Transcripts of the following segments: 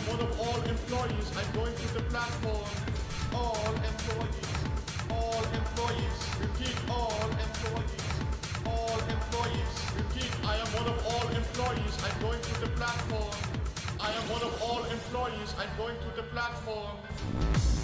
one of all employees. I'm going to the platform. All employees. All employees. Repeat, all employees. All employees. Repeat, I am one of all employees. I'm going to the platform. I am one of all employees. I'm going to the platform. All employees.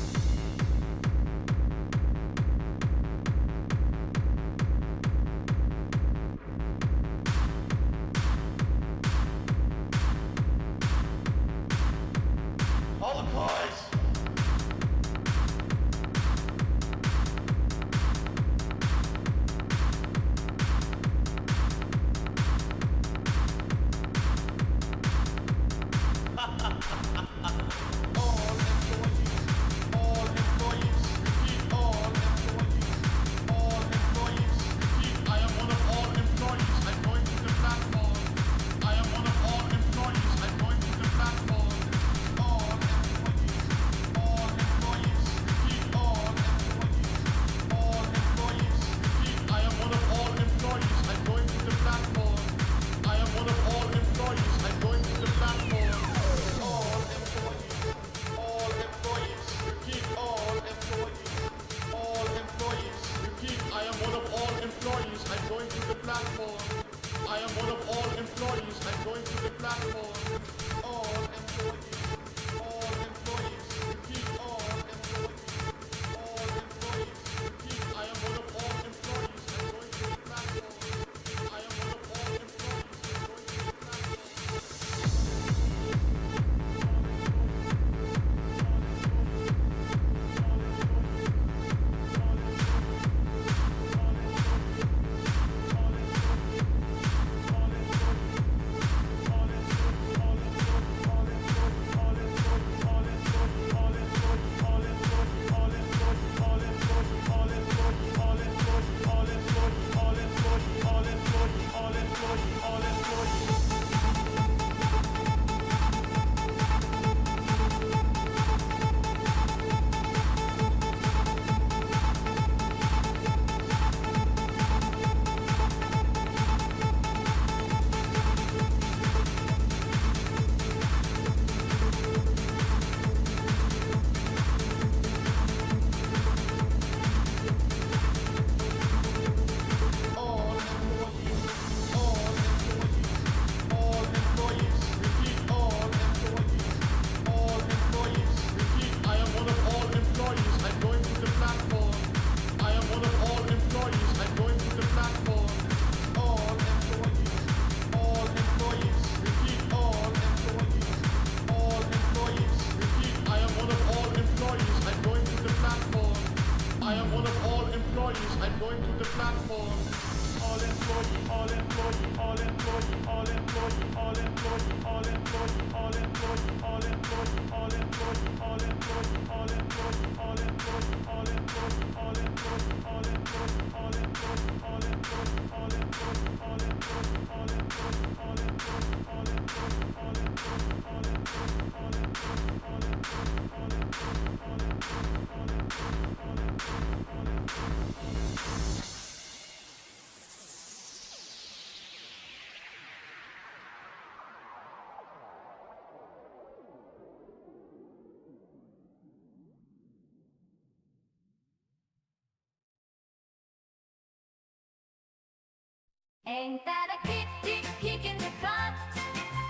Ain't that a kick in the cunt?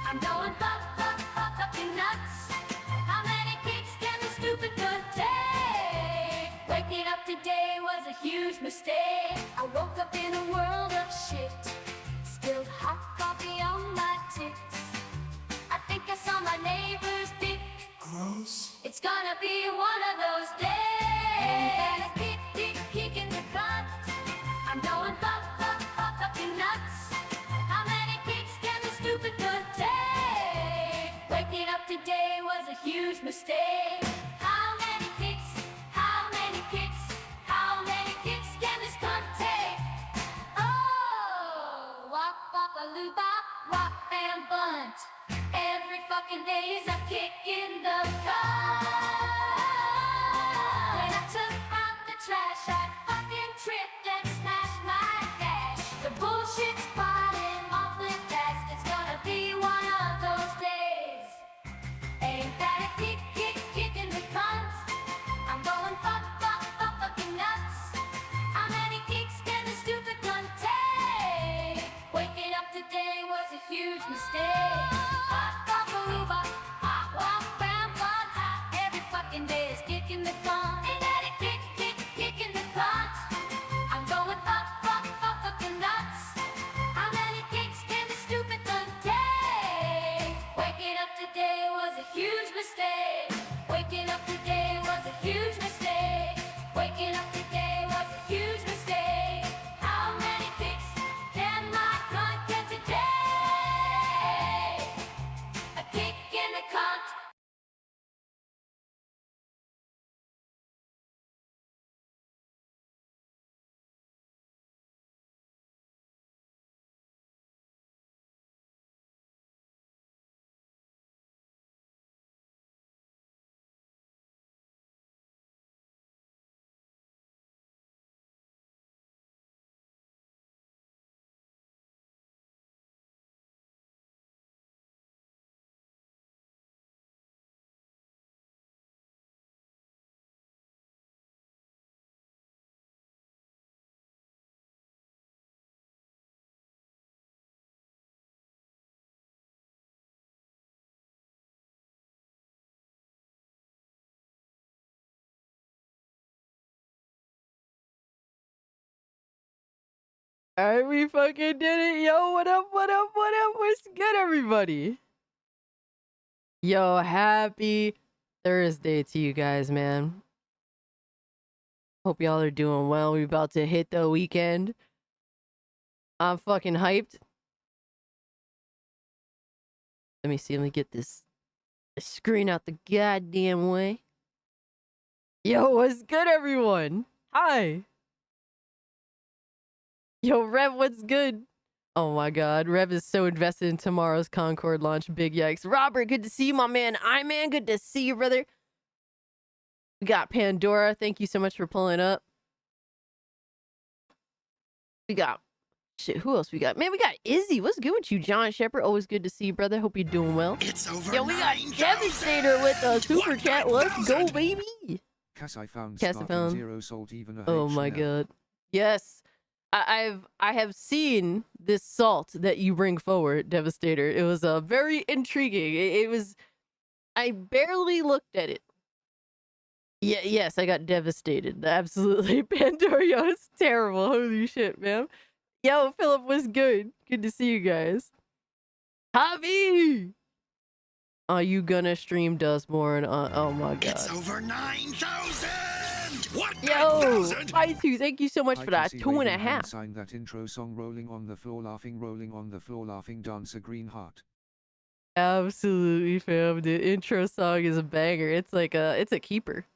I'm going fucking nuts. How many kicks can the stupid cunt take? Waking up today was a huge mistake. I woke up in a world of shit. Spilled hot coffee on my tits. I think I saw my neighbor's dick. Gross. It's gonna be one of those days. Ain't that a kick in the cunt? I'm going fucking nuts. How many kicks can the stupid cunt take? Waking up today was a huge mistake. How many kicks? How many kicks? How many kicks can this cunt take? Oh, wop bop a loo bop, wop and bunt. Every fucking day is a kick in the cunt. When I took out the trash, I fucking tripped and smashed my cash. The bullshit's piling awfully fast. It's gonna be one of those days. Ain't that today was a huge mistake. Waking up today was a huge mistake. Waking up today was a huge mistake. How many kicks can my cunt get today? A kick in the cunt. Alright, we fucking did it. Yo, what up, what up, what up? What's good, everybody? Yo, happy Thursday to you guys, man. Hope y'all are doing well. We about to hit the weekend. I'm fucking hyped. Let me see, let me get this screen out the goddamn way. Yo, what's good, everyone? Hi. Yo, Rev, what's good? Oh my god, Rev is so invested in tomorrow's Concord launch. Big yikes. Robert, good to see you, my man. I-Man, good to see you, brother. We got Pandora. Thank you so much for pulling up. We got... Shit, who else we got? Man, we got Izzy. What's good with you, John Shepard? Always good to see you, brother. Hope you're doing well. It's over. Yo, we got Devastator with a super chat. Let's go, baby. Cass, I found Cass, I found... zero salt, even a Oh my god. Yes. I have seen this salt that you bring forward, Devastator. It was very intriguing. It was... I barely looked at it. Yeah, yes, I got devastated. Absolutely. Pandora, yo, it's terrible. Holy shit, man. Yo, Philip was good. Good to see you guys. Javi! Are you gonna stream Dustborn? Oh my god. It's over 9,000! What? Yo, I2, thank you so much for that. 2.5. Sign that intro song, rolling on the floor, laughing, dance a green heart. Absolutely, fam. The intro song is a banger. It's like it's a keeper.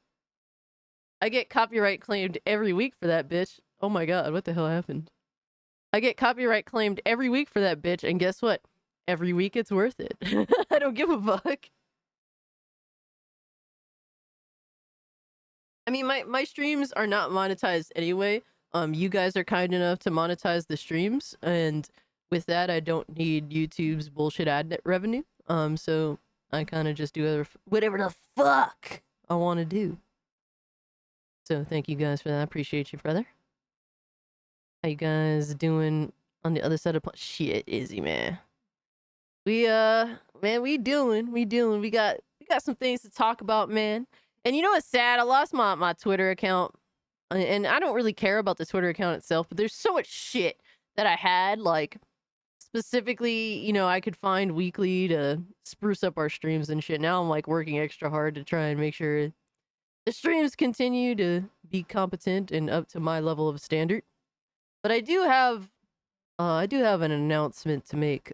I get copyright claimed every week for that bitch. Oh my god, what the hell happened? I get copyright claimed every week for that bitch, and guess what? Every week it's worth it. I don't give a fuck. I mean, my streams are not monetized anyway. You guys are kind enough to monetize the streams, and with that, I don't need YouTube's bullshit ad net revenue. So I kind of just do whatever the fuck I want to do. So thank you guys for that. I appreciate you, brother. How you guys doing on the other side of shit, Izzy, man? Man, we doing. We got some things to talk about, man. And you know what's sad? I lost my Twitter account, and I don't really care about the Twitter account itself, but there's so much shit that I had, like, specifically, you know, I could find weekly to spruce up our streams and shit. Now I'm, like, working extra hard to try and make sure the streams continue to be competent and up to my level of standard. But I do have an announcement to make,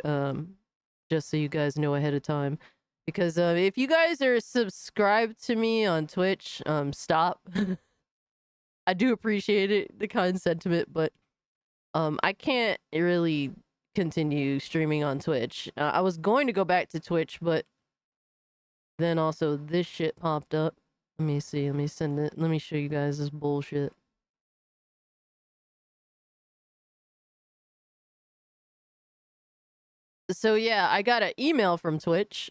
just so you guys know ahead of time. Because if you guys are subscribed to me on Twitch, stop. I do appreciate it, the kind sentiment, but I can't really continue streaming on Twitch. I was going to go back to Twitch, but then also this shit popped up. Let me see, let me send it. Let me show you guys this bullshit. So yeah, I got an email from Twitch.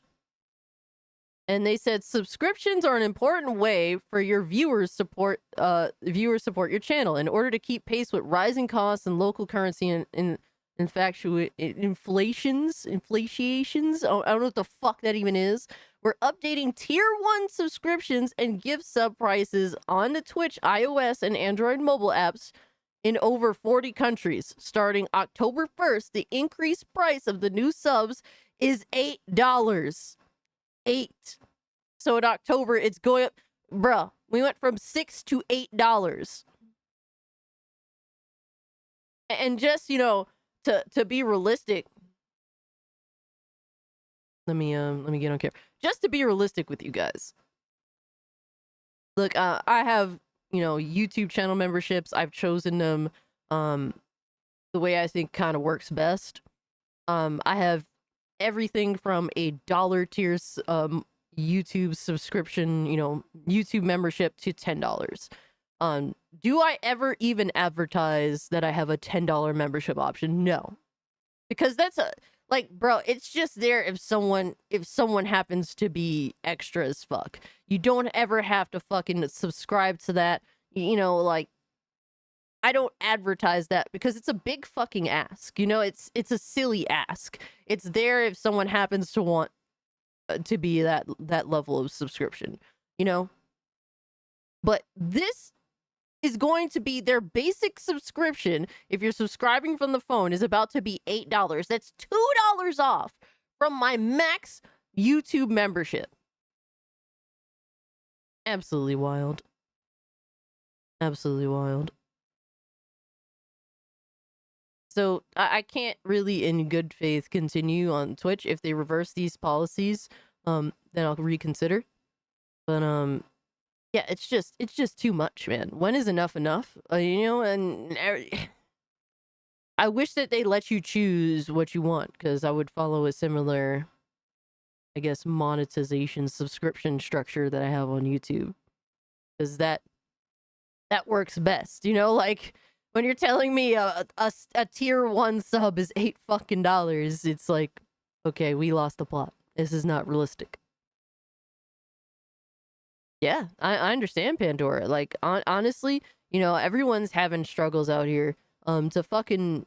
And they said subscriptions are an important way for your viewers support your channel in order to keep pace with rising costs and local currency and inflations. I don't know what the fuck that even is. We're updating tier 1 subscriptions and gift sub prices on the Twitch iOS and Android mobile apps in over 40 countries. Starting October 1st, the increased price of the new subs is $8. 8. So in October, it's going up. Bruh, we went from $6 to $8. And just, you know, to be realistic, let me get on camera. Just to be realistic with you guys. Look, I have, you know, YouTube channel memberships. I've chosen them the way I think kind of works best. I have everything from a dollar tier YouTube subscription, you know, YouTube membership to $10. Do I ever even advertise that I have a $10 membership option? No. Because that's like, bro, it's just there if someone happens to be extra as fuck. You don't ever have to fucking subscribe to that. You know, like, I don't advertise that because it's a big fucking ask. You know, it's a silly ask. It's there if someone happens to want to be that level of subscription, you know? But this is going to be their basic subscription. If you're subscribing from the phone, is about to be $8. That's $2 off from my max YouTube membership. Absolutely wild. Absolutely wild. So I can't really in good faith continue on Twitch. If they reverse these policies, then I'll reconsider. But yeah, it's just too much, man. When is enough enough? You know, and I wish that they let you choose what you want, because I would follow a similar, I guess, monetization subscription structure that I have on YouTube, because that works best. You know, like when you're telling me a tier 1 sub is $8 fucking, it's like, okay, we lost the plot. This is not realistic. Yeah, I understand, Pandora. Like, honestly, you know, everyone's having struggles out here. To fucking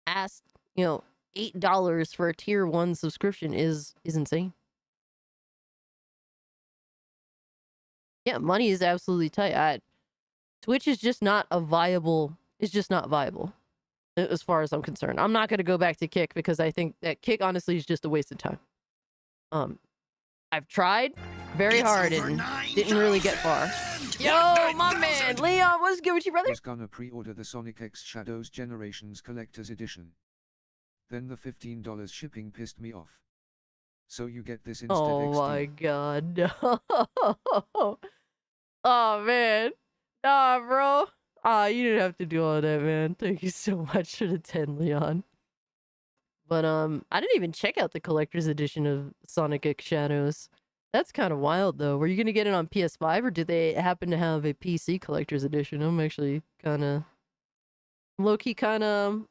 ask, you know, $8 for a tier 1 subscription is insane. Yeah, money is absolutely tight. Twitch is just not a viable. It's just not viable, as far as I'm concerned. I'm not gonna go back to Kick because I think that Kick honestly is just a waste of time. I've tried very hard and didn't really get far. Yo, my man, Leon, what's good with you, brother? Was gonna pre-order the Sonic X Shadows Generations Collector's Edition. Then the $15 shipping pissed me off. So you get this instead. Oh XD. my god, no. Oh man. Nah, bro. You didn't have to do all that, man. Thank you so much for the 10, Leon. But I didn't even check out the collector's edition of Sonic X Shadows. That's kind of wild, though. Were you gonna get it on PS5, or did they happen to have a PC collector's edition? I'm actually kind of low-key, kind of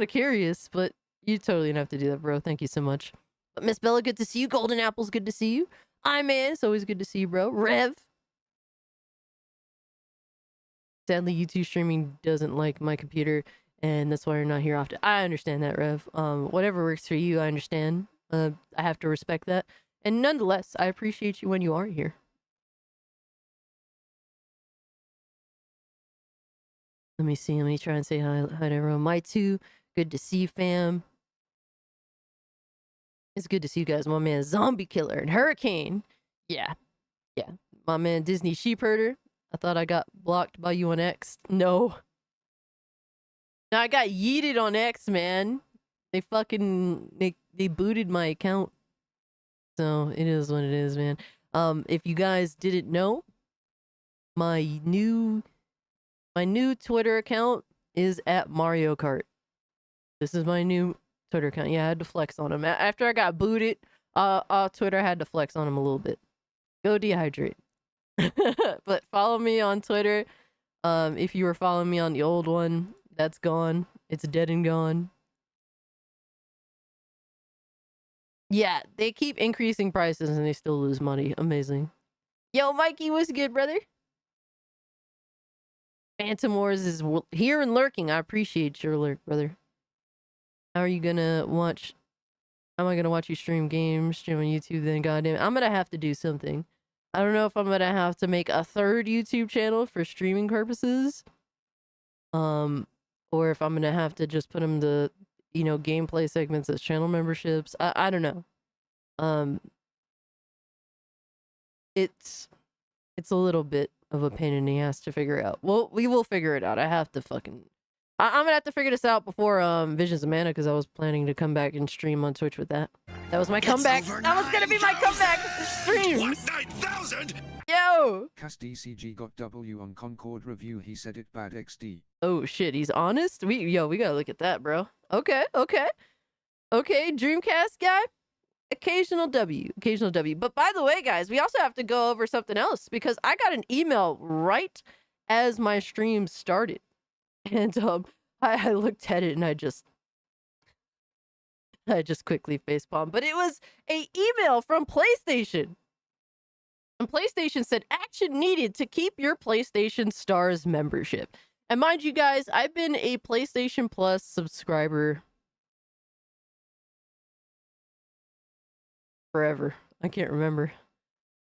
curious. But you totally didn't have to do that, bro. Thank you so much. But Miss Bella, good to see you. Golden Apple's good to see you. Man, it's always good to see you, bro. Rev. Sadly, YouTube streaming doesn't like my computer, and that's why you're not here often. I understand that, Rev. Whatever works for you, I understand. I have to respect that. And nonetheless, I appreciate you when you are here. Let me see. Let me try and say hi to everyone. My too. Good to see you, fam. It's good to see you guys. My man, Zombie Killer and Hurricane. Yeah. My man, Disney Sheepherder. I thought I got blocked by you on X. No. No, I got yeeted on X, man. They booted my account. So it is what it is, man. If you guys didn't know, my new Twitter account is at Mario Kart. This is my new Twitter account. Yeah, I had to flex on him. After I got booted Twitter, I had to flex on him a little bit. Go dehydrate. But follow me on Twitter. If you were following me on the old one, that's gone. It's dead and gone. Yeah, they keep increasing prices and they still lose money. Amazing. Yo, Mikey, what's good, brother? Phantom Wars is here and lurking. I appreciate your lurk, brother. How am I gonna watch you stream games, stream on YouTube then? Goddamn, I'm gonna have to do something. I don't know if I'm gonna have to make a third YouTube channel for streaming purposes. Or if I'm gonna have to just put them to, you know, gameplay segments as channel memberships. I don't know. it's a little bit of a pain in the ass to figure out. Well, we will figure it out. I have to fucking I'm gonna have to figure this out before Visions of Mana, because I was planning to come back and stream on Twitch with that. That was my comeback. That was gonna be my comeback streams. 9,000? Yo. Cast DCG got W on Concord review. He said it bad XD. Oh shit, he's honest. We gotta look at that, bro. Okay. Dreamcast guy. Occasional W. But by the way, guys, we also have to go over something else, because I got an email right as my stream started. And I looked at it and I just quickly facepalmed. But it was a email from PlayStation. And PlayStation said, action needed to keep your PlayStation Stars membership. And mind you guys, I've been a PlayStation Plus subscriber forever. I can't remember.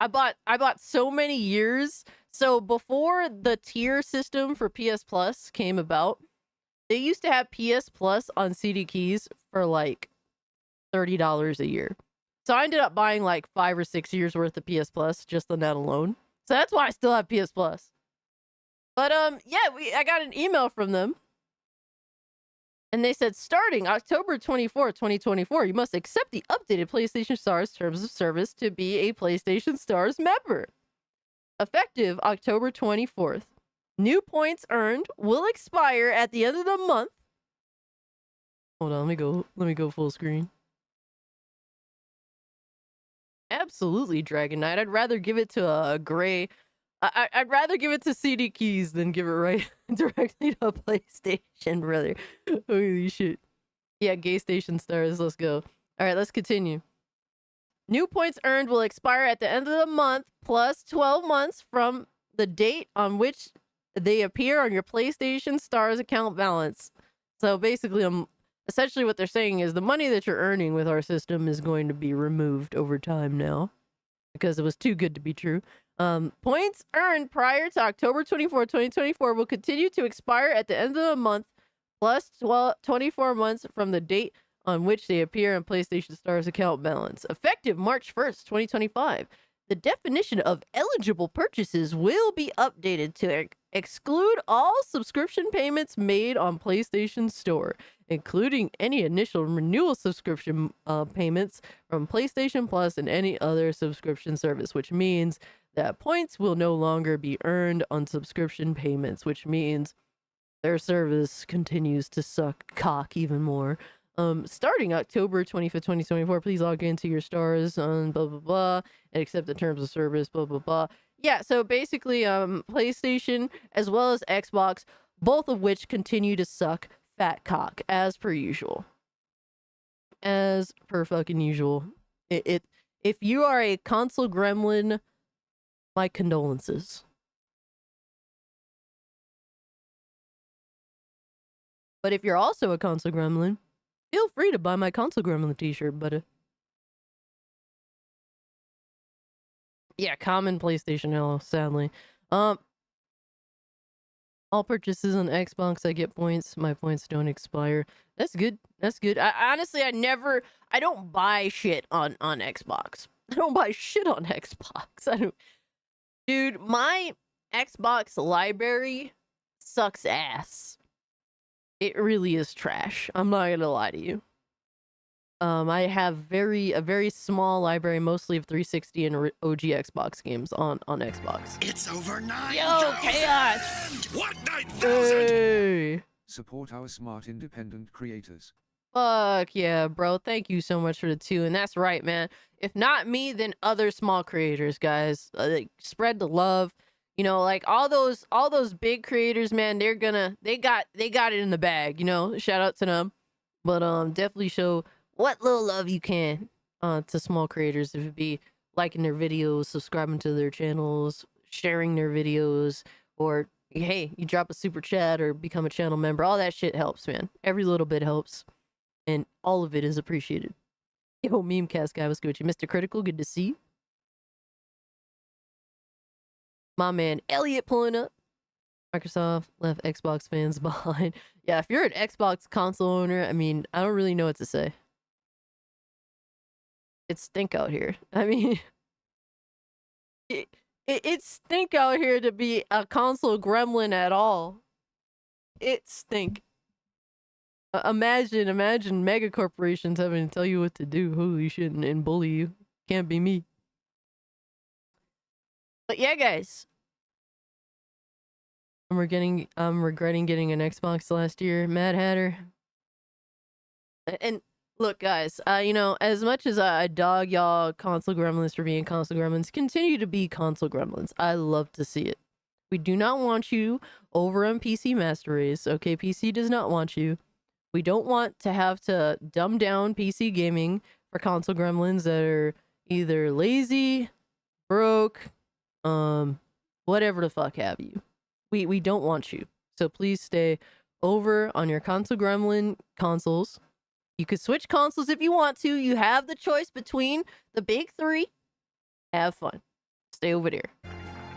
I bought so many years. So before the tier system for PS Plus came about, they used to have PS Plus on CD keys for like $30 a year. So I ended up buying like 5 or 6 years worth of PS Plus just on that alone. So that's why I still have PS Plus. But yeah, I got an email from them. And they said, starting October 24th, 2024, you must accept the updated PlayStation Stars terms of service to be a PlayStation Stars member. Effective October 24th. New points earned will expire at the end of the month. Hold on, let me go full screen. Absolutely, Dragon Knight. I'd rather give it to a gray. I'd rather give it to CD keys than give it right directly to PlayStation, brother. Holy shit. Yeah, Gay Station Stars. Let's go. All right, let's continue. New points earned will expire at the end of the month, plus 12 months from the date on which they appear on your PlayStation Stars account balance. So basically, essentially what they're saying is the money that you're earning with our system is going to be removed over time now, because it was too good to be true. Points earned prior to October 24, 2024 will continue to expire at the end of the month, plus 24 months from the date on which they appear on PlayStation Stars account balance. Effective March 1st, 2025. The definition of eligible purchases will be updated to exclude all subscription payments made on PlayStation Store, including any initial renewal subscription payments from PlayStation Plus and any other subscription service, which means that points will no longer be earned on subscription payments, which means their service continues to suck cock even more. Starting October 25th, 2024, please log into your stars on blah, blah, blah, and accept the terms of service, blah, blah, blah. Yeah, so basically, PlayStation as well as Xbox, both of which continue to suck fat cock, as per usual. As per fucking usual. If you are a console gremlin, my condolences. But if you're also a console gremlin, feel free to buy my console gremlin t-shirt, but yeah, common PlayStation hell, sadly. All purchases on Xbox, I get points. My points don't expire. That's good. That's good. Honestly, I don't buy shit on Xbox. I don't buy shit on Xbox. Dude, my Xbox library sucks ass. It really is trash. I'm not gonna lie to you. I have a very small library, mostly of 360 and OG Xbox games on Xbox. It's over 9,000! Yo, Chaos! What, 9,000? Hey! Support our smart independent creators. Fuck yeah, bro. Thank you so much for the 2. And that's right, man. If not me, then other small creators, guys. Spread the love. You know, like all those big creators, man, they got it in the bag, you know. Shout out to them. But definitely show what little love you can to small creators. If it be liking their videos, subscribing to their channels, sharing their videos, or hey, you drop a super chat or become a channel member. All that shit helps, man. Every little bit helps. And all of it is appreciated. Yo, Memecast guy, what's good? Mr. Critical, good to see you. My man Elliot pulling up. Microsoft left Xbox fans behind. Yeah, if you're an Xbox console owner, I mean, I don't really know what to say. It's stink out here. I mean, It stink out here to be a console gremlin at all. It stink. Imagine mega corporations having to tell you what to do. Holy shit, and bully you. Can't be me. But yeah, guys. I'm regretting getting an Xbox last year, Mad Hatter. And look, guys, you know, as much as I dog y'all console gremlins for being console gremlins, continue to be console gremlins. I love to see it. We do not want you over on PC Master Race. Okay, PC does not want you. We don't want to have to dumb down PC gaming for console gremlins that are either lazy, broke, whatever the fuck have you. We don't want you. So please stay over on your console gremlin consoles. You could switch consoles if you want to. You have the choice between the big three. Have fun. Stay over there.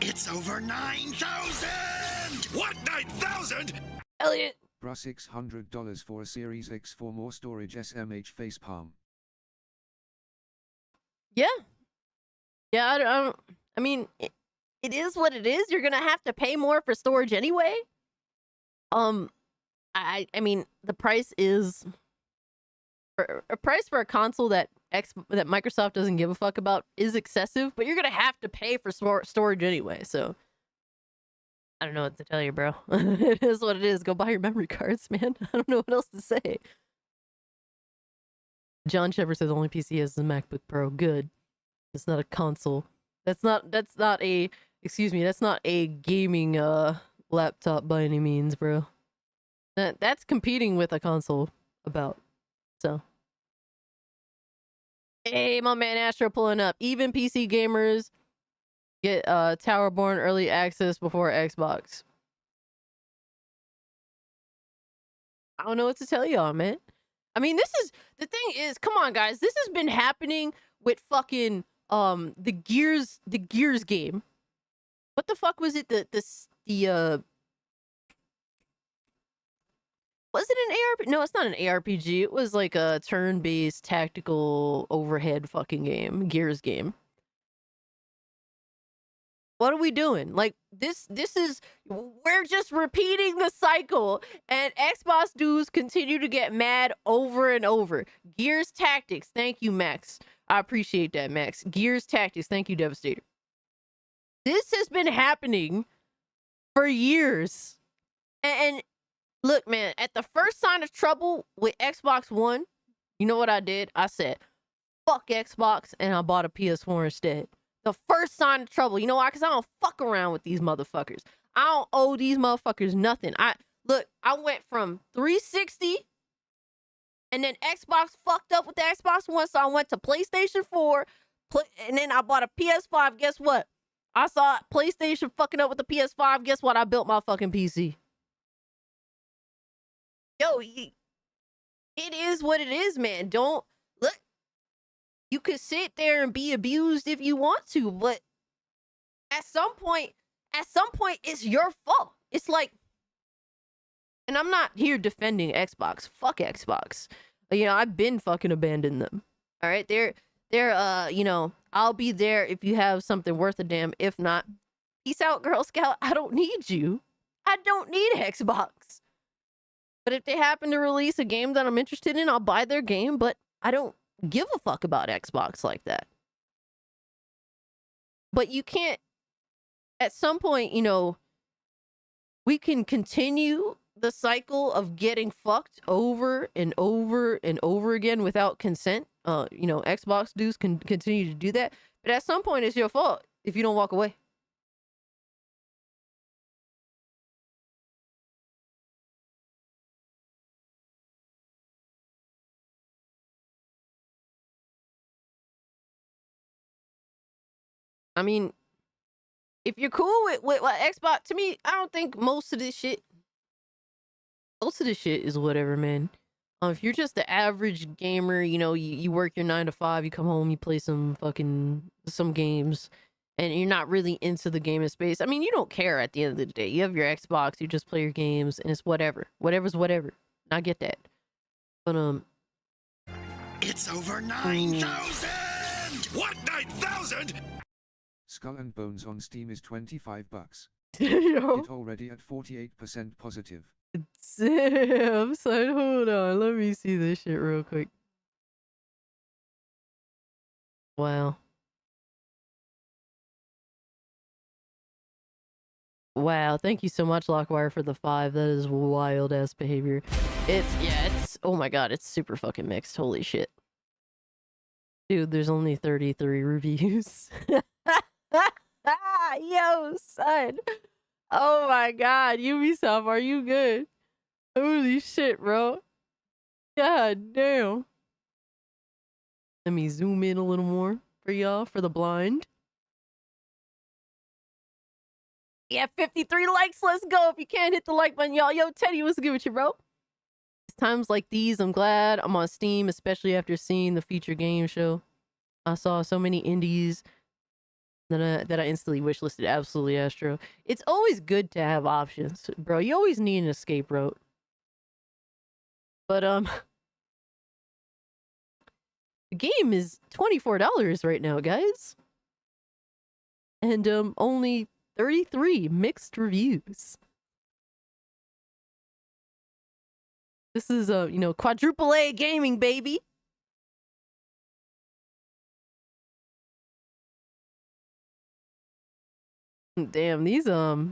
It's over 9,000! What, 9,000? Elliot. Bruh $600 for a Series X for more storage SMH facepalm. Yeah. Yeah, I mean, it is what it is. You're gonna have to pay more for storage anyway. I mean, the price is a price for a console that Microsoft doesn't give a fuck about is excessive, but you're gonna have to pay for storage anyway. So I don't know what to tell you, bro. It is what it is. Go buy your memory cards, man. I don't know what else to say. John Shepard says only PC has the MacBook Pro. Good. It's not a console. That's not a excuse me, that's not a gaming laptop by any means, bro. That's competing with a console about. So hey, my man Astro pulling up. Even PC gamers get Towerborn early access before Xbox. I don't know what to tell y'all, man. I mean, this is the thing is, come on, guys. This has been happening with fucking the Gears game. What the fuck was it? Was it an ARPG? No, it's not an ARPG. It was like a turn-based tactical overhead fucking game, Gears game. What are we doing? Like this is we're just repeating the cycle, and Xbox dudes continue to get mad over and over. Gears Tactics, thank you, Max. I appreciate that, Max. Gears Tactics, thank you, Devastator. This has been happening for years. And look, man, at the first sign of trouble with Xbox One, you know what I did? I said, fuck Xbox, and I bought a PS4 instead. The first sign of trouble. You know why? Because I don't fuck around with these motherfuckers. I don't owe these motherfuckers nothing. I went from 360, and then Xbox fucked up with the Xbox One, so I went to PlayStation 4, and then I bought a PS5. Guess what? I saw PlayStation fucking up with the PS5. Guess what? I built my fucking PC. Yo, it is what it is, man. Don't look. You could sit there and be abused if you want to, but at some point, it's your fault. It's like, and I'm not here defending Xbox. Fuck Xbox. You know, I've been fucking abandoned them. All right, they're you know, I'll be there if you have something worth a damn. If not, peace out, Girl Scout. I don't need you. I don't need Xbox. But if they happen to release a game that I'm interested in, I'll buy their game. But I don't give a fuck about Xbox like that. But you can't, at some point, you know, we can continue the cycle of getting fucked over and over and over again without consent. You know, Xbox dudes can continue to do that. But at some point, it's your fault if you don't walk away. I mean, if you're cool with Xbox, to me, I don't think most of this shit is whatever, man. If you're just the average gamer, you know, you work your 9 to 5, you come home, you play some games, and you're not really into the gaming space. I mean, you don't care at the end of the day. You have your Xbox, you just play your games, and it's whatever. Whatever's whatever. I get that. But It's over 9,000! What, 9,000? Skull and Bones on Steam is $25. Yo. It already at 48% positive. Damn, son, hold on. Let me see this shit real quick. Wow. Wow, thank you so much, Lockwire, for the 5. That is wild ass behavior. It's oh my god, it's super fucking mixed. Holy shit. Dude, there's only 33 reviews. Yo, son. Oh my god, Ubisoft, are you good? Holy shit, bro. God damn. Let me zoom in a little more for y'all, for the blind. Yeah, 53 likes. Let's go. If you can't hit the like button, y'all. Yo, Teddy, what's good with you, bro? It's times like these, I'm glad I'm on Steam, especially after seeing the feature game show. I saw so many indies that I instantly wishlisted. Absolutely, Astro. It's always good to have options, bro. You always need an escape route. But, the game is $24 right now, guys. And, only 33 mixed reviews. This is quadruple A gaming, baby. Damn, these the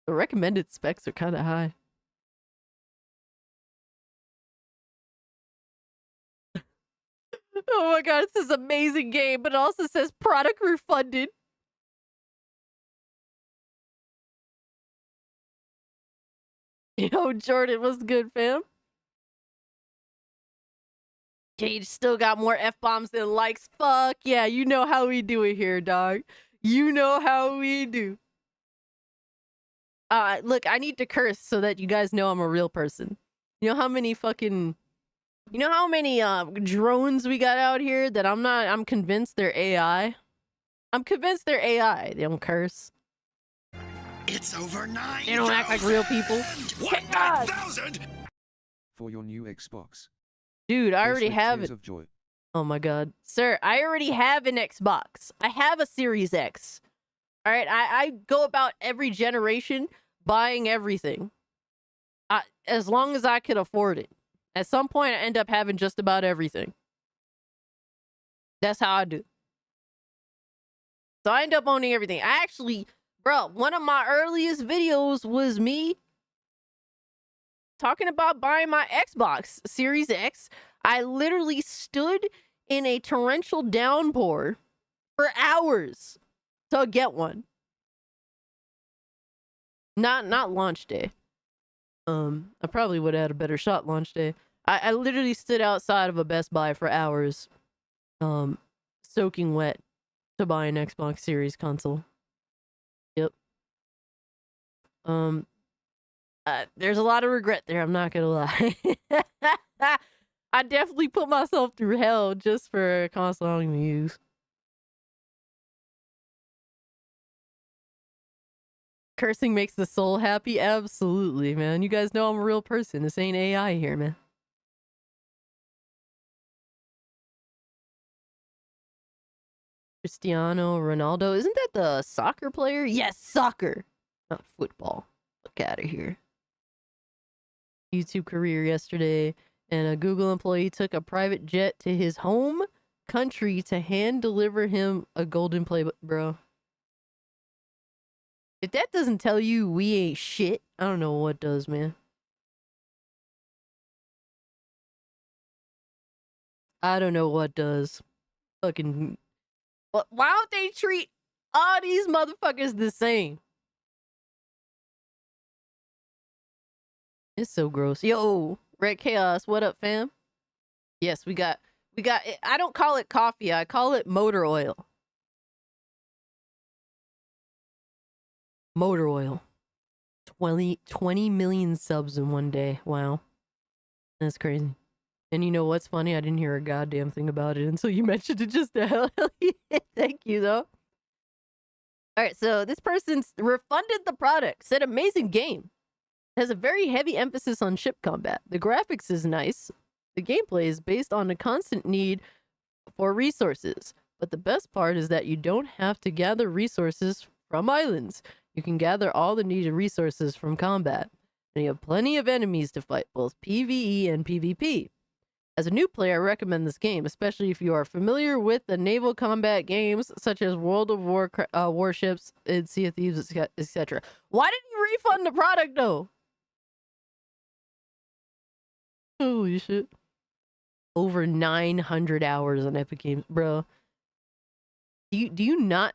recommended specs are kind of high. Oh my god, this is an amazing game, but it also says product refunded. Yo, Jordan, what's good, fam? Cage still got more F-bombs than likes. Fuck yeah, you know how we do it here, dog. You know how we do. Look, I need to curse so that you guys know I'm a real person. You know how many drones we got out here that I'm convinced they're AI? I'm convinced they're AI. They don't curse. It's over 9,000. They don't act like real people. What, 9,000? For your new Xbox. Dude, I This already with have tears it. of joy. Oh my god. Sir, I already have an Xbox. I have a Series X. Alright, I go about every generation buying everything. As long as I could afford it. At some point, I end up having just about everything. That's how I do. So I end up owning everything. I actually, bro, one of my earliest videos was me talking about buying my Xbox Series X. I literally stood in a torrential downpour for hours to get one. Not launch day. I probably would have had a better shot launch day. I literally stood outside of a Best Buy for hours, soaking wet to buy an Xbox Series console. Yep. There's a lot of regret there, I'm not gonna lie. I definitely put myself through hell just for a console I don't even use. Cursing makes the soul happy? Absolutely, man. You guys know I'm a real person. This ain't AI here, man. Cristiano Ronaldo. Isn't that the soccer player? Yes, soccer. Not football. Look out of here. YouTube career yesterday, and a Google employee took a private jet to his home country to hand deliver him a golden play, bro. If that doesn't tell you we ain't shit, I don't know what does, man. I don't know what does. Fucking... Why don't they treat all these motherfuckers the same? It's so gross. Yo, Red Chaos, what up, fam? Yes, we got... I don't call it coffee, I call it motor oil. Motor oil. 20 million subs in one day. Wow. That's crazy. And you know what's funny? I didn't hear a goddamn thing about it until you mentioned it just now. Thank you, though. Alright, so this person refunded the product. Said amazing game. Has a very heavy emphasis on ship combat. The graphics is nice. The gameplay is based on a constant need for resources. But the best part is that you don't have to gather resources from islands. You can gather all the needed resources from combat. And you have plenty of enemies to fight, both PvE and PvP. As a new player, I recommend this game, especially if you are familiar with the naval combat games such as World of Warships and Sea of Thieves, etc. Why didn't you refund the product though? Holy shit. Over 900 hours on Epic Games, bro. Do you not?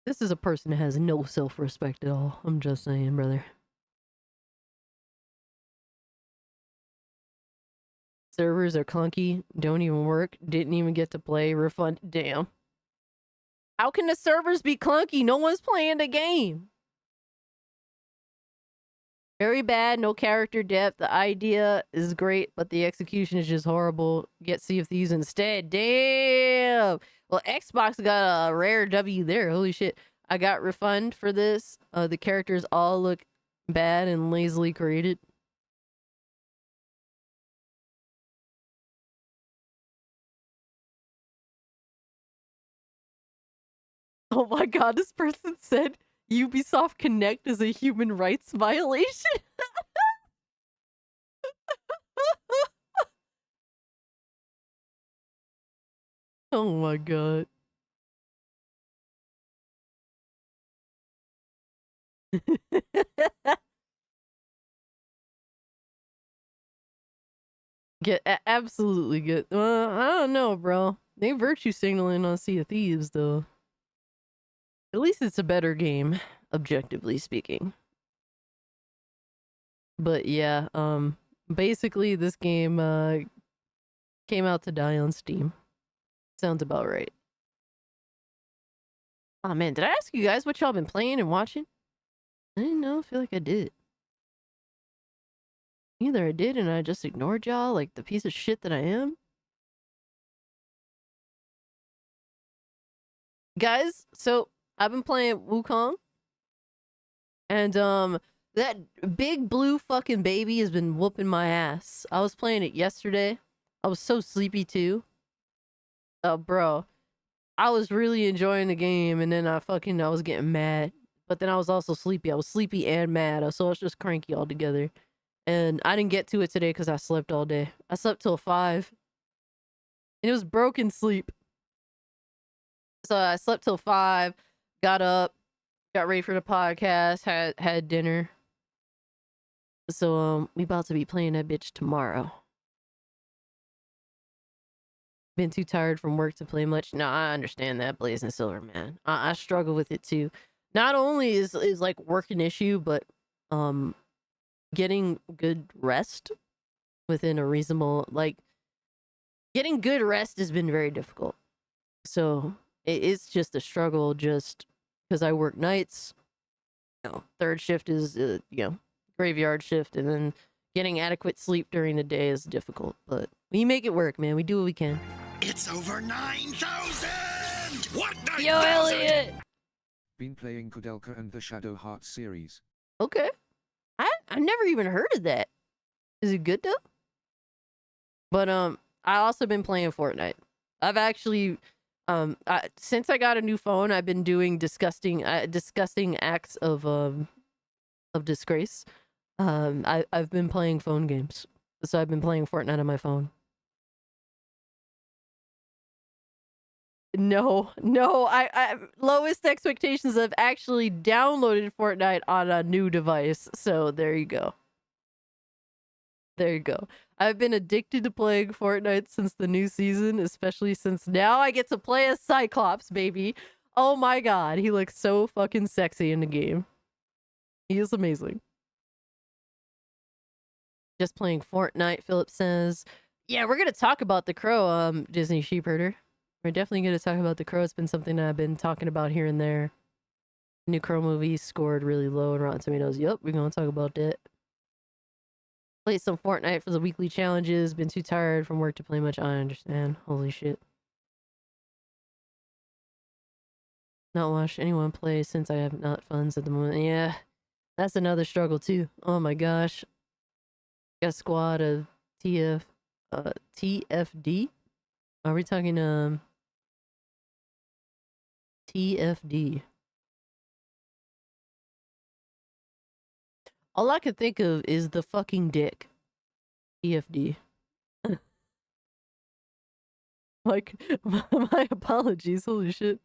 This is a person that has no self-respect at all. I'm just saying, brother. Servers are clunky, don't even work, didn't even get to play, refund. Damn. How can the servers be clunky? No one's playing the game. Very bad, no character depth. The idea is great, but the execution is just horrible. Get Sea of Thieves instead. Damn. Well, Xbox got a rare W there. Holy shit. I got refund for this. The characters all look bad and lazily created. Oh my god, this person said Ubisoft Connect is a human rights violation. Oh my god. Absolutely good. I don't know, bro. They virtue signaling on Sea of Thieves, though. At least it's a better game, objectively speaking. But yeah, basically this game came out to die on Steam. Sounds about right. Oh man, did I ask you guys what y'all been playing and watching? I didn't know. I feel like I did. Either I did and I just ignored y'all like the piece of shit that I am. Guys, so I've been playing Wukong. And that big blue fucking baby has been whooping my ass. I was playing it yesterday. I was so sleepy too. Oh, bro. I was really enjoying the game and then I was getting mad. But then I was also sleepy. I was sleepy and mad. So I was just cranky all together. And I didn't get to it today because I slept all day. I slept till 5. And it was broken sleep. So I slept till 5, got up, got ready for the podcast, had dinner. So we about to be playing that bitch tomorrow. Been too tired from work to play much. No, I understand that, Blazing Silver, man. I struggle with it too. Not only is like work an issue, but getting good rest within a reasonable, like, getting good rest has been very difficult. So it's just a struggle just because I work nights. You know, third shift is, graveyard shift, and then getting adequate sleep during the day is difficult. But we make it work, man. We do what we can. It's over 9,000! What, 9,000? Yo, Elliot! Been playing Kudelka and the Shadow Hearts series. Okay. I never even heard of that. Is it good though? But I also been playing Fortnite. I've actually since I got a new phone, I've been doing disgusting acts of disgrace. I've been playing phone games. So I've been playing Fortnite on my phone. No, I lowest expectations. I've actually downloaded Fortnite on a new device. So there you go. There you go. I've been addicted to playing Fortnite since the new season, especially since now I get to play as Cyclops, baby. Oh my god, he looks so fucking sexy in the game. He is amazing. Just playing Fortnite, Philip says. Yeah, we're gonna talk about The Crow, Disney Sheepherder. We're definitely gonna talk about The Crow. It's been something that I've been talking about here and there. New Crow movie scored really low in Rotten Tomatoes. Yup, we're gonna talk about that. Played some Fortnite for the weekly challenges. Been too tired from work to play much. I understand. Holy shit. Not watched anyone play since I have not funds at the moment. Yeah, that's another struggle too. Oh my gosh. Got a squad of TFD. Are we talking TFD. All I can think of is the fucking dick. TFD. Like, my apologies. Holy shit.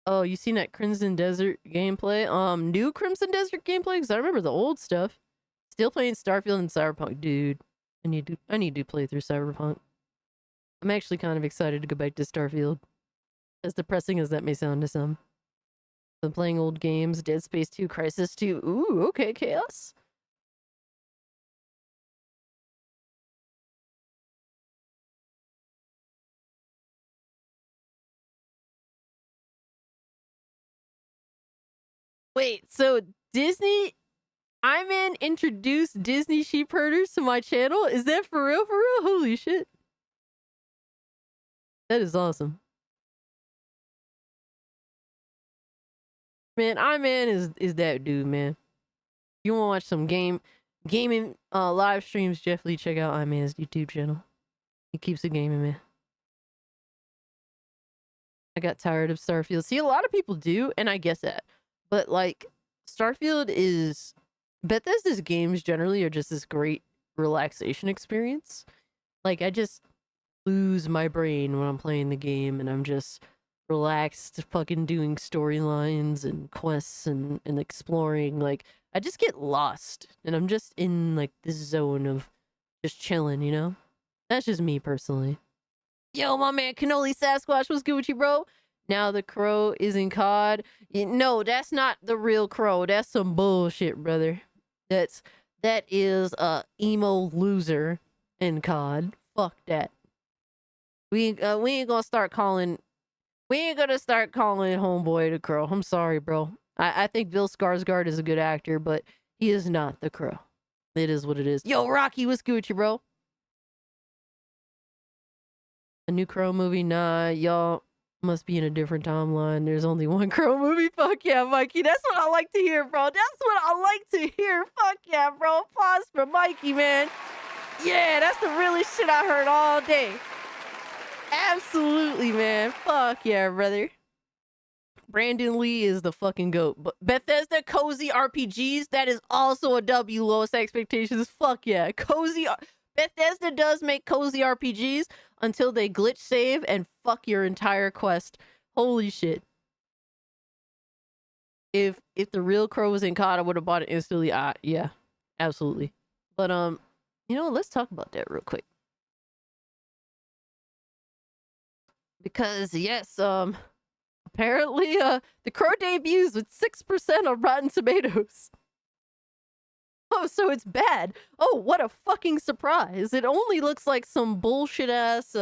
Oh, you seen that Crimson Desert gameplay? New Crimson Desert gameplay? Because I remember the old stuff. Still playing Starfield and Cyberpunk, dude. I need to play through Cyberpunk. I'm actually kind of excited to go back to Starfield. As depressing as that may sound to some. Been playing old games, Dead Space 2, Crisis 2. Ooh, okay, Chaos. Wait, so Disney, I'm in introduced Disney sheep herders to my channel? Is that for real? For real? Holy shit. That is awesome. Man, Iman is that dude, man. You want to watch some gaming live streams, Jeff Lee, check out Iman's YouTube channel. He keeps it gaming, man. I got tired of Starfield. See, a lot of people do, and I guess that. But, like, Starfield is... Bethesda's games generally are just this great relaxation experience. Like, I just lose my brain when I'm playing the game, and I'm just relaxed fucking doing storylines and quests and exploring. Like, I just get lost, and I'm just in, like, this zone of just chilling, you know? That's just me, personally. Yo, my man, Cannoli Sasquatch, what's good with you, bro? Now the crow is in COD. No, that's not the real crow. That's some bullshit, brother. That is a emo loser in COD. Fuck that. We ain't gonna start calling homeboy the crow. I'm sorry, bro. I think Bill Skarsgård is a good actor, but he is not the crow. It is what it is. Yo, Rocky, what's good with you, bro? A new Crow movie? Nah, y'all must be in a different timeline. There's only one Crow movie. Fuck yeah, Mikey. That's what I like to hear, bro. That's what I like to hear. Fuck yeah, bro. Applause for Mikey, man. Yeah, that's the realest shit I heard all day. Absolutely, man. Fuck yeah, brother. Brandon Lee is the fucking GOAT. But Bethesda Cozy RPGs, that is also a W. Lowest expectations. Fuck yeah. Bethesda does make cozy RPGs until they glitch save and fuck your entire quest. Holy shit. If the real Crow was in COD, I would have bought it instantly. Yeah, absolutely. But you know, let's talk about that real quick. Because yes, apparently the Crow debuts with 6% on Rotten Tomatoes. Oh, so it's bad. Oh, what a fucking surprise. It only looks like some bullshit ass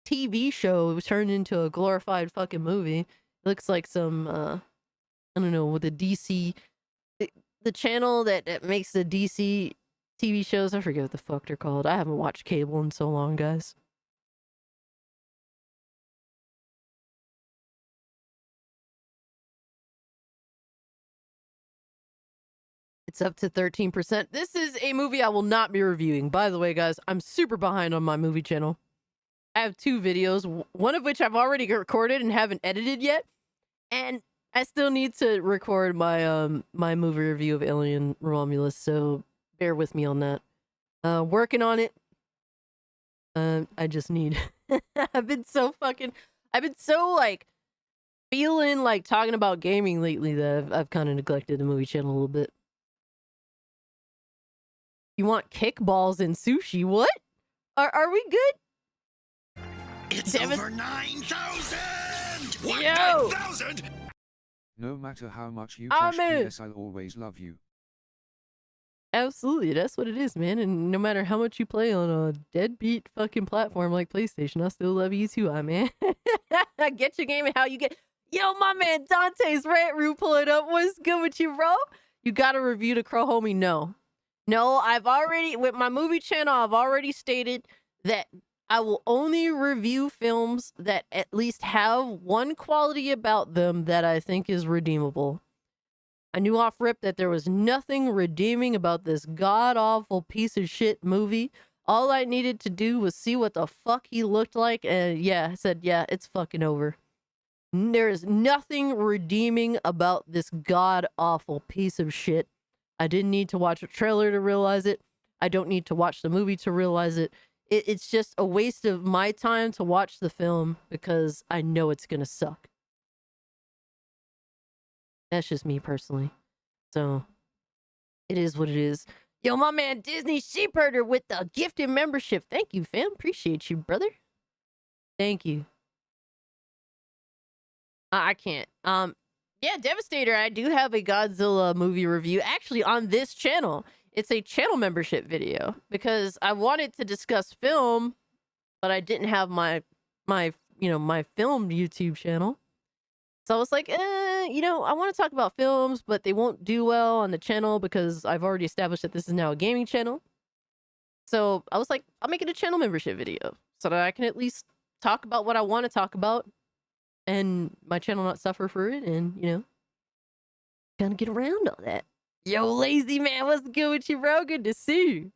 TV show turned into a glorified fucking movie. It looks like some I don't know, with the DC the channel that makes the DC TV shows. I forget what the fuck they're called. I haven't watched cable in so long, guys. It's up to 13%. This is a movie I will not be reviewing. By the way, guys, I'm super behind on my movie channel. I have 2 videos, one of which I've already recorded and haven't edited yet. And I still need to record my my movie review of Alien Romulus, so bear with me on that. Working on it. I just need... I've been so like feeling like talking about gaming lately that I've kind of neglected the movie channel a little bit. You want kickballs and sushi? What? Are we good? It's over 9,000! What, Yo! 9,000? No matter how much you trash Amen. PS, I'll always love you. Absolutely, that's what it is, man. And no matter how much you play on a deadbeat fucking platform like PlayStation, I still love you too, man. Get your game and how you get... Yo, my man Dante's rant room pulling up. What's good with you, bro? You gotta review the Crow, homie. No, I've already, with my movie channel, I've already stated that I will only review films that at least have one quality about them that I think is redeemable. I knew off rip that there was nothing redeeming about this god-awful piece of shit movie. All I needed to do was see what the fuck he looked like, and yeah, I said, yeah, it's fucking over. There is nothing redeeming about this god-awful piece of shit. I didn't need to watch a trailer to realize it. I don't need to watch the movie to realize it. It's just a waste of my time to watch the film because I know it's gonna suck. That's just me personally. So, it is what it is. Yo, my man Disney Sheepherder with the gifted membership. Thank you, fam. Appreciate you, brother. Thank you. I can't. Yeah, Devastator, I do have a Godzilla movie review actually on this channel. It's a channel membership video because I wanted to discuss film, but I didn't have my film YouTube channel. So I was like, I want to talk about films, but they won't do well on the channel because I've already established that this is now a gaming channel. So I was like, I'll make it a channel membership video so that I can at least talk about what I want to talk about and my channel not suffer for it and, kind of get around all that. Yo, Lazy Man, what's good with you, bro? Good to see you.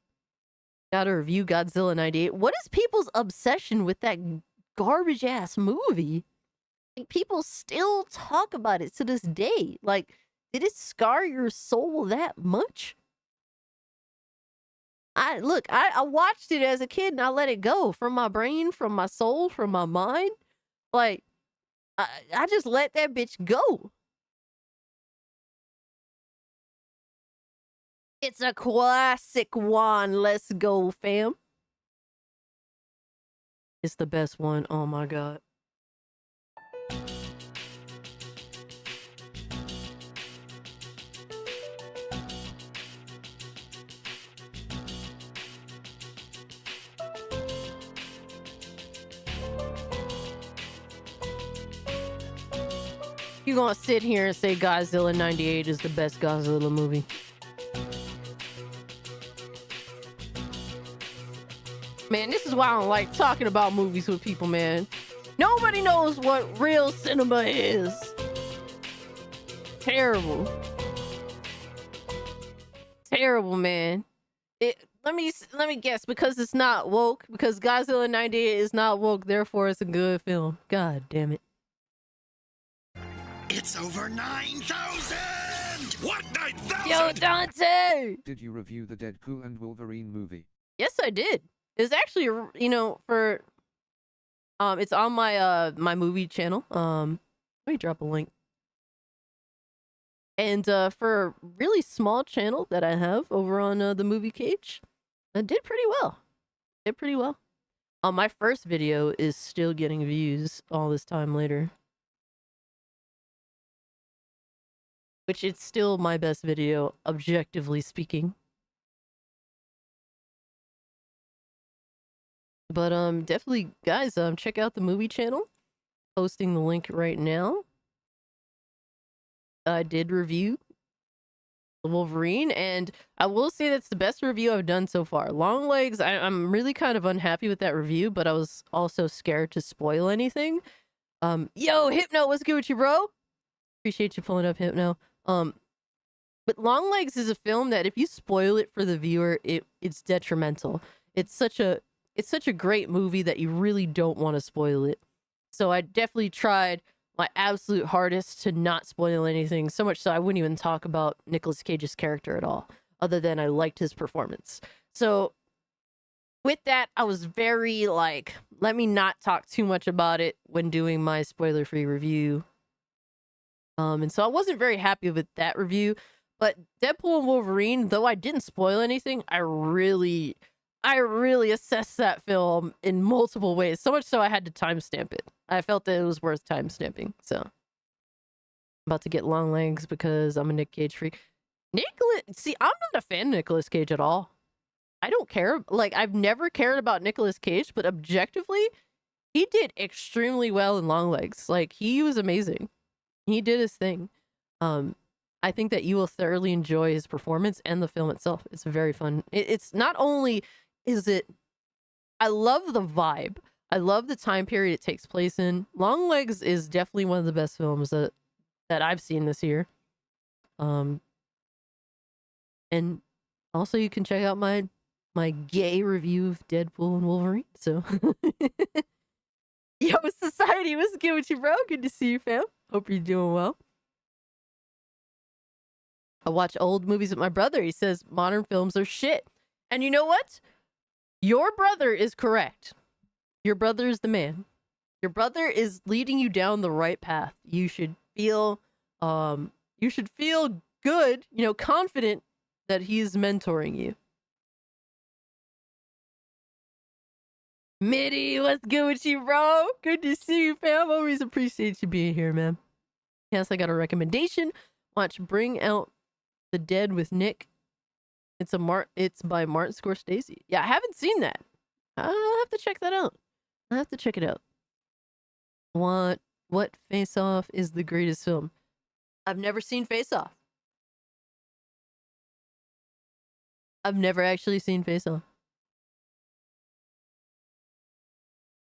Gotta review Godzilla 98. What is people's obsession with that garbage ass movie? Like, people still talk about it to this day. Like, did it scar your soul that much? I watched it as a kid and I let it go from my brain, from my soul, from my mind. Like, I just let that bitch go. It's a classic one. Let's go, fam. It's the best one. Oh my god. You gonna sit here and say Godzilla 98 is the best Godzilla movie? Man, this is why I don't like talking about movies with people, man. Nobody knows what real cinema is. Terrible. Terrible, man. Let me guess, because it's not woke, because Godzilla 98 is not woke, therefore it's a good film. God damn it. It's over 9,000! What, 9,000? Yo, Dante! Did you review the Deadpool and Wolverine movie? Yes, I did. It was actually, for it's on my my movie channel. Let me drop a link. And for a really small channel that I have over on the Movie Cage, I did pretty well. Did pretty well. My first video is still getting views all this time later. Which it's still my best video, objectively speaking. But definitely, guys, check out the movie channel. Posting the link right now. I did review Wolverine, and I will say that's the best review I've done so far. Long Legs, I'm really kind of unhappy with that review, but I was also scared to spoil anything. Yo, Hypno, what's good with you, bro? Appreciate you pulling up, Hypno. But Long Legs is a film that if you spoil it for the viewer, it's detrimental. It's such a great movie that you really don't want to spoil it. So I definitely tried my absolute hardest to not spoil anything, so much so I wouldn't even talk about Nicolas Cage's character at all, other than I liked his performance. So with that, I was very like, let me not talk too much about it when doing my spoiler-free review. And so I wasn't very happy with that review, but Deadpool and Wolverine, though I didn't spoil anything, I really assessed that film in multiple ways. So much so I had to timestamp it. I felt that it was worth timestamping. So I'm about to get Long Legs because I'm a Nick Cage freak. See, I'm not a fan of Nicolas Cage at all. I don't care. Like, I've never cared about Nicolas Cage, but objectively, he did extremely well in Long Legs. Like, he was amazing. He did his thing. I think that you will thoroughly enjoy his performance and the film itself. It's very fun. It's not only is it, I love the vibe. I love the time period it takes place in. Long Legs is definitely one of the best films that I've seen this year. And also you can check out my my gay review of Deadpool and Wolverine. So, yo, society, what's good with you, bro? Good to see you, fam. Hope you're doing well. I watch old movies with my brother. He says modern films are shit. And you know what? Your brother is correct. Your brother is the man. Your brother is leading you down the right path. You should feel good, confident that he's mentoring you. Mitty, what's good with you, bro? Good to see you, fam. Always appreciate you being here, man. Yes, I got a recommendation. Watch Bring Out the Dead with Nick. It's by Martin Scorsese. Yeah, I haven't seen that. I'll have to check that out. I'll have to check it out. What Face Off is the greatest film? I've never seen Face Off. I've never actually seen Face Off.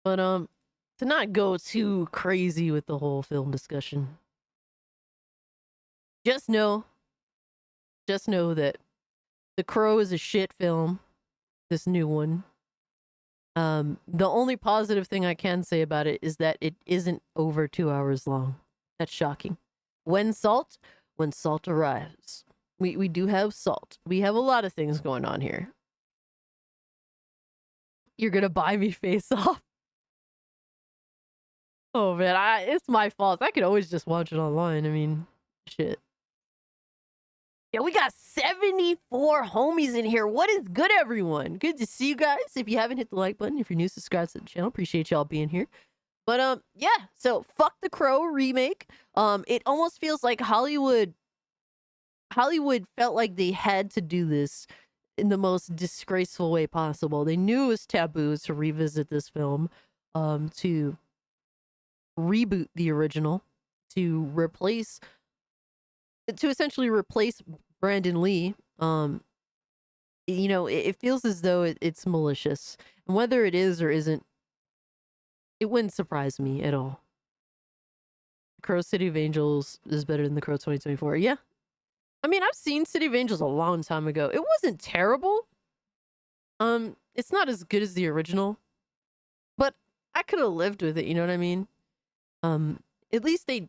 But to not go too crazy with the whole film discussion. Just know that The Crow is a shit film. This new one. The only positive thing I can say about it is that it isn't over 2 hours long. That's shocking. When salt arrives. We do have salt. We have a lot of things going on here. You're gonna buy me Face Off? Oh man, it's my fault. I could always just watch it online. I mean, shit. Yeah, we got 74 homies in here. What is good, everyone? Good to see you guys. If you haven't hit the like button, if you're new, subscribe to the channel. Appreciate y'all being here. But yeah. So fuck the Crow remake. It almost feels like Hollywood felt like they had to do this in the most disgraceful way possible. They knew it was taboo to revisit this film, to reboot the original, to essentially replace Brandon Lee. It feels as though it's malicious. And whether it is or isn't, it wouldn't surprise me at all. Crow City of Angels is better than The Crow 2024. Yeah. I mean, I've seen City of Angels a long time ago. It wasn't terrible. It's not as good as the original, but I could have lived with it, you know what I mean? At least they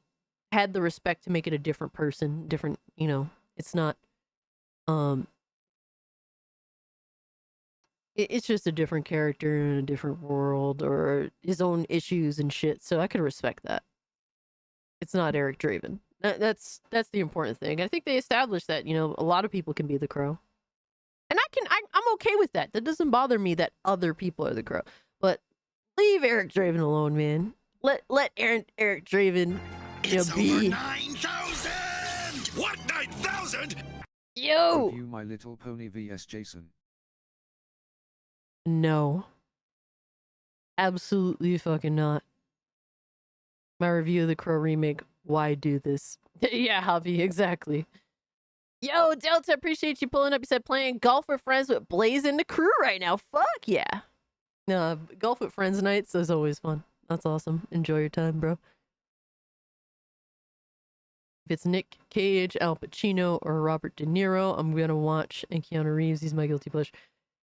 had the respect to make it a different person, different, it's not, it's just a different character in a different world or his own issues and shit. So I could respect that. It's not Eric Draven. That's the important thing. I think they established that, a lot of people can be the Crow. And I'm okay with that. That doesn't bother me that other people are the Crow. But leave Eric Draven alone, man. Let Eric Draven, It's be. over 9,000! What, 9,000? Yo! Review My Little Pony vs Jason. No. Absolutely fucking not. My review of the Crow remake. Why do this? Yeah, Javi, exactly. Yo, Delta, appreciate you pulling up. You said playing golf with friends with Blaze and the crew right now. Fuck yeah. No, golf with friends nights is always fun. That's awesome. Enjoy your time, bro. If it's Nick Cage, Al Pacino, or Robert De Niro, I'm gonna watch. And Keanu Reeves, he's my guilty pleasure.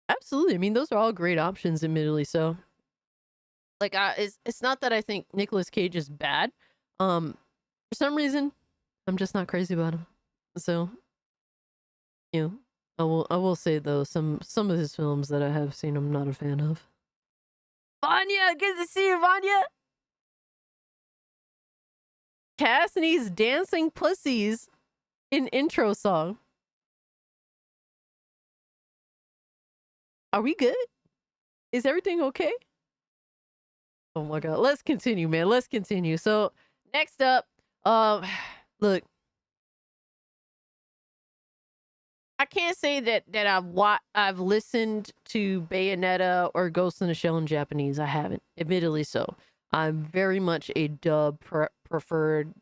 Absolutely. I mean, those are all great options, admittedly. So, like, it's not that I think Nicolas Cage is bad. For some reason, I'm just not crazy about him. So, I will say though, some of his films that I have seen, I'm not a fan of. Vanya, good to see you, Vanya. Cassidy's dancing pussies in intro song. Are we good? Is everything okay? Oh my god, let's continue, man. Let's continue. So next up, look, I can't say that I've listened to Bayonetta or Ghost in the Shell in Japanese. I haven't, admittedly so. I'm very much a dub preferred,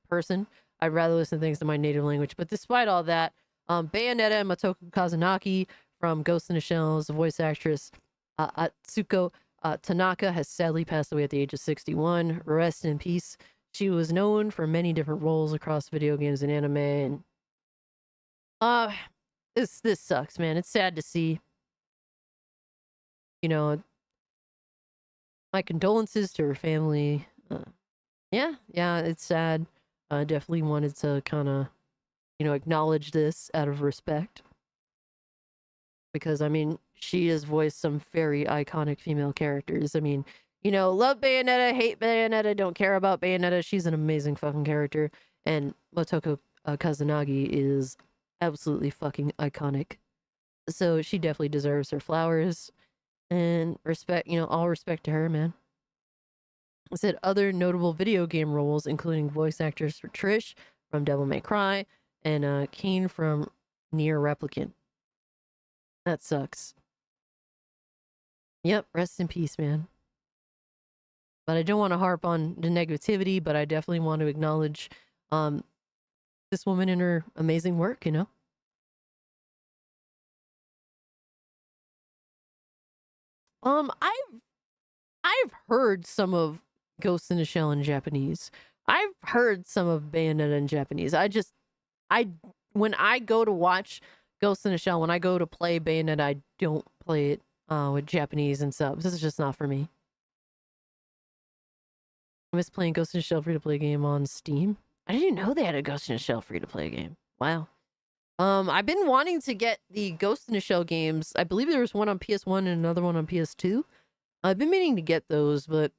person. I'd rather listen to things in my native language. But despite all that, Bayonetta and Motoko Kazunaki from Ghost in the Shell is the voice actress. Atsuko Tanaka has sadly passed away at the age of 61. Rest in peace. She was known for many different roles across video games and anime, and this sucks, man. It's sad to see. you know, my condolences to her family. Yeah, it's sad. Definitely wanted to kind of, acknowledge this out of respect. Because, I mean, she has voiced some very iconic female characters. I mean, love Bayonetta, hate Bayonetta, don't care about Bayonetta. She's an amazing fucking character. And Motoko Kazunagi is absolutely fucking iconic. So she definitely deserves her flowers. And respect, all respect to her, man. I said other notable video game roles, including voice actors for Trish from Devil May Cry and Kane from Nier Replicant. That sucks. Yep, rest in peace, man. But I don't want to harp on the negativity, but I definitely want to acknowledge this woman and her amazing work, I've heard some of Ghost in the Shell in Japanese. I've heard some of Bayonetta in Japanese. When I go to watch Ghost in the Shell, when I go to play Bayonetta, I don't play it with Japanese and subs. This is just not for me. I miss playing Ghost in the Shell free-to-play game on Steam. I didn't know they had a Ghost in the Shell free-to-play game. Wow. I've been wanting to get the Ghost in the Shell games. I believe there was one on PS1 and another one on PS2. I've been meaning to get those, but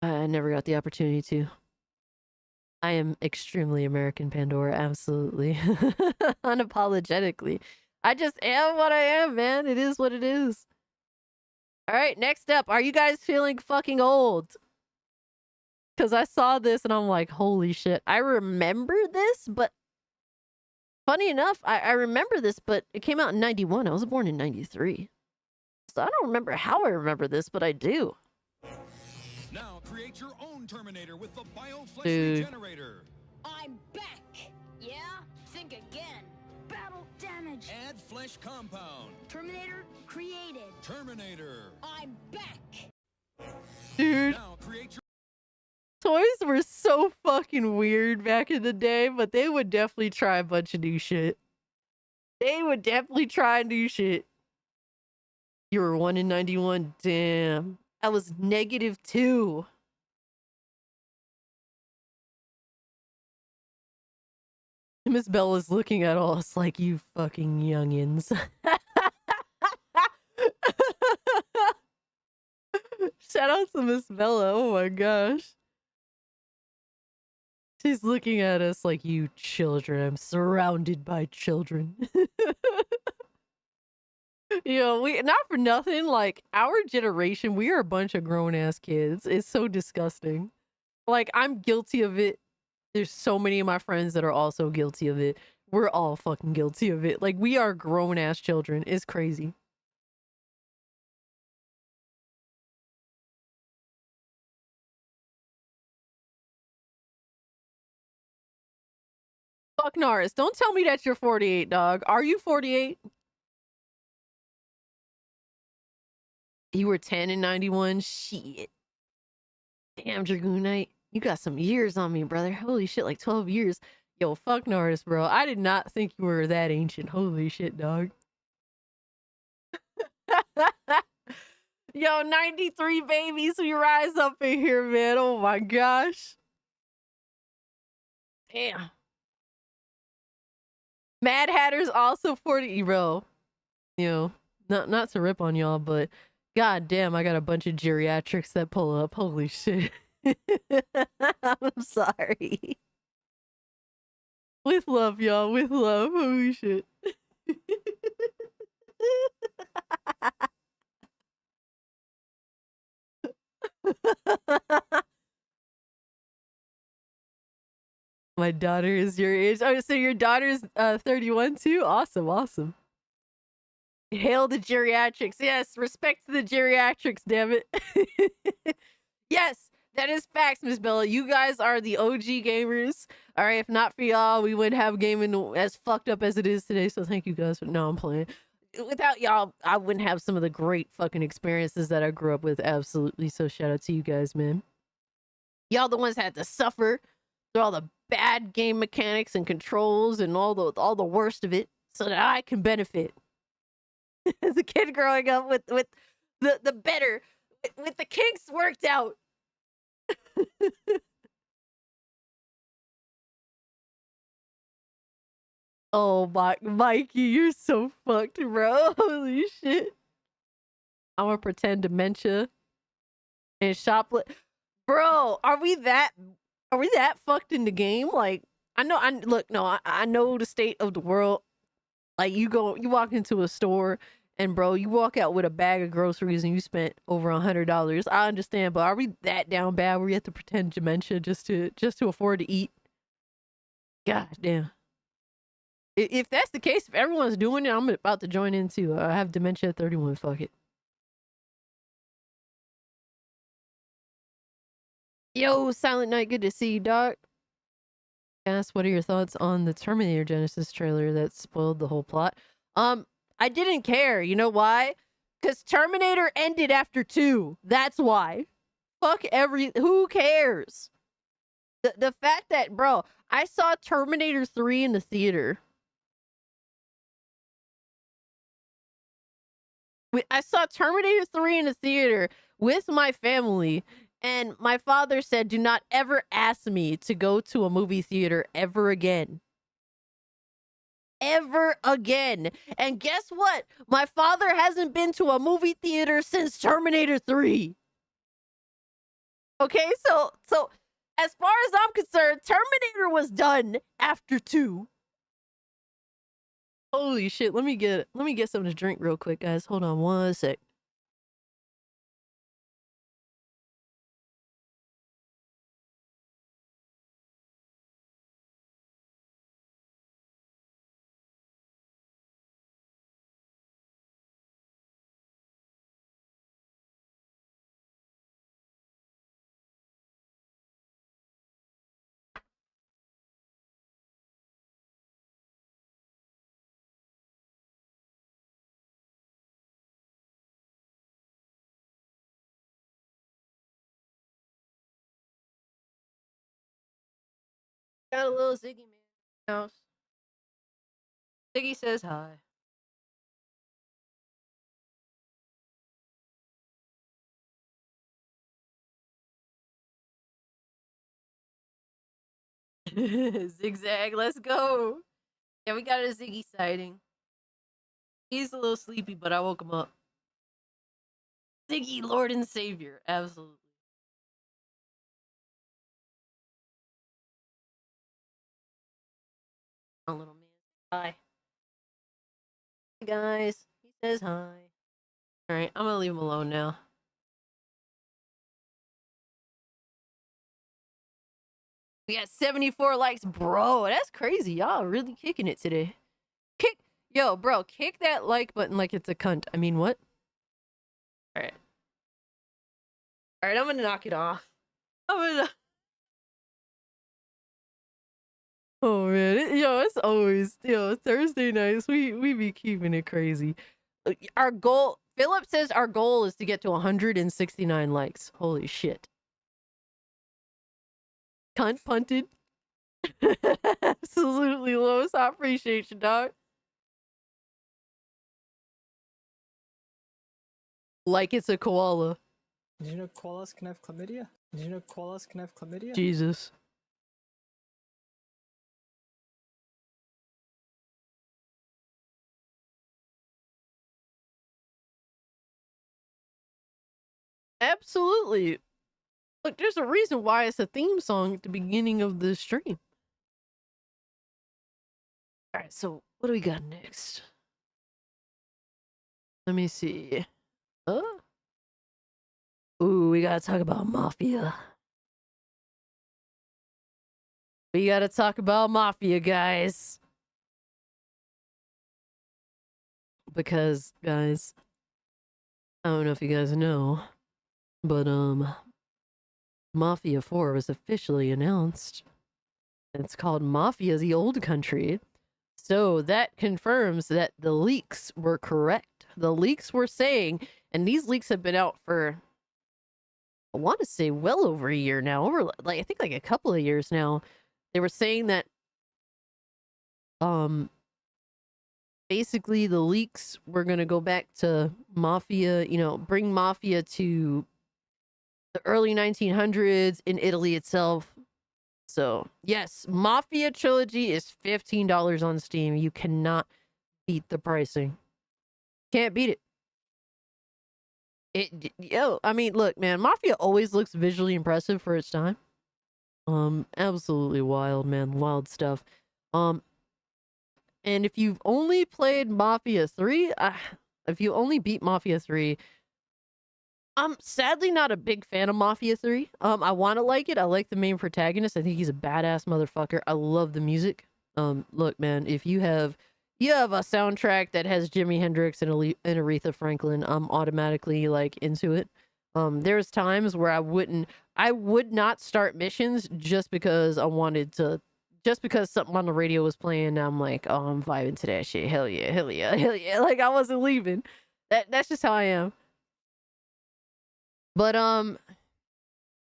I never got the opportunity to. I am extremely American, Pandora. Absolutely. Unapologetically. I just am what I am, man. It is what it is. All right, next up. Are you guys feeling fucking old? Because I saw this and I'm like, holy shit. I remember this, but funny enough, I remember this, but it came out in 91. I was born in 93. So I don't remember how I remember this, but I do. Now create your own Terminator with the BioFlesh Dude. Regenerator. I'm back. Yeah? Think again. Battle damage. Add flesh compound. Terminator created. Terminator. I'm back. Dude. Now create your Toys were so fucking weird back in the day, but they would definitely try a bunch of new shit. They would definitely try new shit. You were 1 in 91. Damn. I was -2. Miss Bella's looking at us like, you fucking youngins. Shout out to Miss Bella. Oh my gosh. She's looking at us like, you children. I'm surrounded by children. We not for nothing, like, our generation, we are a bunch of grown-ass kids. It's so disgusting. Like, I'm guilty of it. There's so many of my friends that are also guilty of it. We're all fucking guilty of it. Like, we are grown-ass children. It's crazy. Fuck Norris. Don't tell me that you're 48, dog. Are you 48? You were 10 in 91? Shit. Damn, Dragoon Knight. You got some years on me, brother. Holy shit, like 12 years. Yo, fuck Norris, bro. I did not think you were that ancient. Holy shit, dog. Yo, 93 babies, we rise up in here, man. Oh my gosh. Damn. Mad Hatter's also 40, bro. Not to rip on y'all, but god damn, I got a bunch of geriatrics that pull up. Holy shit. I'm sorry. With love, y'all. With love. Holy shit. My daughter is your age. Oh, so your daughter's 31 too? Awesome, awesome. Hail the geriatrics. Yes, respect to the geriatrics, damn it. Yes, that is facts, Miss Bella. You guys are the OG gamers. All right, if not for y'all, we wouldn't have gaming as fucked up as it is today. So thank you guys for. No, I'm playing. Without y'all, I wouldn't have some of the great fucking experiences that I grew up with. Absolutely. So shout out to you guys, man. Y'all the ones that had to suffer through all the bad game mechanics and controls and all the worst of it, so that I can benefit. As a kid growing up with the better with the kinks worked out. Oh my, Mikey, you're so fucked, bro. Holy shit. I'm gonna pretend dementia and shoplift. Bro, are we that fucked in the game? Like, I know, I know the state of the world. Like, you walk into a store and bro, you walk out with a bag of groceries and you spent over $100. I understand, but are we that down bad where we have to pretend dementia just to afford to eat? God damn. If that's the case, if everyone's doing it, I'm about to join in too. I have dementia at 31. Fuck it. Yo, Silent Night, good to see you, Doc. Ask, what are your thoughts on the Terminator Genesis trailer that spoiled the whole plot? I didn't care. You know why? Because Terminator ended after 2. That's why. Who cares? The fact that, bro, I saw Terminator 3 in the theater. I saw Terminator 3 in the theater with my family, and my father said, do not ever ask me to go to a movie theater ever again. Ever again. And guess what? My father hasn't been to a movie theater since Terminator 3. Okay, so as far as I'm concerned, Terminator was done after 2. Holy shit, let me get something to drink real quick, guys. Hold on one sec. Got a little Ziggy man in the house. Ziggy says hi. Zigzag, let's go. Yeah, we got a Ziggy sighting. He's a little sleepy, but I woke him up. Ziggy, Lord and Savior, absolutely. A little man. Hi. Hey guys. He says hi. Alright, I'm gonna leave him alone now. We got 74 likes. Bro, that's crazy. Y'all really kicking it today. Yo, bro, kick that like button like it's a cunt. I mean, what? Alright. Alright, I'm gonna knock it off. Oh man, it's always Thursday nights. We be keeping it crazy. Our goal, Philip says, our goal is to get to 169 likes. Holy shit! Cunt punted. Absolutely, Lois. I appreciate you, dog. Like it's a koala. Did you know koalas can have chlamydia? Did you know koalas can have chlamydia? Jesus. Absolutely. Look, there's a reason why it's a theme song at the beginning of the stream. Alright, so what do we got next? Let me see. Ooh, we gotta talk about Mafia. We gotta talk about Mafia, guys. Because, guys, I don't know if you guys know, but, Mafia 4 was officially announced. It's called Mafia the Old Country. So that confirms that the leaks were correct. The leaks were saying, and these leaks have been out for, I want to say, well over a year now. I think like a couple of years now. They were saying that basically the leaks were gonna go back to Mafia, you know, bring Mafia to the early 1900s in Italy itself. So, yes, Mafia Trilogy is $15 on Steam. You cannot beat the pricing. Can't beat it. I mean, look, man, Mafia always looks visually impressive for its time. Absolutely wild, man, wild stuff. And if you've only played Mafia 3, if you only beat Mafia 3, I'm sadly not a big fan of Mafia 3. I want to like it. I like the main protagonist. I think he's a badass motherfucker. I love the music. Look, man, if you have a soundtrack that has Jimi Hendrix and Aretha Franklin, I'm automatically like into it. There's times where I would not start missions just because just because something on the radio was playing. I'm like, oh, I'm vibing to that shit. Hell yeah, hell yeah, hell yeah. Like I wasn't leaving. That's just how I am. But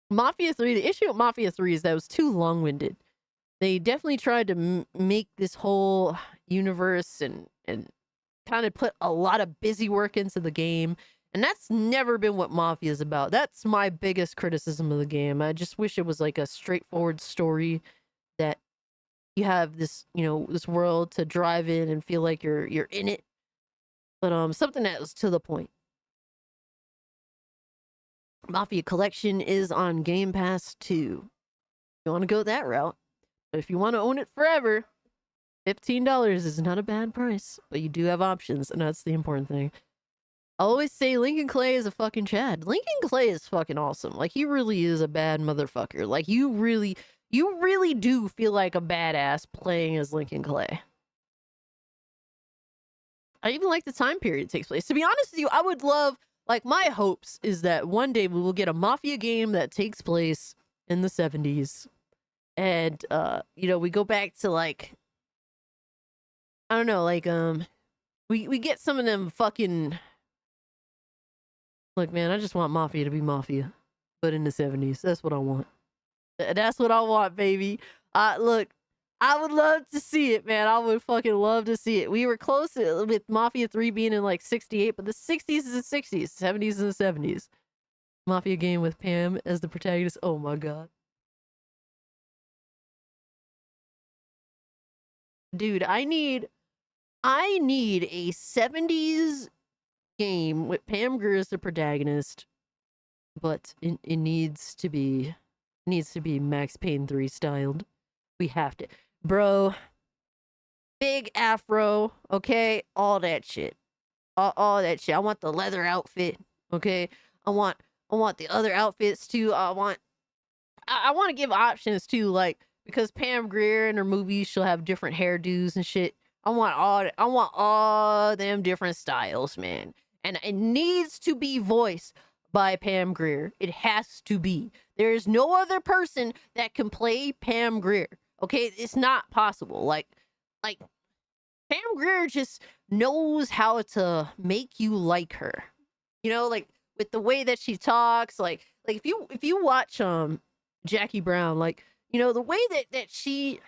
Mafia 3, the issue with Mafia 3 is that it was too long-winded. They definitely tried to make this whole universe and kind of put a lot of busy work into the game. And that's never been what Mafia is about. That's my biggest criticism of the game. I just wish it was like a straightforward story that you have this, you know, this world to drive in and feel like you're in it. But something that was to the point. Mafia Collection is on Game Pass too. You want to go that route. But if you want to own it forever, $15 is not a bad price. But you do have options, and that's the important thing. I always say Lincoln Clay is a fucking Chad. Lincoln Clay is fucking awesome. Like, he really is a bad motherfucker. Like, you really do feel like a badass playing as Lincoln Clay. I even like the time period it takes place. To be honest with you, I would love... Like, my hopes is that one day we will get a Mafia game that takes place in the 70s. And, you know, we go back to, like... I don't know, like, we get some of them fucking... Look, man, I just want Mafia to be Mafia. But in the 70s. That's what I want. That's what I want, baby. Look, I would love to see it, man. I would fucking love to see it. We were close with Mafia 3 being in like 68, but the 60s is the 60s, 70s is the 70s. Mafia game with Pam as the protagonist. Oh my god. Dude, I need a 70s game with Pam Grier as the protagonist, but it needs to be Max Payne 3 styled. We have to. Bro, big afro, okay? All that shit. All that shit. I want the leather outfit, okay? I want the other outfits too. I want to give options too, like, because Pam Grier in her movies, she'll have different hairdos and shit. I want all them different styles, man. And it needs to be voiced by Pam Grier. It has to be. There is no other person that can play Pam Grier. Okay, it's not possible. Like Pam Grier just knows how to make you like her. You know, like with the way that she talks. Like if you watch Jackie Brown, like, you know, the way that she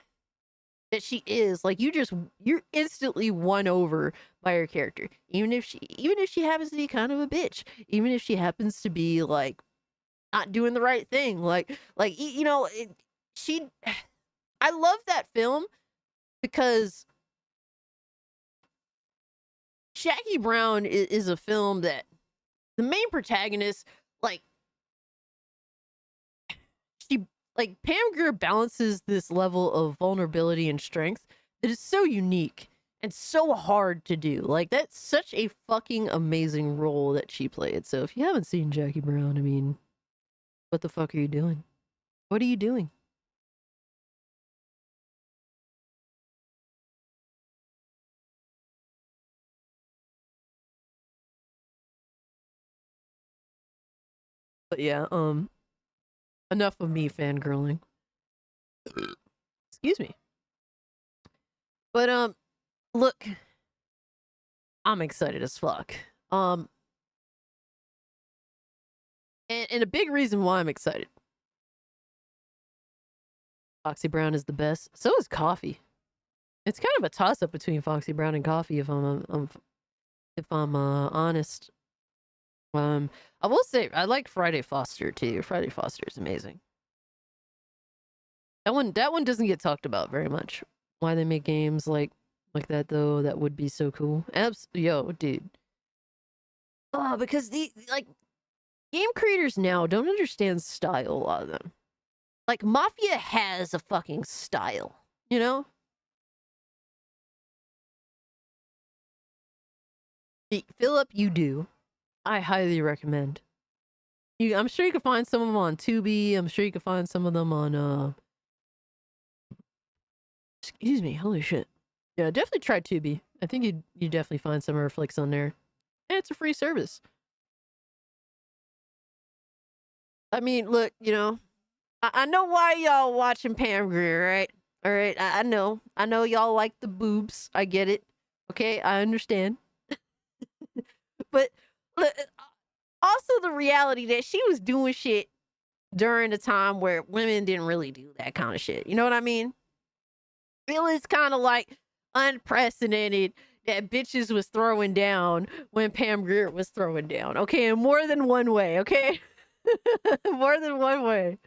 is, like, you're instantly won over by her character. Even if she happens to be kind of a bitch. Even if she happens to be like not doing the right thing. Like you know, I love that film because Jackie Brown is a film that the main protagonist, like Pam Grier balances this level of vulnerability and strength that is so unique and so hard to do. Like, that's such a fucking amazing role that she played. So if you haven't seen Jackie Brown, I mean, what the fuck are you doing? What are you doing? But yeah, enough of me fangirling. Excuse me. But look, I'm excited as fuck. And a big reason why I'm excited. Foxy Brown is the best. So is coffee. It's kind of a toss up between Foxy Brown and Coffee, if I'm honest. I will say I like Friday Foster too. Friday Foster is amazing. That one doesn't get talked about very much. Why they make games like that though? That would be so cool. Yo, dude. Because the game creators now don't understand style. A lot of them, like Mafia, has a fucking style. You know. Philip, you do. I highly recommend. I'm sure you can find some of them on Tubi. I'm sure you can find some of them on excuse me, holy shit. Yeah, definitely try Tubi. I think you definitely find some of her flicks on there. And it's a free service. I mean, look, you know, I know why y'all watching Pam Grier, right? All right, I know y'all like the boobs. I get it. Okay, I understand. But also the reality that she was doing shit during a time where women didn't really do that kind of shit. You know what I mean? It was kind of like unprecedented that bitches was throwing down when Pam Grier was throwing down. Okay, in more than one way. Okay, more than one way.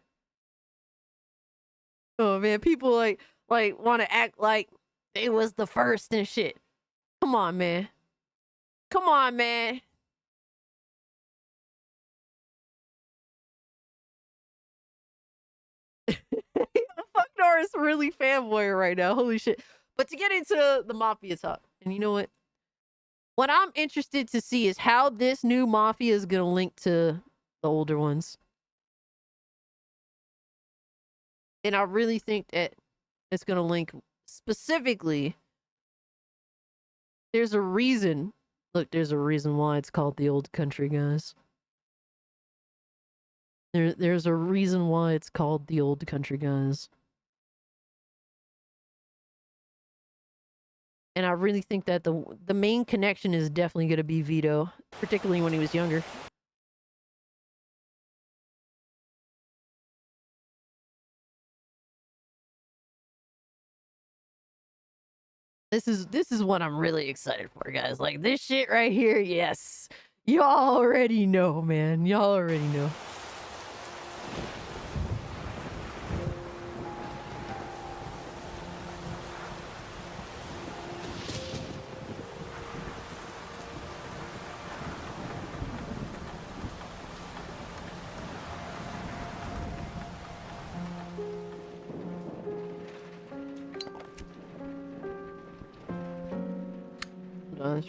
Oh man, people like want to act like they was the first and shit. Come on, man. Come on, man. Fuck Norris really fanboy right now. Holy shit. But to get into the Mafia talk, and you know what? What I'm interested to see is how this new Mafia is going to link to the older ones. And I really think that it's going to link specifically. There's a reason. Look, there's a reason why it's called The Old Country, guys. There's a reason why it's called The Old Country, guys. And I really think that the main connection is definitely going to be Vito, particularly when he was younger. This is what I'm really excited for, guys. Like this shit right here, yes. Y'all already know, man. Y'all already know.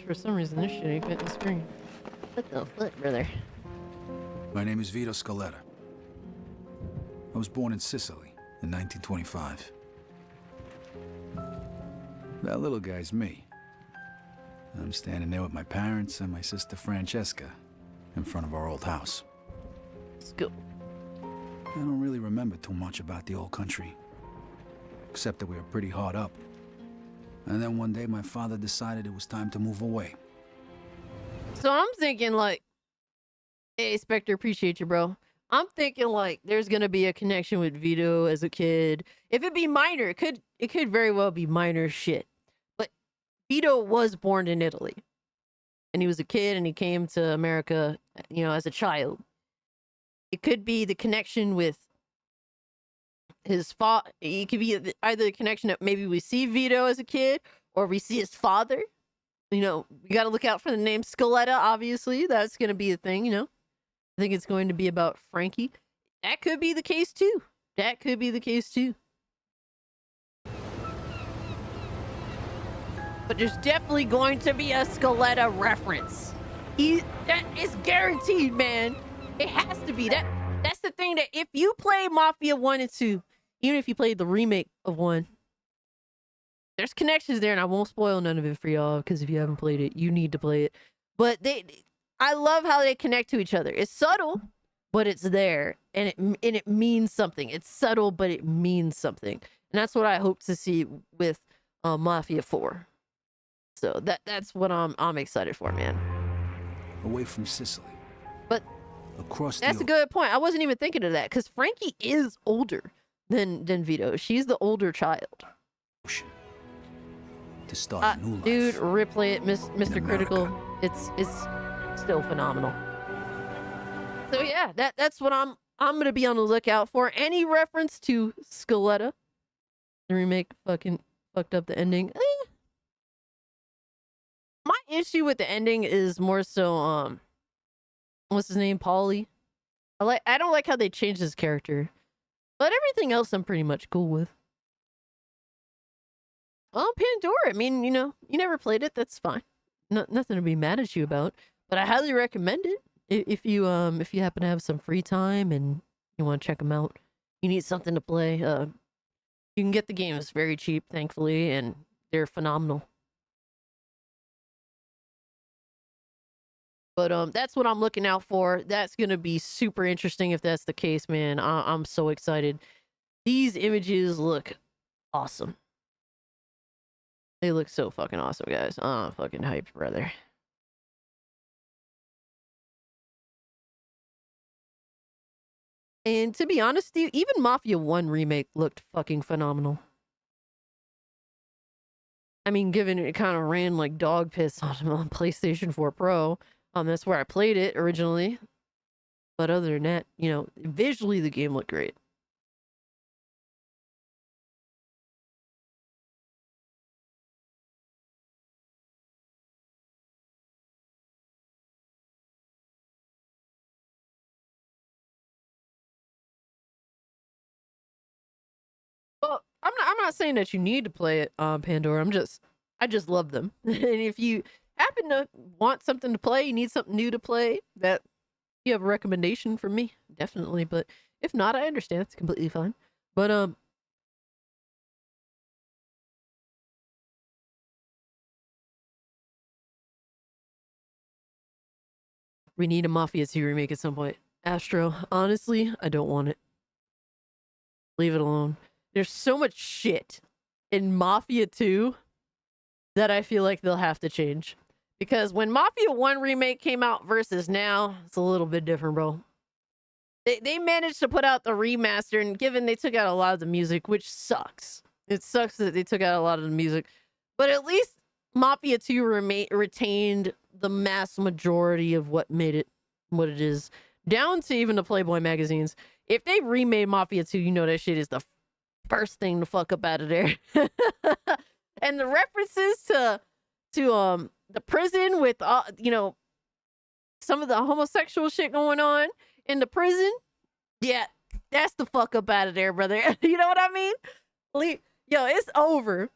For some reason, this shit ain't fitting the screen. What the fuck, brother? My name is Vito Scaletta. I was born in Sicily in 1925. That little guy's me. I'm standing there with my parents and my sister Francesca in front of our old house. Let's go. I don't really remember too much about the old country, except that we were pretty hard up. And then one day my father decided it was time to move away. So I'm thinking like, hey, Spectre, appreciate you, bro. I'm thinking like there's gonna be a connection with Vito as a kid. If it be minor, it could very well be minor shit. But Vito was born in Italy. And he was a kid and he came to America, you know, as a child. It could be the connection with his father. It could be either the connection that maybe we see Vito as a kid or we see his father. You know, we got to look out for the name Scaletta, obviously. That's going to be a thing, you know. I think it's going to be about Frankie. That could be the case, too. That could be the case, too. But there's definitely going to be a Scaletta reference. That is guaranteed, man. It has to be. That's the thing, that if you play Mafia 1 and 2, even if you played the remake of 1, there's connections there, and I won't spoil none of it for y'all, because if you haven't played it, you need to play it. But I love how they connect to each other. It's subtle, but it's there, and it means something. It's subtle, but it means something. And that's what I hope to see with Mafia 4. So that's what I'm excited for, man. Away from Sicily. But across that's a good point. I wasn't even thinking of that, because Frankie is older than Vito. She's the older child. Ocean. to start a new life. Dude, replay it, Mr. America. Critical. It's still phenomenal. So yeah, that's what I'm gonna be on the lookout for. Any reference to Scaletta, the remake, fucking fucked up the ending. My issue with the ending is more so what's his name, Paulie. I don't like how they changed his character, but everything else I'm pretty much cool with. Well, Pandora, I mean, you know, you never played it, that's fine. Nothing to be mad at you about, but I highly recommend it if you happen to have some free time and you want to check them out. You need something to play. You can get the games very cheap, thankfully, and they're phenomenal. But that's what I'm looking out for. That's gonna be super interesting if that's the case, man. I'm so excited. These images look awesome. They look so fucking awesome, guys. I'm fucking hyped, brother. And to be honest with you, even Mafia 1 remake looked fucking phenomenal. I mean, given it kind of ran like dog piss on PlayStation 4 Pro. That's where I played it originally. But other than that, you know, visually the game looked great. Well, I'm not saying that you need to play it on Pandora. I just love them. And if you happen to want something to play, you need something new to play, that you have a recommendation for me, definitely. But if not, I understand. It's completely fine. But we need a Mafia 2 remake at some point. Astro, honestly, I don't want it. Leave it alone. There's so much shit in Mafia 2 that I feel like they'll have to change. Because when Mafia 1 remake came out versus now, it's a little bit different, bro. They managed to put out the remaster, and given they took out a lot of the music, which sucks. It sucks that they took out a lot of the music. But at least Mafia 2 retained the mass majority of what made it what it is. Down to even the Playboy magazines. If they remade Mafia 2, you know that shit is the first thing to fuck up out of there. And the references to the prison with you know, some of the homosexual shit going on in the prison, yeah, that's the fuck up out of there, brother. You know what I mean? Yo, it's over.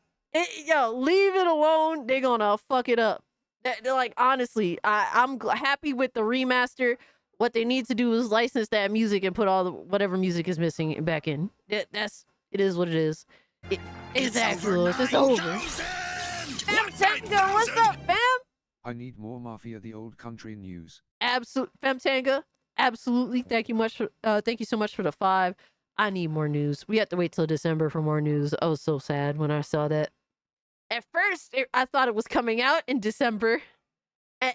Yo, leave it alone. They're gonna fuck it up. They're like, honestly, I'm happy with the remaster. What they need to do is license that music and put all the whatever music is missing back in. It is what it is. Exactly, Lewis. It's over. Femtanga, what's up, fam? I need more Mafia the Old Country news. Femtanga, absolutely. Thank you so much for the 5. I need more news. We have to wait till December for more news. I was so sad when I saw that. At first, I thought it was coming out in December.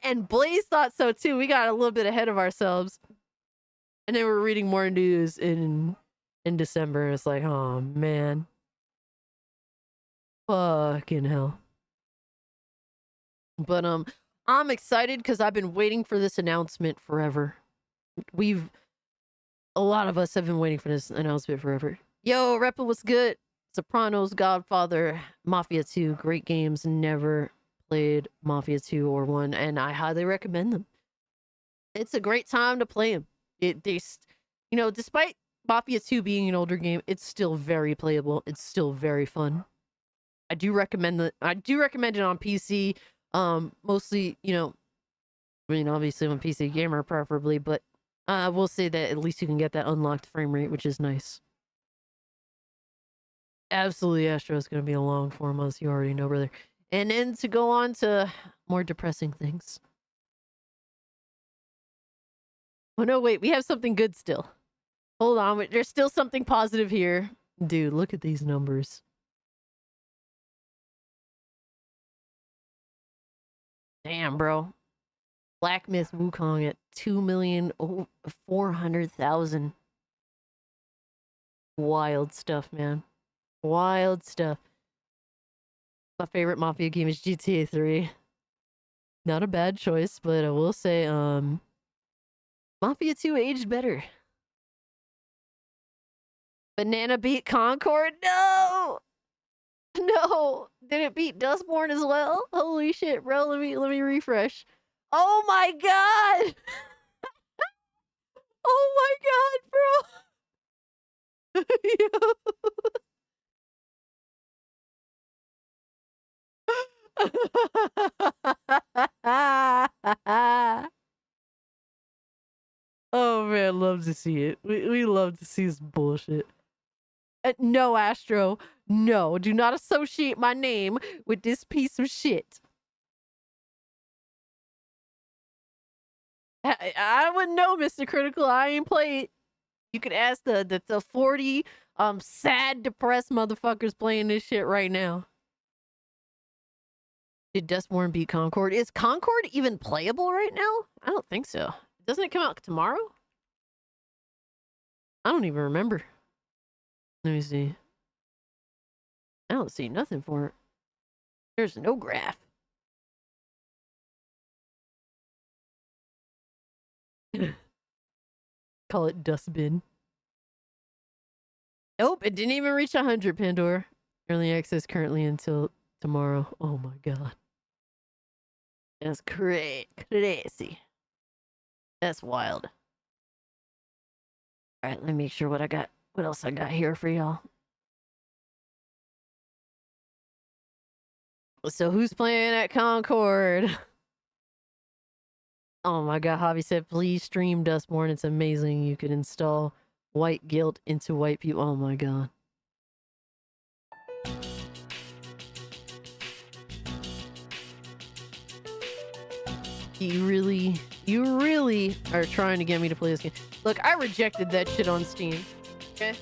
And Blaze thought so too. We got a little bit ahead of ourselves. And then we're reading more news in December. And it's like, oh, man. Fucking hell. But I'm excited because I've been waiting for this announcement forever. A lot of us have been waiting for this announcement forever. Yo, Repa, what's good? Sopranos, Godfather, Mafia 2, great games. Never played Mafia 2 or 1, and I highly recommend them. It's a great time to play them. Despite Mafia 2 being an older game, it's still very playable. It's still very fun. I do recommend it on PC. Mostly, obviously I'm a PC gamer preferably, but I will say that at least you can get that unlocked frame rate, which is nice. Absolutely, Astro is going to be a long 4 months. You already know, brother. And then to go on to more depressing things. Oh, no, wait. We have something good still. Hold on. There's still something positive here. Dude, look at these numbers. Damn, bro. Black Myth Wukong at 2,400,000. Wild stuff, man. Wild stuff. My favorite Mafia game is GTA 3. Not a bad choice, but I will say, Mafia 2 aged better. Banana beat Concord? No! No! Did it beat Dustborn as well? Holy shit, bro. Let me refresh. Oh my god! Oh my god, bro! Oh man, love to see it. We love to see this bullshit. No, Astro. No, do not associate my name with this piece of shit. I wouldn't know, Mr. Critical. I ain't played. You could ask the 40 sad, depressed motherfuckers playing this shit right now. Did Dustborn beat Concord? Is Concord even playable right now? I don't think so. Doesn't it come out tomorrow? I don't even remember. Let me see. I don't see nothing for it. There's no graph. Call it dustbin. Nope, it didn't even reach 100, Pandora. Early access currently until tomorrow. Oh my god. That's crazy. That's wild. Alright, let me make sure what else I got here for y'all. So who's playing at Concord? Oh my god, Javi said, please stream Dustborn. It's amazing. You can install white guilt into white people. Oh my god. You really are trying to get me to play this game. Look, I rejected that shit on Steam. Okay?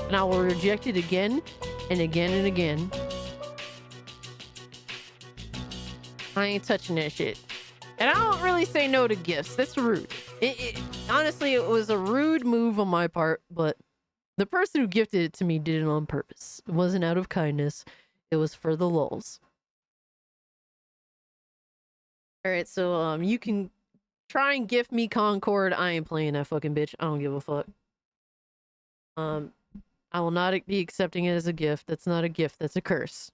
And I will reject it again and again and again. I ain't touching that shit. And I don't really say no to gifts. That's rude. Honestly, it was a rude move on my part, but the person who gifted it to me did it on purpose. It wasn't out of kindness. It was for the lulz. Alright, so you can try and gift me Concord. I ain't playing that fucking bitch. I don't give a fuck. I will not be accepting it as a gift. That's not a gift. That's a curse.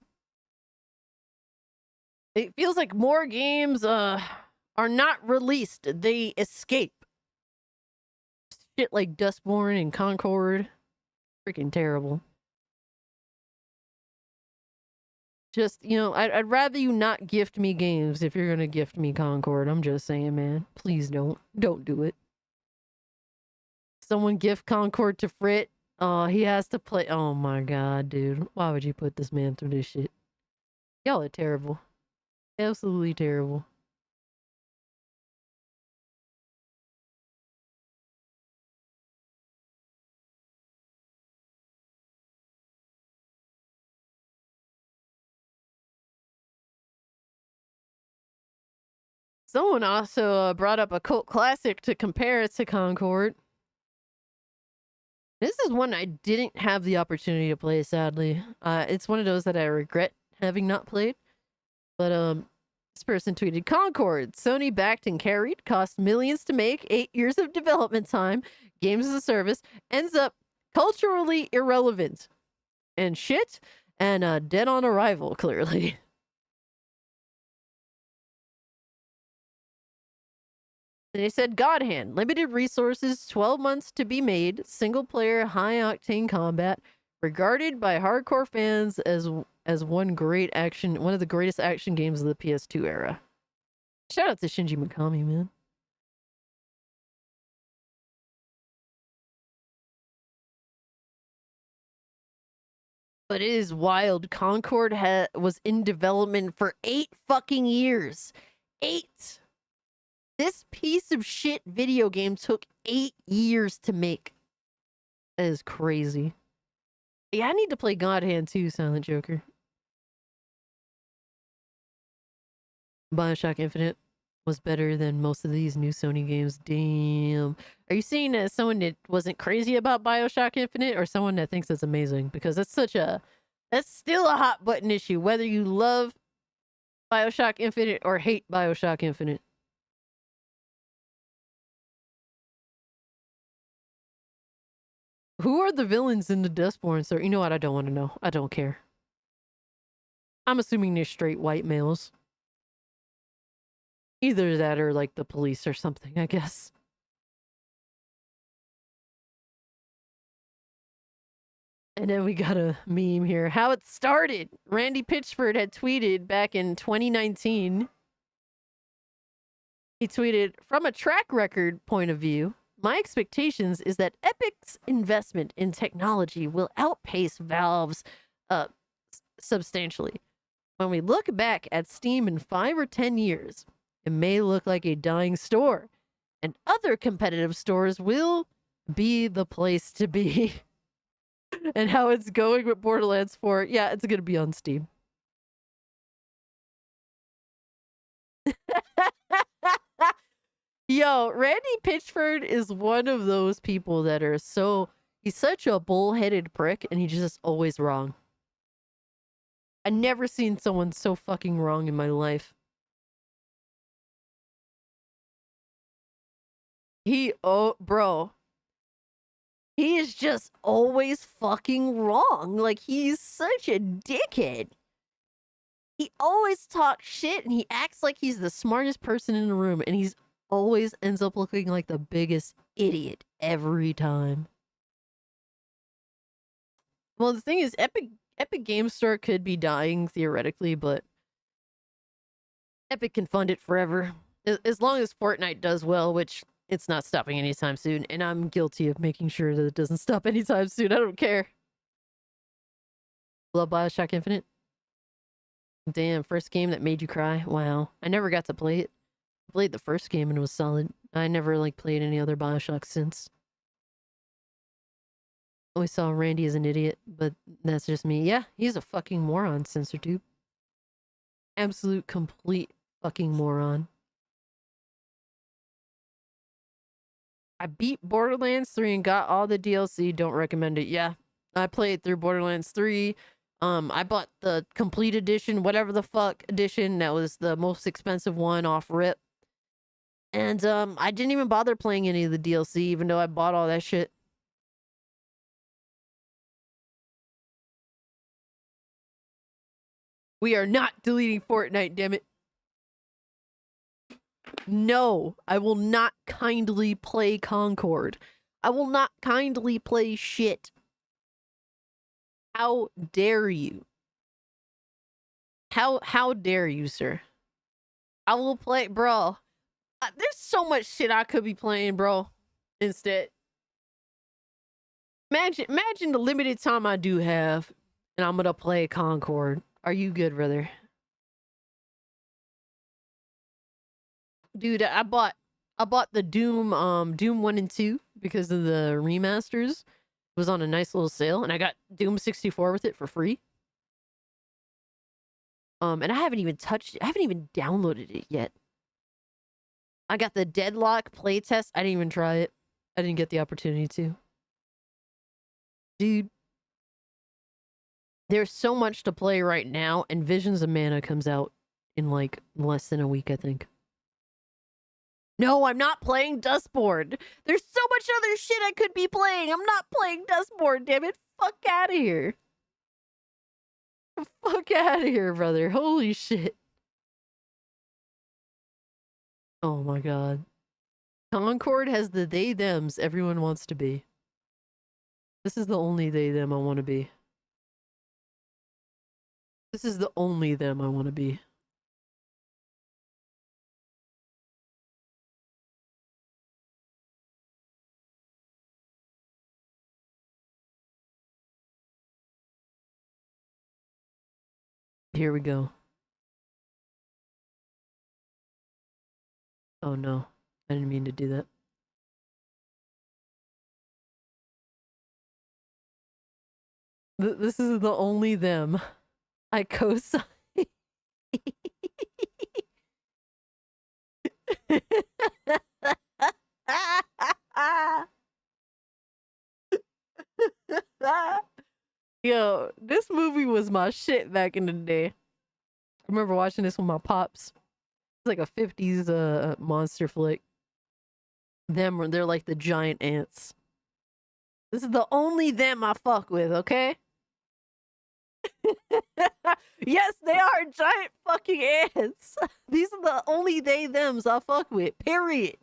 It feels like more games are not released. They escape. Shit like Dustborn and Concord. Freaking terrible. Just, you know, I'd rather you not gift me games if you're gonna gift me Concord. I'm just saying, man. Please don't. Don't do it. Someone gift Concord to Frit. He has to play. Oh my god, dude. Why would you put this man through this shit? Y'all are terrible. Absolutely terrible. Someone also brought up a cult classic to compare it to Concord. This is one I didn't have the opportunity to play, sadly. It's one of those that I regret having not played. But this person tweeted, Concord, Sony backed and carried, cost millions to make, 8 years of development time, games as a service, ends up culturally irrelevant. And shit, and dead on arrival, clearly. They said God Hand, limited resources, 12 months to be made, single player, high octane combat, regarded by hardcore fans as one of the greatest action games of the PS2 era. Shout out to Shinji Mikami, man. But it is wild. Concord was in development for 8 fucking years. 8! This piece of shit video game took 8 years to make. That is crazy. Yeah, I need to play God Hand too, Silent Joker. BioShock Infinite was better than most of these new Sony games. Damn. Are you seeing as someone that wasn't crazy about BioShock Infinite or someone that thinks it's amazing? Because that's such a That's still a hot button issue, whether you love Bioshock Infinite or hate Bioshock Infinite. Who are the villains in the Dustborn, sir? You know what? I don't want to know. I don't care. I'm assuming they're straight white males. Either that or like the police or something, I guess. And then we got a meme here. How it started. Randy Pitchford had tweeted back in 2019. He tweeted, from a track record point of view, my expectations is that Epic's investment in technology will outpace Valve's substantially. When we look back at Steam in 5 or 10 years, it may look like a dying store, and other competitive stores will be the place to be. And how it's going with Borderlands 4, yeah, it's going to be on Steam. Yo, Randy Pitchford is one of those people that are he's such a bullheaded prick and he's just always wrong. I never seen someone so fucking wrong in my life. Bro. He is just always fucking wrong. Like, he's such a dickhead. He always talks shit and he acts like he's the smartest person in the room and he's always ends up looking like the biggest idiot every time. Well, the thing is, Epic Games Store could be dying theoretically, but Epic can fund it forever. As long as Fortnite does well, which it's not stopping anytime soon, and I'm guilty of making sure that it doesn't stop anytime soon. I don't care. Love Bioshock Infinite? Damn, first game that made you cry? Wow. I never got to play it. I played the first game and it was solid. I never, played any other Bioshock since. Always saw Randy as an idiot, but that's just me. Yeah, he's a fucking moron, CensorTube. Absolute, complete fucking moron. I beat Borderlands 3 and got all the DLC. Don't recommend it. Yeah, I played through Borderlands 3. I bought the complete edition, whatever the fuck edition. That was the most expensive one off rip. And I didn't even bother playing any of the DLC, even though I bought all that shit. We are not deleting Fortnite, damn it. No, I will not kindly play Concord. I will not kindly play shit. How dare you? How dare you, sir? I will play, bro. There's so much shit I could be playing, bro. Instead. Imagine the limited time I do have, and I'm gonna play Concord. Are you good, brother? Dude, I bought the Doom 1 and 2 because of the remasters. It was on a nice little sale, and I got Doom 64 with it for free. And I haven't even downloaded it yet. I got the Deadlock playtest. I didn't even try it. I didn't get the opportunity to. Dude, there's so much to play right now, and Visions of Mana comes out in less than a week, I think. No, I'm not playing Dustborn. There's so much other shit I could be playing. I'm not playing Dustborn, damn it. Fuck out of here. Fuck out of here, brother. Holy shit. Oh my god. Concord has the they-thems everyone wants to be. This is the only they-them I want to be. This is the only them I want to be. Here we go. Oh no, I didn't mean to do that. This is the only them I co-sign. Yo, this movie was my shit back in the day. I remember watching this with my pops. It's like a 50s monster flick. They're like the giant ants. This is the only them I fuck with, okay? Yes, they are giant fucking ants. These are the only they thems I fuck with. Period.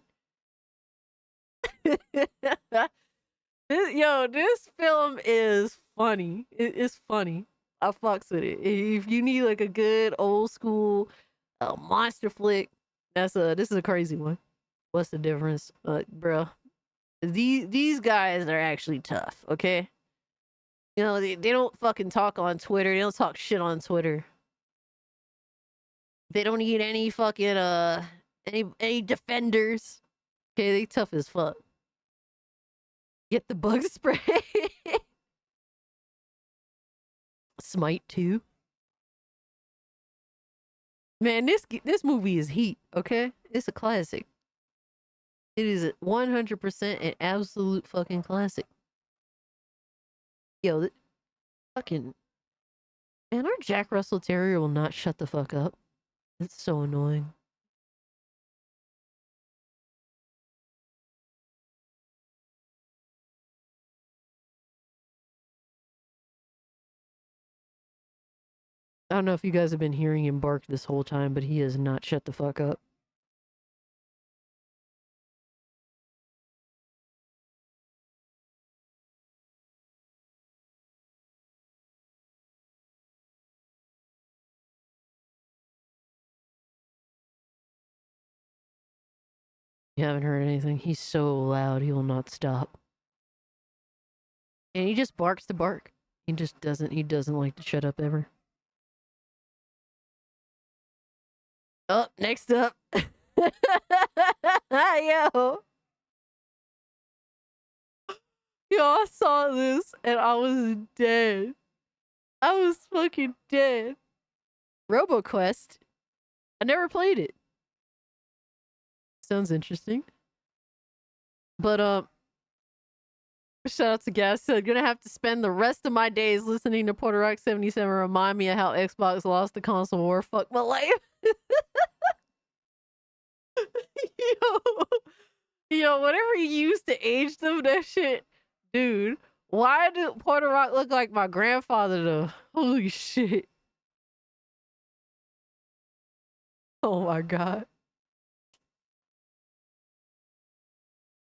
This film is funny. It is funny. I fucks with it. If you need like a good old school monster flick, this is a crazy one. What's the difference, bro? These guys are actually tough. Okay, you know they don't fucking talk on Twitter. They don't talk shit on Twitter. They don't need any fucking any defenders. Okay, they tough as fuck. Get the bug spray. Smite 2. Man, this movie is heat, okay? It's a classic. It is 100% an absolute fucking classic. Yo, fucking... Man, our Jack Russell Terrier will not shut the fuck up. It's so annoying. I don't know if you guys have been hearing him bark this whole time, but he has not shut the fuck up. You haven't heard anything. He's so loud, he will not stop. And he just barks to bark. He doesn't like to shut up ever. Oh, next up. Yo. Yo, I saw this and I was dead. I was fucking dead. RoboQuest. I never played it. Sounds interesting. But shout out to Gas said, gonna have to spend the rest of my days listening to Porter Rock 77 remind me of how Xbox lost the console war. Fuck my life. Yo, whatever you used to age them, that shit. Dude, why do Porter Rock look like my grandfather though? Holy shit. Oh my god.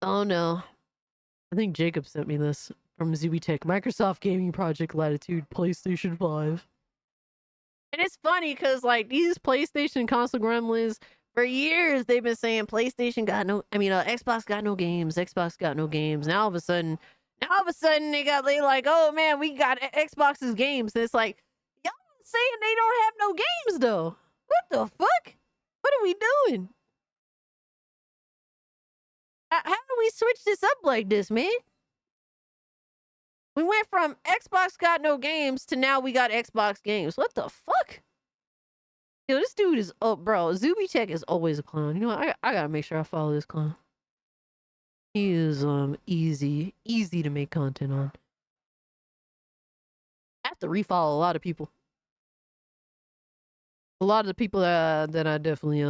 Oh no. I think Jacob sent me this from Zubitech. Microsoft Gaming Project Latitude, PlayStation 5. And it's funny because like these PlayStation console gremlins, for years they've been saying PlayStation got no, Xbox got no games, Xbox got no games. Now all of a sudden they like, oh man, we got Xbox's games. And it's like, y'all saying they don't have no games though. What the fuck? What are we doing? How do we switch this up like this, man? We went from Xbox got no games to now we got Xbox games. What the fuck? Yo, this dude is, oh, bro, Zubitech is always a clown. You know what? I gotta make sure I follow this clown. He is easy to make content on. I have to refollow a lot of people. A lot of the people that I definitely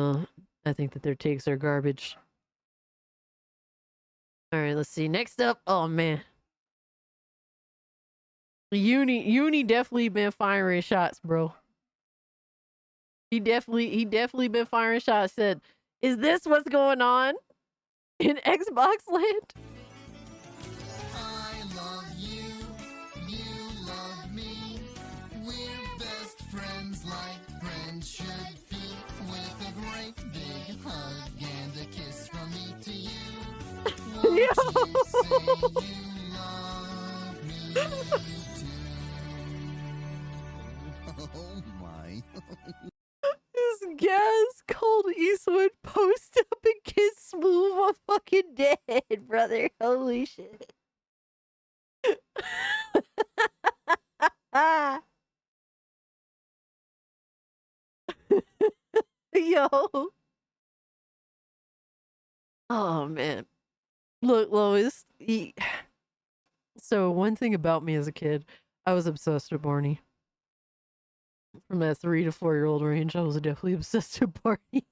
I think that their takes are garbage. All right, let's see. Next up, oh man, Uni definitely been firing shots, bro. He definitely been firing shots. Said, is this what's going on in Xbox land? I love you, you love me. We're best friends like friends should be. With a great big hug and a kiss from me to you. Won't you say you love me too? Oh my. This gas called Eastwood post up and kiss Smooth. I'm fucking dead, brother. Holy shit. Yo. Oh man. Look, Lois. So one thing about me as a kid, I was obsessed with Barney. From that 3 to 4-year-old range, I was definitely obsessed with Barney.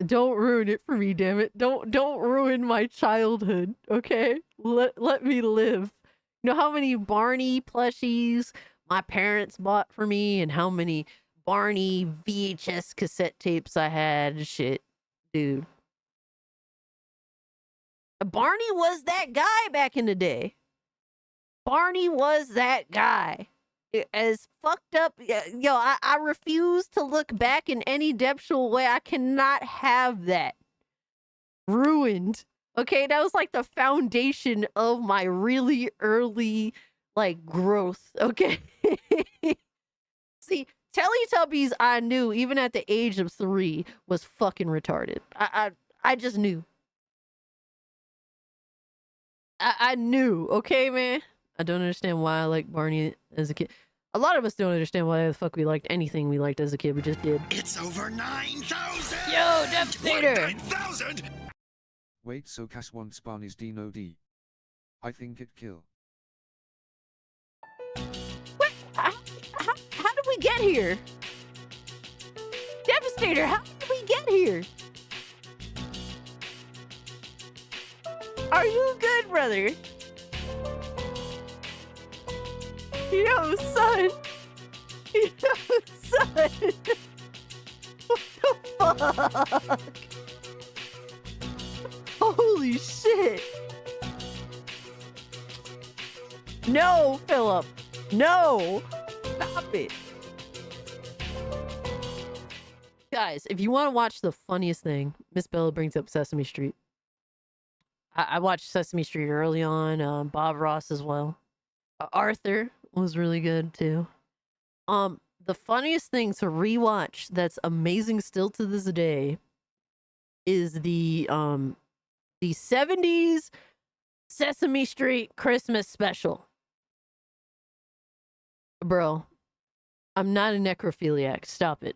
Don't ruin it for me, damn it. Don't ruin my childhood, okay? Let me live. You know how many Barney plushies my parents bought for me and how many Barney VHS cassette tapes I had and shit. Dude. Barney was that guy back in the day. Barney was that guy. As fucked up, yo, I refuse to look back in any depthful way. I cannot have that ruined. Okay, that was like the foundation of my really early like growth. Okay. See, Teletubbies I knew even at the age of 3 was fucking retarded. I just knew. I knew, okay, man? I don't understand why I like Barney as a kid. A lot of us don't understand why the fuck we liked anything we liked as a kid. We just did. It's over 9,000! Yo, Devastator! 9,000! Wait, so Cass wants Barney's Dino D. I think it kill. What? How did we get here? Devastator, how did we get here? Are you good, brother? Yo, son. Yo, son. What the fuck? Holy shit. No, Philip. No. Stop it. Guys, if you want to watch the funniest thing, Miss Bella brings up Sesame Street. I watched Sesame Street early on, Bob Ross as well. Arthur was really good too. The funniest thing to rewatch that's amazing still to this day is the 70s Sesame Street Christmas special. Bro, I'm not a necrophiliac. Stop it.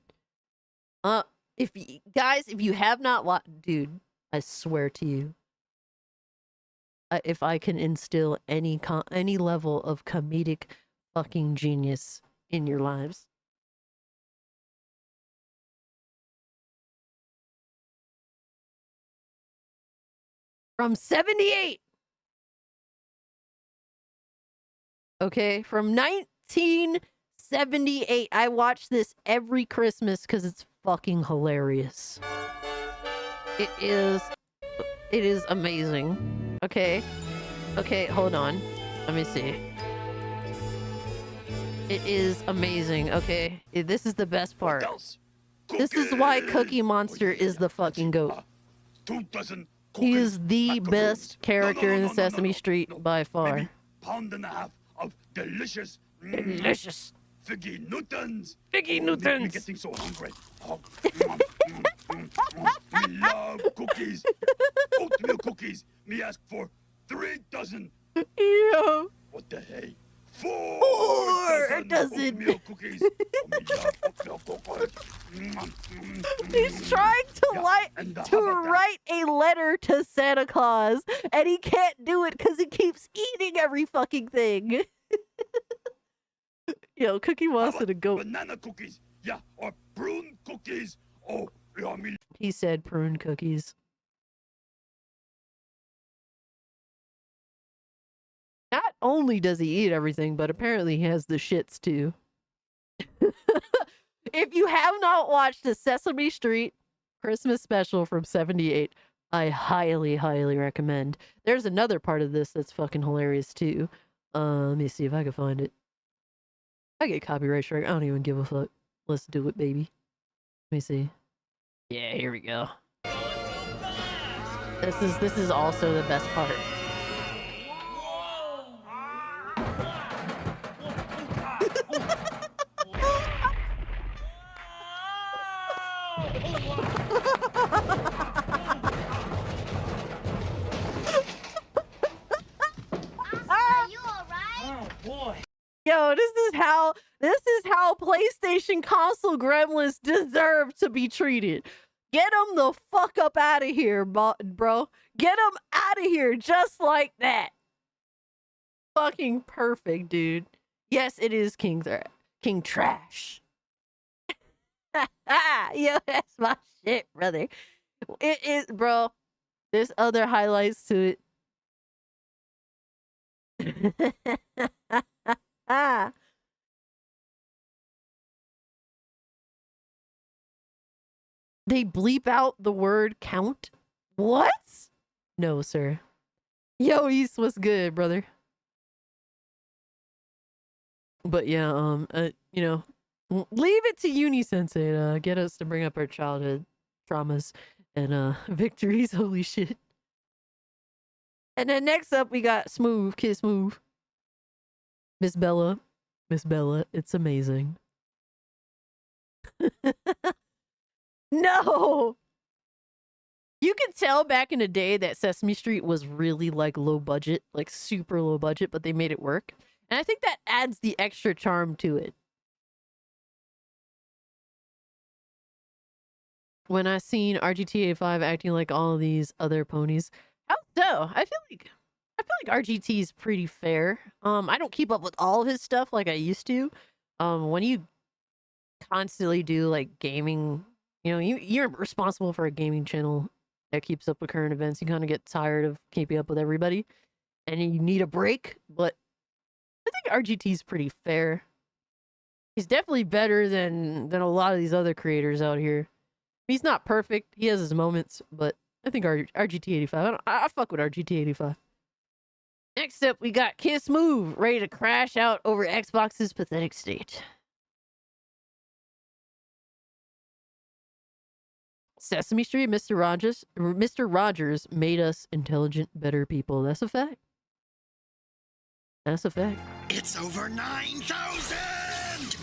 If you have not watched, dude, I swear to you, if I can instill any level of comedic fucking genius in your lives. From 78. Okay, from 1978. I watch this every Christmas because it's fucking hilarious. It is amazing. Okay, hold on. Let me see. It is amazing. Okay, this is the best part. This is why Cookie Monster is the fucking GOAT. He is the best character in Sesame Street by far. £1.5 of delicious Figgy Newtons. Newtons. Getting so hungry. Oh, me love cookies. Oatmeal cookies. Me ask for 3 dozen. Yeah. What the hey? 4 dozen. Oatmeal cookies. Oh, me love oatmeal cookies. He's trying to write a letter to Santa Claus, and he can't do it because he keeps eating every fucking thing. Yo, Cookie Monster to go. Banana cookies. Yeah, or prune cookies. Oh, yeah, me. He said prune cookies. Not only does he eat everything, but apparently he has the shits too. If you have not watched the Sesame Street Christmas special from 78, I highly, highly recommend. There's another part of this that's fucking hilarious too. Let me see if I can find it. I get copyright strike. I don't even give a fuck. Let's do it, baby. Let me see. Yeah, here we go. This is also the best part. Are you alright? Yo, this is how PlayStation generation console gremlins deserve to be treated. Get them the fuck up out of here, bro. Get them out of here just like that. Fucking perfect, dude. Yes, it is King Trash. Yo, that's my shit, brother. It is, bro. There's other highlights to it. They bleep out the word count? What? No, sir. Yo, East, what's good, brother? But yeah, you know, leave it to Uni Sensei to get us to bring up our childhood traumas and victories. Holy shit. And then next up we got Smooth, Kid Smooth. Miss Bella, it's amazing. No! You could tell back in the day that Sesame Street was really like low budget, like super low budget, but they made it work. And I think that adds the extra charm to it. When I seen RGT 5 acting like all of these other ponies, how so? I feel like RGT is pretty fair. I don't keep up with all of his stuff like I used to. When you constantly do like gaming, you know, you're responsible for a gaming channel that keeps up with current events. You kind of get tired of keeping up with everybody, and you need a break. But I think RGT's pretty fair. He's definitely better than a lot of these other creators out here. He's not perfect. He has his moments, but I think RGT85. I fuck with RGT85. Next up, we got Kiss Move, ready to crash out over Xbox's pathetic state. Sesame Street, Mr. Rogers made us intelligent, better people. That's a fact. That's a fact. It's over 9,000!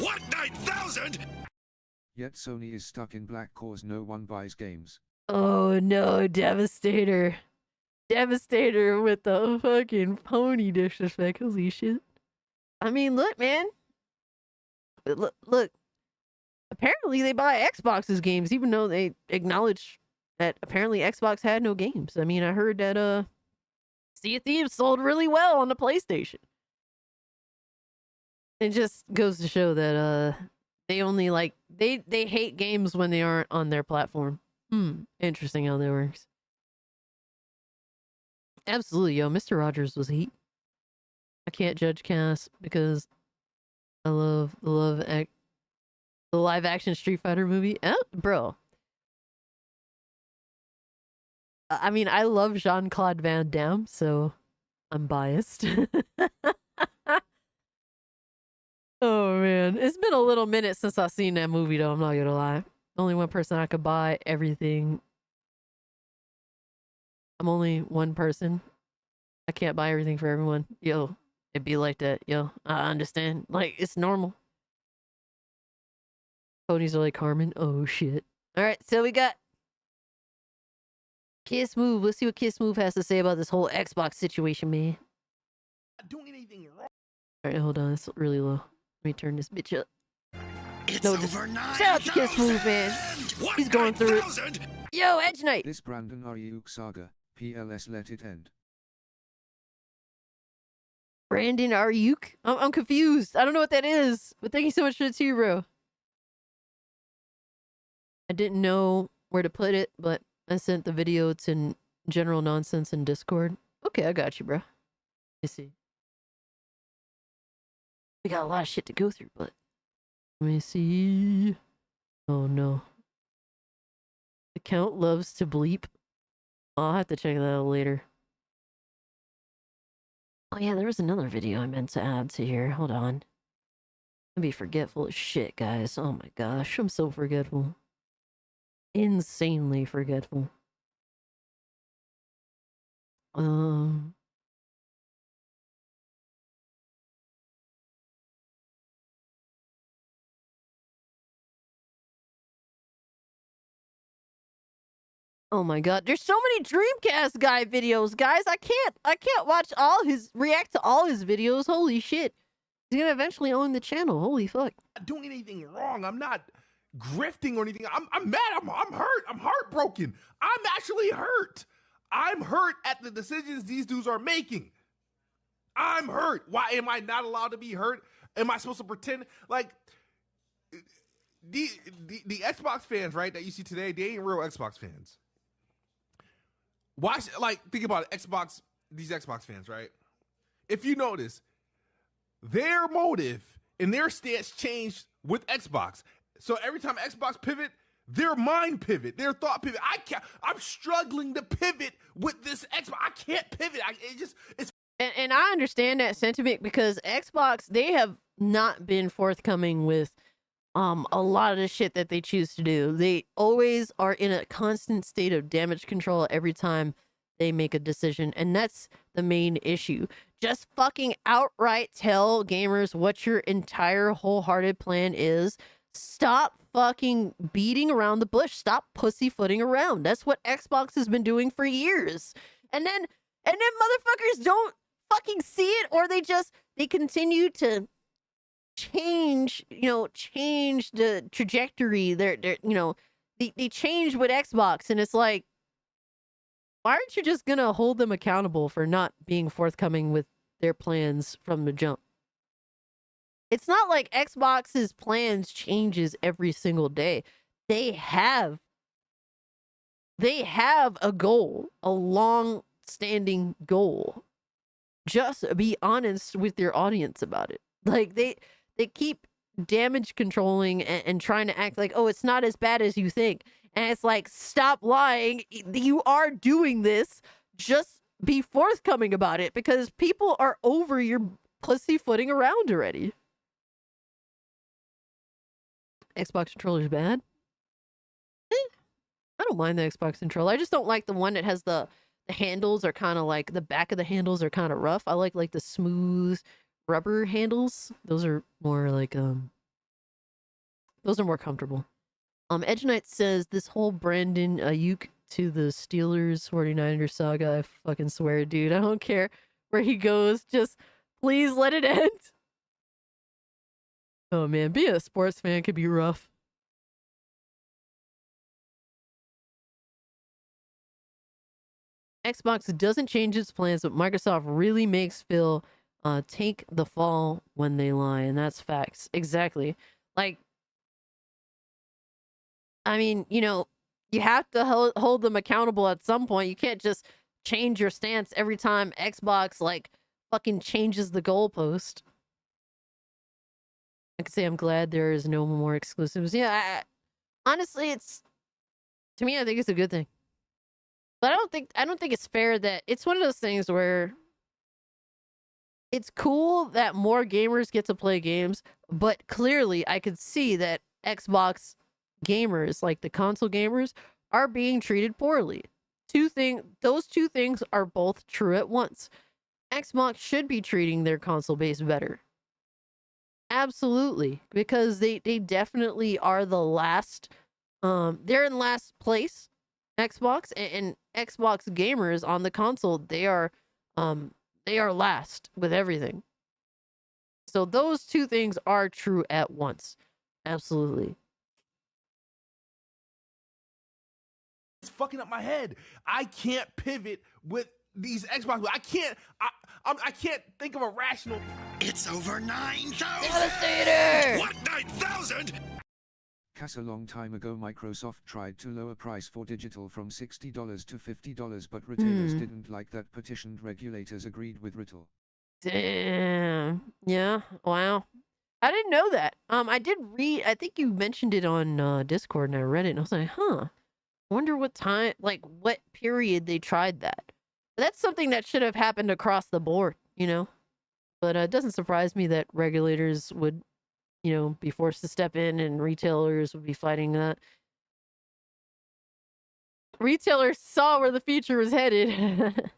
What, 9,000? Yet Sony is stuck in black cause no one buys games. Oh no, Devastator. Devastator with the fucking pony disrespect. Holy shit. I mean, look, man. Look. Apparently they buy Xbox's games, even though they acknowledge that apparently Xbox had no games. I mean, I heard that Sea of Thieves sold really well on the PlayStation. It just goes to show that they only like they hate games when they aren't on their platform. Interesting how that works. Absolutely, yo, Mr. Rogers was heat. I can't judge Cass because I love the live action Street Fighter movie. Bro. I mean, I love Jean-Claude Van Damme, so I'm biased. Oh man, it's been a little minute since I've seen that movie though, I'm not gonna lie. Only one person I could buy everything. I'm only one person. I can't buy everything for everyone. Yo, it'd be like that. Yo, I understand. Like, it's normal. Ponies are like Carmen. Oh shit. Alright, so we got Kiss Move. Let's see what Kiss Move has to say about this whole Xbox situation, man. Not doing anything wrong. Alright, hold on. It's really low. Let me turn this bitch up. It's No, over 9,000! shout out to Kiss Move, man. What, He's going through it. 9,000? Yo, Edge Knight. This Brandon Ryuk saga, PLS let it end. Brandon Ryuk? I'm confused. I don't know what that is. But thank you so much for the tea, bro. I didn't know where to put it, but I sent the video to General Nonsense in Discord. Okay, I got you, bro. You see. We got a lot of shit to go through, but let me see. Oh no. The count loves to bleep. I'll have to check that out later. Oh yeah, there was another video I meant to add to here. Hold on. I'll be forgetful as shit, guys. Oh my gosh, I'm so forgetful. Insanely forgetful. Oh my god, there's so many Dreamcast guy videos, guys. I can't react to all his videos. Holy shit. He's gonna eventually own the channel. Holy fuck. Not doing anything wrong. I'm not grifting or anything. I'm mad. I'm hurt. I'm heartbroken. I'm actually hurt. I'm hurt at the decisions these dudes are making. I'm hurt. Why am I not allowed to be hurt? Am I supposed to pretend like the Xbox fans, right, that you see today, they ain't real Xbox fans. Why, like, think about it, these Xbox fans, right? If you notice, their motive and their stance changed with Xbox. So every time Xbox pivot, their mind pivot, their thought pivot. I'm struggling to pivot with this Xbox. I can't pivot. And I understand that sentiment because Xbox, they have not been forthcoming with a lot of the shit that they choose to do. They always are in a constant state of damage control every time they make a decision, and that's the main issue. Just fucking outright tell gamers what your entire wholehearted plan is. Stop fucking beating around the bush. Stop pussyfooting around. That's what Xbox has been doing for years. And then motherfuckers don't fucking see it, or they continue to change the trajectory. They change with Xbox, and it's like, why aren't you just gonna hold them accountable for not being forthcoming with their plans from the jump? It's not like Xbox's plans changes every single day. They have a goal, a long-standing goal. Just be honest with your audience about it. Like, they keep damage controlling and trying to act like, oh, it's not as bad as you think. And it's like, stop lying. You are doing this. Just be forthcoming about it, because people are over your pussyfooting around already. Xbox controller's bad. I don't mind the Xbox controller. I just don't like the one that has the handles are kind of like, the back of the handles are kind of rough. I like the smooth rubber handles. Those are more like those are more comfortable. Edge Knight says this whole Brandon Ayuk to the Steelers 49ers saga, I fucking swear, dude, I don't care where he goes, just please let it end. Oh man, being a sports fan could be rough. Xbox doesn't change its plans, but Microsoft really makes Phil take the fall when they lie, and that's facts. Exactly. Like, I mean, you have to hold them accountable at some point. You can't just change your stance every time Xbox, like, fucking changes the goalpost. I could say I'm glad there is no more exclusives. Yeah, honestly, to me, I think it's a good thing. But I don't think it's fair that it's one of those things where it's cool that more gamers get to play games, but clearly I could see that Xbox gamers, like the console gamers, are being treated poorly. Those two things are both true at once. Xbox should be treating their console base better. Absolutely, because they definitely are the last. They're in last place, Xbox, and Xbox gamers on the console, they are last with everything. So those two things are true at once. Absolutely. It's fucking up my head. I can't pivot with these Xbox. I can't think of a rational. It's over 9,000. Devastator! What, 9,000? Cass, a long time ago Microsoft tried to lower price for digital from $60 to $50, but retailers didn't like that, petitioned regulators, agreed with Rittel. Damn. Yeah. Wow. I didn't know that. I did read, I think you mentioned it on Discord, and I read it and I was like, huh. Wonder what time, like what period they tried that. That's something that should have happened across the board, But it doesn't surprise me that regulators would, be forced to step in, and retailers would be fighting that. Retailers saw where the future was headed.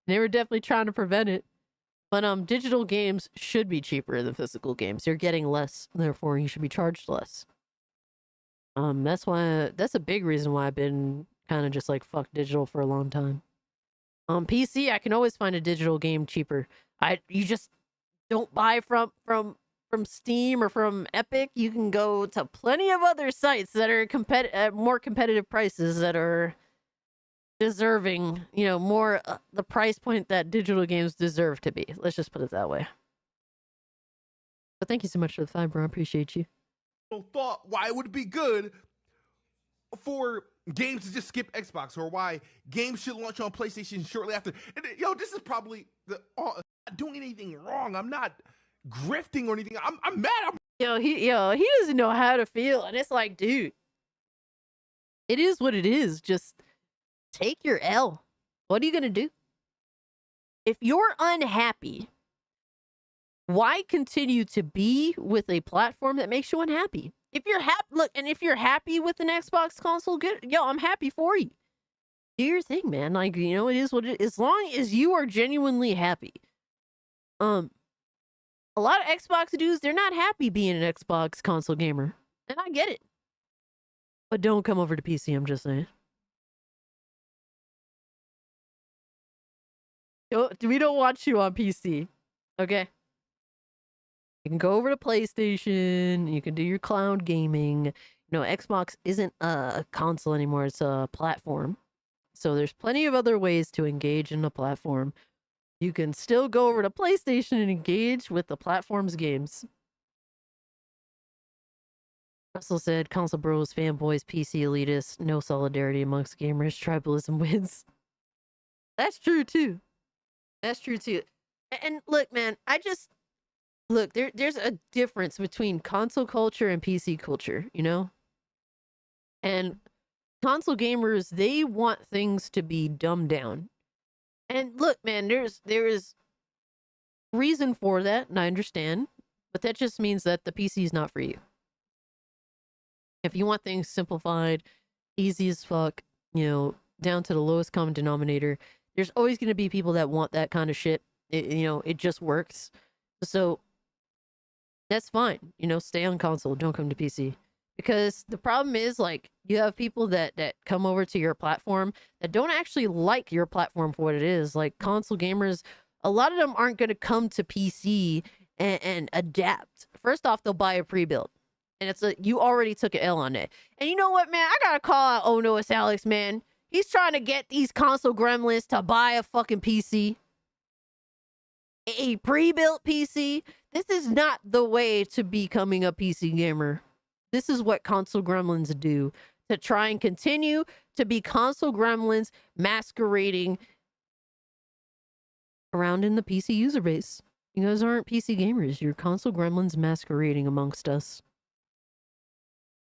They were definitely trying to prevent it. But digital games should be cheaper than physical games. You're getting less, therefore you should be charged less. That's a big reason why I've been kind of just like fuck digital for a long time. On PC, I can always find a digital game cheaper. You just don't buy from from Steam or from Epic, you can go to plenty of other sites that are at more competitive prices that are deserving, you know, more the price point that digital games deserve to be. Let's just put it that way. But thank you so much for the 5, bro. I appreciate you. Thought why it would be good for games to just skip Xbox, or why games should launch on PlayStation shortly after. And, yo, this is probably I'm not doing anything wrong. I'm not grifting or anything. I'm mad. He doesn't know how to feel, and it's like, dude, it is what it is. Just take your L. What are you gonna do? If you're unhappy, why continue to be with a platform that makes you unhappy? If you're happy, look, and if you're happy with an Xbox console, good. Yo, I'm happy for you. Do your thing, man. Like, you know, it is what it is. As long as you are genuinely happy. A lot of Xbox dudes, they're not happy being an Xbox console gamer. And I get it. But don't come over to PC, I'm just saying. We don't want you on PC. Okay? You can go over to PlayStation. You can do your cloud gaming. You know, Xbox isn't a console anymore. It's a platform. So there's plenty of other ways to engage in a platform. You can still go over to PlayStation and engage with the platform's games. Russell said, console bros, fanboys, PC elitists, no solidarity amongst gamers, tribalism wins. That's true too. That's true too. And look, man, look, there's a difference between console culture and PC culture, you know? And console gamers, they want things to be dumbed down. And look, man, there is reason for that, and I understand, but that just means that the PC is not for you. If you want things simplified, easy as fuck, you know, down to the lowest common denominator, there's always going to be people that want that kind of shit. It just works. So that's fine. You know, stay on console. Don't come to PC. Because the problem is, like, you have people that come over to your platform that don't actually like your platform for what it is. Like, console gamers, a lot of them aren't going to come to PC and adapt. First off, they'll buy a pre-built. And you already took an L on it. And you know what, man? I gotta call out Oh No, It's Alex, man. He's trying to get these console gremlins to buy a fucking PC. A pre-built PC. This is not the way to becoming a PC gamer. This is what console gremlins do. To try and continue to be console gremlins masquerading around in the PC user base. You guys aren't PC gamers. You're console gremlins masquerading amongst us.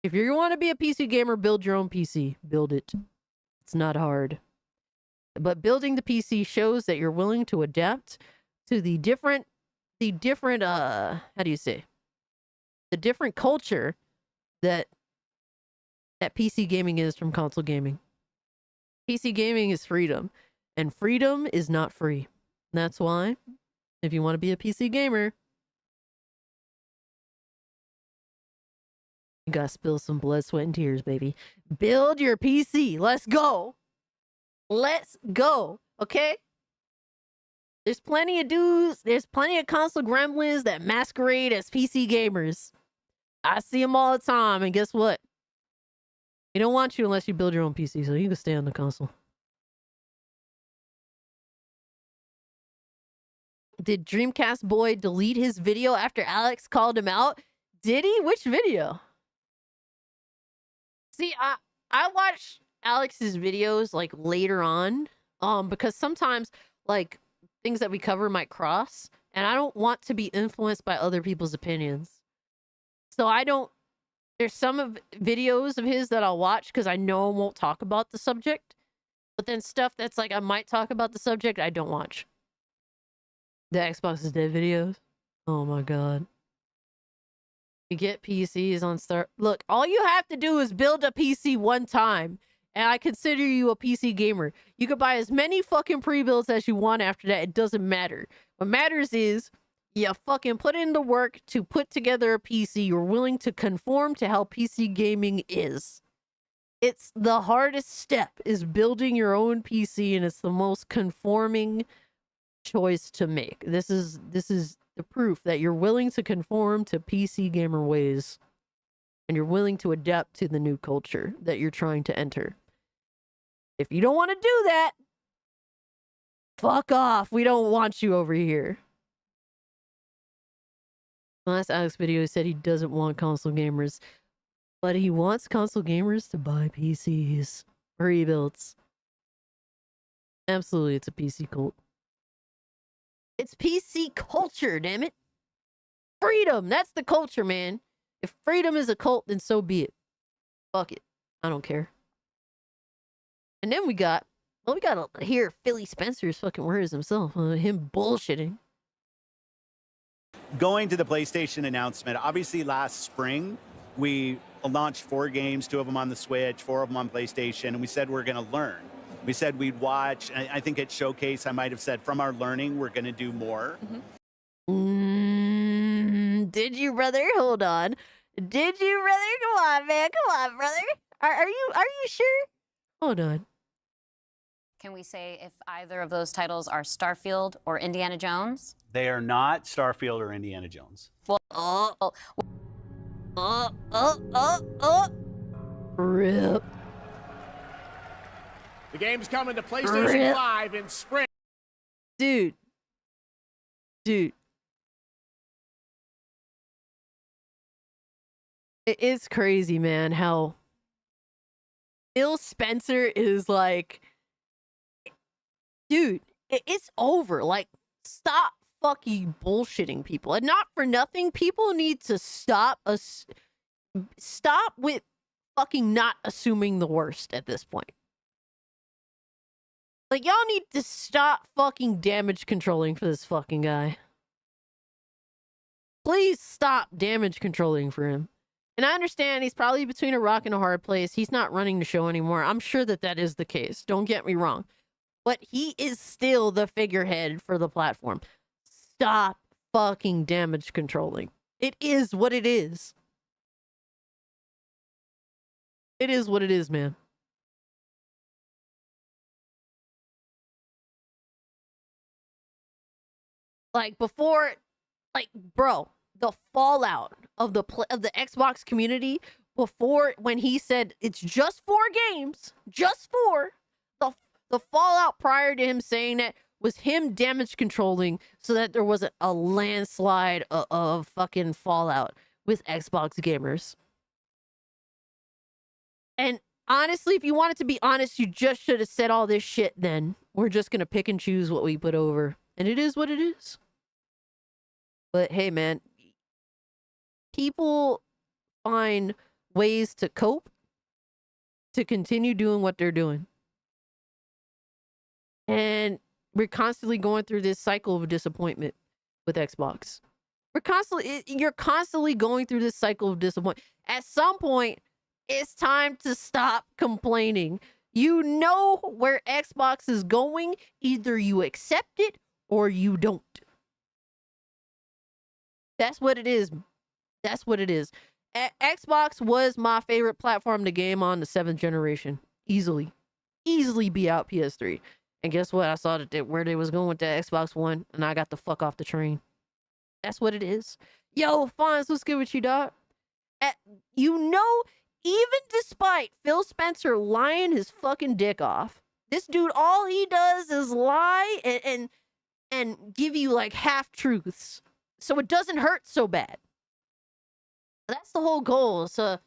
If you want to be a PC gamer, build your own PC. Build it. It's not hard. But building the PC shows that you're willing to adapt to the different how do you say? The different culture that PC gaming is from console gaming. PC gaming is freedom, and freedom is not free. That's why, if you want to be a PC gamer, you gotta spill some blood, sweat, and tears, baby. Build your PC. Let's go. Let's go. Okay? There's plenty of dudes. There's plenty of console gremlins that masquerade as PC gamers. I see them all the time, and guess what? They don't want you unless you build your own PC, so you can stay on the console. Did Dreamcast Boy delete his video after Alex called him out? Did he? Which video? See, I watch Alex's videos like later on, because sometimes like things that we cover might cross, and I don't want to be influenced by other people's opinions. So there's some of videos of his that I'll watch because I know I won't talk about the subject, but then stuff that's like I might talk about the subject, I don't watch. The Xbox is Dead videos. Oh my god. You get PCs on start. Look, all you have to do is build a PC one time, and I consider you a PC gamer. You can buy as many fucking pre-builds as you want after that. It doesn't matter. What matters is you fucking put in the work to put together a PC. You're willing to conform to how PC gaming is. It's the hardest step is building your own PC, and it's the most conforming choice to make. This is the proof that you're willing to conform to PC gamer ways and you're willing to adapt to the new culture that you're trying to enter. If you don't want to do that, fuck off. We don't want you over here. Last Alex video, he said he doesn't want console gamers, but he wants console gamers to buy PCs or rebuilds. Absolutely, it's a PC cult. It's PC culture, damn it. Freedom, that's the culture, man. If freedom is a cult, then so be it. Fuck it. I don't care. And then we got to hear Philly Spencer's fucking words himself. Him bullshitting. Going to the PlayStation announcement, obviously last spring, we launched 4 games, 2 of them on the Switch, 4 of them on PlayStation, and we said we're going to learn. We said we'd watch, and I think at Showcase, I might have said, from our learning, we're going to do more. Did you, brother? Hold on. Did you, brother? Come on, man. Come on, brother. Are you sure? Hold on. Can we say if either of those titles are Starfield or Indiana Jones? They are not Starfield or Indiana Jones. Well, Rip. The game's coming to PlayStation 5 in spring. Dude. It is crazy, man, how Phil Spencer is like, dude, it's over. Like, stop fucking bullshitting people. And not for nothing, people need to stop with fucking not assuming the worst at this point. Like, y'all need to stop fucking damage controlling for this fucking guy. Please stop damage controlling for him. And I understand he's probably between a rock and a hard place. He's not running the show anymore. I'm sure that is the case. Don't get me wrong. But he is still the figurehead for the platform. Stop fucking damage controlling. It is what it is. It is what it is, man. Like, before, like, bro, the fallout of the Xbox community before, when he said it's just 4 games, just 4, the fallout prior to him saying that was him damage controlling so that there wasn't a landslide of fucking fallout with Xbox gamers. And honestly, if you wanted to be honest, you just should have said all this shit then. We're just gonna pick and choose what we put over. And it is what it is. But hey, man, people find ways to cope, to continue doing what they're doing. And we're constantly going through this cycle of disappointment with Xbox. You're constantly going through this cycle of disappointment. At some point, it's time to stop complaining. You know where Xbox is going. Either you accept it or you don't. That's what it is. That's what it is. Xbox was my favorite platform to game on the 7th generation. Easily beat out PS3. And guess what? I saw that where they was going with the Xbox One, and I got the fuck off the train. That's what it is. Yo, Fonz, what's good with you, dog? You know, even despite Phil Spencer lying his fucking dick off, this dude, all he does is lie and give you like half truths, so it doesn't hurt so bad. That's the whole goal. So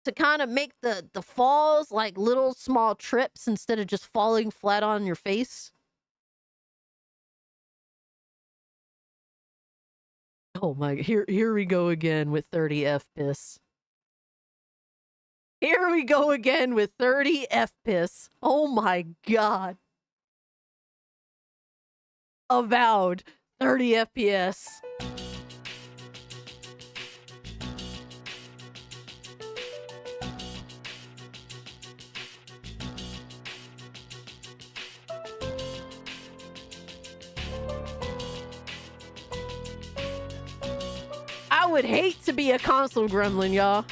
to kind of make the falls like little small trips instead of just falling flat on your face. Oh my, here we go again with 30 FPS. Here we go again with 30 FPS. Oh my god. Avowed 30 FPS. I would hate to be a console gremlin, y'all.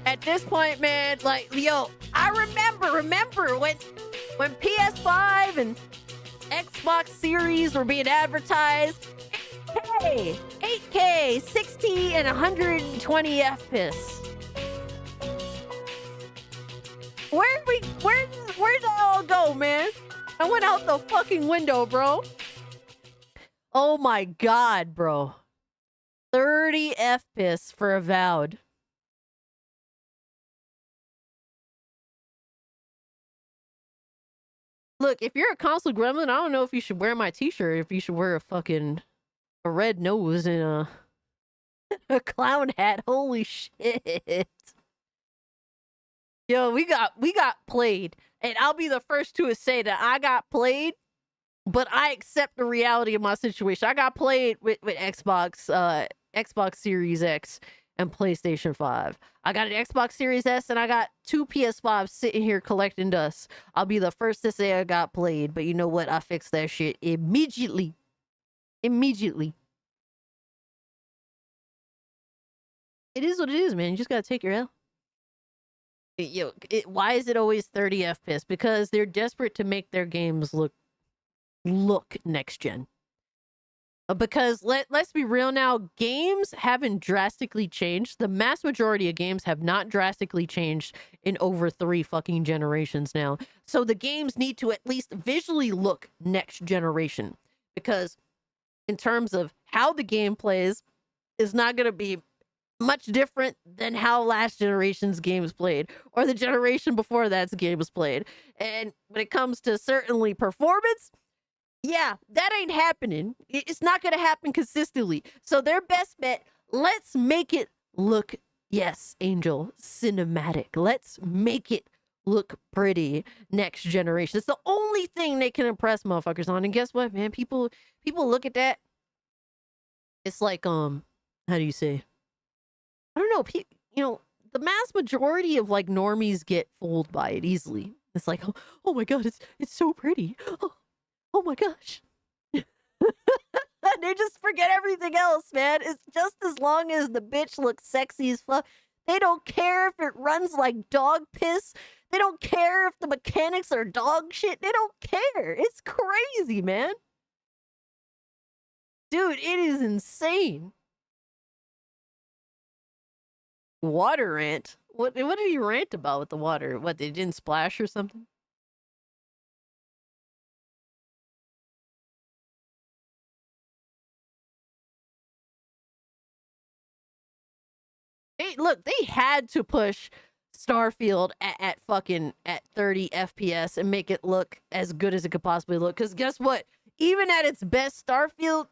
At this point, man, like, yo, I remember when PS5 Xbox Series were being advertised. 8K, 60 and 120 FPS. Where'd that all go, man? I went out the fucking window, bro. Oh my god, bro. 30 FPS for Avowed. Look, if you're a console gremlin, I don't know if you should wear my t-shirt, if you should wear a red nose and a clown hat. Holy shit. Yo, we got played. And I'll be the first to say that I got played, but I accept the reality of my situation. I got played with Xbox Series X and PlayStation 5. I got an Xbox Series S and I got 2 PS5s sitting here collecting dust. I'll be the first to say I got played, but you know what? I fixed that shit immediately. Immediately. It is what it is, man. You just gotta take your L. Why is it always 30 FPS? Because they're desperate to make their games look next gen. Because let's be real now, games haven't drastically changed. The mass majority of games have not drastically changed in over 3 fucking generations now. So the games need to at least visually look next generation. Because in terms of how the game plays, is not going to be much different than how last generation's games played, or the generation before that's game was played. And when it comes to certainly performance, yeah, that ain't happening. It's not going to happen consistently. So their best bet, let's make it look, yes, Angel, cinematic. Let's make it look pretty next generation. It's the only thing they can impress motherfuckers on. And guess what, man? People look at that. It's like, how do you say? I don't know. The mass majority of like normies get fooled by it easily. It's like, oh my god, it's so pretty. Oh my gosh. They just forget everything else, man. It's just as long as the bitch looks sexy as fuck. They don't care if it runs like dog piss. They don't care if the mechanics are dog shit. They don't care. It's crazy, man. Dude, it is insane. Water rant? What did he rant about with the water? What, they didn't splash or something? They had to push Starfield at 30 FPS and make it look as good as it could possibly look. Because guess what? Even at its best, Starfield,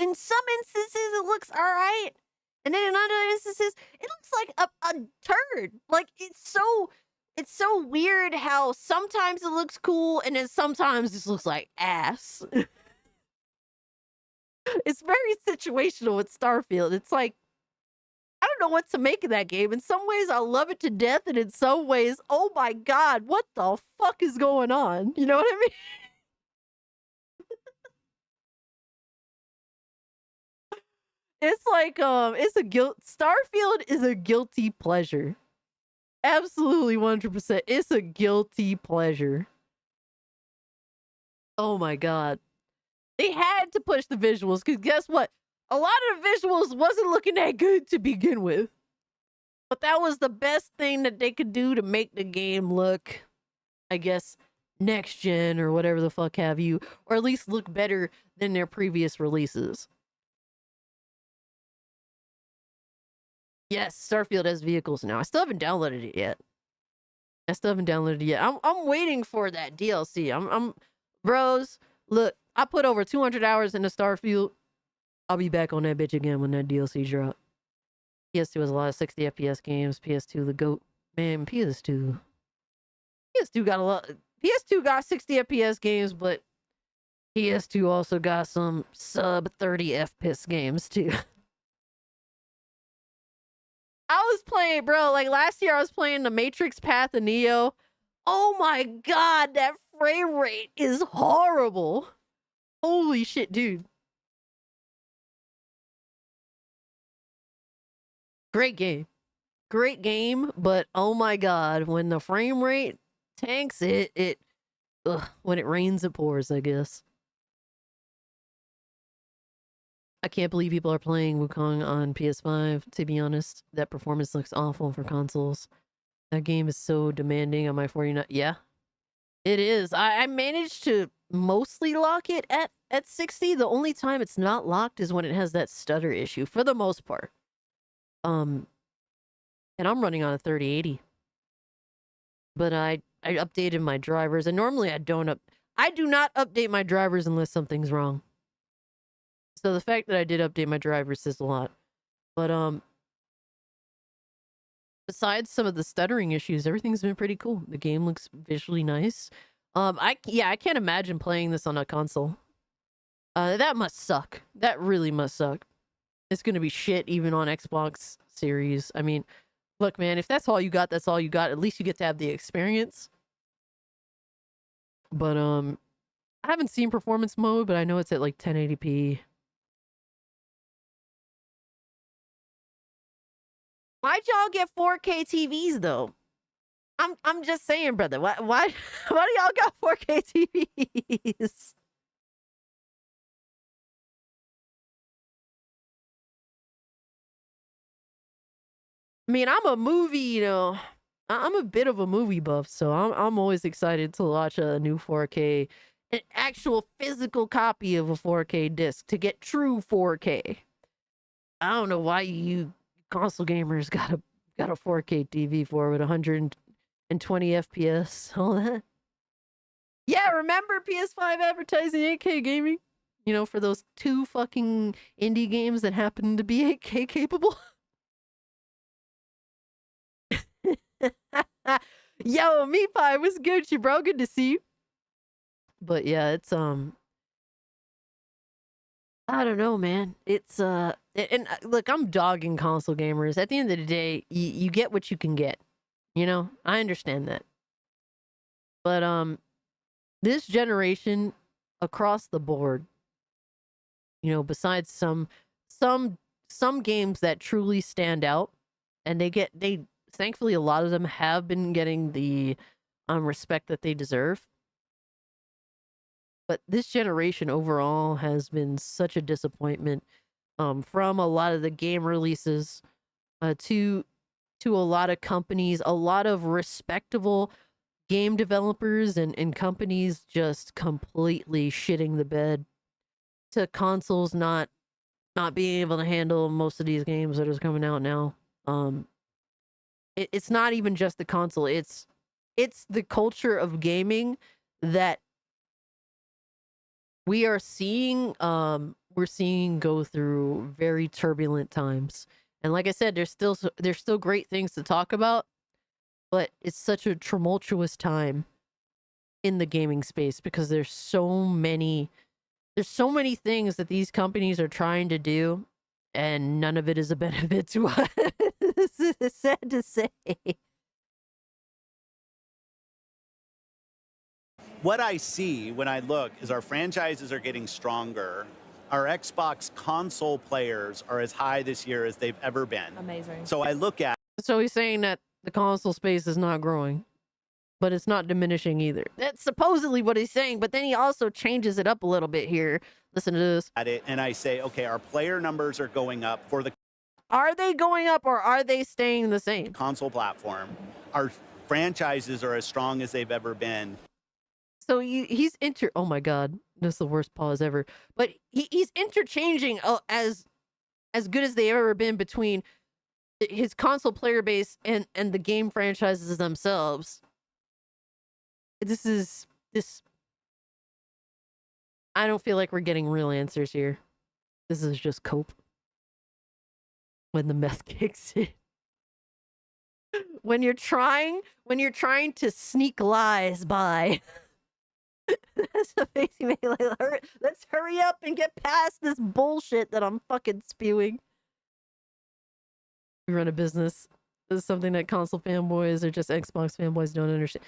in some instances it looks all right, and then in other instances it looks like a turd. Like it's so weird how sometimes it looks cool and then sometimes it looks like ass. It's very situational with Starfield. It's like, I don't know what to make of that game. In some ways, I love it to death, and in some ways, oh my god, what the fuck is going on? You know what I mean? It's like, Starfield is a guilty pleasure. Absolutely 100%. It's a guilty pleasure. Oh my god. They had to push the visuals, because guess what? A lot of the visuals wasn't looking that good to begin with. But that was the best thing that they could do to make the game look, I guess, next gen or whatever the fuck have you. Or at least look better than their previous releases. Yes, Starfield has vehicles now. I still haven't downloaded it yet. I'm waiting for that DLC. I'm bros, look, I put over 200 hours into Starfield. I'll be back on that bitch again when that DLC drop. PS2 has a lot of 60 FPS games. PS2 the GOAT. Man, PS2 got a lot. PS2 got 60 FPS games, but PS2 also got some sub 30 FPS games too. I was playing, bro, like last year I was playing The Matrix Path of Neo. Oh my god, that frame rate is horrible. Holy shit, dude. Great game, but oh my god, when the frame rate tanks, when it rains, it pours, I guess. I can't believe people are playing Wukong on PS5, to be honest. That performance looks awful for consoles. That game is so demanding on my 49. Yeah, it is. I managed to mostly lock it at 60. The only time it's not locked is when it has that stutter issue, for the most part. And I'm running on a 3080. But I updated my drivers, and normally I do not update my drivers unless something's wrong. So the fact that I did update my drivers says a lot. But besides some of the stuttering issues, everything's been pretty cool. The game looks visually nice. I can't imagine playing this on a console. That must suck. That really must suck. It's gonna be shit even on Xbox Series. I mean, look, man, if that's all you got, that's all you got. At least you get to have the experience. But I haven't seen performance mode, but I know it's at like 1080p. Why'd y'all get 4K TVs though? I'm just saying, brother. Why do y'all got 4K TVs? I mean, I'm a movie, I'm a bit of a movie buff, so I'm always excited to watch a new 4K, an actual physical copy of a 4K disc to get true 4K. I don't know why you console gamers got a 4K TV for with 120 FPS, all that. Yeah, remember PS5 advertising 8K gaming? You know, for those 2 fucking indie games that happen to be 8K capable. Yo, Meatpie, what's good, you bro? Good to see you. But yeah, it's I don't know, man. It's look, I'm dogging console gamers. At the end of the day, you get what you can get. You know, I understand that. But this generation across the board, you know, besides some games that truly stand out, and they thankfully a lot of them have been getting the respect that they deserve. But this generation overall has been such a disappointment, from a lot of the game releases to a lot of companies, a lot of respectable game developers and companies just completely shitting the bed, to consoles not being able to handle most of these games that are coming out now. It's not even just the console, it's the culture of gaming that we're seeing go through very turbulent times. And like I said, there's still great things to talk about, but it's such a tumultuous time in the gaming space because there's so many things that these companies are trying to do, and none of it is a benefit to us. This is sad to say. What I see when I look is our franchises are getting stronger. Our Xbox console players are as high this year as they've ever been. Amazing. So I look at So he's saying that the console space is not growing, but it's not diminishing either. That's supposedly what he's saying, but then he also changes it up a little bit here. Listen to this. it and I say, okay, our player numbers are going up for the Are they going up or are they staying the same? console platform. Our franchises are as strong as they've ever been. So he's oh my god, this is the worst pause ever. But he's interchanging as good as they've ever been between his console player base and the game franchises themselves. This I don't feel like we're getting real answers here. This is just cope. When the meth kicks in. When you're trying to sneak lies by. That's what makes me like, let's hurry up and get past this bullshit that I'm fucking spewing. We run a business. This is something that console fanboys or just Xbox fanboys don't understand.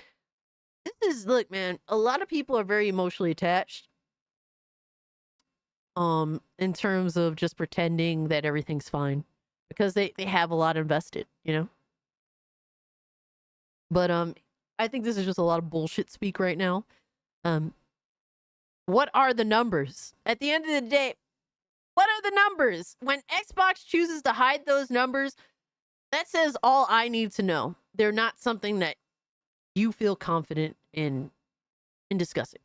Look, man, a lot of people are very emotionally attached. In terms of just pretending that everything's fine. Because they have a lot invested, you know? But I think this is just a lot of bullshit speak right now. What are the numbers? At the end of the day, what are the numbers? When Xbox chooses to hide those numbers, that says all I need to know. They're not something that you feel confident in discussing.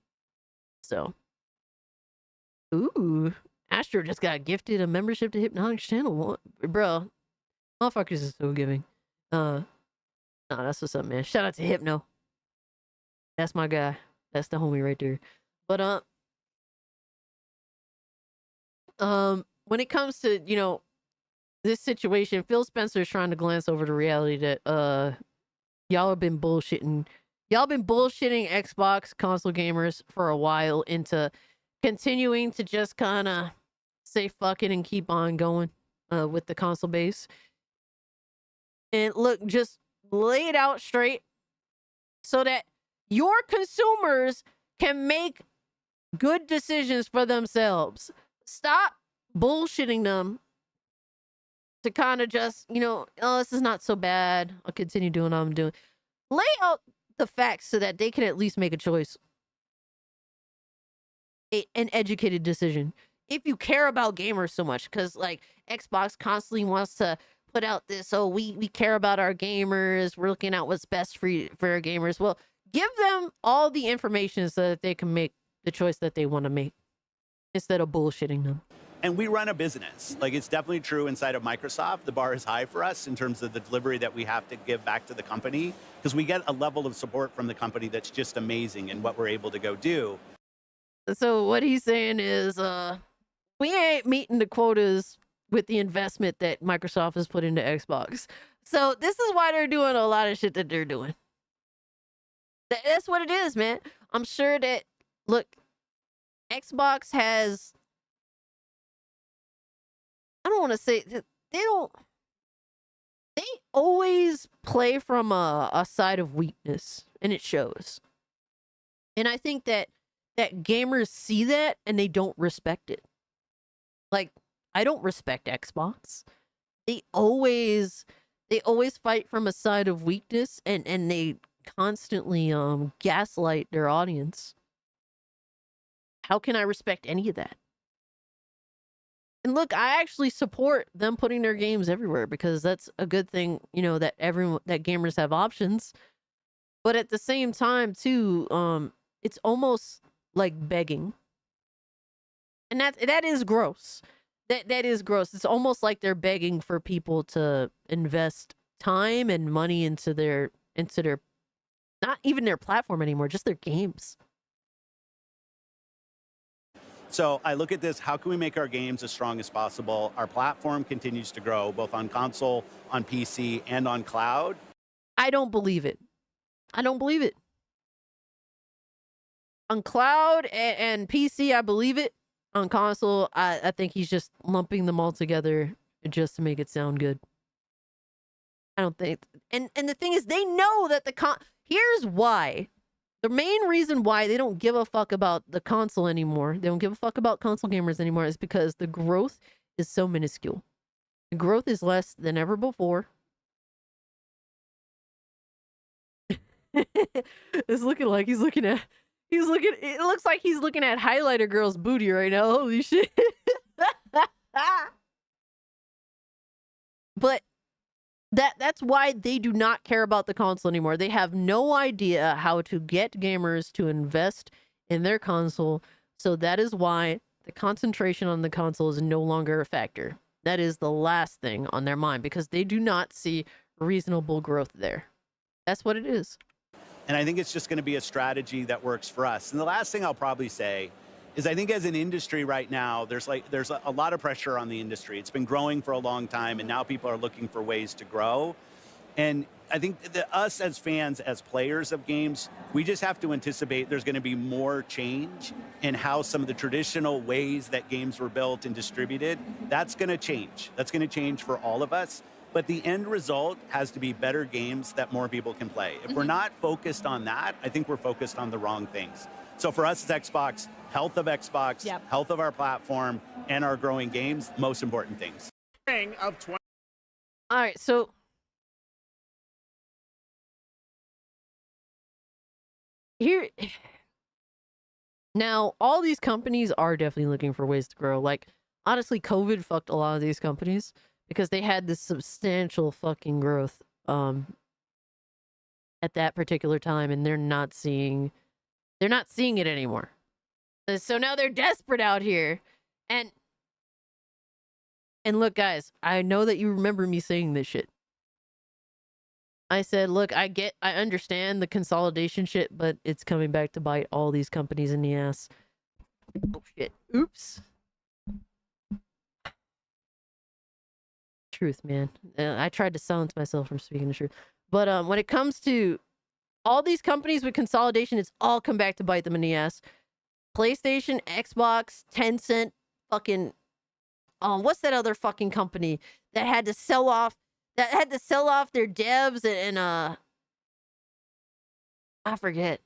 So, ooh, Astro just got gifted a membership to Hypnotic's channel. Bro, motherfuckers is so giving. Nah, that's what's up, man. Shout out to Hypno. That's my guy. That's the homie right there. But when it comes to, you know, this situation, Phil Spencer's trying to glance over the reality that y'all have been bullshitting. Y'all been bullshitting Xbox console gamers for a while into continuing to just kind of say fuck it and keep on going with the console base. And look, just lay it out straight so that your consumers can make good decisions for themselves. Stop bullshitting them to kind of just, you know, oh, this is not so bad. I'll continue doing what I'm doing. Lay out the facts so that they can at least make a choice. An educated decision. If you care about gamers so much, because like Xbox constantly wants to put out this, oh, we care about our gamers. We're looking out what's best for our gamers. Well, give them all the information so that they can make the choice that they want to make instead of bullshitting them. And we run a business. Like, it's definitely true inside of Microsoft. The bar is high for us in terms of the delivery that we have to give back to the company, because we get a level of support from the company that's just amazing in what we're able to go do. So what he's saying is, we ain't meeting the quotas with the investment that Microsoft has put into Xbox. So this is why they're doing a lot of shit that they're doing. That's what it is, man. I'm sure that, look, Xbox has, I don't want to say that they always play from a side of weakness, and it shows. And I think that gamers see that and they don't respect it. Like, I don't respect Xbox. They always fight from a side of weakness, and they constantly gaslight their audience. How can I respect any of that? And look, I actually support them putting their games everywhere because that's a good thing, you know, that gamers have options. But at the same time, too, it's almost like begging. And that is gross. That is gross. It's almost like they're begging for people to invest time and money into their not even their platform anymore, just their games. So I look at this, how can we make our games as strong as possible? Our platform continues to grow, both on console, on PC, and on cloud. I don't believe it. I don't believe it. On cloud and PC, I believe it. On console, I think he's just lumping them all together just to make it sound good. I don't think... And the thing is, they know that here's why. The main reason why they don't give a fuck about the console anymore, they don't give a fuck about console gamers anymore, is because the growth is so minuscule. The growth is less than ever before. It's looking like it looks like he's looking at Highlighter Girl's booty right now. Holy shit. But that's why they do not care about the console anymore. They have no idea how to get gamers to invest in their console. So that is why the concentration on the console is no longer a factor. That is the last thing on their mind because they do not see reasonable growth there. That's what it is. And I think it's just going to be a strategy that works for us. And the last thing I'll probably say is I think as an industry right now, there's a lot of pressure on the industry. It's been growing for a long time, and now people are looking for ways to grow. And I think that us as fans, as players of games, we just have to anticipate there's going to be more change in how some of the traditional ways that games were built and distributed. That's going to change. That's going to change for all of us. But the end result has to be better games that more people can play. If we're not focused on that, I think we're focused on the wrong things. So for us as Xbox, health of Xbox, health of our platform, and our growing games, most important things. All right, so here now, all these companies are definitely looking for ways to grow. Like, honestly, COVID fucked a lot of these companies because they had this substantial fucking growth at that particular time, and they're not seeing it anymore. So now they're desperate out here. And look, guys, I know that you remember me saying this shit. I said, look, I understand the consolidation shit, but it's coming back to bite all these companies in the ass. Oh shit. Oops. Truth, man. I tried to silence myself from speaking the truth. But when it comes to all these companies with consolidation, it's all come back to bite them in the ass. PlayStation, Xbox, Tencent, fucking what's that other fucking company that had to sell off their devs and I forget.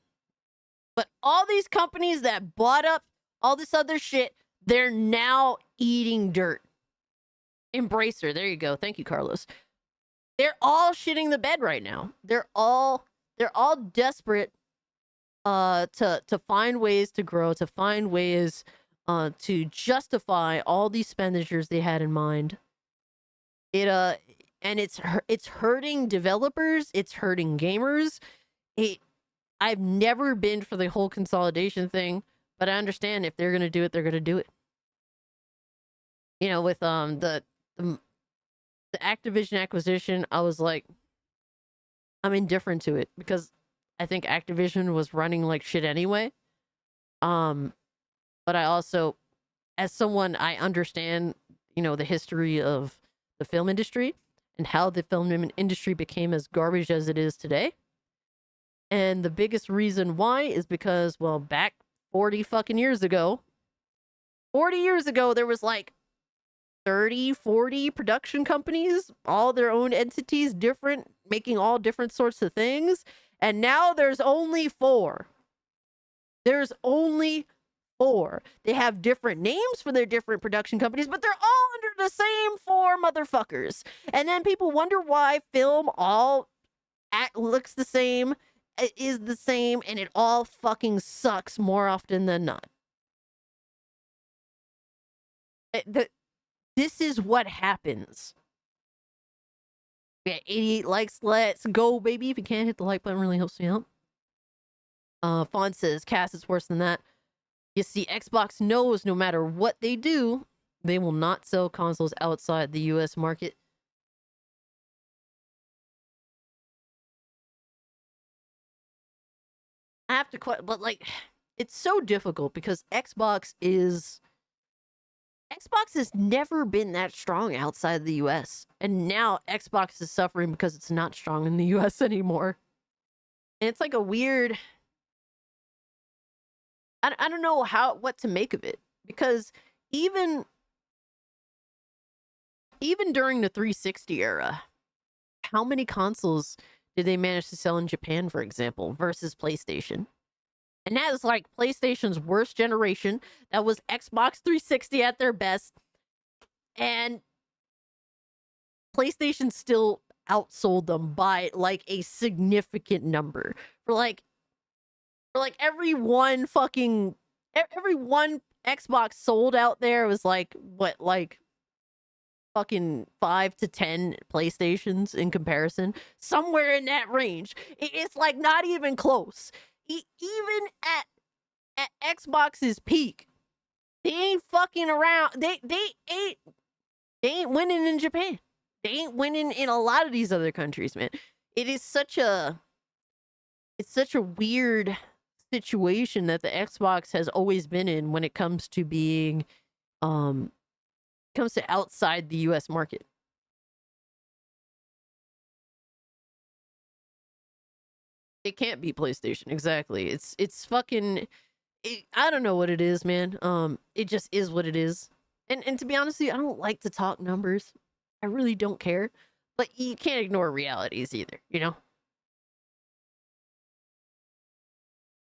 But all these companies that bought up all this other shit, they're now eating dirt. Embracer, there you go. Thank you, Carlos. They're all shitting the bed right now. They're all desperate to find ways to grow, to find ways to justify all these expenditures they had in mind. And it's hurting developers, it's hurting gamers. I've never been for the whole consolidation thing, but I understand if they're gonna do it, they're gonna do it. You know, with the Activision acquisition, I was like, I'm indifferent to it because I think Activision was running like shit anyway. But I also, as someone, I understand, you know, the history of the film industry and how the film industry became as garbage as it is today. And the biggest reason why is because, well, back 40 fucking years ago, 40 years ago, there was like 30, 40 production companies, all their own entities, different, making all different sorts of things. And now there's only 4. There's only 4. They have different names for their different production companies, but they're all under the same 4 motherfuckers. And then people wonder why film all looks the same, is the same, and it all fucking sucks more often than not. This is what happens. We got 88 likes. Let's go, baby. If you can't hit the like button, really helps me out. Fawn says, Cass, it's worse than that. You see, Xbox knows no matter what they do, they will not sell consoles outside the US market. I have to but like, it's so difficult because Xbox has never been that strong outside the US. And now Xbox is suffering because it's not strong in the US anymore. And it's like a weird, I don't know what to make of it, because even during the 360 era, how many consoles did they manage to sell in Japan, for example, versus PlayStation? And that is like PlayStation's worst generation. That was Xbox 360 at their best. And PlayStation still outsold them by like a significant number. For like every one Xbox sold out there was like what, like fucking 5 to 10 PlayStations in comparison, somewhere in that range. It's like not even close. Even at Xbox's peak, they ain't fucking around. They ain't winning in Japan. They ain't winning in a lot of these other countries, man. It's such a weird situation that the Xbox has always been in when it comes to being comes to outside the US market. It can't be PlayStation, exactly. It's fucking I don't know what it is, man. It just is what it is. And to be honest with you, I don't like to talk numbers. I really don't care. But you can't ignore realities either, you know?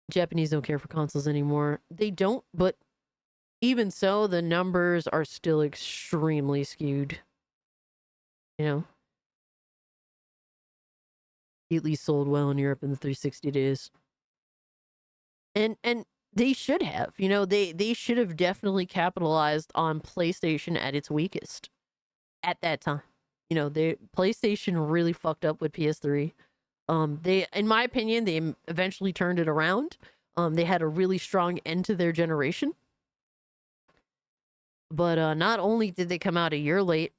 Japanese don't care for consoles anymore. They don't, but even so, the numbers are still extremely skewed. You know? At least sold well in Europe in the 360 days. And they should have, you know, they should have definitely capitalized on PlayStation at its weakest at that time. You know, they PlayStation really fucked up with PS3. They, in my opinion, they eventually turned it around. They had a really strong end to their generation. But not only did they come out a year late,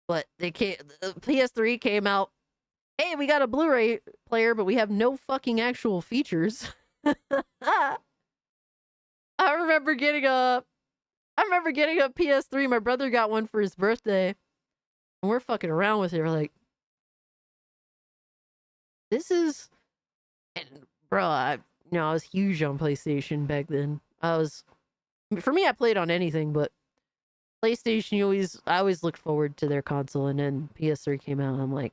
but they came, PS3 came out, hey, we got a Blu-ray player, but we have no fucking actual features. I remember getting a PS3. My brother got one for his birthday, and we're fucking around with it. We're like, this is, and bro, I was huge on PlayStation back then. For me, I played on anything, but PlayStation, I always looked forward to their console, and then PS3 came out, and I'm like,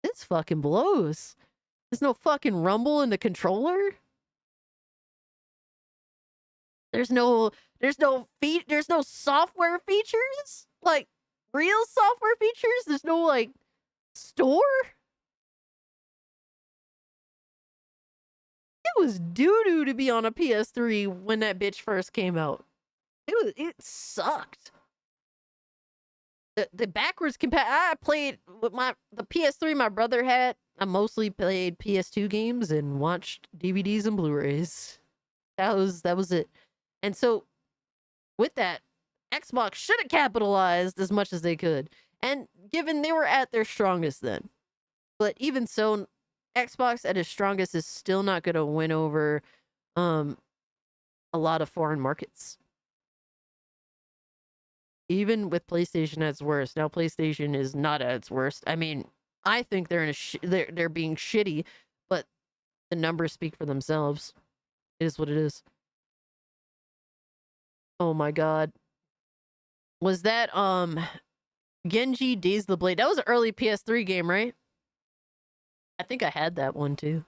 this fucking blows. There's no fucking rumble in the controller. There's no software features, like real software features. There's no like store. It was doo-doo to be on a PS3 when that bitch first came out. It sucked. The backwards I played with the PS3 my brother had. I mostly played PS2 games and watched DVDs and Blu-rays. That was it. And so with that, Xbox should have capitalized as much as they could. And given they were at their strongest then. But even so, Xbox at its strongest is still not going to win over a lot of foreign markets. Even with PlayStation at its worst. Now PlayStation is not at its worst. I mean, I think they're they're being shitty, but the numbers speak for themselves. It is what it is. Oh my god. Was that Genji Days the Blade? That was an early PS3 game, right? I think I had that one too.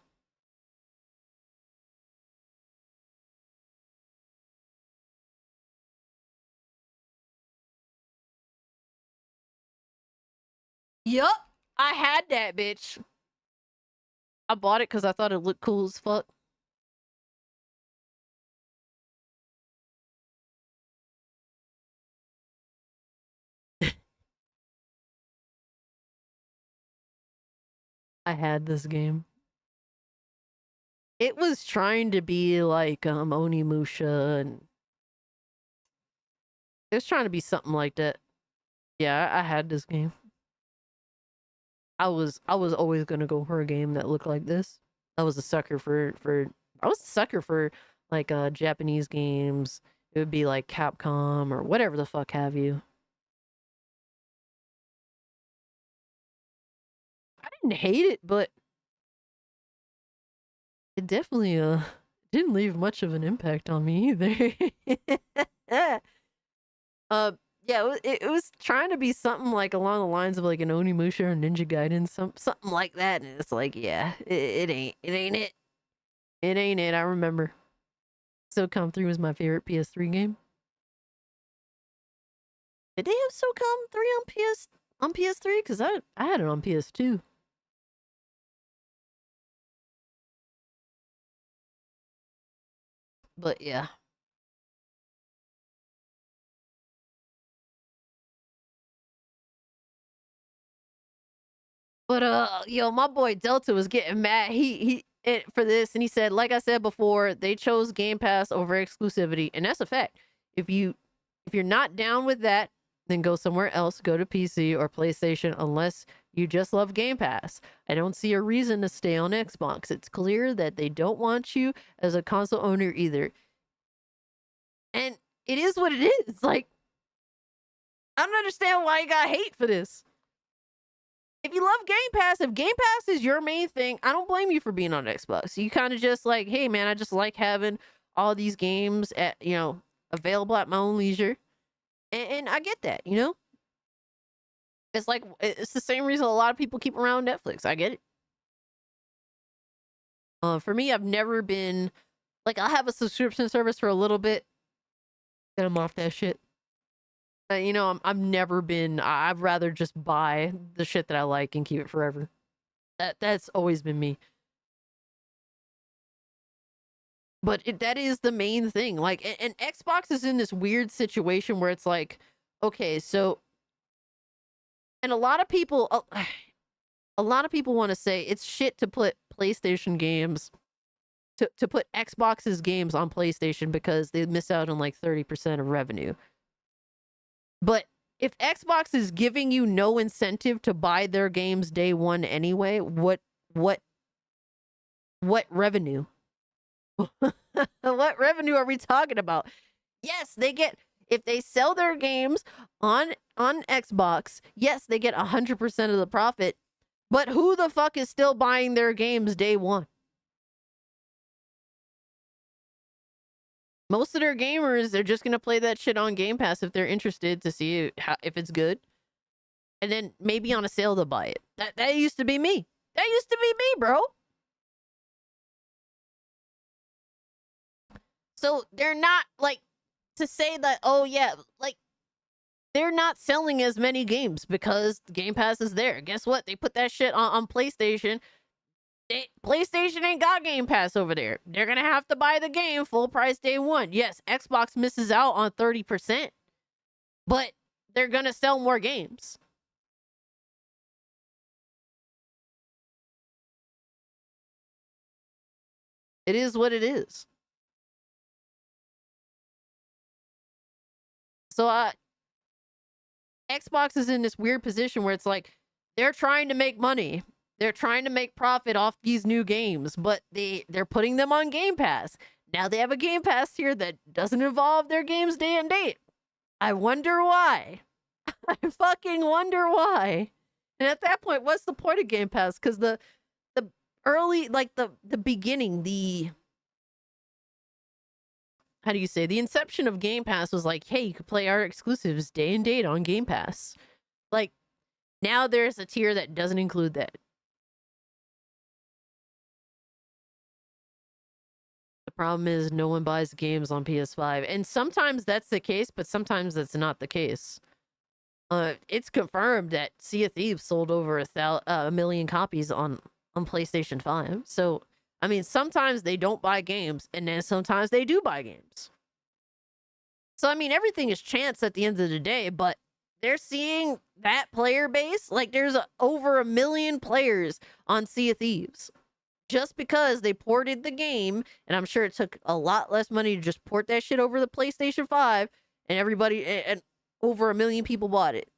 Yup, I had that bitch. I bought it because I thought it looked cool as fuck. I had this game. It was trying to be like Onimusha, and it was trying to be something like that. Yeah, I had this game. I was always gonna go for a game that looked like this. I was a sucker for like Japanese games. It would be like Capcom or whatever the fuck have you. I didn't hate it, but it definitely didn't leave much of an impact on me either. Yeah, it was trying to be something like along the lines of like an Onimusha or Ninja Gaiden, something like that, and it's like, yeah, it ain't it. It ain't it. I remember. SOCOM 3 was my favorite PS3 game. Did they have SOCOM 3 on PS3? Because I had it on PS2. But yeah. But yo, my boy Delta was getting mad. For this, and he said, like I said before, they chose Game Pass over exclusivity, and that's a fact. If you're not down with that, then go somewhere else. Go to PC or PlayStation, unless you just love Game Pass. I don't see a reason to stay on Xbox. It's clear that they don't want you as a console owner either. And it is what it is. Like, I don't understand why you got hate for this. If you love Game Pass, if Game Pass is your main thing, I don't blame you for being on Xbox. You kind of just like, hey man, I just like having all these games at, available at my own leisure. And I get that, It's like, it's the same reason a lot of people keep around Netflix. I get it. For me, I've never been, like, I'll have a subscription service for a little bit, then I'm off that shit. I've never been, I'd rather just buy the shit that I like and keep it forever. That's always been me. But that is the main thing. Like, and Xbox is in this weird situation where it's like, okay, so, and a lot of people, a lot of people want to say it's shit to put PlayStation games, to put Xbox's games on PlayStation because they miss out on like 30% of revenue. But if Xbox is giving you no incentive to buy their games day one anyway, what revenue? What revenue are we talking about? Yes, they get, if they sell their games on Xbox, yes, they get 100% of the profit. But who the fuck is still buying their games day one? Most of their gamers, they're just gonna play that shit on Game Pass if they're interested to see if it's good, and then maybe on a sale they'll buy it. That used to be me. That used to be me, bro. So they're not like, to say that, oh yeah, like, they're not selling as many games because Game Pass is there. Guess what? They put that shit on PlayStation. PlayStation ain't got Game Pass over there. They're gonna have to buy the game full price day one. Yes, Xbox misses out on 30%, but they're gonna sell more games. It is what it is. So Xbox is in this weird position where it's like they're trying to make money. They're trying to make profit off these new games, but they're putting them on Game Pass. Now they have a Game Pass here that doesn't involve their games day and date. I wonder why. I fucking wonder why. And at that point, what's the point of Game Pass? Because the early, like the beginning, how do you say, the inception of Game Pass was like, hey, you could play our exclusives day and date on Game Pass. Like, now there's a tier that doesn't include that. The problem is no one buys games on PS5. And sometimes that's the case, but sometimes that's not the case. It's confirmed that Sea of Thieves sold over a million copies on PlayStation 5. So, I mean, sometimes they don't buy games, and then sometimes they do buy games. So, I mean, everything is chance at the end of the day, but they're seeing that player base. Like, there's over 1 million players on Sea of Thieves. Just because they ported the game, and I'm sure it took a lot less money to just port that shit over the PlayStation 5, and and over 1 million people bought it.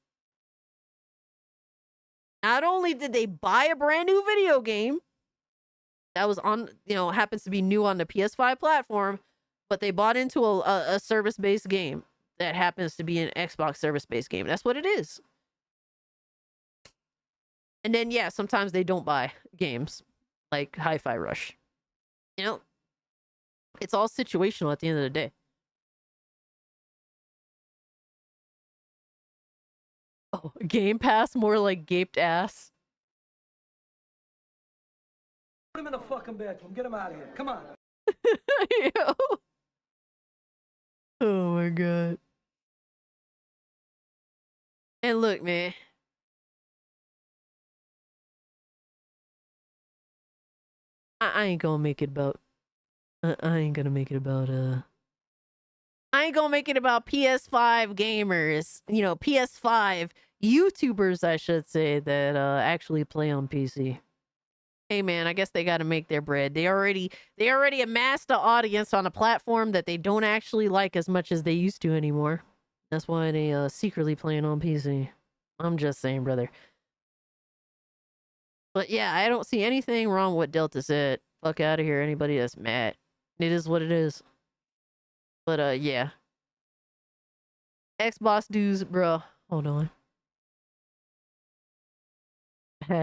Not only did they buy a brand new video game that was on, happens to be new on the PS5 platform, but they bought into a service-based game that happens to be an Xbox service-based game. That's what it is. And then, yeah, sometimes they don't buy games like Hi-Fi Rush. It's all situational at the end of the day. Oh, Game Pass, more like gaped ass. Put him in the fucking bedroom. Get him out of here. Come on. Yo. Oh my god. And look, man. I ain't gonna make it about. I ain't gonna make it about. I ain't gonna make it about PS5 gamers. PS5 YouTubers, I should say, that actually play on PC. Hey man, I guess they got to make their bread. They already amassed an audience on a platform that they don't actually like as much as they used to anymore. That's why they secretly playing on PC. I'm just saying, brother. But yeah, I don't see anything wrong with what Delta said. Fuck out of here, anybody that's mad. It is what it is. But yeah. Xbox dudes, bro. Hold on. I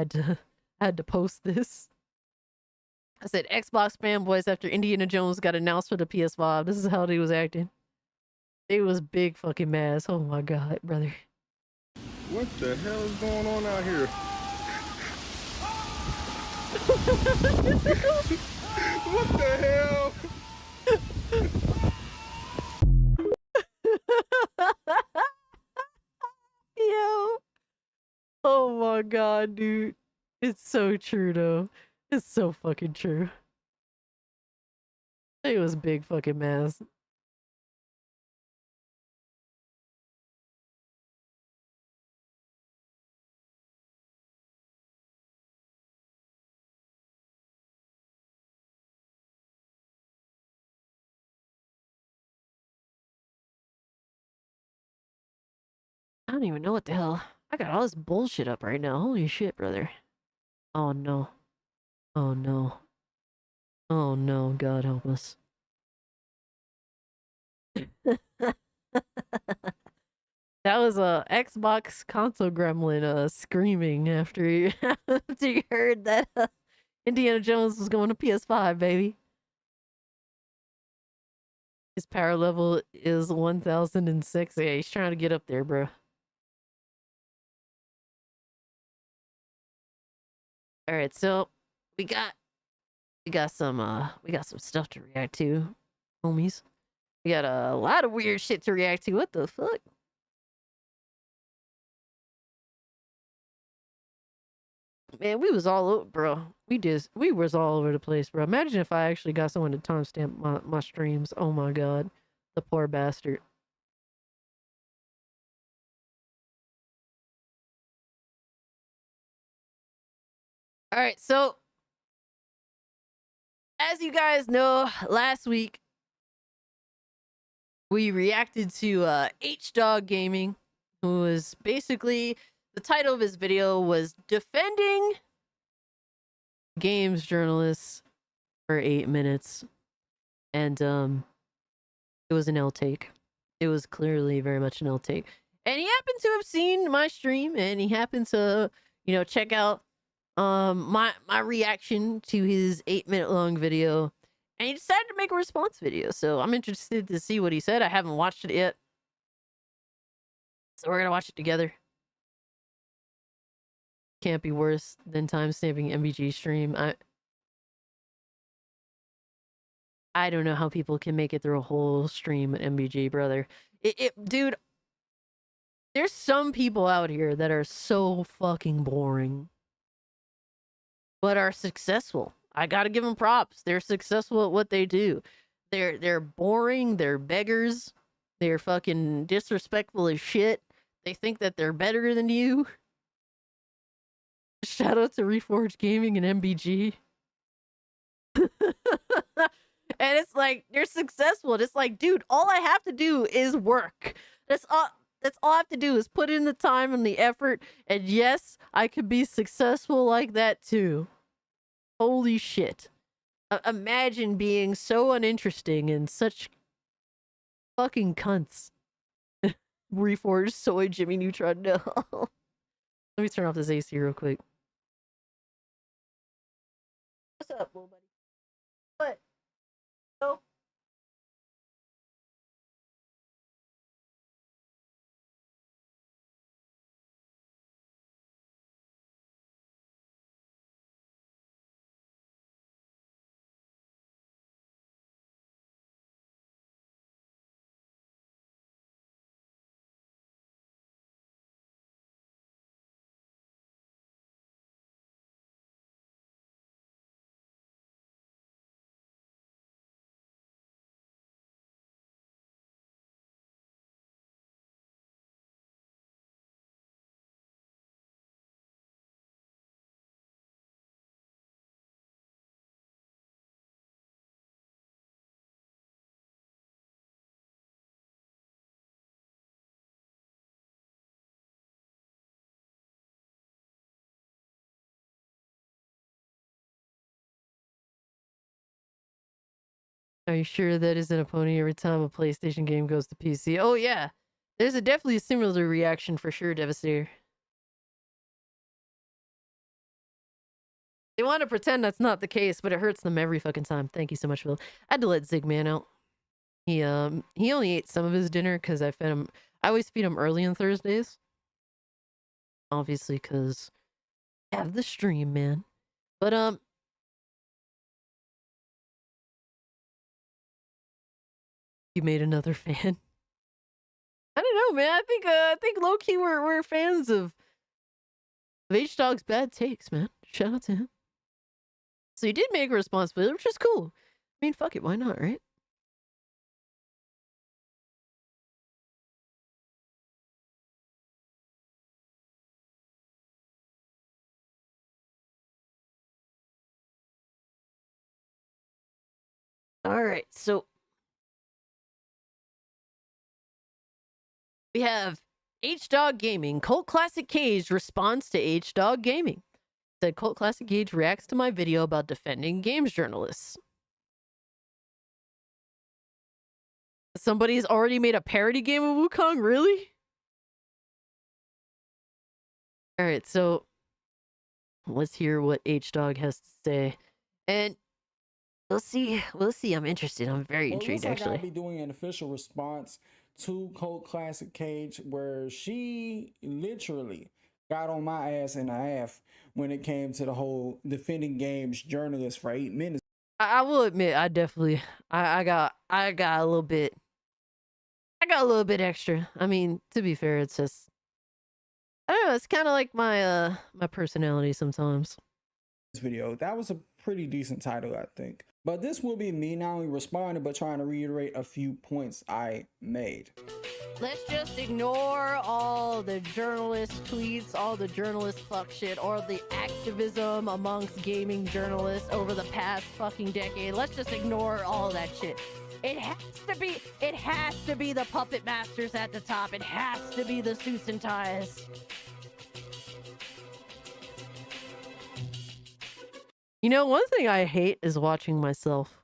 had to post this. I said Xbox fanboys after Indiana Jones got announced for the PS5. This is how they was acting. They was big fucking mad. Oh my god, brother. What the hell is going on out here? What the hell? Yo. Oh my god, dude. It's so true though. It's so fucking true. It was a big fucking mess. I don't even know what the hell. I got all this bullshit up right now. Holy shit, brother. Oh no. Oh no. Oh no, God help us. That was a Xbox console gremlin screaming after he, after he heard that Indiana Jones was going to PS5, baby. His power level is 1006. Yeah, he's trying to get up there, bro. All right, so we got some stuff to react to, homies. We got a lot of weird shit to react to. What the fuck? Man, we was all over, bro. We was all over the place, bro. Imagine if I actually got someone to timestamp my streams. Oh my god, the poor bastard. All right, so as you guys know, last week we reacted to H-Dog Gaming, who was basically, the title of his video was defending games journalists for 8 minutes. And it was an L take. It was clearly very much an L take. And he happened to have seen my stream, and he happened to, check out my reaction to his 8-minute long video, and he decided to make a response video. So I'm interested to see what he said. I haven't watched it yet, so we're gonna watch it together. Can't be worse than timestamping MBG stream. I don't know how people can make it through a whole stream at MBG, brother. Dude, there's some people out here that are so fucking boring, but are successful. I gotta give them props. They're successful at what they do. They're boring. They're beggars. They're fucking disrespectful as shit. They think that they're better than you. Shout out to Reforged Gaming and MBG. And it's like, they're successful. And it's like, dude, all I have to do is work. That's all I have to do is put in the time and the effort. And yes, I could be successful like that too. Holy shit. Imagine being so uninteresting and such fucking cunts. Reforged Soy Jimmy Neutron. No. Let me turn off this AC real quick. What's up, little buddy? What? No. Are you sure that isn't a pony every time a PlayStation game goes to PC? Oh yeah. There's definitely a similar reaction for sure, Devastator. They want to pretend that's not the case, but it hurts them every fucking time. Thank you so much, Phil. I had to let Zigman out. He only ate some of his dinner because I fed him. I always feed him early on Thursdays. Obviously, because I have the stream, man. But you made another fan. I don't know, man. I think low key we're fans of H-Dog's bad takes, man. Shout out to him. So he did make a response video, which is cool. I mean, fuck it, why not, right? All right, so we have H-Dog Gaming. Cult Classic Cage responds to H-Dog Gaming. Said Cult Classic Cage reacts to my video about defending games journalists. Somebody's already made a parody game of Wukong? Really? All right, so let's hear what H-Dog has to say. And we'll see. We'll see. I'm interested. I'm very intrigued, actually. I'll be doing an official response to Cult Classic Cage where she literally got on my ass and a half when it came to the whole defending games journalist for 8 minutes. I will admit, I definitely, I got a little bit, extra. I mean, to be fair, it's just, I don't know. It's kind of like my my personality sometimes. This video, that was a pretty decent title, I think. But this will be me not only responding but trying to reiterate a few points I made. Let's just ignore all the journalist tweets, all the journalist fuck shit, or the activism amongst gaming journalists over the past fucking decade. Let's just ignore all that shit. It has to be the puppet masters at the top. It has to be the suits and ties. You know, one thing I hate is watching myself.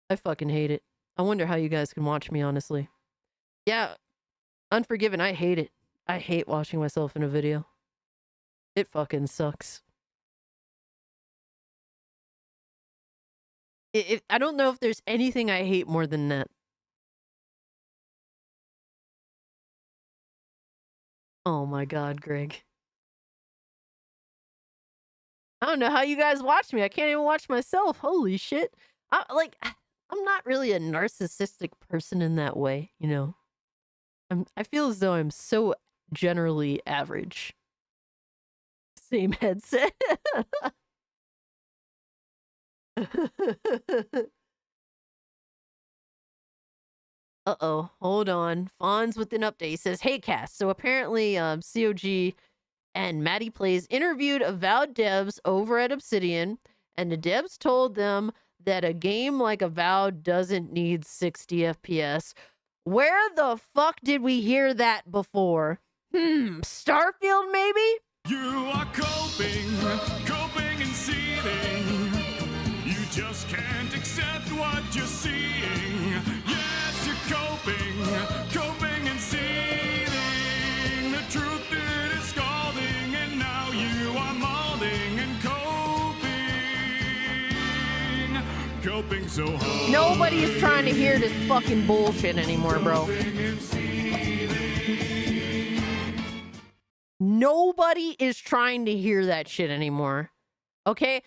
I fucking hate it. I wonder how you guys can watch me, honestly. Yeah, Unforgiven, I hate it. I hate watching myself in a video. It fucking sucks. I don't know if there's anything I hate more than that. Oh my god, Greg. I don't know how you guys watch me. I can't even watch myself. Holy shit. I'm not really a narcissistic person in that way, you know. I feel as though I'm so generally average. Same headset. Uh-oh, hold on. Fonz with an update. He says, hey, Cass. So apparently, COG and Maddie Plays interviewed Avowed devs over at Obsidian, and the devs told them that a game like Avowed doesn't need 60 FPS. Where the fuck did we hear that before? Starfield, maybe? You are coping and seething. You just can't accept what you're seeing. Yes, you're coping and seething. The truth it is scalding, and now you are molding and coping so hard. Nobody is trying to hear this fucking bullshit anymore, bro. Nobody is trying to hear that shit anymore. Okay?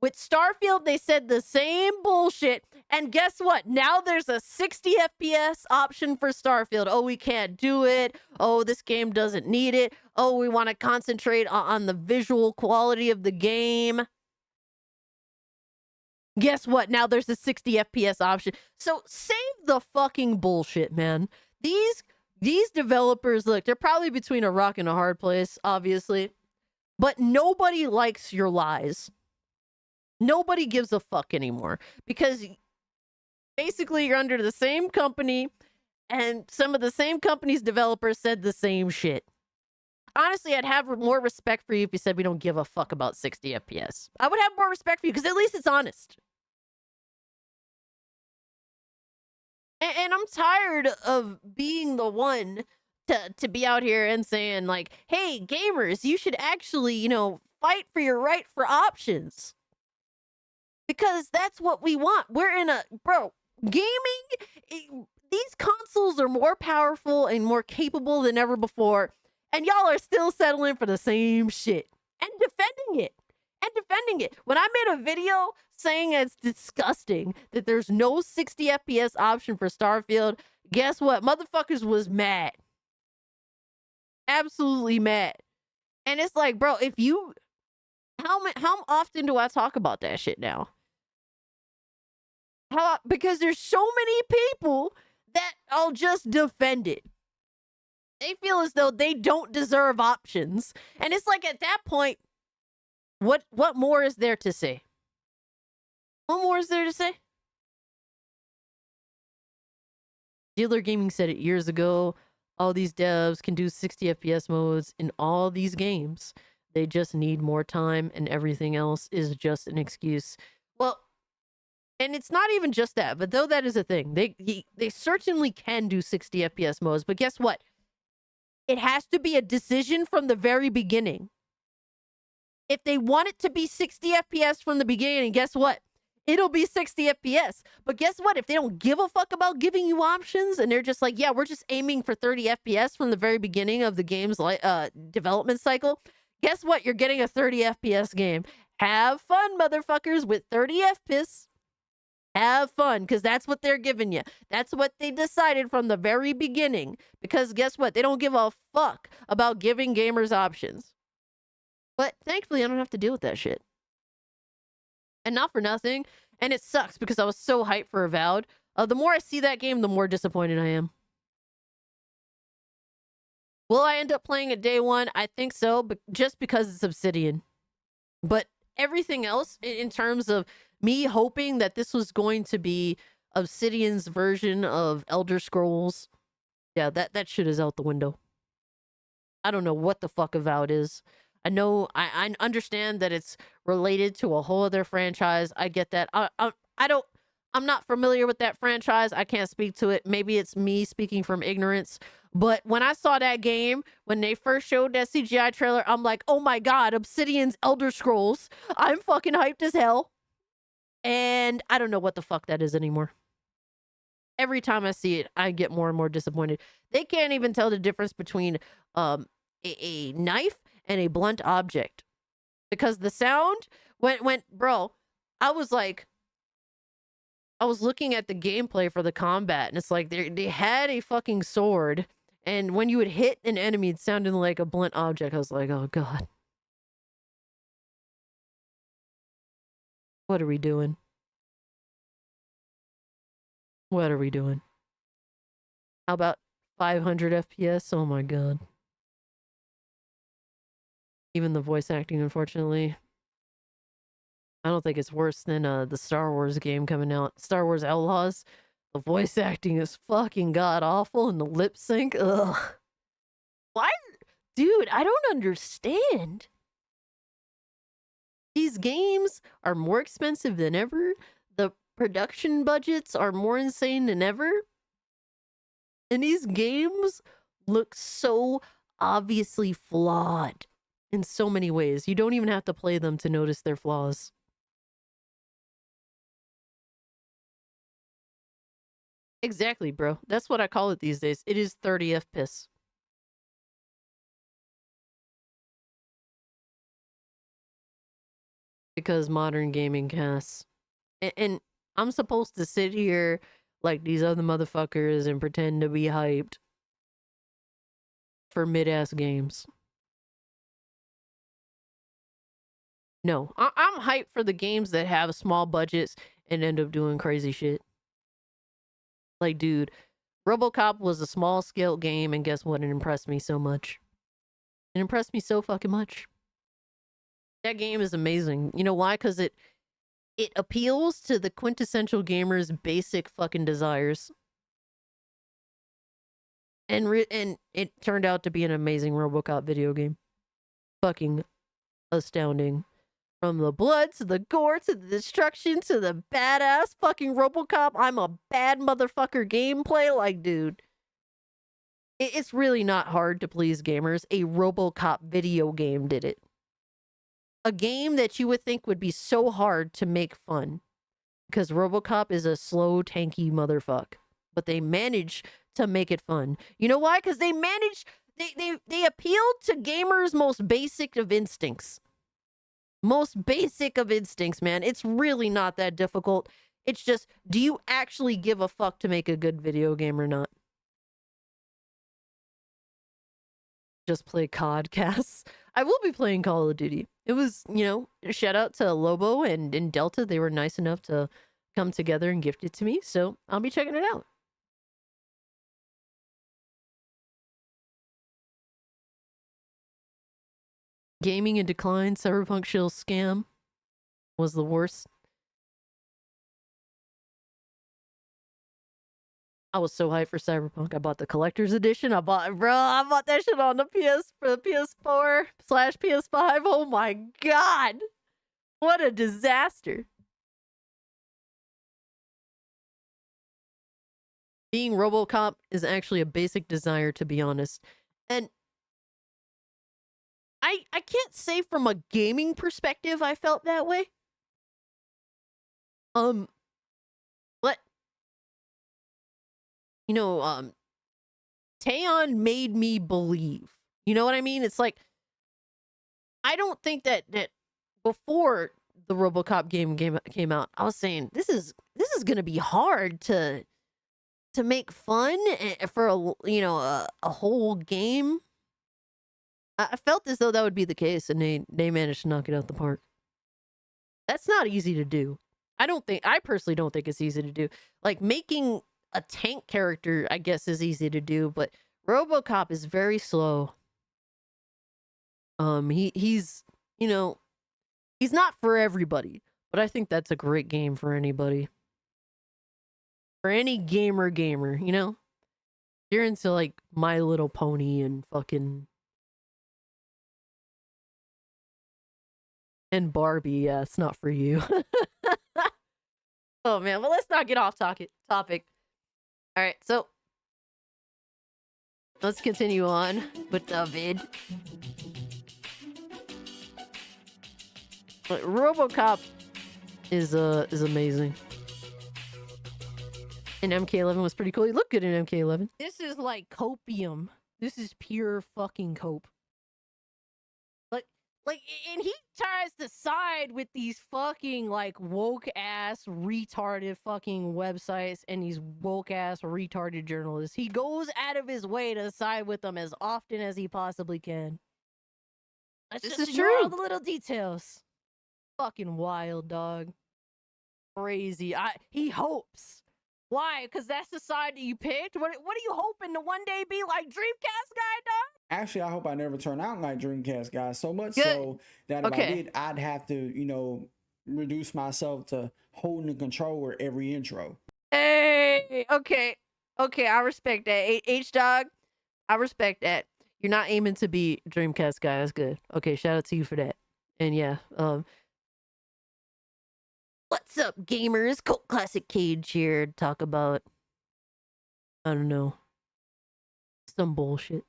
With Starfield, they said the same bullshit. And guess what? Now there's a 60 FPS option for Starfield. Oh, we can't do it. Oh, this game doesn't need it. Oh, we want to concentrate on the visual quality of the game. Guess what? Now there's a 60 FPS option. So save the fucking bullshit, man. These developers, look, they're probably between a rock and a hard place, obviously. But nobody likes your lies. Nobody gives a fuck anymore. Because basically you're under the same company, and some of the same company's developers said the same shit. Honestly, I'd have more respect for you if you said we don't give a fuck about 60 FPS. I would have more respect for you because at least it's honest. And I'm tired of being the one to be out here and saying like, hey, gamers, you should actually, you know, fight for your right for options. Because that's what we want. We're in a, bro, gaming, these consoles are more powerful and more capable than ever before. And y'all are still settling for the same shit and defending it. When I made a video saying it's disgusting that there's no 60 FPS option for Starfield, guess what? Motherfuckers was mad. Absolutely mad. And it's like, bro, if you, how often do I talk about that shit now? Because there's so many people that I'll just defend it. They feel as though they don't deserve options. And it's like at that point, what more is there to say? What more is there to say? Dealer Gaming said it years ago. All these devs can do 60 FPS modes in all these games. They just need more time, and everything else is just an excuse. Well, and it's not even just that, but though that is a thing, they certainly can do 60 FPS modes. But guess what? It has to be a decision from the very beginning. If they want it to be 60 FPS from the beginning, guess what? It'll be 60 FPS. But guess what? If they don't give a fuck about giving you options and they're just like, yeah, we're just aiming for 30 FPS from the very beginning of the game's development cycle, guess what? You're getting a 30 FPS game. Have fun, motherfuckers, with 30 FPS. Have fun, because that's what they're giving you. That's what they decided from the very beginning. Because guess what? They don't give a fuck about giving gamers options. But thankfully, I don't have to deal with that shit. And not for nothing. And it sucks because I was so hyped for Avowed. The more I see that game, the more disappointed I am. Will I end up playing it day one? I think so, but just because it's Obsidian. But everything else, in terms of me hoping that this was going to be Obsidian's version of Elder Scrolls, yeah, that shit is out the window. I don't know what the fuck Avowed is. I know, I understand that it's related to a whole other franchise. I get that. I'm not familiar with that franchise. I can't speak to it. Maybe it's me speaking from ignorance. But when I saw that game, when they first showed that CGI trailer, I'm like, oh my God, Obsidian's Elder Scrolls. I'm fucking hyped as hell. And I don't know what the fuck that is anymore. Every time I see it, I get more and more disappointed. They can't even tell the difference between a knife and a blunt object. Because the sound went, bro, I was looking at the gameplay for the combat, and it's like they had a fucking sword, and when you would hit an enemy, it sounded like a blunt object. I was like, oh God. What are we doing? What are we doing? How about 500 FPS? Oh my God. Even the voice acting, unfortunately. I don't think it's worse than the Star Wars game coming out. Star Wars Outlaws. The voice acting is fucking god-awful, and the lip sync, ugh. Why? Dude, I don't understand. These games are more expensive than ever. The production budgets are more insane than ever. And these games look so obviously flawed in so many ways. You don't even have to play them to notice their flaws. Exactly, bro. That's what I call it these days. It is 30 FPS. Because modern gaming casts. And I'm supposed to sit here like these other motherfuckers and pretend to be hyped for mid-ass games. No, I'm hyped for the games that have small budgets and end up doing crazy shit. Like, dude, RoboCop was a small-scale game, and guess what? It impressed me so much. It impressed me so fucking much. That game is amazing. You know why? Because it appeals to the quintessential gamer's basic fucking desires. And it turned out to be an amazing RoboCop video game. Fucking astounding. From the blood, to the gore, to the destruction, to the badass fucking RoboCop, I'm a bad motherfucker gameplay. Like, dude. It's really not hard to please gamers. A RoboCop video game did it. A game that you would think would be so hard to make fun. Because RoboCop is a slow, tanky motherfucker. But they managed to make it fun. You know why? Because they managed... They appealed to gamers' most basic of instincts. Most basic of instincts, man. It's really not that difficult. It's just, do you actually give a fuck to make a good video game or not? Just play COD casts. I will be playing Call of Duty. It was, you know, shout out to Lobo and Delta. They were nice enough to come together and gift it to me, so I'll be checking it out. Gaming in decline, Cyberpunk Shill scam was the worst. I was so hyped for Cyberpunk. I bought the collector's edition. I bought that shit on the for the PS4/PS5. Oh my god. What a disaster. Being RoboCop is actually a basic desire, to be honest. And I can't say from a gaming perspective I felt that way. But you know, Taeyeon made me believe. You know what I mean? It's like, I don't think that before the RoboCop game came out, I was saying this is gonna be hard to make fun for a whole game. I felt as though that would be the case, and they managed to knock it out the park. That's not easy to do. I personally don't think it's easy to do. Like, making a tank character, I guess, is easy to do, but RoboCop is very slow. He's not for everybody, but I think that's a great game for anybody. For any gamer, you know? You're into, like, My Little Pony and fucking... and Barbie, yeah, it's not for you. Oh, man, well, let's not get off topic. All right, so let's continue on with the vid. But RoboCop is amazing. And MK11 was pretty cool. He looked good in MK11. This is like copium. This is pure fucking cope. Like, and he tries to side with these fucking, like, woke-ass, retarded fucking websites and these woke-ass, retarded journalists. He goes out of his way to side with them as often as he possibly can. This is true. All the little details. Fucking wild, dog. Crazy. He hopes. Why? Because that's the side that you picked? What are you hoping to one day be like Dreamcast guy, dog? Actually, I hope I never turn out like Dreamcast guy. So much so that if I did, I'd have to, reduce myself to holding the controller every intro. Hey, okay, I respect that. H-Dog, I respect that. You're not aiming to be Dreamcast guy. That's good. Okay, shout out to you for that. And yeah, what's up, gamers? Cult Classic Cage here to talk about, I don't know, some bullshit.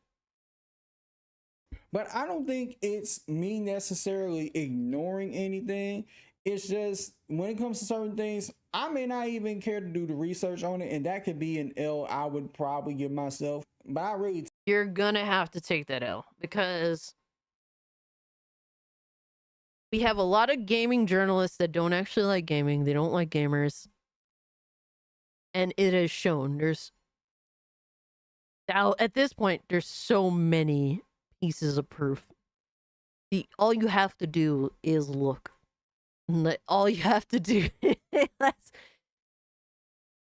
But I don't think it's me necessarily ignoring anything. It's just when it comes to certain things, I may not even care to do the research on it, and that could be an L I would probably give myself. But I really... You're gonna have to take that L, because we have a lot of gaming journalists that don't actually like gaming. They don't like gamers. And it is shown. There's... Now, at this point, there's so many pieces of proof. All you have to do is look. All you have to do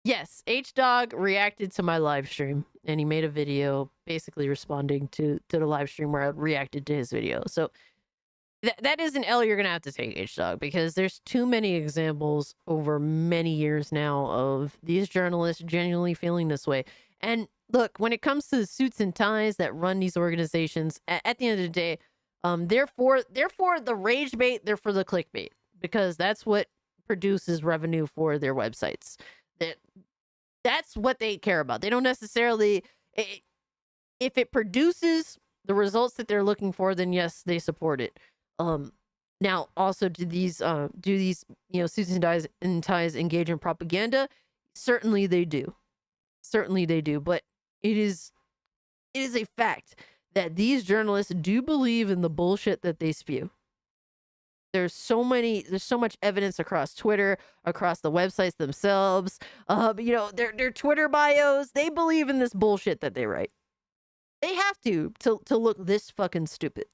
Yes, H-Dog reacted to my live stream, and he made a video basically responding to the live stream where I reacted to his video. So that is an L you're gonna have to take, H-Dog, because there's too many examples over many years now of these journalists genuinely feeling this way. And look, when it comes to the suits and ties that run these organizations, at the end of the day, they're for the rage bait, they're for the clickbait, because that's what produces revenue for their websites. That's what they care about. They don't necessarily, if it produces the results that they're looking for, then yes, they support it. Now, also, do these suits and ties engage in propaganda? Certainly they do. Certainly they do. But it is a fact that these journalists do believe in the bullshit that they spew. There's so much evidence across Twitter, across the websites themselves. Their Twitter bios, they believe in this bullshit that they write. They have to look this fucking stupid.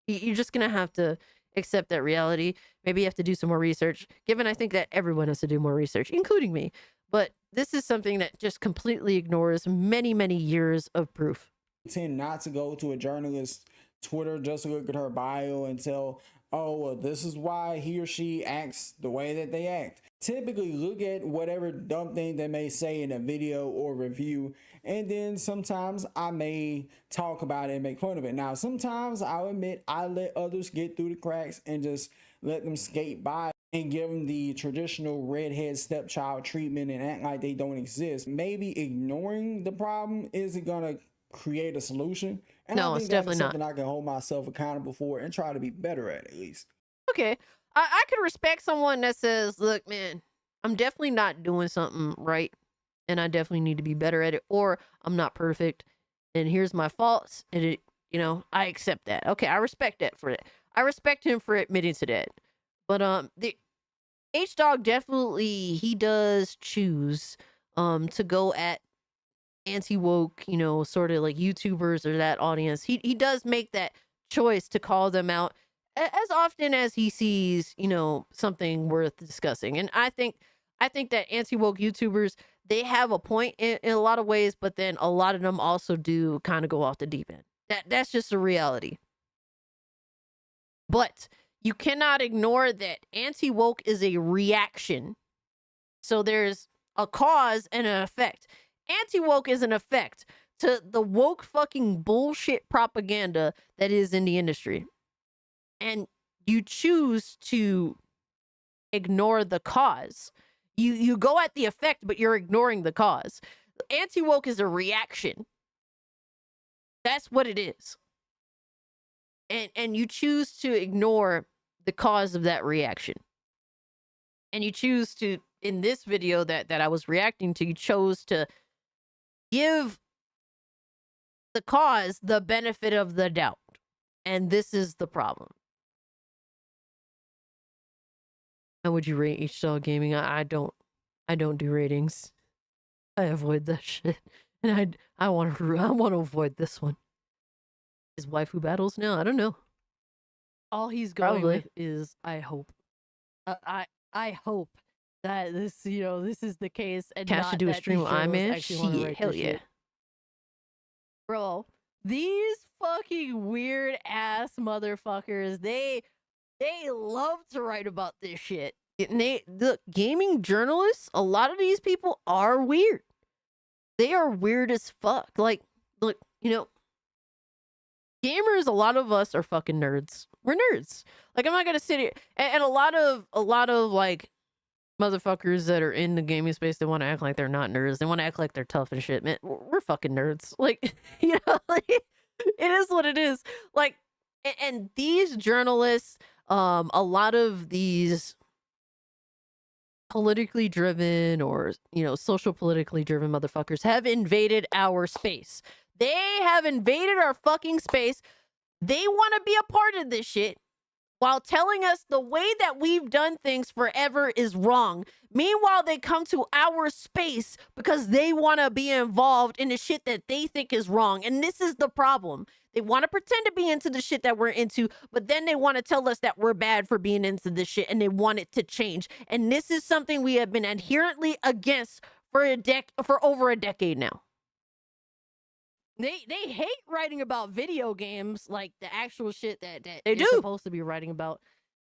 You're just gonna have to accept that reality. Maybe you have to do some more research, given I think that everyone has to do more research, including me. But this is something that just completely ignores many, many years of proof. Tend not to go to a journalist's Twitter just to look at her bio and tell, oh, well, this is why he or she acts the way that they act. Typically look at whatever dumb thing they may say in a video or review, and then sometimes I may talk about it and make fun of it. Now, sometimes I'll admit I let others get through the cracks and just let them skate by and give them the traditional redhead stepchild treatment and act like they don't exist. Maybe ignoring the problem isn't gonna create a solution. And No, I it's think that's definitely not. something I can hold myself accountable for and try to be better at least. Okay. I could respect someone that says, look, man, I'm definitely not doing something right, and I definitely need to be better at it, or I'm not perfect, and here's my faults, and it, you know, I accept that. Okay, I respect that for it. I respect him for admitting to that. But the H-Dog definitely, he does choose to go at anti-woke, you know, sort of like YouTubers or that audience. He does make that choice to call them out as often as he sees, you know, something worth discussing. And I think that anti-woke YouTubers, they have a point in a lot of ways, but then a lot of them also do kind of go off the deep end. That's just a reality. But you cannot ignore that anti-woke is a reaction. So there's a cause and an effect. Anti-woke is an effect to the woke fucking bullshit propaganda that is in the industry. And you choose to ignore the cause. You go at the effect, but you're ignoring the cause. Anti-woke is a reaction. That's what it is. And you choose to ignore the cause of that reaction. And you choose to, in this video that I was reacting to, you chose to give the cause the benefit of the doubt. And this is the problem. How would you rate H-Dog Gaming? I don't do ratings. I avoid that shit. And I want to avoid this one. His waifu battles now? I don't know. All he's going with is I hope. I hope that this, you know, this is the case, and Cash not to do a that stream these with shows Iman? actually wanna Shit, write hell this yeah. shit. Bro, these fucking weird ass motherfuckers, they love to write about this shit. The gaming journalists, a lot of these people are weird. They are weird as fuck. Like, look, you know, gamers, a lot of us are fucking nerds. We're nerds. Like, I'm not gonna sit here and a lot of like motherfuckers that are in the gaming space, they want to act like they're not nerds. They want to act like they're tough and shit. Man, we're fucking nerds. Like, you know, like, it is what it is. Like, and these journalists, a lot of these politically driven or, you know, social politically driven motherfuckers have invaded our space. They have invaded our fucking space. They want to be a part of this shit while telling us the way that we've done things forever is wrong. Meanwhile, they come to our space because they want to be involved in the shit that they think is wrong. And this is the problem. They want to pretend to be into the shit that we're into, but then they want to tell us that we're bad for being into this shit and they want it to change. And this is something we have been adherently against for over a decade now. They hate writing about video games, like the actual shit that they do supposed to be writing about.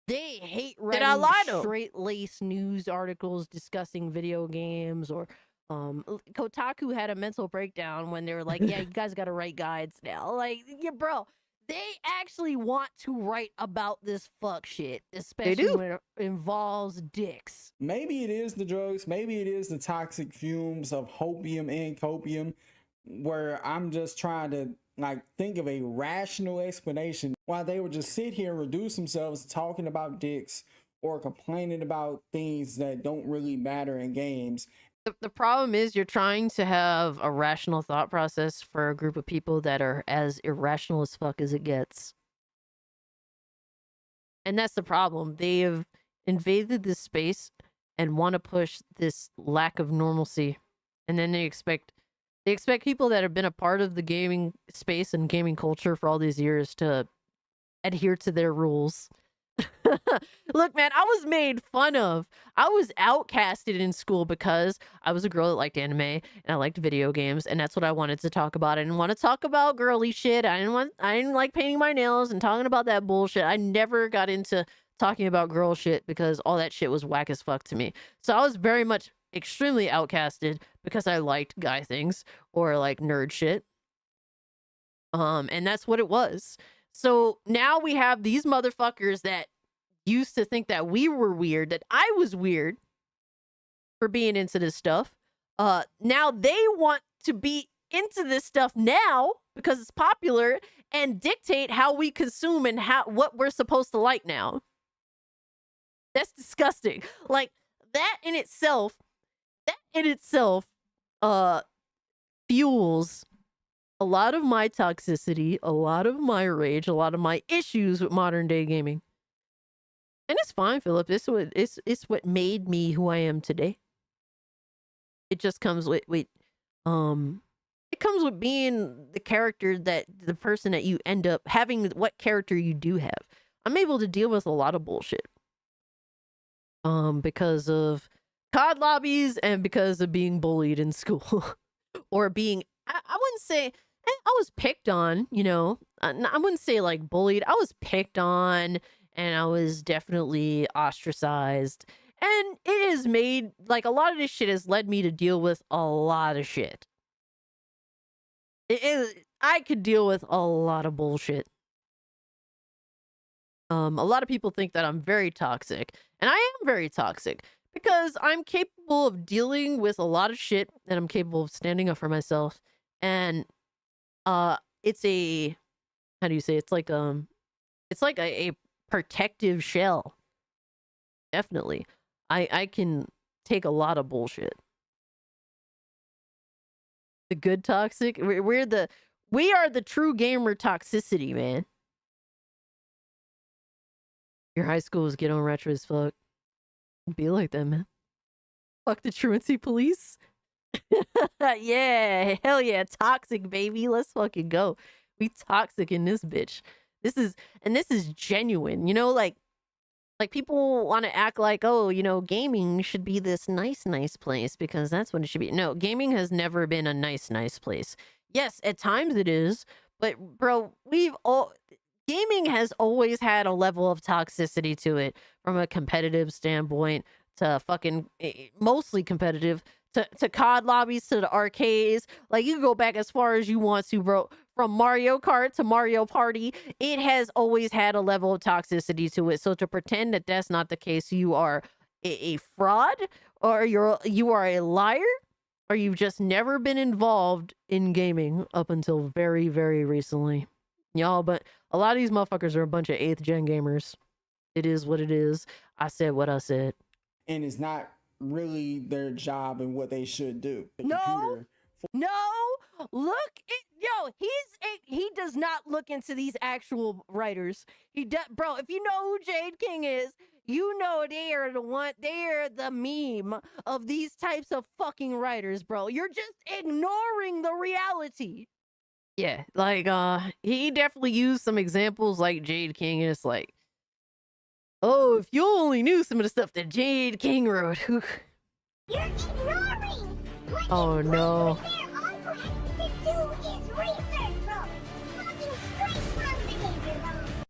They hate writing straight-laced news articles discussing video games, or Kotaku had a mental breakdown when they were like, yeah, you guys got to write guides now. Like, yeah, bro, they actually want to write about this fuck shit, especially when it involves dicks. Maybe it is the drugs. Maybe it is the toxic fumes of hopium and copium, where I'm just trying to like think of a rational explanation why they would just sit here and reduce themselves to talking about dicks or complaining about things that don't really matter in games. The problem is you're trying to have a rational thought process for a group of people that are as irrational as fuck as it gets. And that's the problem. They have invaded this space and want to push this lack of normalcy. And then they expect people that have been a part of the gaming space and gaming culture for all these years to adhere to their rules. Look, man, I was made fun of. I was outcasted in school because I was a girl that liked anime and I liked video games, and that's what I wanted to talk about. I didn't want to talk about girly shit. I didn't like painting my nails and talking about that bullshit. I never got into talking about girl shit because all that shit was whack as fuck to me. So I was very much extremely outcasted because I liked guy things or like nerd shit. And that's what it was. So now we have these motherfuckers that used to think that we were weird, that I was weird for being into this stuff. Now they want to be into this stuff now because it's popular and dictate how we consume and what we're supposed to like now. That's disgusting. Like that in itself fuels a lot of my toxicity, a lot of my rage, a lot of my issues with modern day gaming. And it's fine, Philip. It's what made me who I am today. It just comes with it comes with being the character that the person that you end up having, what character you do have. I'm able to deal with a lot of bullshit. Because of COD lobbies and because of being bullied in school. Or being, I wouldn't say, I was picked on, you know. I wouldn't say like bullied. I was picked on and I was definitely ostracized. And it has made, like, a lot of this shit has led me to deal with a lot of shit. I could deal with a lot of bullshit. A lot of people think that I'm very toxic, and I am very toxic because I'm capable of dealing with a lot of shit, and I'm capable of standing up for myself. And it's a, how do you say? It's like a protective shell. Definitely, I can take a lot of bullshit. The good toxic. We are the true gamer toxicity, man. Your high school was ghetto and retro as fuck. Be like that, man. Fuck the truancy police. Yeah, hell yeah, toxic, baby. Let's fucking go. We toxic in this bitch. This is genuine. You know, like people want to act like, oh, you know, gaming should be this nice place because that's what it should be. No, gaming has never been a nice place. Yes, at times it is, but bro, gaming has always had a level of toxicity to it, from a competitive standpoint to fucking mostly competitive to COD lobbies to the arcades. Like, you can go back as far as you want to, bro. From Mario Kart to Mario Party, it has always had a level of toxicity to it. So to pretend that that's not the case, you are a fraud, or you are a liar, or you've just never been involved in gaming up until very, very recently. Y'all, but a lot of these motherfuckers are a bunch of 8th gen gamers. It is what it is. I said what I said. And it's not really their job and what they should do. No, look, he does not look into these actual writers. Bro, if you know who Jade King is, you know they are the meme of these types of fucking writers, bro. You're just ignoring the reality. Yeah, like, he definitely used some examples like Jade King, and it's like, oh, if you only knew some of the stuff that Jade King wrote. You're ignoring. Oh no.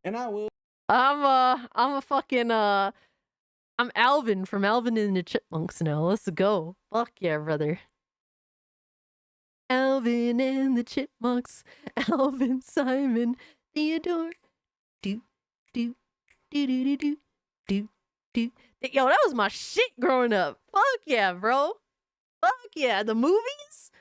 And I will. I'm Alvin from Alvin and the Chipmunks now. Let's go. Fuck yeah, brother. Alvin and the Chipmunks. Alvin, Simon, Theodore. Do. Yo, that was my shit growing up. Fuck yeah, bro. Fuck yeah. The movies?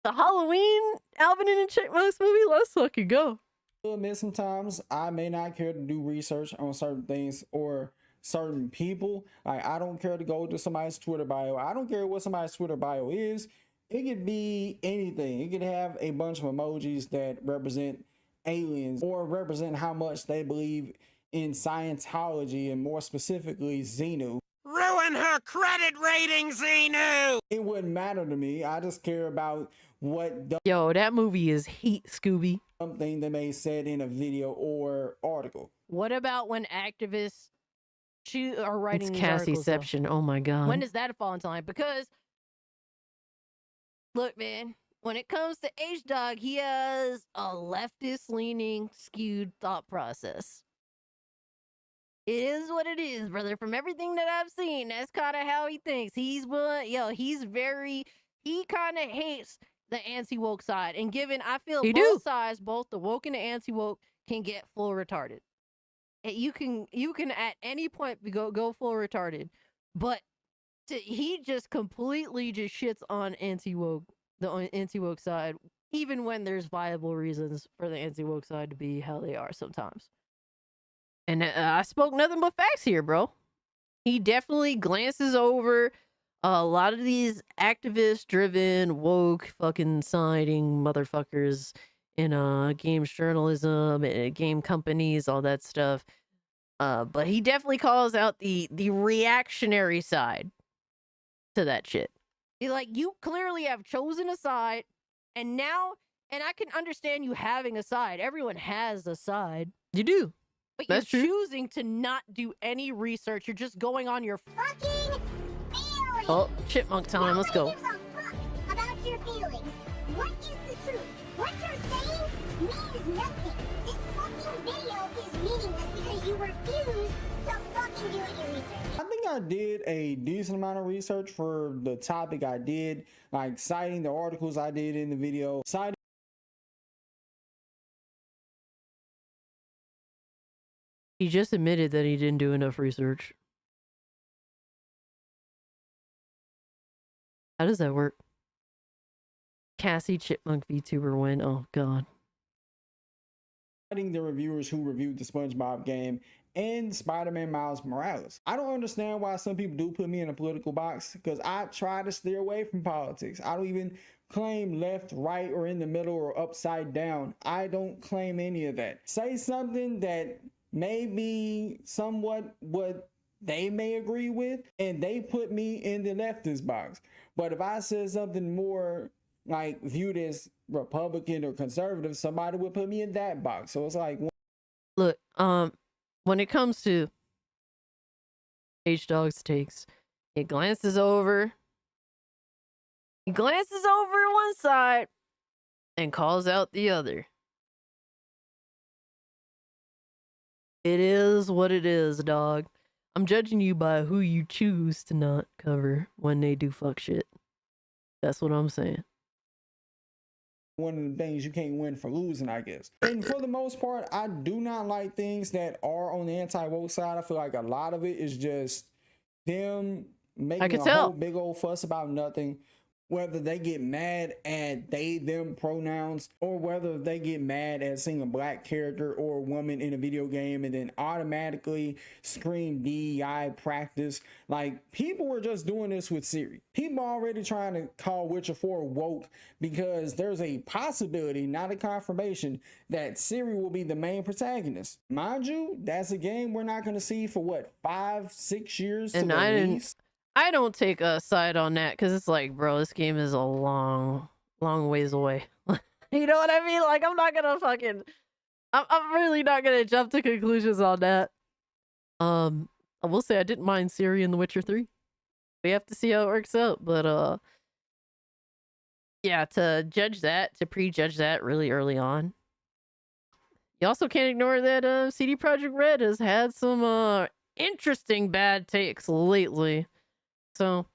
The Halloween Alvin and the Chipmunks movie? Let's fucking go. I'll admit sometimes I may not care to do research on certain things or certain people. Like, I don't care to go to somebody's Twitter bio. I don't care what somebody's Twitter bio is. It could be anything. It could have a bunch of emojis that represent aliens or represent how much they believe in Scientology, and more specifically Xenu. Ruin her credit rating, Xenu! It wouldn't matter to me. I just care about what Yo, that movie is heat, Scooby. Something they may said in a video or article. What about when activists are writing It's these articles, though? Cassieception. Oh my god. When does that fall into line? Because, look, man, when it comes to H-Dog, he has a leftist-leaning, skewed thought process. It is what it is, brother. From everything that I've seen, that's kind of how he thinks. He kind of hates the anti-woke side. And given, I feel both sides, both the woke and the anti-woke, can get full retarded. You can at any point go full retarded. But he just completely just shits on the anti-woke side, even when there's viable reasons for the anti-woke side to be how they are sometimes. And I spoke nothing but facts here, bro. He definitely glances over a lot of these activist-driven, woke, fucking siding motherfuckers in games journalism, game companies, all that stuff. But he definitely calls out the reactionary side to that shit. He's like, you clearly have chosen a side, and I can understand you having a side. Everyone has a side. You do. But That's you're true. choosing to not do any research. You're just going on your Fucking feelings. Oh, chipmunk time. Let's go. Nobody gives a fuck about your feelings. What is the truth? What you're saying means nothing. This fucking video is meaningless because you refuse to fucking do your research. I think I did a decent amount of research for the topic I did, like citing the articles I did in the video, citing He just admitted that he didn't do enough research. How does that work? Cassie Chipmunk VTuber win. Oh god. the reviewers who reviewed the SpongeBob game and Spider-Man Miles Morales. I don't understand why some people do put me in a political box, because I try to steer away from politics. I don't even claim left, right, or in the middle, or upside down. I don't claim any of that. Say something that may be somewhat what they may agree with, and they put me in the leftist box. But if I said something more like viewed as Republican or conservative, somebody would put me in that box. So it's like, Look, when it comes to H-Dog's takes, he glances over one side and calls out the other. It is what it is, dog. I'm judging you by who you choose to not cover when they do fuck shit. That's what I'm saying. one of the things you can't win for losing, I guess. And for the most part, I do not like things that are on the anti-woke side. I feel like a lot of it is just them making a whole big old fuss about nothing. Whether they get mad at they, them pronouns, or whether they get mad at seeing a black character or a woman in a video game and then automatically scream DEI practice. Like, people were just doing this with Siri. People already trying to call Witcher 4 woke because there's a possibility, not a confirmation, that Siri will be the main protagonist. Mind you, that's a game we're not going to see for what, 5-6 years to the least? I don't take a side on that because it's like, bro, this game is a long ways away. You know what I mean? Like, I'm not gonna I'm really not gonna jump to conclusions on that. I will say I didn't mind Siri in The Witcher 3. We have to see how it works out, but yeah, to prejudge that really early on. You also can't ignore that CD Projekt Red has had some interesting bad takes lately. So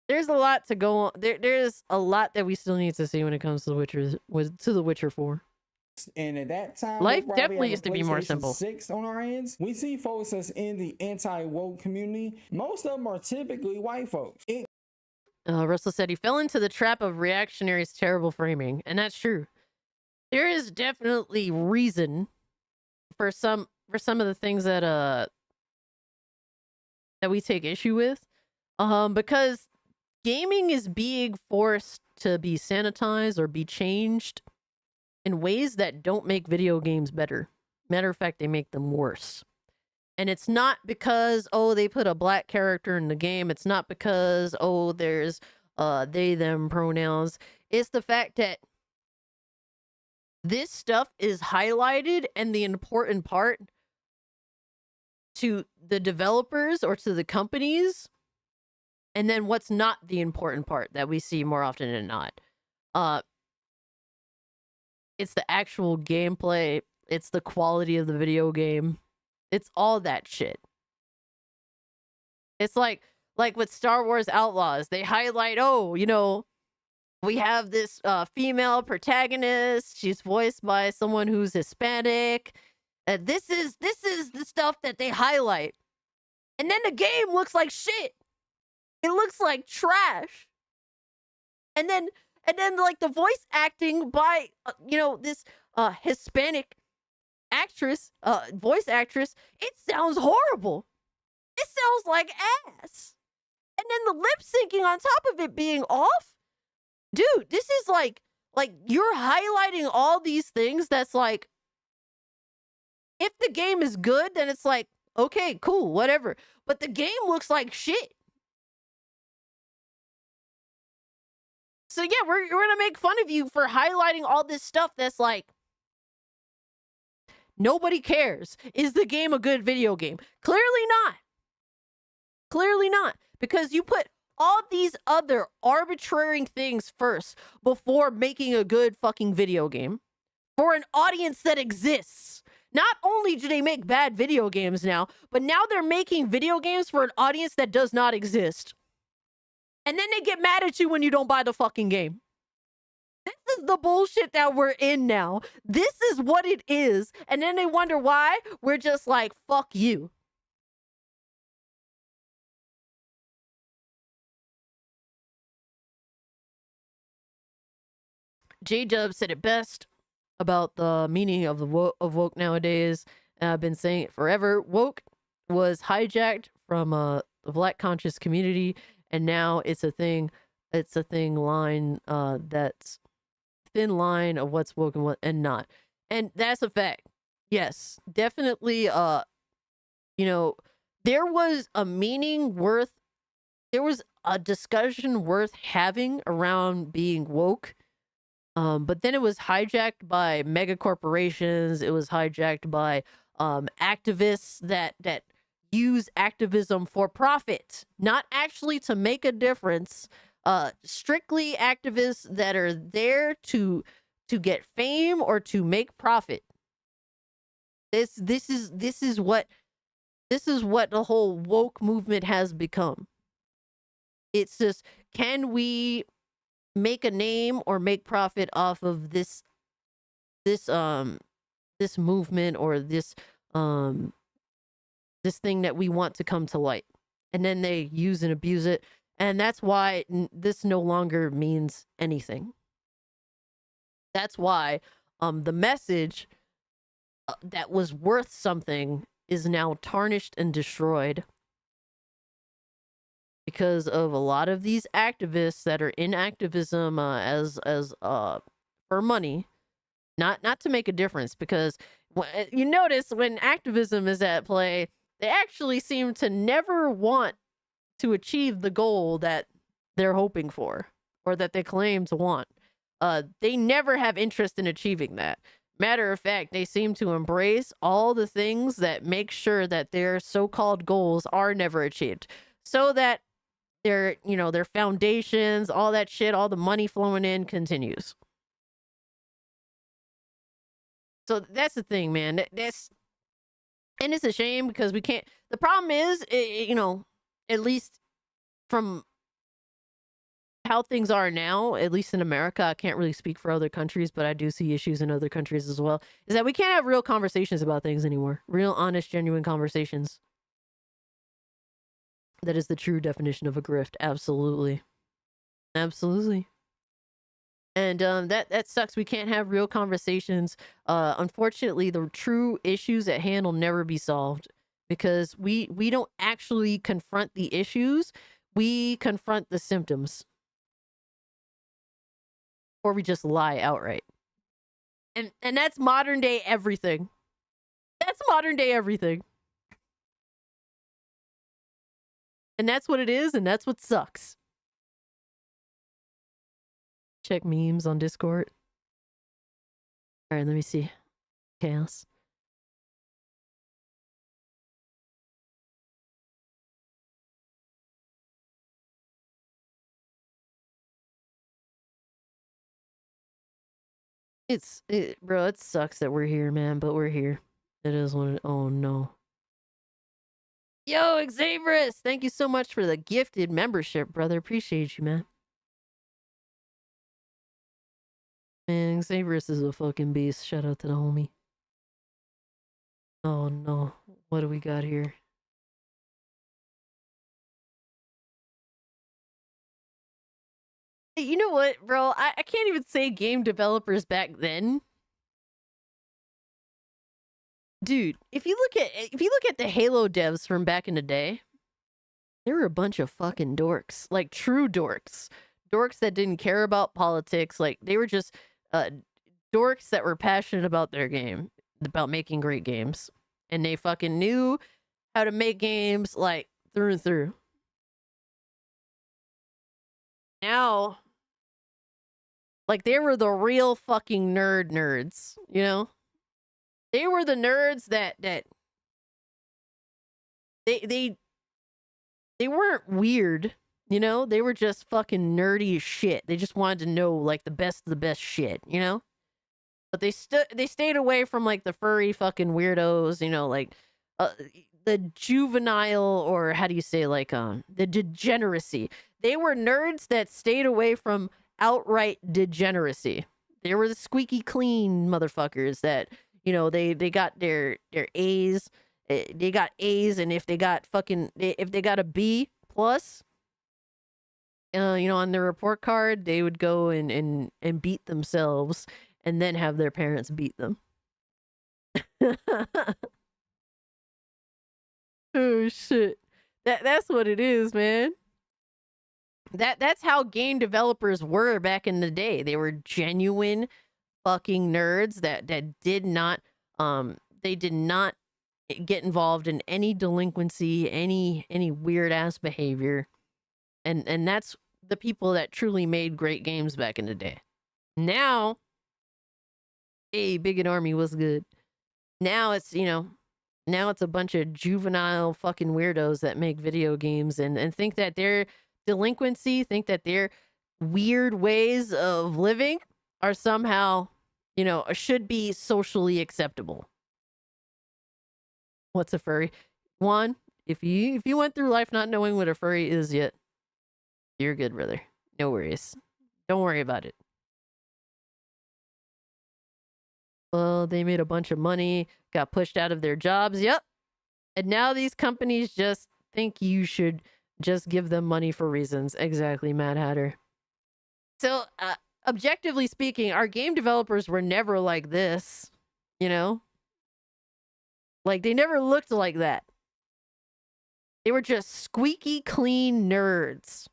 there's a lot to go on. There's a lot that we still need to see when it comes to The Witcher 4. And at that time, life definitely used to be more simple. 6 on our ends. We see folks that's in the anti-woke community. Most of them are typically white folks. Russell said he fell into the trap of reactionary's terrible framing, and that's true. There is definitely reason for some of the things that we take issue with. Because gaming is being forced to be sanitized or be changed in ways that don't make video games better. Matter of fact, they make them worse. And it's not because, oh, they put a black character in the game. It's not because, oh, there's they, them pronouns. It's the fact that this stuff is highlighted, and the important part to the developers or to the companies, and then what's not the important part that we see more often than not. It's the actual gameplay, it's the quality of the video game, it's all that shit. It's like with Star Wars Outlaws, they highlight, oh, you know, we have this female protagonist, she's voiced by someone who's Hispanic. This is the stuff that they highlight. And then the game looks like shit. It looks like trash. And then like the voice acting by you know, this Hispanic actress, voice actress, it sounds horrible. It sounds like ass. And then the lip syncing on top of it being off. Dude, this is like you're highlighting all these things that's like, if the game is good, then it's like, okay, cool, whatever. But the game looks like shit. So yeah, we're gonna make fun of you for highlighting all this stuff that's like, nobody cares. Is the game a good video game? Clearly not. Clearly not. Because you put all these other arbitrary things first before making a good fucking video game for an audience that exists. Not only do they make bad video games now, but now they're making video games for an audience that does not exist. And then they get mad at you when you don't buy the fucking game. This is the bullshit that we're in now. This is what it is. And then they wonder why we're just like, fuck you. J-Dub said it best about the meaning of woke nowadays. And I've been saying it forever. Woke was hijacked from the Black conscious community, and now it's a thing. It's a thing line that's thin line of what's woke and what and not. And that's a fact. Yes, definitely. You know, there was a meaning worth. There was a discussion worth having around being woke. But then it was hijacked by mega corporations. It was hijacked by activists that use activism for profit, not actually to make a difference. Strictly activists that are there to get fame or to make profit. This is what the whole woke movement has become. It's just, can we make a name or make profit off of this movement or this thing that we want to come to light, and then they use and abuse it, and that's why this no longer means anything. That's why the message that was worth something is now tarnished and destroyed because of a lot of these activists that are in activism as for money, not to make a difference. Because you notice when activism is at play, they actually seem to never want to achieve the goal that they're hoping for or that they claim to want. They never have interest in achieving that. Matter of fact, they seem to embrace all the things that make sure that their so-called goals are never achieved, so that their foundations, all that shit, all the money flowing in continues. So that's the thing, man. And it's a shame because we can't. The problem is, at least from how things are now, at least in America, I can't really speak for other countries, but I do see issues in other countries as well, is that we can't have real conversations about things anymore. Real, honest, genuine conversations. That is the true definition of a grift. Absolutely. Absolutely. And that sucks. We can't have real conversations. Unfortunately, the true issues at hand will never be solved because we don't actually confront the issues. We confront the symptoms. Or we just lie outright. And that's modern day everything. That's modern day everything. And that's what it is, and that's what sucks. Check memes on Discord. All right, let me see. Chaos. Bro, it sucks that we're here, man, but we're here. It is what it, oh no. Yo, Xavris, thank you so much for the gifted membership, brother. Appreciate you, man. Man, Xavris is a fucking beast. Shout out to the homie. Oh no. What do we got here? Hey, you know what, bro? I can't even say game developers back then. Dude, if you look at the Halo devs from back in the day, they were a bunch of fucking dorks. Like true dorks. Dorks that didn't care about politics. Like they were just dorks that were passionate about their game, about making great games. And they fucking knew how to make games like through and through. Now, like they were the real fucking nerds, you know? They were the nerds that they weren't weird, you know? They were just fucking nerdy as shit. They just wanted to know like the best of the best shit, you know? But they stayed away from like the furry fucking weirdos, you know, like the juvenile, or how do you say, like the degeneracy. They were nerds that stayed away from outright degeneracy. They were the squeaky clean motherfuckers that, you know, they got their A's. They got A's, and if they got a B plus, you know, on their report card, they would go and beat themselves and then have their parents beat them. Oh shit. That's what it is, man. That's how game developers were back in the day. They were genuine fucking nerds that did not get involved in any delinquency, any weird ass behavior. And that's the people that truly made great games back in the day. Now, hey, Big and Army was good. Now it's, you know, now it's a bunch of juvenile fucking weirdos that make video games and think that their delinquency, think that their weird ways of living are somehow, you know, should be socially acceptable. What's a furry? One, if you went through life not knowing what a furry is yet, you're good, brother. No worries. Don't worry about it. Well, they made a bunch of money, got pushed out of their jobs. Yep. And now these companies just think you should just give them money for reasons. Exactly, Mad Hatter. So, objectively speaking, our game developers were never like this, you know? Like, they never looked like that. They were just squeaky clean nerds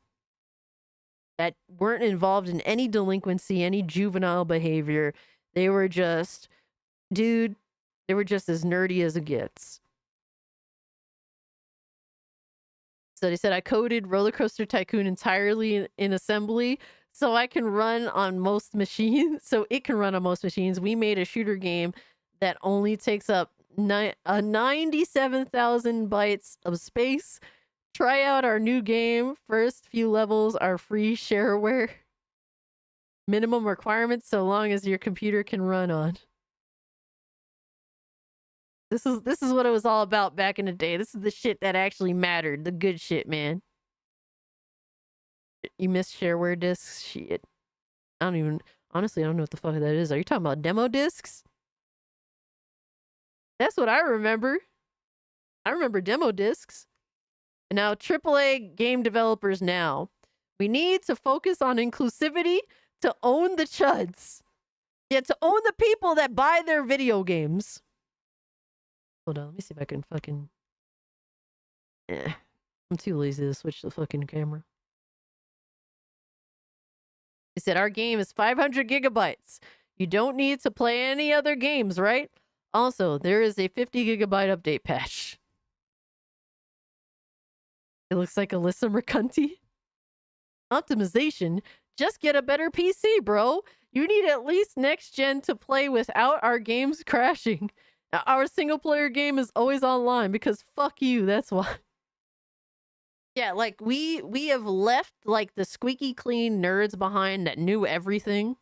that weren't involved in any delinquency, any juvenile behavior. They were just, dude, they were just as nerdy as it gets. So they said, I coded Roller Coaster Tycoon entirely in assembly so I can run on most machines. So it can run on most machines. We made a shooter game that only takes up 97,000 bytes of space. Try out our new game. First few levels are free shareware. Minimum requirements so long as your computer can run on. This is what it was all about back in the day. This is the shit that actually mattered. The good shit, man. You miss shareware discs? Shit. Honestly, I don't know what the fuck that is. Are you talking about demo discs? That's what I remember. I remember demo discs. And now AAA game developers now. We need to focus on inclusivity to own the chuds. Yeah, to own the people that buy their video games. Hold on, let me see if I can fucking... I'm too lazy to switch the fucking camera. He said, our game is 500 gigabytes. You don't need to play any other games, right? Also, there is a 50 gigabyte update patch. It looks like Alyssa Mercanti. Optimization? Just get a better PC, bro. You need at least next gen to play without our games crashing. Our single player game is always online because fuck you, that's why. Yeah, like we have left like the squeaky clean nerds behind that knew everything.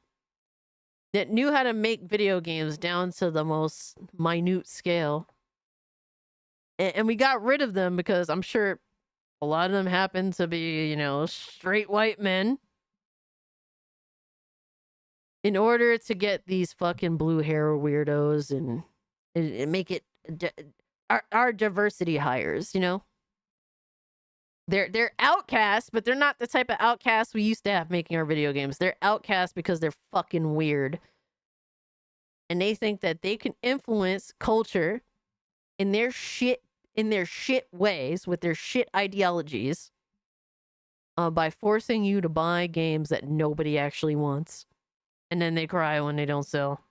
that knew how to make video games down to the most minute scale. And we got rid of them because I'm sure a lot of them happen to be, you know, straight white men. In order to get these fucking blue hair weirdos and make it our diversity hires, you know? They're outcasts, but they're not the type of outcasts we used to have making our video games. They're outcasts because they're fucking weird. And they think that they can influence culture in their shit ways with their shit ideologies by forcing you to buy games that nobody actually wants. And then they cry when they don't sell.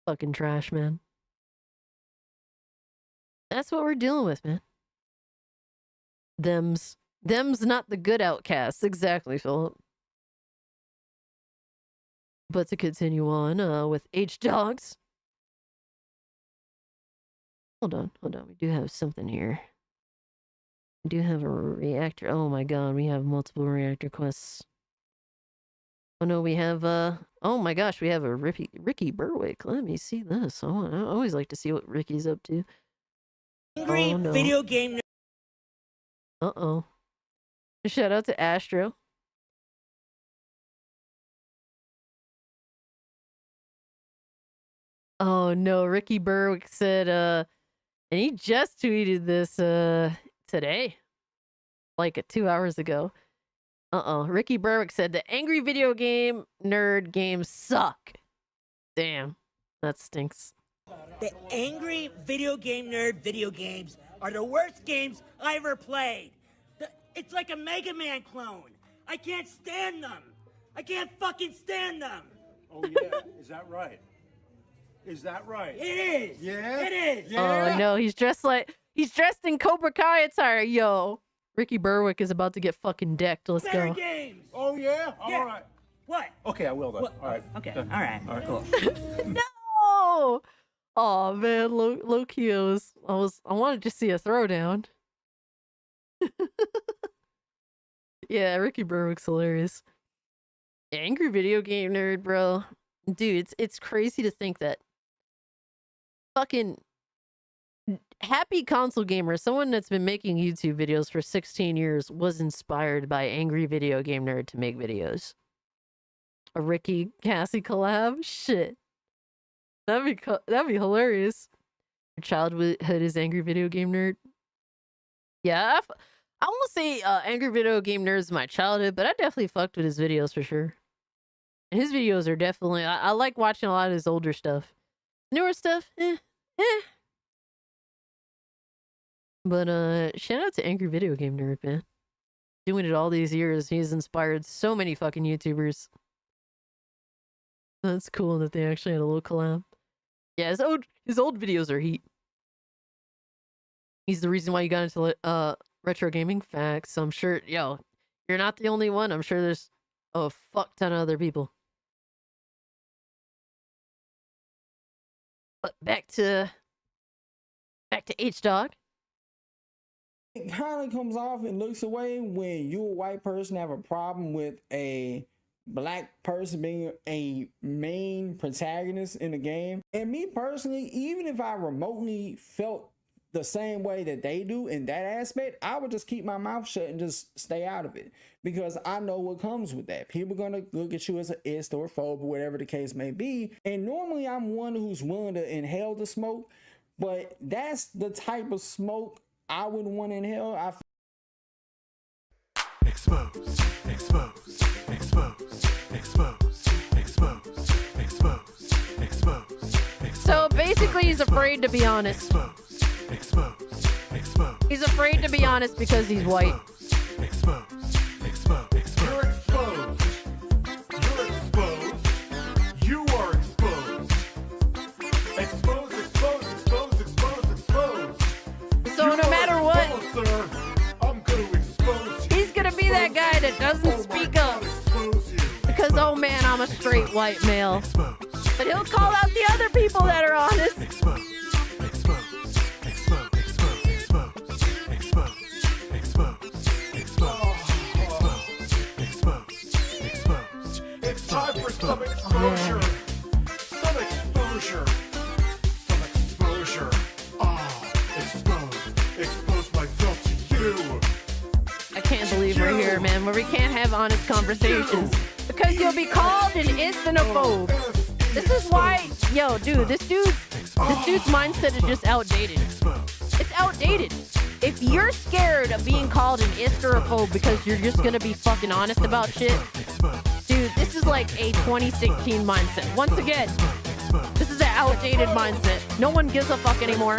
Fucking trash, man. That's what we're dealing with, man. Them's not the good outcasts. Exactly, Philip. But to continue on with H-Dogs. Hold on. We do have something here. We do have a reactor. Oh my god, we have multiple reactor quests. Oh no, we have oh my gosh, we have a Ricky Berwick. Let me see this. I always like to see what Ricky's up to. Angry no. video game. Uh-oh. Shout out to Astro. Oh no, Ricky Berwick said and he just tweeted this today. Like 2 hours ago. Ricky Berwick said the angry video game nerd games suck. Damn. That stinks. The angry video game nerd video games are the worst games I ever played. It's like a Mega Man clone. I can't stand them. I can't fucking stand them. Oh yeah, is that right? Is that right? It is. Yeah? It is. Yeah. Oh no, he's dressed in Cobra Kai attire, yo. Ricky Berwick is about to get fucking decked. Let's Better go. games. Oh yeah? Yeah. All right. What? Okay, I will then. What? All right. Okay. Done. All right. All right. Cool. No. Oh man, low key, I wanted to see a throwdown. Yeah, Ricky Berwick's hilarious. Angry video game nerd, bro. Dude, it's crazy to think that fucking happy console gamer, someone that's been making YouTube videos for 16 years, was inspired by Angry Video Game Nerd to make videos. A Ricky Cassie collab? Shit. That'd be hilarious. Your childhood is Angry Video Game Nerd? Yeah, I won't say Angry Video Game Nerd is my childhood, but I definitely fucked with his videos for sure. And his videos are definitely... I like watching a lot of his older stuff. Newer stuff? But shout out to Angry Video Game Nerd, man. Doing it all these years, he's inspired so many fucking YouTubers. That's cool that they actually had a little collab. Yeah, his old videos are heat. He's the reason why you got into retro gaming. Facts. I'm sure, yo, you're not the only one. I'm sure there's a fuck ton of other people. But back to H-Dog. It kind of comes off and looks away when you, a white person, have a problem with a black person being a main protagonist in the game. And me personally, even if I remotely felt the same way that they do in that aspect, I would just keep my mouth shut and just stay out of it, because I know what comes with that. People are gonna look at you as an ist or a phobe or whatever the case may be. And normally I'm one who's willing to inhale the smoke, but that's the type of smoke I wouldn't want to inhale. Expose, expose, expose, expose, expose, expose, expose. So basically, he's afraid to be honest. He's afraid to be honest because he's white. You're exposed. You're exposed. You are exposed. Exposed, exposed, exposed, exposed, exposed. So no matter what, Sir, I'm gonna expose you. he's gonna be that guy that doesn't speak up. Because, oh man, I'm a straight white male. But he'll call out the other people that are honest. here, man, where we can't have honest conversations because you'll be called an islamophobe. This is why, yo, dude, this dude's mindset is just outdated. It's outdated. If you're scared of being called an islamophobe because you're just gonna be fucking honest about shit, dude, this is like a 2016 mindset. Once again, this is an outdated mindset. No one gives a fuck anymore.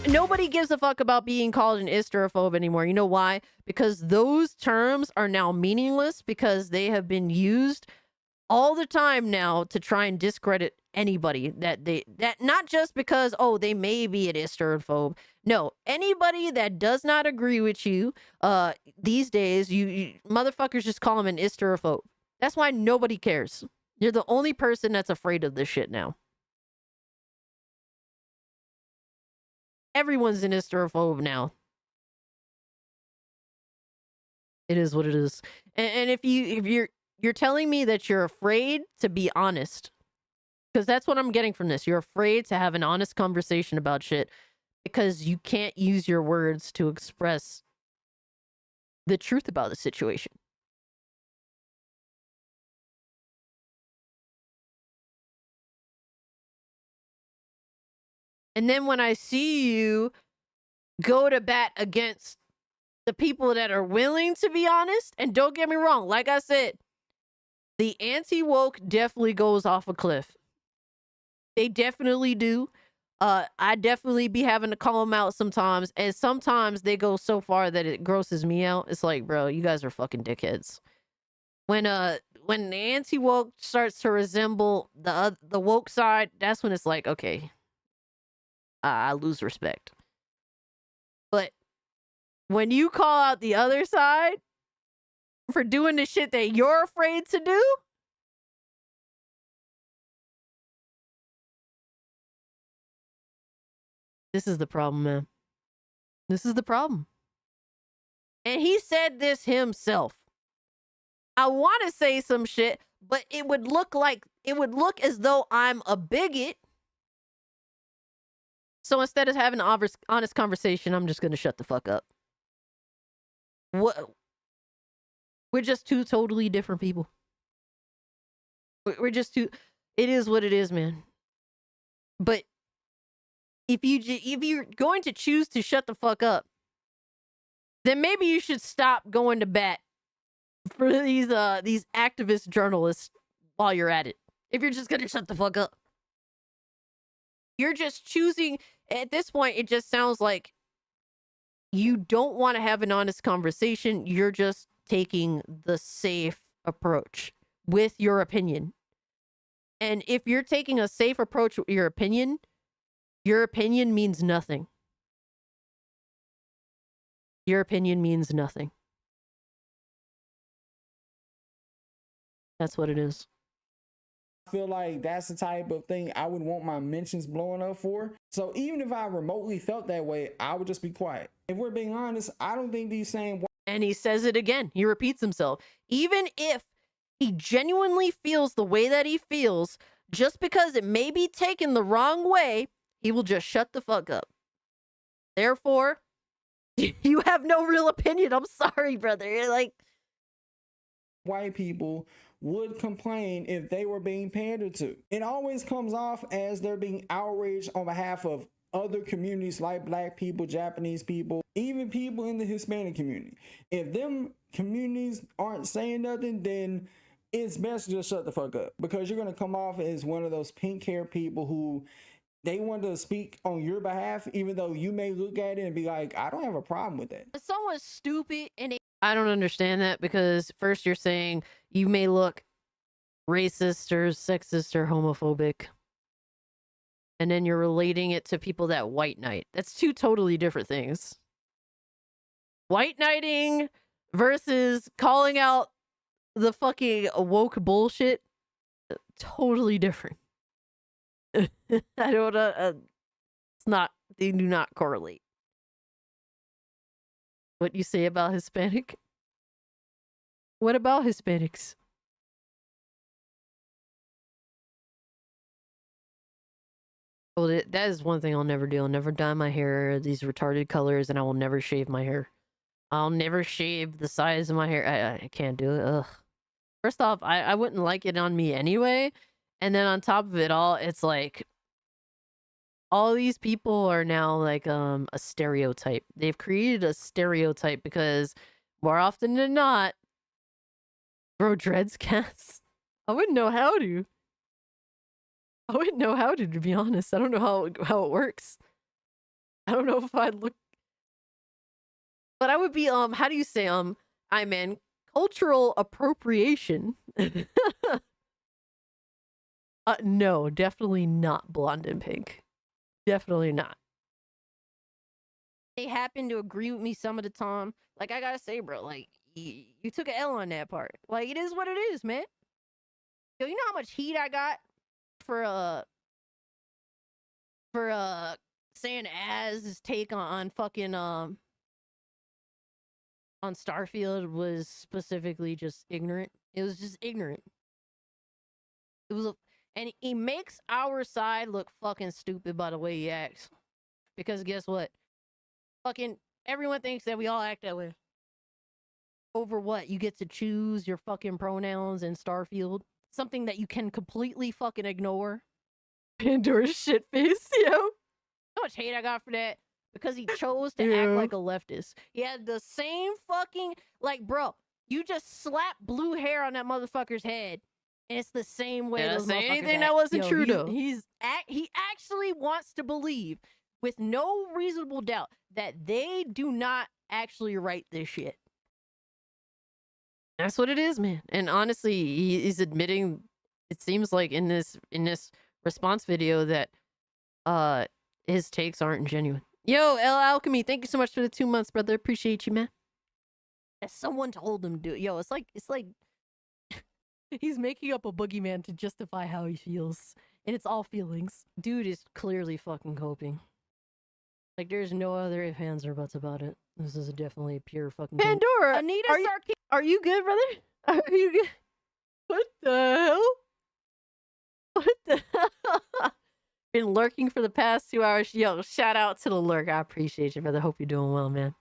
Nobody gives a fuck about being called an Islamophobe anymore. You know why? Because those terms are now meaningless because they have been used all the time now to try and discredit anybody that not just because, oh, they may be an Islamophobe. No, anybody that does not agree with you these days, you motherfuckers just call them an Islamophobe. That's why nobody cares. You're the only person that's afraid of this shit now. Everyone's an Islamophobe now. It is what it is. And if you're telling me that you're afraid to be honest, because that's what I'm getting from this. You're afraid to have an honest conversation about shit because you can't use your words to express the truth about the situation. And then when I see you go to bat against the people that are willing to be honest, and don't get me wrong, like I said, the anti-woke definitely goes off a cliff. They definitely do. I definitely be having to call them out sometimes, and sometimes they go so far that it grosses me out. It's like, bro, you guys are fucking dickheads. When the anti-woke starts to resemble the woke side, that's when it's like, okay, I lose respect. But when you call out the other side for doing the shit that you're afraid to do, this is the problem, man. This is the problem. And he said this himself. I want to say some shit, but it would look as though I'm a bigot. So instead of having an honest conversation, I'm just going to shut the fuck up. What? We're just two totally different people. We're just two. It is what it is, man. But if you're going to choose to shut the fuck up, then maybe you should stop going to bat for these activist journalists while you're at it. If you're just going to shut the fuck up. You're just choosing, at this point, it just sounds like you don't want to have an honest conversation. You're just taking the safe approach with your opinion. And if you're taking a safe approach with your opinion means nothing. Your opinion means nothing. That's what it is. I feel like that's the type of thing I would want my mentions blowing up for. So even if I remotely felt that way, I would just be quiet. If we're being honest, I don't think these same... And he says it again. He repeats himself. Even if he genuinely feels the way that he feels, just because it may be taken the wrong way, he will just shut the fuck up. Therefore, you have no real opinion. I'm sorry, brother. You're like... White people would complain if they were being pandered to. It always comes off as they're being outraged on behalf of other communities like black people, Japanese people, even people in the Hispanic community. If them communities aren't saying nothing, then it's best to just shut the fuck up, because you're going to come off as one of those pink hair people who they want to speak on your behalf, even though you may look at it and be like, I don't have a problem with that. Someone's stupid and I don't understand that, because first you're saying you may look racist or sexist or homophobic, and then you're relating it to people that white knight. That's two totally different things. White knighting versus calling out the fucking woke bullshit, totally different. I don't it's not, they do not correlate. What you say about Hispanic? What about Hispanics? Well, that is one thing I'll never do. I'll never dye my hair these retarded colors, and I will never shave my hair. I'll never shave the size of my hair. I can't do it. Ugh. First off, I wouldn't like it on me anyway. And then on top of it all, it's like all these people are now like a stereotype. They've created a stereotype because more often than not, bro, dreads cats. I wouldn't know how to. I wouldn't know how to be honest. I don't know how it works. I don't know if I'd look, but I would be how do you say I mean cultural appropriation. No, definitely not blonde and pink. Definitely not. They happen to agree with me some of the time. Like I gotta say, bro, like you took an L on that part. Like it is what it is, man. Yo, you know how much heat I got for saying Az's take on fucking on Starfield was specifically just ignorant. It was just ignorant. It was and he makes our side look fucking stupid by the way he acts. Because guess what? Fucking everyone thinks that we all act that way. Over what? You get to choose your fucking pronouns in Starfield. Something that you can completely fucking ignore. Pandora's shit face, yo. How much hate I got for that? Because he chose to act like a leftist. He had the same fucking, like, bro, you just slap blue hair on that motherfucker's head. And it's the same way. Did I those say motherfuckers anything act. that wasn't Yo, true though? He actually wants to believe, with no reasonable doubt, that they do not actually write this shit. That's what it is, man. And honestly, he's admitting. It seems like in this response video that his takes aren't genuine. Yo, L Alchemy, thank you so much for the 2 months, brother. Appreciate you, man. As someone told him to do it. Yo, it's like he's making up a boogeyman to justify how he feels. And it's all feelings. Dude is clearly fucking coping. Like, there's no other ifs, ands, or buts about it. This is definitely a pure fucking Pandora, Anita are you good, brother? Are you good? What the hell? What the hell? Been lurking for the past 2 hours. Yo, shout out to the lurk. I appreciate you, brother. Hope you're doing well, man.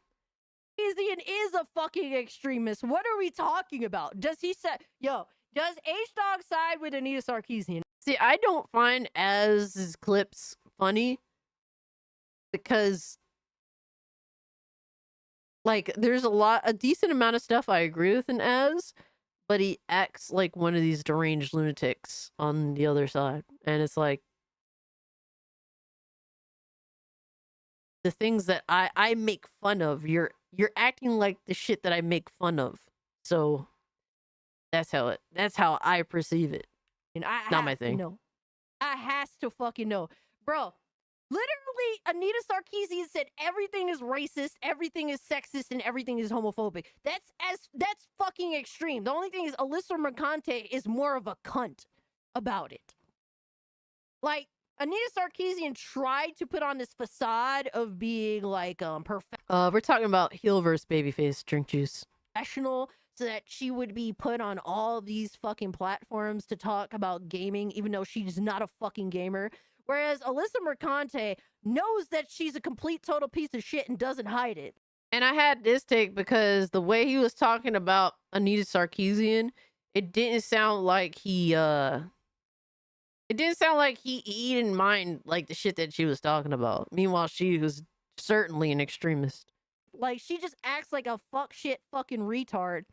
Easian is a fucking extremist. What are we talking about? Does he say, yo, does H-Dog side with Anita Sarkeesian? See, I don't find Az's clips funny because, like, there's a decent amount of stuff I agree with in Az, but he acts like one of these deranged lunatics on the other side. And it's like, the things that I make fun of, you're acting like the shit that I make fun of. So that's how I perceive it. And not my thing. No, I has to fucking know, bro. Literally, Anita Sarkeesian said everything is racist, everything is sexist, and everything is homophobic. That's fucking extreme. The only thing is, Alyssa Mercante is more of a cunt about it. Like, Anita Sarkeesian tried to put on this facade of being like perfect. We're talking about heel versus babyface drink juice. Professional, so that she would be put on all these fucking platforms to talk about gaming, even though she's not a fucking gamer. Whereas Alyssa Mercante knows that she's a complete total piece of shit and doesn't hide it. And I had this take because the way he was talking about Anita Sarkeesian, it didn't sound like he didn't mind like the shit that she was talking about. Meanwhile, she was certainly an extremist. Like, she just acts like a fuck shit fucking retard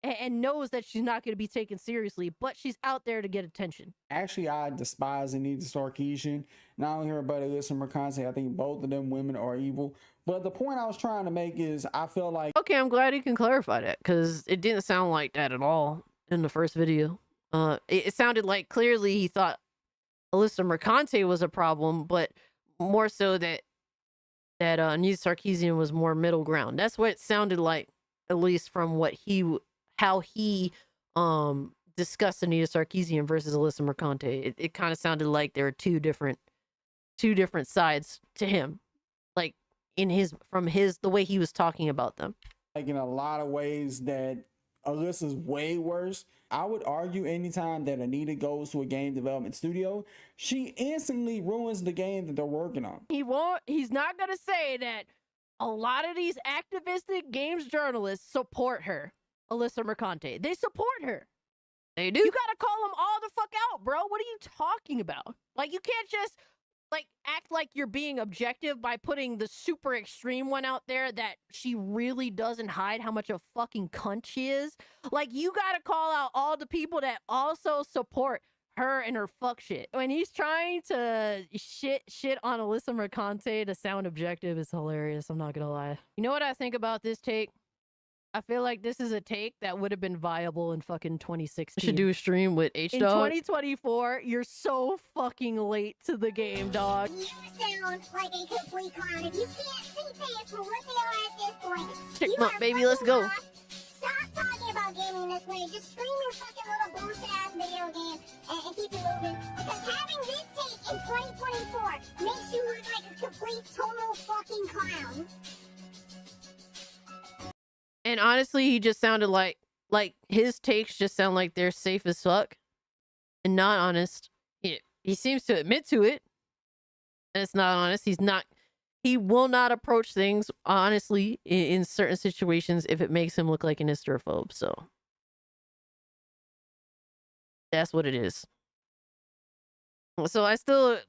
and knows that she's not going to be taken seriously, but she's out there to get attention. Actually, I despise Anita Sarkeesian. Not only her, but Alyssa Mercante. I think both of them women are evil. But the point I was trying to make is, I feel like... Okay, I'm glad you can clarify that, because it didn't sound like that at all in the first video. It sounded like clearly he thought Alyssa Mercante was a problem, but more so that Anita Sarkeesian was more middle ground. That's what it sounded like, at least from how he discussed Anita Sarkeesian versus Alyssa Mercante. It kind of sounded like there were two different sides to him, like the way he was talking about them. Like, in a lot of ways that Alyssa's way worse. I would argue anytime that Anita goes to a game development studio, she instantly ruins the game that they're working on. He's not gonna say that a lot of these activistic games journalists support her, Alyssa Mercante. They support her. They do. You gotta call them all the fuck out, bro. What are you talking about? Like, you can't just like act like you're being objective by putting the super extreme one out there that she really doesn't hide how much a fucking cunt she is. Like, you gotta call out all the people that also support her and her fuck shit. When he's trying to shit on Alyssa Mercante to sound objective is hilarious. I'm not gonna lie. You know what I think about this take? I feel like this is a take that would have been viable in fucking 2016. Should do a stream with H In Dog. 2024, you're so fucking late to the game, dog. You sound like a complete clown. If you can't see things for what they are at this point, Chickmunk, baby, let's go. Stop talking about gaming this way. Just stream your fucking little bullshit ass video game and keep it moving. Because having this take in 2024 makes you look like a complete total fucking clown. And honestly, he just sounded like his takes just sound like they're safe as fuck and not honest. He seems to admit to it, and it's not honest. He will not approach things honestly in certain situations if it makes him look like an hysterophobe. So that's what it is. So I still,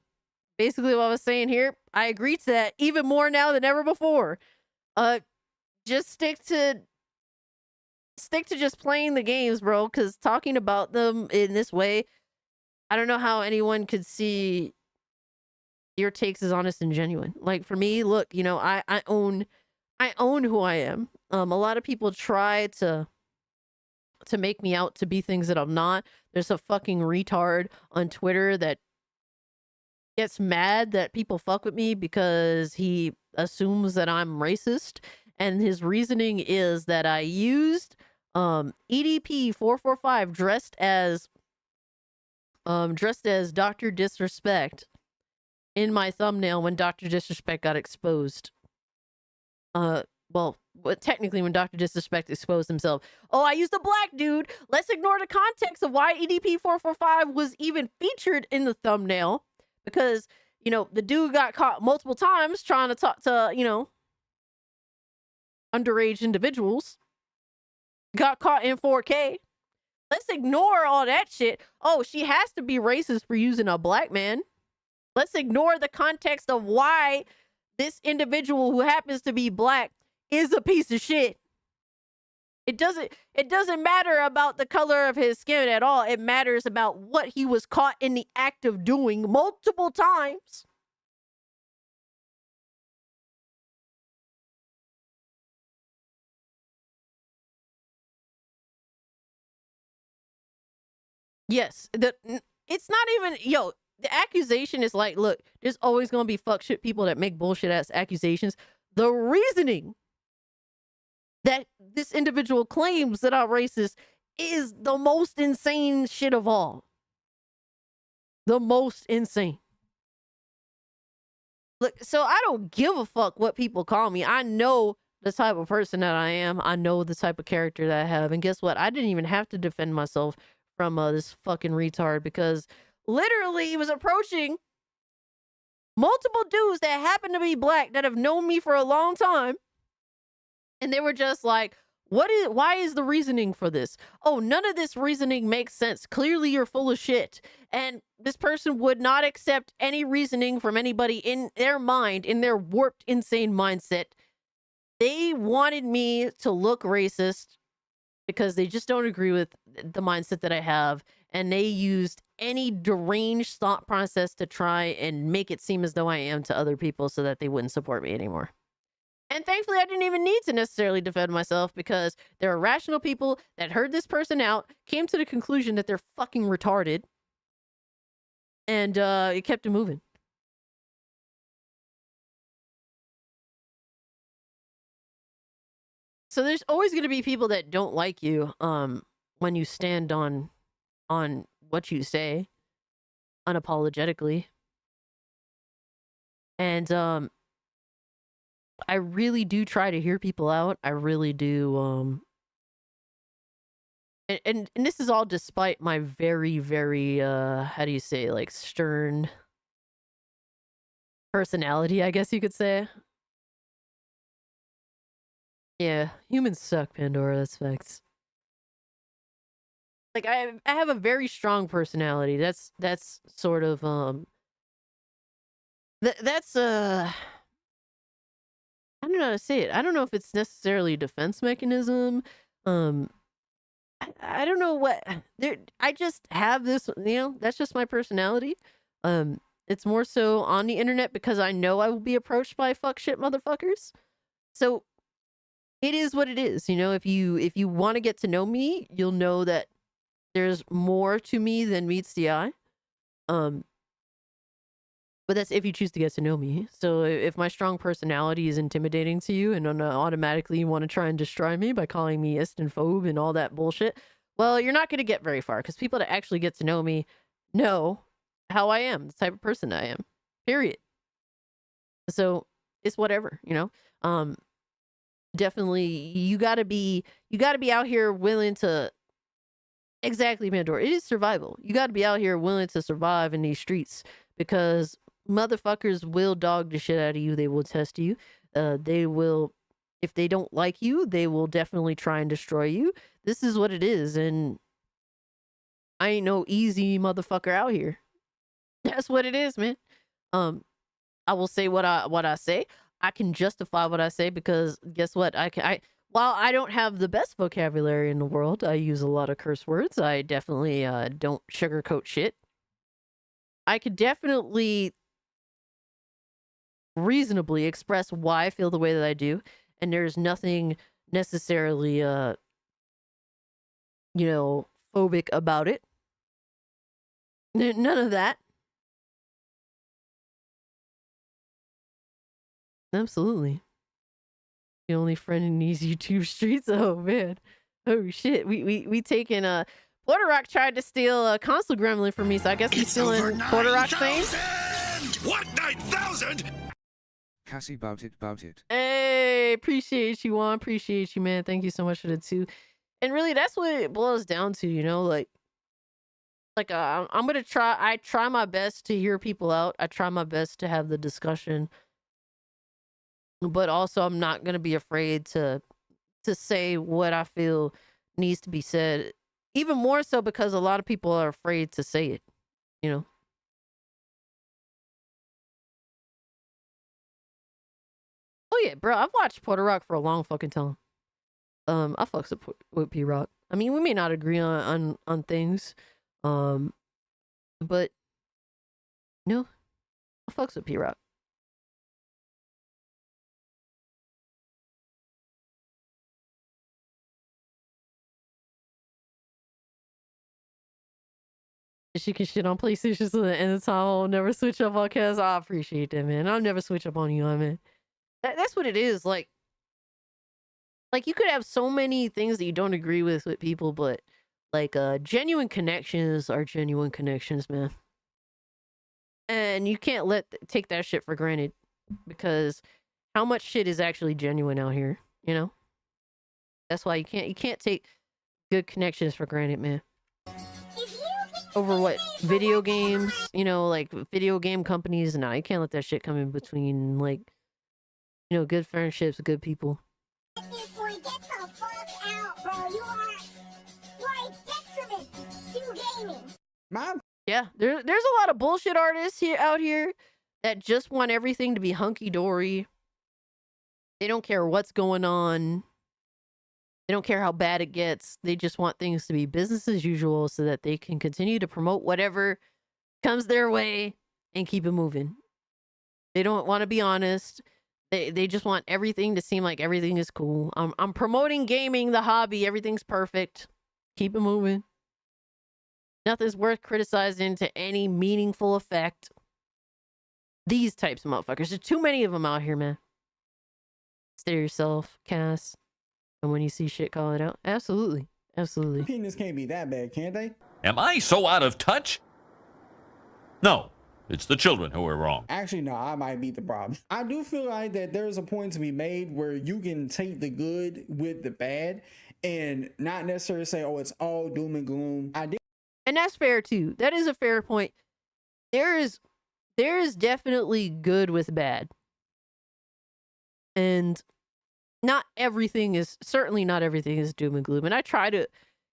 basically what I was saying here, I agree to that even more now than ever before. Just stick to just playing the games, bro, because talking about them in this way, I don't know how anyone could see your takes as honest and genuine. Like, for me, look, you know, I own who I am. A lot of people try to make me out to be things that I'm not. There's a fucking retard on Twitter that gets mad that people fuck with me because he assumes that I'm racist. And his reasoning is that I used EDP 445 dressed as Dr. Disrespect in my thumbnail when Dr. Disrespect got exposed. Well, technically when Dr. Disrespect exposed himself. Oh, I used a black dude. Let's ignore the context of why EDP 445 was even featured in the thumbnail, because, you know, the dude got caught multiple times trying to talk to, you know, underage individuals, got caught in 4K. Let's ignore all that shit. Oh, she has to be racist for using a black man. Let's ignore the context of why this individual who happens to be black is a piece of shit. It doesn't matter about the color of his skin at all. It matters about what he was caught in the act of doing multiple times. Yes, it's not even, the accusation is like, look, there's always going to be fuck shit people that make bullshit ass accusations. The reasoning that this individual claims that I'm racist is the most insane shit of all. The most insane. Look, so I don't give a fuck what people call me. I know the type of person that I am. I know the type of character that I have. And guess what? I didn't even have to defend myself from this fucking retard, because literally he was approaching multiple dudes that happen to be black that have known me for a long time, and they were just like, why is the reasoning for this? Oh, none of this reasoning makes sense. Clearly you're full of shit. And this person would not accept any reasoning from anybody in their mind, in their warped, insane mindset. They wanted me to look racist because they just don't agree with the mindset that I have. And they used any deranged thought process to try and make it seem as though I am to other people so that they wouldn't support me anymore. And thankfully, I didn't even need to necessarily defend myself, because there are rational people that heard this person out, came to the conclusion that they're fucking retarded, and it kept it moving. So there's always going to be people that don't like you when you stand on what you say unapologetically. And I really do try to hear people out. I really do. And this is all despite my very, very, how do you say, like, stern personality, I guess you could say. Yeah, humans suck, Pandora. That's facts. Like I have a very strong personality. That's sort of that's I don't know how to say it. I don't know if it's necessarily a defense mechanism. Um, I don't know what there. I just have this. That's just my personality. It's more so on the internet because I know I will be approached by fuck shit motherfuckers. So it is what it is. If you want to get to know me, you'll know that there's more to me than meets the eye. But that's if you choose to get to know me. So if my strong personality is intimidating to you and automatically you want to try and destroy me by calling me ist and phobe and all that bullshit, well, you're not going to get very far because people that actually get to know me know how I am, the type of person I am, period. So it's whatever, definitely you got to be out here willing to, exactly, Pandora. It is survival. You got to be out here willing to survive in these streets because motherfuckers will dog the shit out of you. They will test you. They will, if they don't like you, they will definitely try and destroy you. This is what it is. And I ain't no easy motherfucker out here. That's what it is, man. I will say what I say. I can justify what I say because guess what? While I don't have the best vocabulary in the world, I use a lot of curse words. I definitely don't sugarcoat shit. I could definitely reasonably express why I feel the way that I do, and there's nothing necessarily phobic about it. None of that. Absolutely. The only friend in these YouTube streets. Oh man. Oh shit. We taking Porter Rock tried to steal a console gremlin from me, so I guess he's stealing Porter Rock's fame. What, 9,000? Cassie, bout it. Hey, appreciate you, Juan. Appreciate you, man. Thank you so much for the 2. And really, that's what it boils down to, like I'm gonna try. I try my best to hear people out. I try my best to have the discussion, but also I'm not gonna be afraid to say what I feel needs to be said. Even more so because a lot of people are afraid to say it. Oh yeah, bro. I've watched Porter Rock for a long fucking time. I fucks with P Rock. I mean, we may not agree on things, but I fucks with P Rock. She can shit on PlayStation so the end of time I'll never switch up on Cas. I appreciate that, man. I'll never switch up on you, man. That's what it is. Like you could have so many things that you don't agree with people, but like genuine connections are genuine connections, man. And you can't take that shit for granted because how much shit is actually genuine out here, That's why you can't take good connections for granted, man. Over what? Video games, like video game companies. Nah, you can't let that shit come in between, like, good friendships with good people. Yeah, there's a lot of bullshit artists out here that just want everything to be hunky-dory. They don't care what's going on. They don't care how bad it gets. They just want things to be business as usual so that they can continue to promote whatever comes their way and keep it moving. They don't want to be honest. They just want everything to seem like everything is cool. I'm promoting gaming, the hobby. Everything's perfect. Keep it moving. Nothing's worth criticizing to any meaningful effect. These types of motherfuckers. There's too many of them out here, man. Stay yourself, Cass. And when you see shit, call it out. Absolutely. Absolutely. Opinions can't be that bad, can they? Am I so out of touch? No, it's the children who are wrong. Actually, no, I might be the problem. I do feel like that there's a point to be made where you can take the good with the bad and not necessarily say, oh, it's all doom and gloom. And that's fair too. That is a fair point. There is definitely good with bad. And not everything is certainly not everything is doom and gloom. And I try to,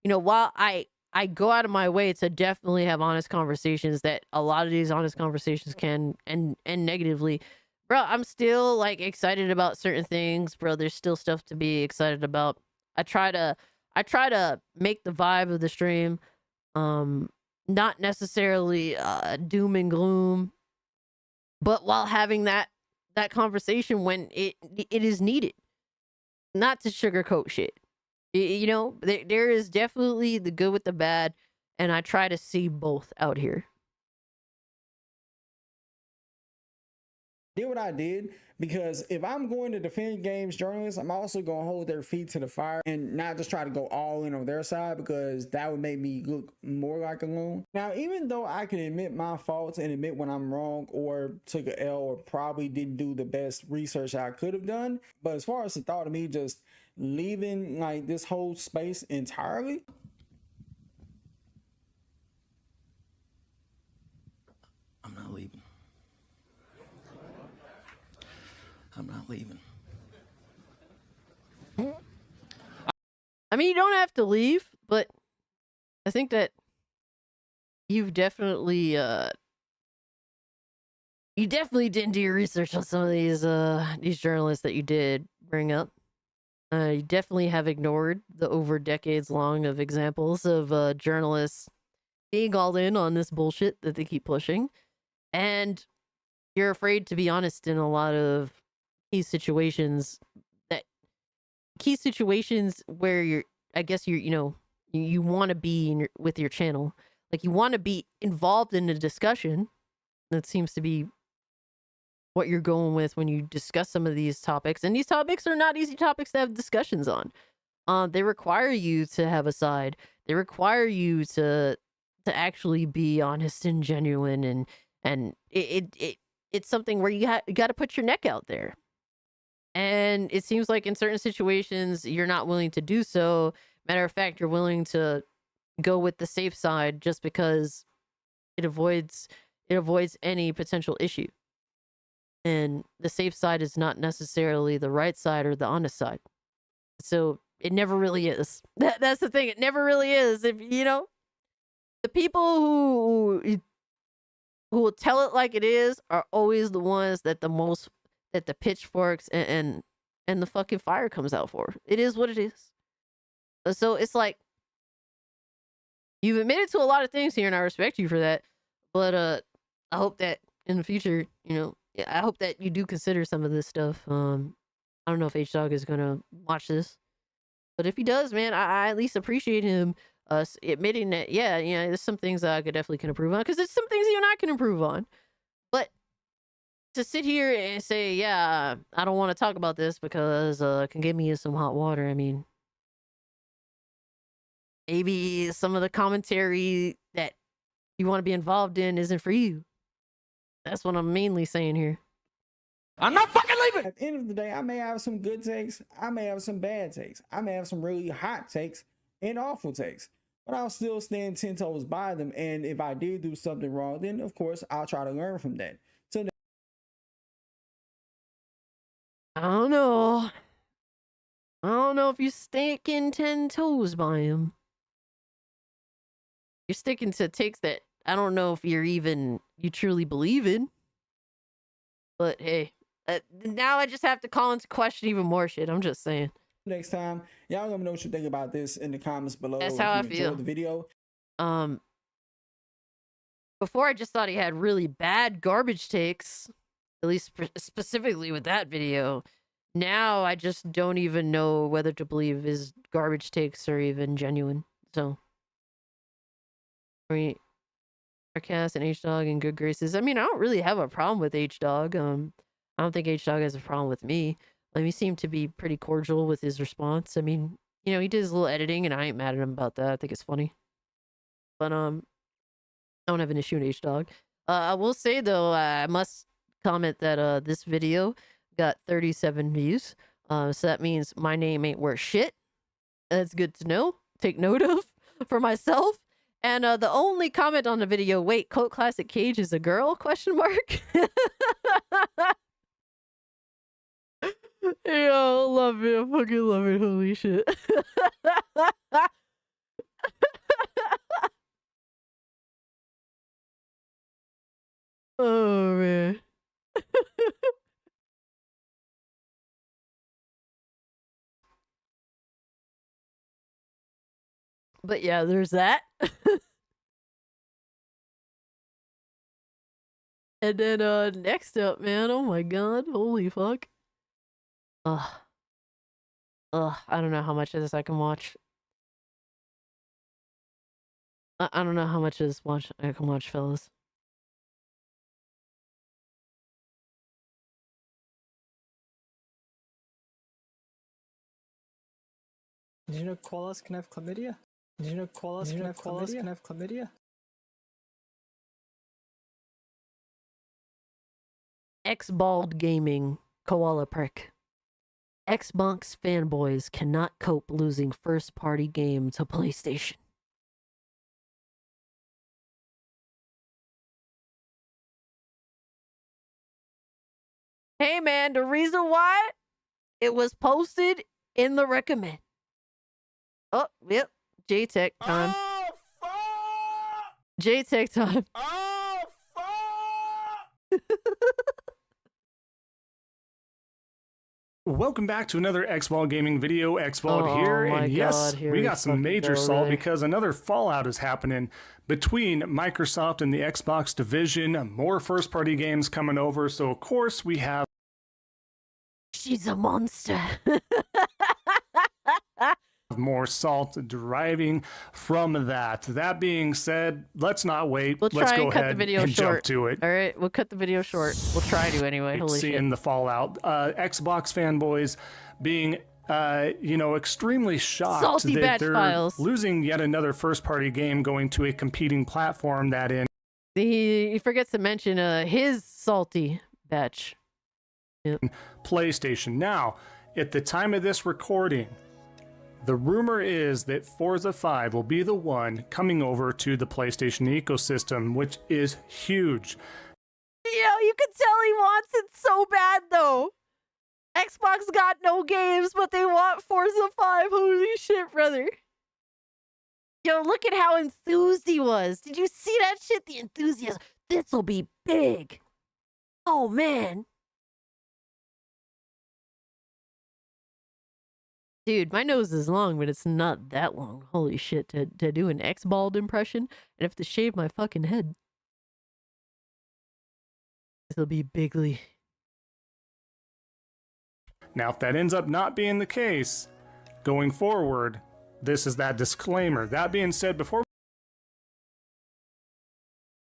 while I go out of my way to definitely have honest conversations, that a lot of these honest conversations can end negatively. Bro, I'm still like excited about certain things, bro. There's still stuff to be excited about. I try to make the vibe of the stream not necessarily doom and gloom, but while having that conversation when it is needed, not to sugarcoat shit. There is definitely the good with the bad, and I try to see both out here. Did what I did because if I'm going to defend games journalists, I'm also going to hold their feet to the fire and not just try to go all in on their side, because that would make me look more like a loon. Now, even though I can admit my faults and admit when I'm wrong or took a L or probably didn't do the best research I could have done, but as far as the thought of me just leaving like this whole space entirely, I'm not leaving. I'm not leaving. I mean, you don't have to leave, but I think that you've definitely didn't do your research on some of these journalists that you did bring up. You definitely have ignored the over decades long of examples of journalists being all in on this bullshit that they keep pushing, and you're afraid to be honest in a lot of key situations where you want to be with your channel. Like, you want to be involved in a discussion. That seems to be what you're going with when you discuss some of these topics. And these topics are not easy topics to have discussions on. They require you to have a side. They require you to actually be honest and genuine, and it's something where you got to put your neck out there. And it seems like in certain situations, you're not willing to do so. Matter of fact, you're willing to go with the safe side just because it avoids any potential issue. And the safe side is not necessarily the right side or the honest side. So it never really is. That's the thing. It never really is. If the people who will tell it like it is are always the ones that the pitchforks and the fucking fire comes out for. It is what it is. So it's like, you've admitted to a lot of things here, and I respect you for that. But I hope that in the future, I hope that you do consider some of this stuff. I don't know if H-Dog is gonna watch this, but if he does, man, I at least appreciate him admitting that, there's some things that I can improve on, because there's some things you and I can improve on. But to sit here and say, I don't want to talk about this because it can get me in some hot water. I mean, maybe some of the commentary that you want to be involved in isn't for you. That's what I'm mainly saying here. I'm not fucking leaving. At the end of the day, I may have some good takes. I may have some bad takes. I may have some really hot takes and awful takes. But I'll still stand 10 toes by them. And if I did do something wrong, then of course I'll try to learn from that. So I don't know. I don't know if you're sticking 10 toes by him. You're sticking to takes that I don't know if you truly believe in. But hey, now I just have to call into question even more shit. I'm just saying. Next time, y'all let me know what you think about this in the comments below. That's how I if you feel. enjoyed the video. Before I just thought he had really bad garbage takes, at least specifically with that video. Now I just don't even know whether to believe his garbage takes are even genuine. So, Cast and H-Dog in good graces. I mean, I don't really have a problem with H-Dog. I don't think H-Dog has a problem with me. He seemed to be pretty cordial with his response. I mean, he did his little editing, and I ain't mad at him about that. I think it's funny. But I don't have an issue with H-Dog. I will say, though, I must comment that this video got 37 views. So that means my name ain't worth shit. That's good to know. Take note of for myself. And the only comment on the video, wait, Cult Classic Cage is a girl? Question mark. Yo, love it. I fucking love it. Holy shit. Oh man. But yeah, there's that. And then next up, man, oh my god, holy fuck. Ugh. Ugh, I don't know how much of this I can watch. I don't know how much of this I can watch, fellas. Did you know koalas can have chlamydia? Did you know koalas can have chlamydia? X-Bald Gaming, Koala Prick. Xbox fanboys cannot cope losing first-party game to PlayStation. Hey man, the reason why it was posted in the recommend. Oh, yep. J-Tech time. Oh, fuck! J-Tech time. Oh, fuck! Welcome back to another X-Ball Gaming video. X-Ball Oh here, my and yes, God, here we we got some fucking major go, salt really. because another fallout is happening between Microsoft and the Xbox division. More first-party games coming over, so of course we have. She's a monster. More salt deriving from that. That being said, let's not wait. We'll let's try go and cut ahead the video and short. jump to it. All right, we'll cut the video short. We'll try to anyway. Holy shit. Seeing the fallout. Xbox fanboys being extremely shocked Salty that batch they're files. losing yet another first-party game going to a competing platform that in He forgets to mention his salty batch. Yep. PlayStation. Now, at the time of this recording, the rumor is that Forza 5 will be the one coming over to the PlayStation ecosystem, which is huge. Yo, you can tell he wants it so bad though. Xbox got no games, but they want Forza 5. Holy shit, brother. Yo, look at how enthused he was. Did you see that shit? The enthusiasm. This'll be big. Oh, man. Dude, my nose is long, but it's not that long. Holy shit, to do an X-Bald impression, I'd have to shave my fucking head. This'll be bigly. Now, if that ends up not being the case, going forward, this is that disclaimer. That being said, before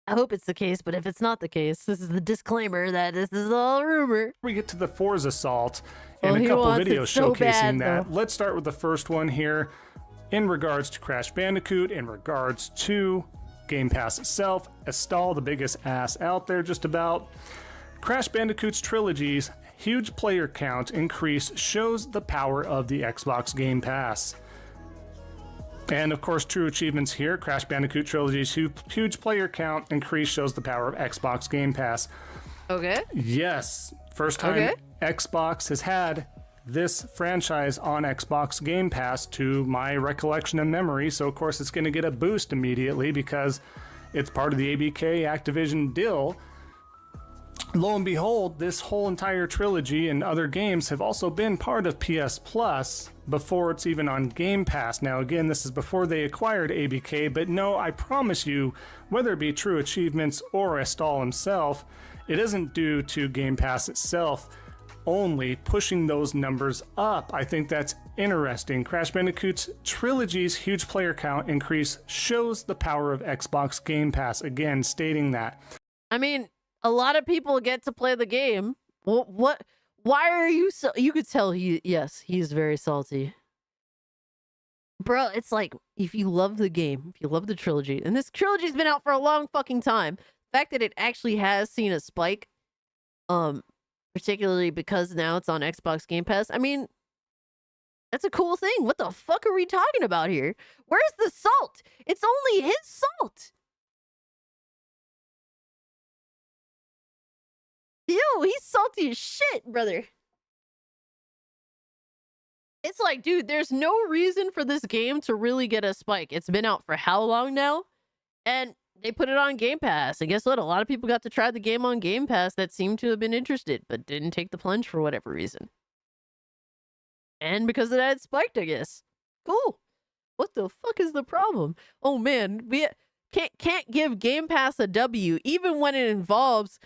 I hope it's the case, but if it's not the case, this is the disclaimer that this is all rumor. we get to the Forza Salt and Well, a he couple wants it videos so showcasing bad, that, though. let's start with the first one here in regards to Crash Bandicoot, in regards to Game Pass itself. Estelle, the biggest ass out there just about. Crash Bandicoot's trilogy's huge player count increase shows the power of the Xbox Game Pass. And of course, true achievements here. Crash Bandicoot Trilogy's huge player count increase shows the power of Xbox Game Pass. Okay. Yes, first time Xbox has had this franchise on Xbox Game Pass to my recollection and memory. So of course it's going to get a boost immediately because it's part of the ABK Activision deal. Lo and behold, this whole entire trilogy and other games have also been part of PS Plus before it's even on Game Pass. Now again, this is before they acquired ABK, but no, I promise you, whether it be True Achievements or Estelle himself, it isn't due to Game Pass itself only pushing those numbers up. I think that's interesting. Crash Bandicoot's trilogy's huge player count increase shows the power of Xbox Game Pass, again stating that. I mean, a lot of people get to play the game. What? Why are you so? You could tell he's very salty. Bro, it's like, if you love the game, if you love the trilogy, and this trilogy's been out for a long fucking time, the fact that it actually has seen a spike, particularly because now it's on Xbox Game Pass, I mean, that's a cool thing. What the fuck are we talking about here? Where's the salt? It's only his salt. Yo, he's salty as shit, brother. It's like, dude, there's no reason for this game to really get a spike. It's been out for how long now? And they put it on Game Pass. And guess what? A lot of people got to try the game on Game Pass that seemed to have been interested, but didn't take the plunge for whatever reason. And because of that, it spiked, I guess. Cool. What the fuck is the problem? Oh man, we can't give Game Pass a W, even when it involves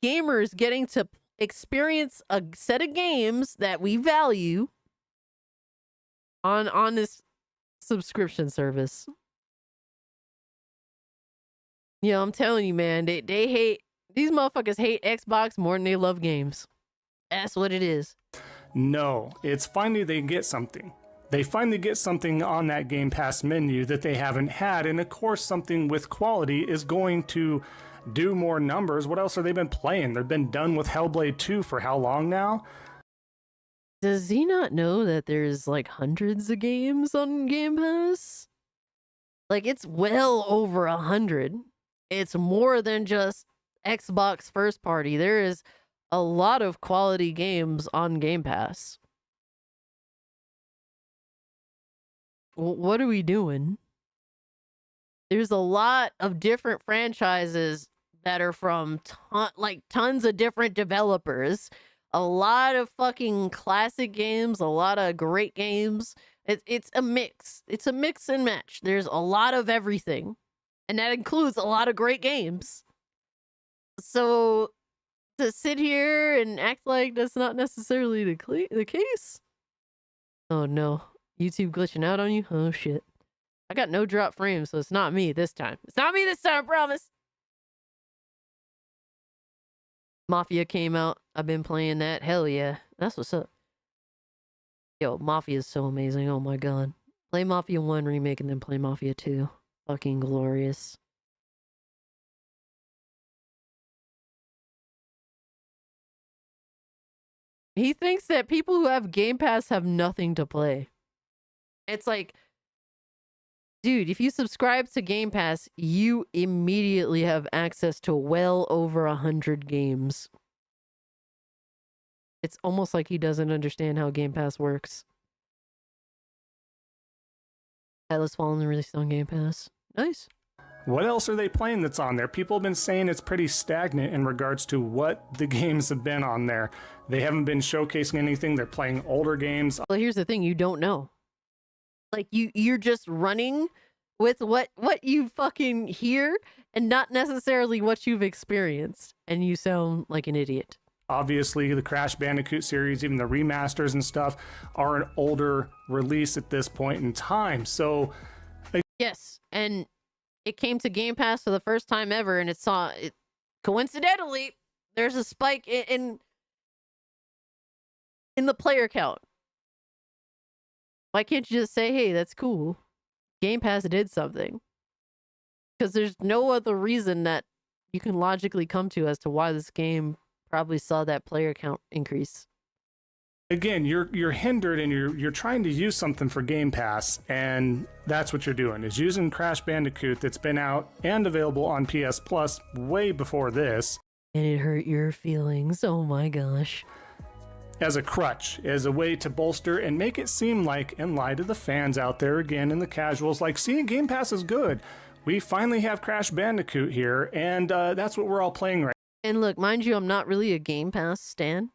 gamers getting to experience a set of games that we value on this subscription service. You know, I'm telling you, man, they hate, these motherfuckers hate Xbox more than they love games. That's what it is. No, it's finally they get something. They finally get something on that Game Pass menu that they haven't had, and of course something with quality is going to do more numbers. What else have they been playing? They've been done with Hellblade 2 for how long now? Does he not know that there's like hundreds of games on Game Pass? Like, it's well over 100. It's more than just Xbox first party. There is a lot of quality games on Game Pass. What are we doing? There's a lot of different franchises that are from tons of different developers. A lot of fucking classic games, a lot of great games. It's a mix. It's a mix and match. There's a lot of everything. And that includes a lot of great games. So to sit here and act like that's not necessarily the case? Oh no. YouTube glitching out on you? Oh shit. I got no drop frames, so it's not me this time. It's not me this time, I promise. Mafia came out. I've been playing that. Hell yeah. That's what's up. Yo, Mafia is so amazing. Oh my god. Play Mafia 1 remake and then play Mafia 2. Fucking glorious. He thinks that people who have Game Pass have nothing to play. It's like, dude, if you subscribe to Game Pass, you immediately have access to well over 100 games. It's almost like he doesn't understand how Game Pass works. Atlas Fallen released on Game Pass. Nice. What else are they playing that's on there? People have been saying it's pretty stagnant in regards to what the games have been on there. They haven't been showcasing anything. They're playing older games. Well, here's the thing. You don't know. Like, you're just running with what you fucking hear and not necessarily what you've experienced. And you sound like an idiot. Obviously, the Crash Bandicoot series, even the remasters and stuff, are an older release at this point in time. So, yes, and it came to Game Pass for the first time ever, and it coincidentally, there's a spike in the player count. Why can't you just say, hey, that's cool? Game Pass did something. Because there's no other reason that you can logically come to as to why this game probably saw that player count increase. Again, you're hindered and you're trying to use something for Game Pass, and that's what you're doing, is using Crash Bandicoot that's been out and available on PS Plus way before this. And it hurt your feelings, oh my gosh. As a crutch, as a way to bolster and make it seem like, and lie to the fans out there again and the casuals, like, see, Game Pass is good. We finally have Crash Bandicoot here, and that's what we're all playing right now. And look, mind you, I'm not really a Game Pass stan.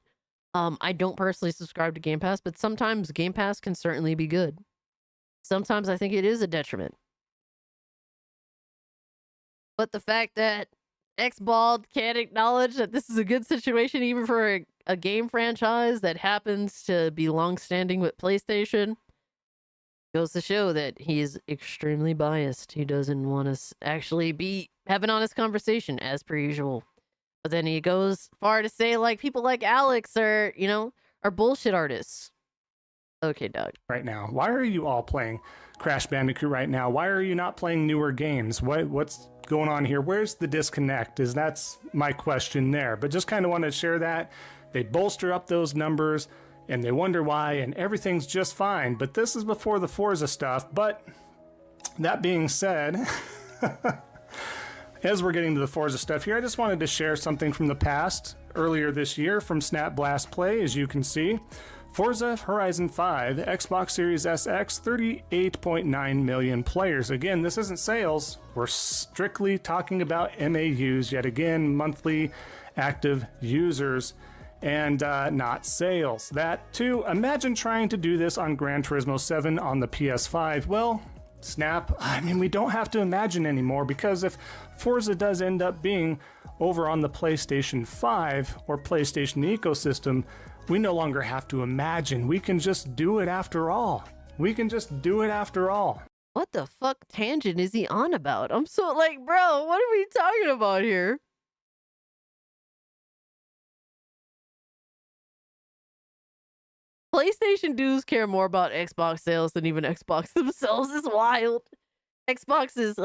I don't personally subscribe to Game Pass, but sometimes Game Pass can certainly be good. Sometimes I think it is a detriment. But the fact that Xbald can't acknowledge that this is a good situation even for a game franchise that happens to be long-standing with PlayStation goes to show that he's extremely biased. He doesn't want us actually have an honest conversation as per usual. But then he goes far to say, like, people like Alex are bullshit artists. Okay, Doug. Right now. Why are you all playing Crash Bandicoot right now? Why are you not playing newer games? What's going on here? Where's the disconnect? That's my question there. But just kind of want to share that. They bolster up those numbers and they wonder why, and everything's just fine. But this is before the Forza stuff. But that being said, as we're getting to the Forza stuff here, I just wanted to share something from the past. Earlier this year from Snap Blast Play, as you can see, Forza Horizon 5, Xbox Series SX, 38.9 million players. Again, this isn't sales. We're strictly talking about MAUs, yet again, monthly active users, and not sales. That too, imagine trying to do this on Gran Turismo 7 on the PS5. Well, snap. I mean, we don't have to imagine anymore, because if Forza does end up being over on the PlayStation 5 or PlayStation ecosystem, we no longer have to imagine. We can just do it after all. We can just do it after all. What the fuck tangent is he on about? I'm so like, bro, what are we talking about here? PlayStation dudes care more about Xbox sales than even Xbox themselves. Is wild. Xbox is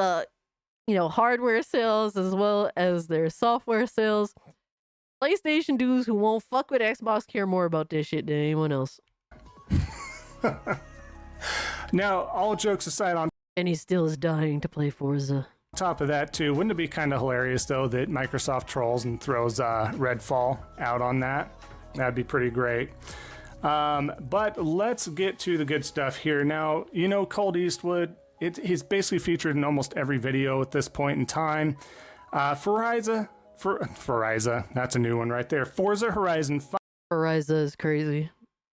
hardware sales as well as their software sales. PlayStation dudes who won't fuck with Xbox care more about this shit than anyone else. Now, all jokes aside, on and he still is dying to play Forza. top of that too, wouldn't it be kind of hilarious though that Microsoft trolls and throws Redfall out on that? That'd be pretty great. But let's get to the good stuff here. Now, you know, Colt Eastwood, he's basically featured in almost every video at this point in time. Forza, that's a new one right there. Forza Horizon 5. Forza is crazy.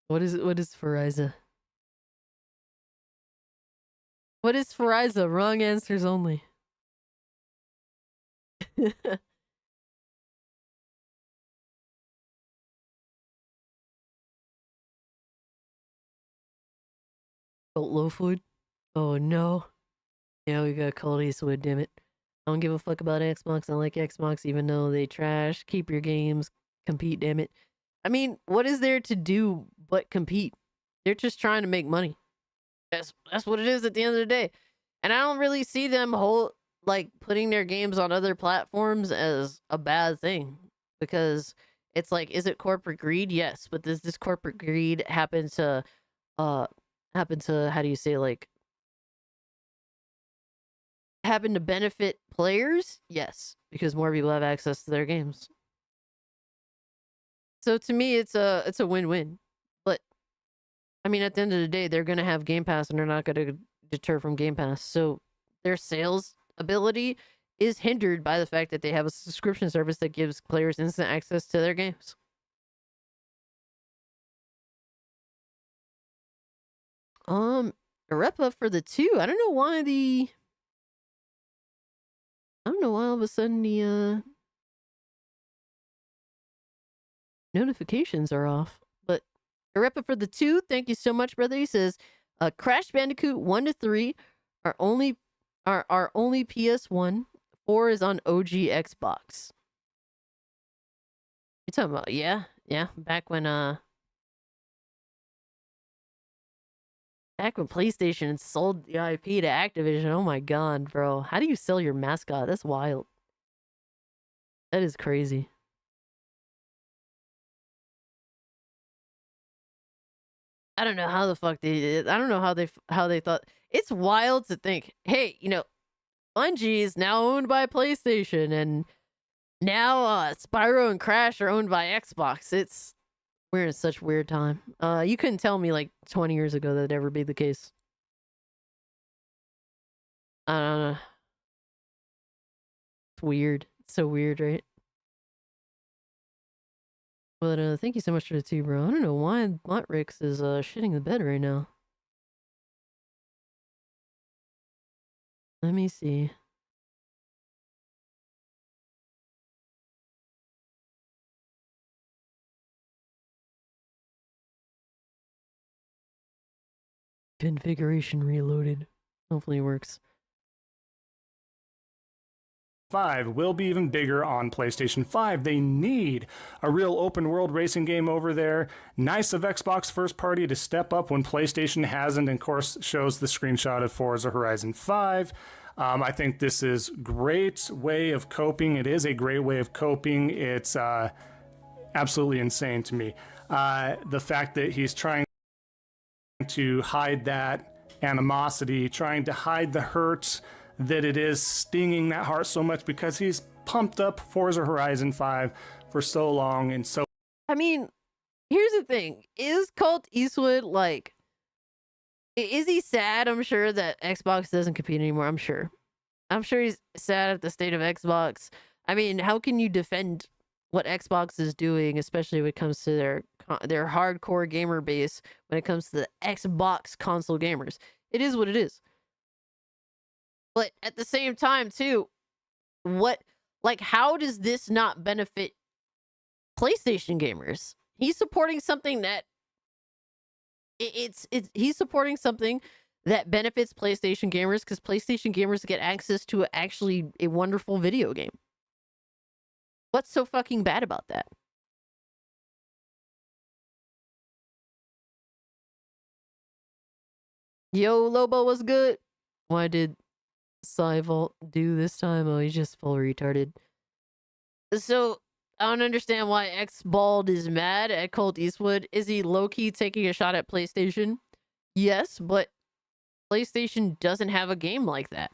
What is Forza? What is Forza? Wrong answers only. Colt Loafwood? Oh no. Yeah, we got Colt Eastwood, damn it. I don't give a fuck about Xbox. I like Xbox even though they trash. Keep your games. Compete, damn it. I mean, what is there to do but compete? They're just trying to make money. That's what it is at the end of the day. And I don't really see them putting their games on other platforms as a bad thing. Because it's like, is it corporate greed? Yes. But does this corporate greed happen to how do you say, like, happen to benefit players? Yes, because more people have access to their games. So to me, it's a win-win. But I mean, at the end of the day, they're gonna have Game Pass, and they're not gonna deter from Game Pass. So their sales ability is hindered by the fact that they have a subscription service that gives players instant access to their games. A rep up for the 2. I don't know why all of a sudden the notifications are off. But a rep up for the 2. Thank you so much, brother. He says, Crash Bandicoot 1 to 3 are only PS1. 4 is on OG Xbox. You talking about yeah, back when PlayStation sold the IP to Activision. Oh my god, bro. How do you sell your mascot? That's wild. That is crazy. I don't know how the fuck they did. I don't know how they thought. It's wild to think, hey, you know, Bungie is now owned by PlayStation, and now Spyro and Crash are owned by Xbox. We're in such weird time. You couldn't tell me like 20 years ago that'd ever be the case. I don't know. It's weird. It's so weird, right? But thank you so much for the 2, bro. I don't know why Motrix is shitting the bed right now. Let me see. Configuration reloaded. Hopefully it works. 5 will be even bigger on PlayStation 5. They need a real open world racing game over there. Nice of Xbox first party to step up when PlayStation hasn't, and of course shows the screenshot of Forza Horizon 5. I think this is great way of coping. It is a great way of coping. It's absolutely insane to me. The fact that he's trying to hide that animosity, trying to hide the hurt that it is stinging that heart so much because he's pumped up Forza Horizon 5 for so long. And so, I mean, Here's the thing: is Colt Eastwood like? Is he sad? I'm sure that Xbox doesn't compete anymore. I'm sure. I'm sure he's sad at the state of Xbox. I mean, how can you defend what Xbox is doing, especially when it comes to their hardcore gamer base? When it comes to the Xbox console gamers, it is what it is. But at the same time, too, how does this not benefit PlayStation gamers? He's supporting something that he's supporting something that benefits PlayStation gamers because PlayStation gamers get access to actually a wonderful video game. What's so fucking bad about that? Yo, Lobo was good. Why did Cyvault do this time? Oh, he's just full retarded. So I don't understand why X-Bald is mad at Colt Eastwood. Is he low-key taking a shot at PlayStation? Yes, but PlayStation doesn't have a game like that.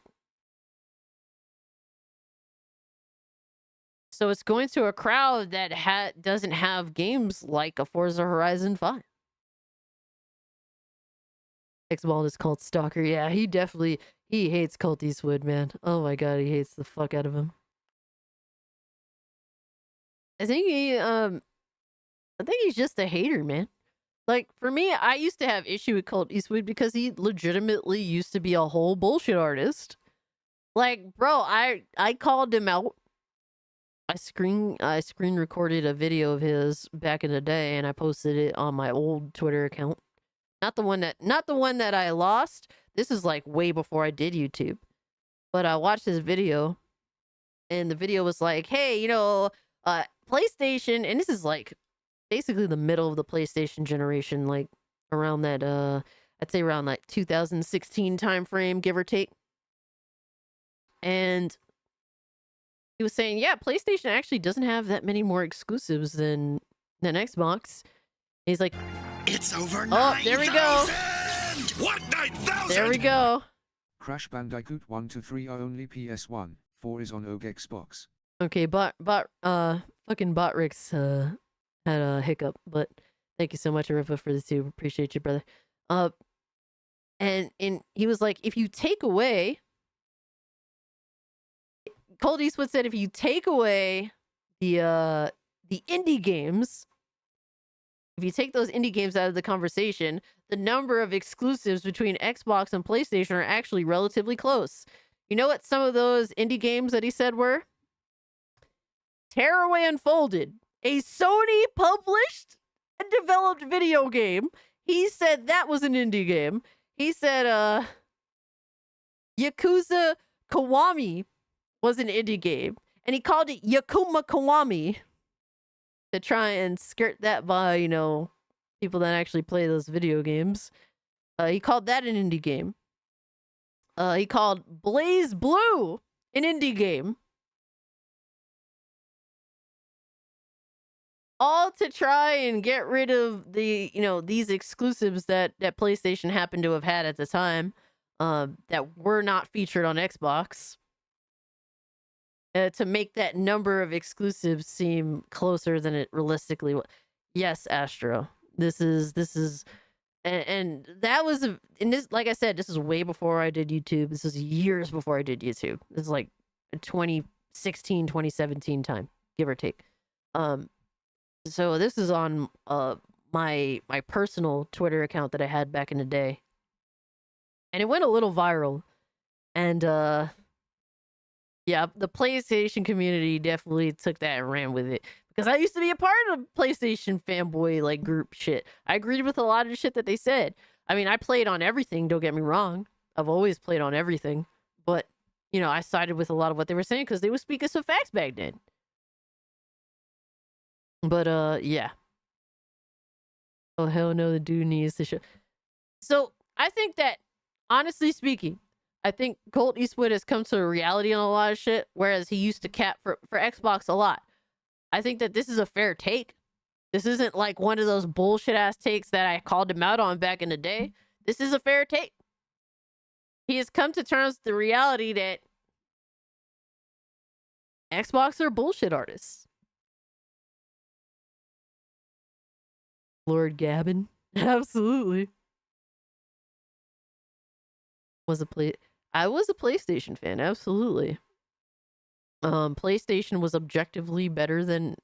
So it's going to a crowd that doesn't have games like a Forza Horizon 5. X-Bald is called Stalker. Yeah, he hates Colt Eastwood, man. Oh my god, he hates the fuck out of him. I think he's just a hater, man. Like, for me, I used to have issue with Colt Eastwood because he legitimately used to be a whole bullshit artist. Like, bro, I called him out. I screen recorded a video of his back in the day and I posted it on my old Twitter account. Not the one that I lost. This is like way before I did YouTube. But I watched his video and the video was like, hey, PlayStation, and this is like basically the middle of the PlayStation generation, like around that I'd say around like 2016 time frame, give or take. And he was saying, yeah, PlayStation actually doesn't have that many more exclusives than Xbox. And he's like, it's over 9,000! Oh, there we go. What, 9,000? There we go. Crash Bandicoot 1 to 3 are only PS1, 4 is on OG Xbox. Okay, fucking Botrix had a hiccup, but thank you so much, Arifa, for the tube. Appreciate you, brother. And he was like, if you take away, Colt Eastwood said, if you take away the indie games, if you take those indie games out of the conversation, the number of exclusives between Xbox and PlayStation are actually relatively close. You know what some of those indie games that he said were? Tearaway Unfolded, a Sony published and developed video game. He said that was an indie game. He said Yakuza Kiwami was an indie game. And he called it Yakuma Kiwami to try and skirt that by, people that actually play those video games. He called that an indie game. He called Blaze Blue an indie game. All to try and get rid of the, these exclusives that PlayStation happened to have had at the time, that were not featured on Xbox. To make that number of exclusives seem closer than it realistically was. Yes, Astro. This is, and that was, and this, like I said, this is way before I did YouTube. This is years before I did YouTube. This is like 2016, 2017 time, give or take. So this is on my personal Twitter account that I had back in the day. And it went a little viral. And yeah, the PlayStation community definitely took that and ran with it. Because I used to be a part of PlayStation fanboy group shit. I agreed with a lot of the shit that they said. I mean, I played on everything, don't get me wrong. I've always played on everything. But, I sided with a lot of what they were saying because they were speaking some facts back then. But yeah. Oh hell no, the dude needs to show. So I think that, honestly speaking, I think Colt Eastwood has come to a reality on a lot of shit, whereas he used to cap for Xbox a lot. I think that this is a fair take. This isn't like one of those bullshit ass takes that I called him out on back in the day. This is a fair take. He has come to terms with the reality that Xbox are bullshit artists. Lord Gabbin. Absolutely. I was a PlayStation fan, absolutely. PlayStation was objectively better than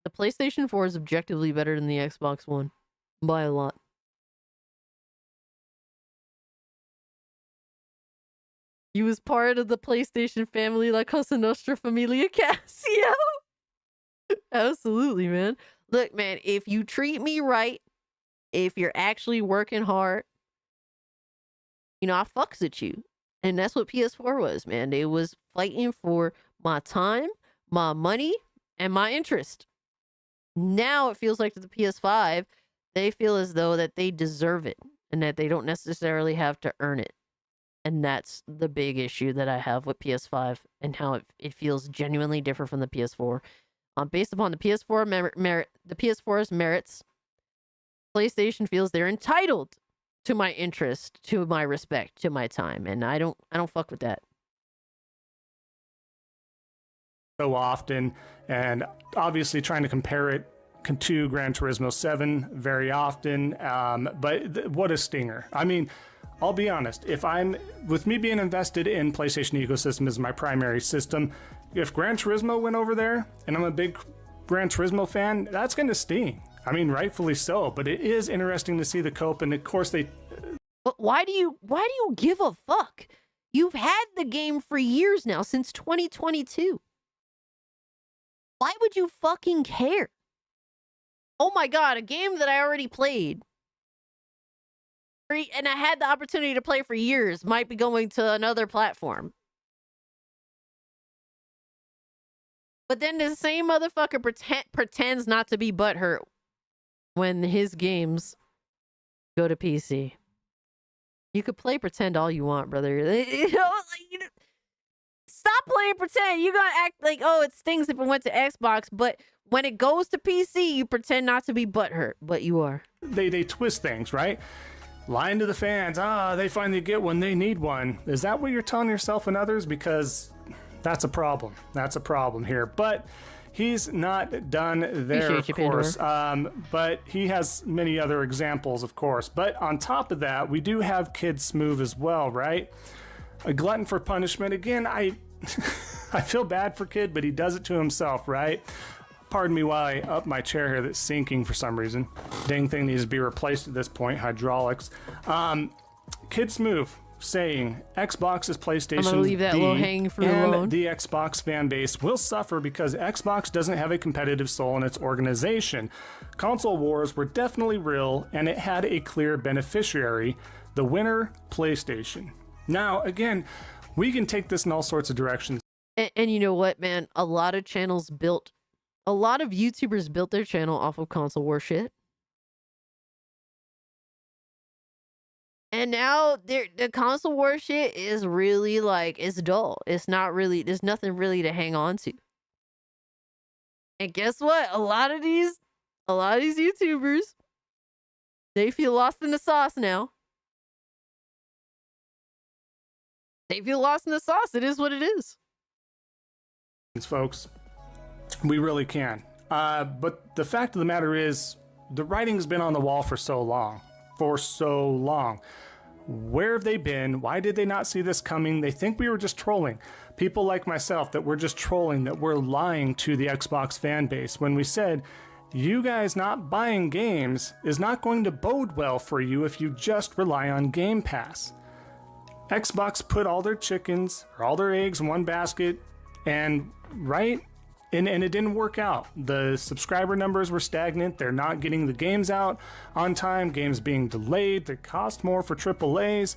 the PlayStation 4 is objectively better than the Xbox One by a lot. He was part of the PlayStation family, La Cosa Nostra Familia Casio. Absolutely, man. Look, man, if you treat me right, if you're actually working hard, you know, I fucks with you. And that's what PS4 was, man. It was fighting for my time, my money, and my interest. Now it feels like to the PS5, they feel as though that they deserve it and that they don't necessarily have to earn it. And that's the big issue that I have with PS5 and how it feels genuinely different from the PS4. Based upon the PS4 the PS4's merits, PlayStation feels they're entitled to my interest, to my respect, to my time, and I don't fuck with that. So often, and obviously trying to compare it to Gran Turismo 7 very often, but what a stinger. I mean, I'll be honest, with me being invested in PlayStation ecosystem as my primary system, if Gran Turismo went over there, and I'm a big Gran Turismo fan, that's going to sting. I mean, rightfully so, but it is interesting to see the cope, and of course But why do you give a fuck? You've had the game for years now, since 2022. Why would you fucking care? Oh my god, a game that I already played. And I had the opportunity to play for years might be going to another platform. But then the same motherfucker pretends not to be butthurt when his games go to PC. You could play pretend all you want, brother. Stop playing pretend. You gotta act like, oh, it stings if it went to Xbox, but when it goes to PC, you pretend not to be butthurt, but you are. They twist things, right? Lying to the fans. They finally get one. They need one. Is that what you're telling yourself and others? Because that's a problem. That's a problem here. But he's not done there, of course. But he has many other examples, of course. But on top of that, we do have Kid Smooth as well, right? A glutton for punishment. Again, I feel bad for Kid, but he does it to himself, right? Pardon me while I up my chair here that's sinking for some reason. Dang thing needs to be replaced at this point. Hydraulics. Kid Smooth saying Xbox is PlayStation. I'm gonna leave that low hanging fruit alone. The Xbox fan base will suffer because Xbox doesn't have a competitive soul in its organization. Console wars were definitely real, and it had a clear beneficiary. The winner, PlayStation. Now, again, we can take this in all sorts of directions. And you know what, man? A lot of YouTubers built their channel off of console war shit. And now the console war shit is really like, it's dull. It's not really, there's nothing really to hang on to. And guess what? A lot of these YouTubers, they feel lost in the sauce now. They feel lost in the sauce. It is what it is. Folks, we really can. But the fact of the matter is, the writing's been on the wall for so long. Where have they been? Why did they not see this coming? They think we were just trolling. People like myself, that we're just trolling, that we're lying to the Xbox fan base when we said, you guys not buying games is not going to bode well for you if you just rely on Game Pass. Xbox put all their chickens or all their eggs in one basket, and right? And it didn't work out. The subscriber numbers were stagnant. They're not getting the games out on time. Games being delayed. They cost more for AAAs.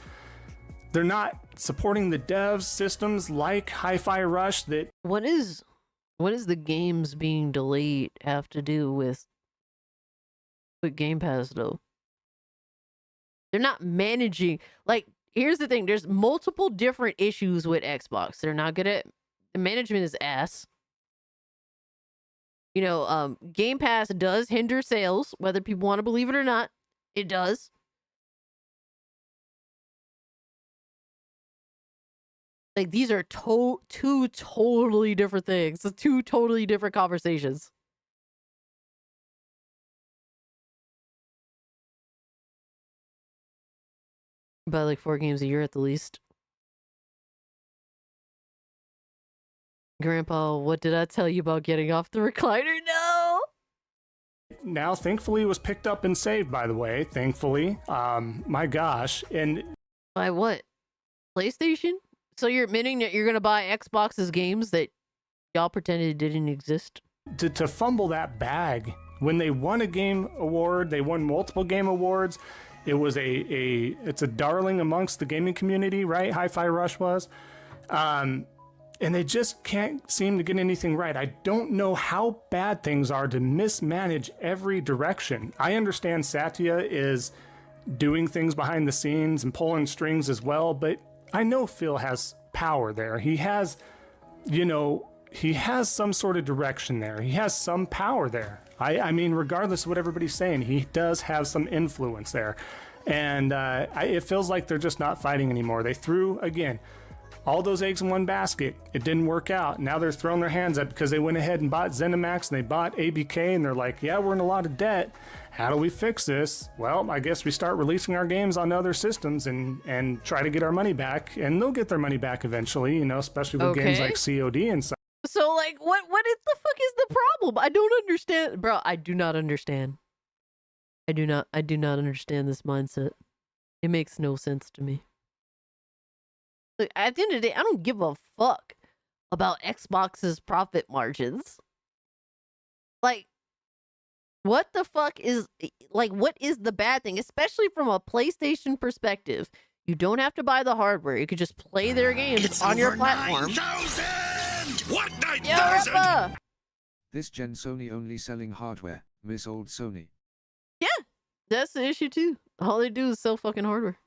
They're not supporting the devs systems like Hi-Fi Rush. What is the games being delayed have to do with Game Pass though? They're not managing. Like, here's the thing. There's multiple different issues with Xbox. They're not good at the management is ass. You know, Game Pass does hinder sales, whether people want to believe it or not. It does. Like, these are two totally different things. Two totally different conversations. Buy like 4 games a year at the least. Grandpa, what did I tell you about getting off the recliner? No! Now, thankfully, it was picked up and saved, by the way. Thankfully. My gosh. And By what? PlayStation? So you're admitting that you're gonna buy Xbox's games that y'all pretended didn't exist? to fumble that bag when they won a game award, they won multiple game awards. It was it's a darling amongst the gaming community, right? Hi-Fi Rush was. And they just can't seem to get anything right. I don't know how bad things are to mismanage every direction. I understand Satya is doing things behind the scenes and pulling strings as well, but I know Phil has power there. He has, he has some sort of direction there. He has some power there. I mean, regardless of what everybody's saying, he does have some influence there. And it feels like they're just not fighting anymore. They threw, again, all those eggs in one basket. It didn't work out. Now they're throwing their hands up because they went ahead and bought ZeniMax and they bought ABK and they're like, yeah, we're in a lot of debt. How do we fix this? Well, I guess we start releasing our games on other systems and try to get our money back. And they'll get their money back eventually, especially with games like COD and stuff. So, like, what is the fuck is the problem? I don't understand. Bro, I do not understand. I do not understand this mindset. It makes no sense to me. Look, at the end of the day, I don't give a fuck about Xbox's profit margins. Like, what the fuck is, like, what is the bad thing? Especially from a PlayStation perspective. You don't have to buy the hardware. You could just play their games on your platform. 9,000! What 9,000? Yeah, This gen Sony only selling hardware. Miss old Sony. yeah, that's the issue too. All they do is sell fucking hardware.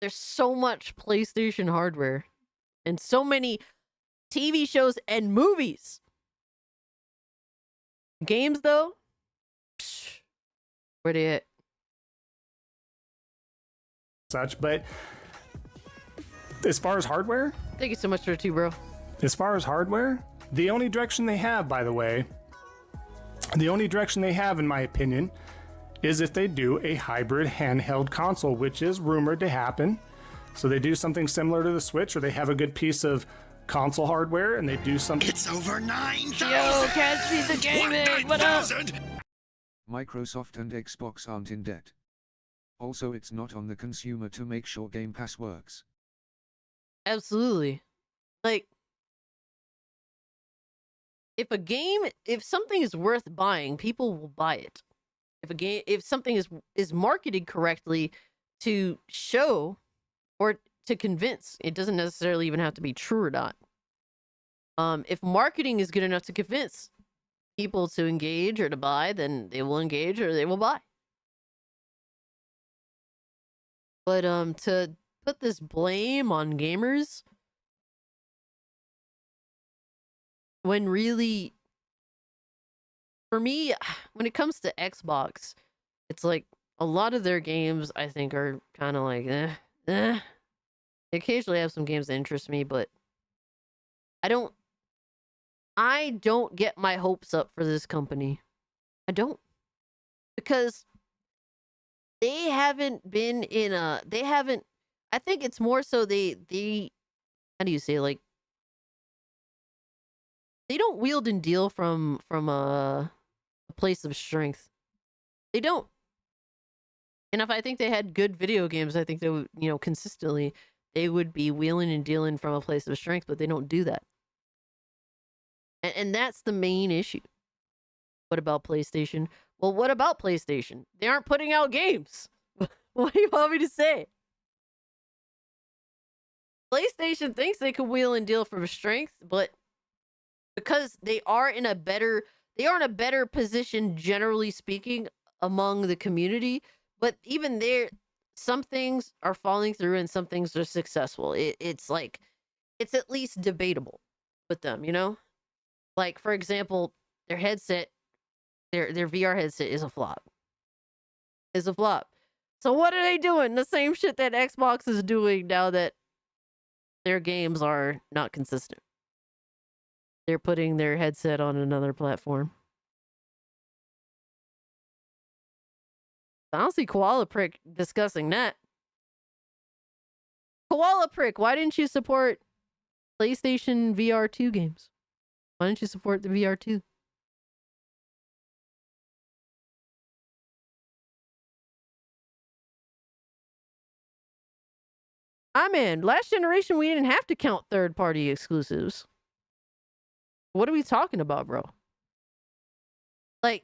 There's so much PlayStation hardware and so many TV shows and movies. Games, though, psh, where they at? Such, but as far as hardware, Thank you so much for it too, bro. as far as hardware, the only direction they have, by the way, the only direction they have, in my opinion, is if they do a hybrid handheld console, which is rumored to happen. So they do something similar to the Switch, or they have a good piece of console hardware and they do something. It's over 9,000! Yo, can't see the gaming. What up? Microsoft and Xbox aren't in debt. Also, it's not on the consumer to make sure Game Pass works. Absolutely. Like, if something is worth buying, people will buy it. If something is marketed correctly to show or to convince, it doesn't necessarily even have to be true or not. If marketing is good enough to convince people to engage or to buy, then they will engage or they will buy. But to put this blame on gamers when really, for me, when it comes to Xbox, it's like a lot of their games I think are kind of like They occasionally have some games that interest me, but I don't get my hopes up for this company. I don't. Because they haven't been in a, I think it's more so they how do you say, like, they don't wield and deal from a place of strength. They don't. And if I think they had good video games, I think they would, consistently, they would be wheeling and dealing from a place of strength, but they don't do that. And that's the main issue. What about PlayStation? Well, what about PlayStation? They aren't putting out games. What do you want me to say? PlayStation thinks they can wheel and deal from strength, but because they are in a better position, generally speaking, among the community. But even there, some things are falling through and some things are successful. It's like, it's at least debatable with them, Like, for example, their headset, their VR headset is a flop. So what are they doing? The same shit that Xbox is doing now that their games are not consistent. They're putting their headset on another platform. I don't see Koala Prick discussing that. Koala Prick, why didn't you support PlayStation VR2 games? Why didn't you support the VR2? Man, last generation we didn't have to count third-party exclusives. What are we talking about, bro? Like,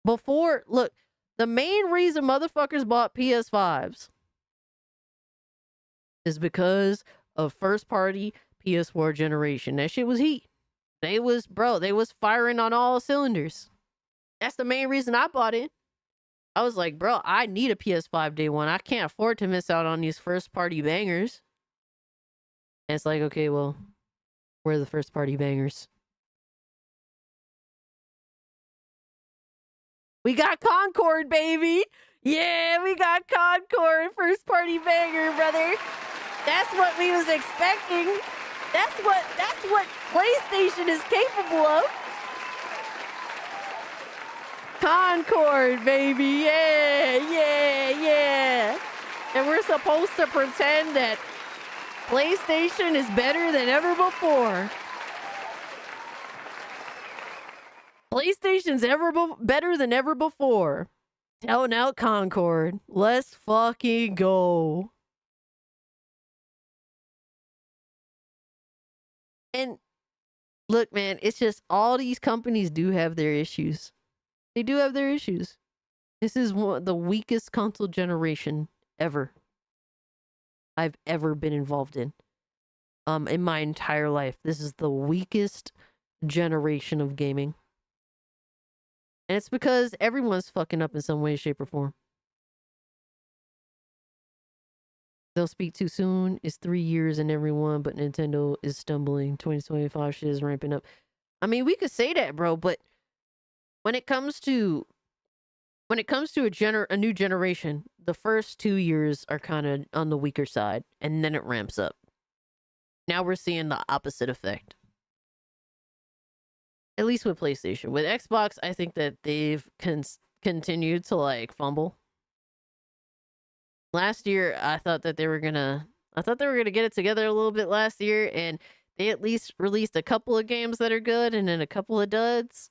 before, look, the main reason motherfuckers bought PS5s is because of first-party PS4 generation. That shit was heat. They was firing on all cylinders. That's the main reason I bought it. I was like, bro, I need a PS5 day one. I can't afford to miss out on these first-party bangers. And it's like, okay, well, where are the first-party bangers? We got Concord, baby! Yeah, we got Concord, first-party banger, brother. That's what we was expecting. That's what PlayStation is capable of. Concord, baby. Yeah. And we're supposed to pretend that PlayStation is better than ever before. PlayStation's better than ever before. Telling out Concord. Let's fucking go. And look, man, it's just all these companies do have their issues. They do have their issues. This is the weakest console generation ever I've ever been involved in my entire life. This is the weakest generation of gaming. And it's because everyone's fucking up in some way, shape, or form. They'll speak too soon. It's 3 years and everyone, but Nintendo is stumbling. 2025 shit is ramping up. I mean, we could say that, bro, but when it comes to a new generation, the first 2 years are kind of on the weaker side, and then it ramps up. Now we're seeing the opposite effect. At least with PlayStation. With Xbox, I think that they've continued to like fumble. Last year, I thought they were gonna get it together a little bit last year, and they at least released a couple of games that are good and then a couple of duds.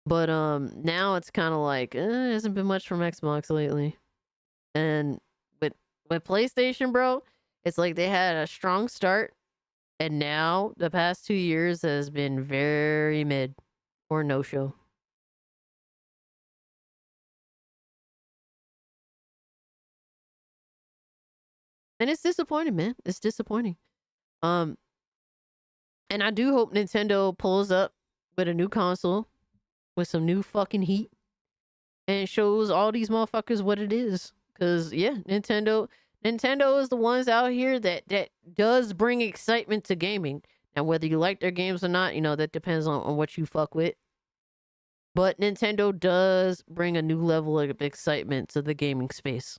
But now it's kind of like it hasn't been much from Xbox lately. And with PlayStation, bro, it's like they had a strong start, and now the past 2 years has been very mid or no show. And it's disappointing, man. It's disappointing. And I do hope Nintendo pulls up with a new console with some new fucking heat and shows all these motherfuckers what it is. Cause yeah, Nintendo is the ones out here that does bring excitement to gaming. Now, whether you like their games or not, that depends on what you fuck with. But Nintendo does bring a new level of excitement to the gaming space.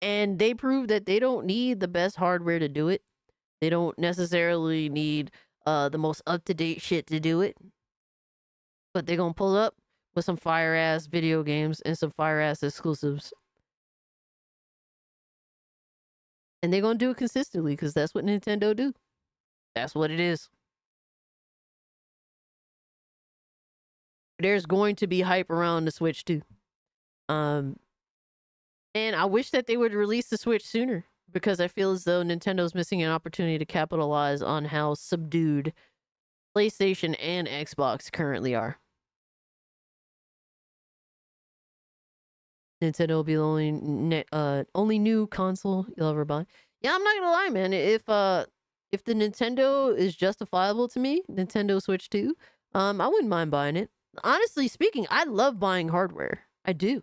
And they prove that they don't need the best hardware to do it. They don't necessarily need the most up-to-date shit to do it. But they're going to pull up with some fire-ass video games and some fire-ass exclusives. And they're going to do it consistently because that's what Nintendo do. That's what it is. There's going to be hype around the Switch too. And I wish that they would release the Switch sooner because I feel as though Nintendo's missing an opportunity to capitalize on how subdued PlayStation and Xbox currently are. Nintendo will be the only new console you'll ever buy. Yeah, I'm not gonna lie, man. If the Nintendo is justifiable to me, Nintendo Switch 2, I wouldn't mind buying it. Honestly speaking, I love buying hardware. I do.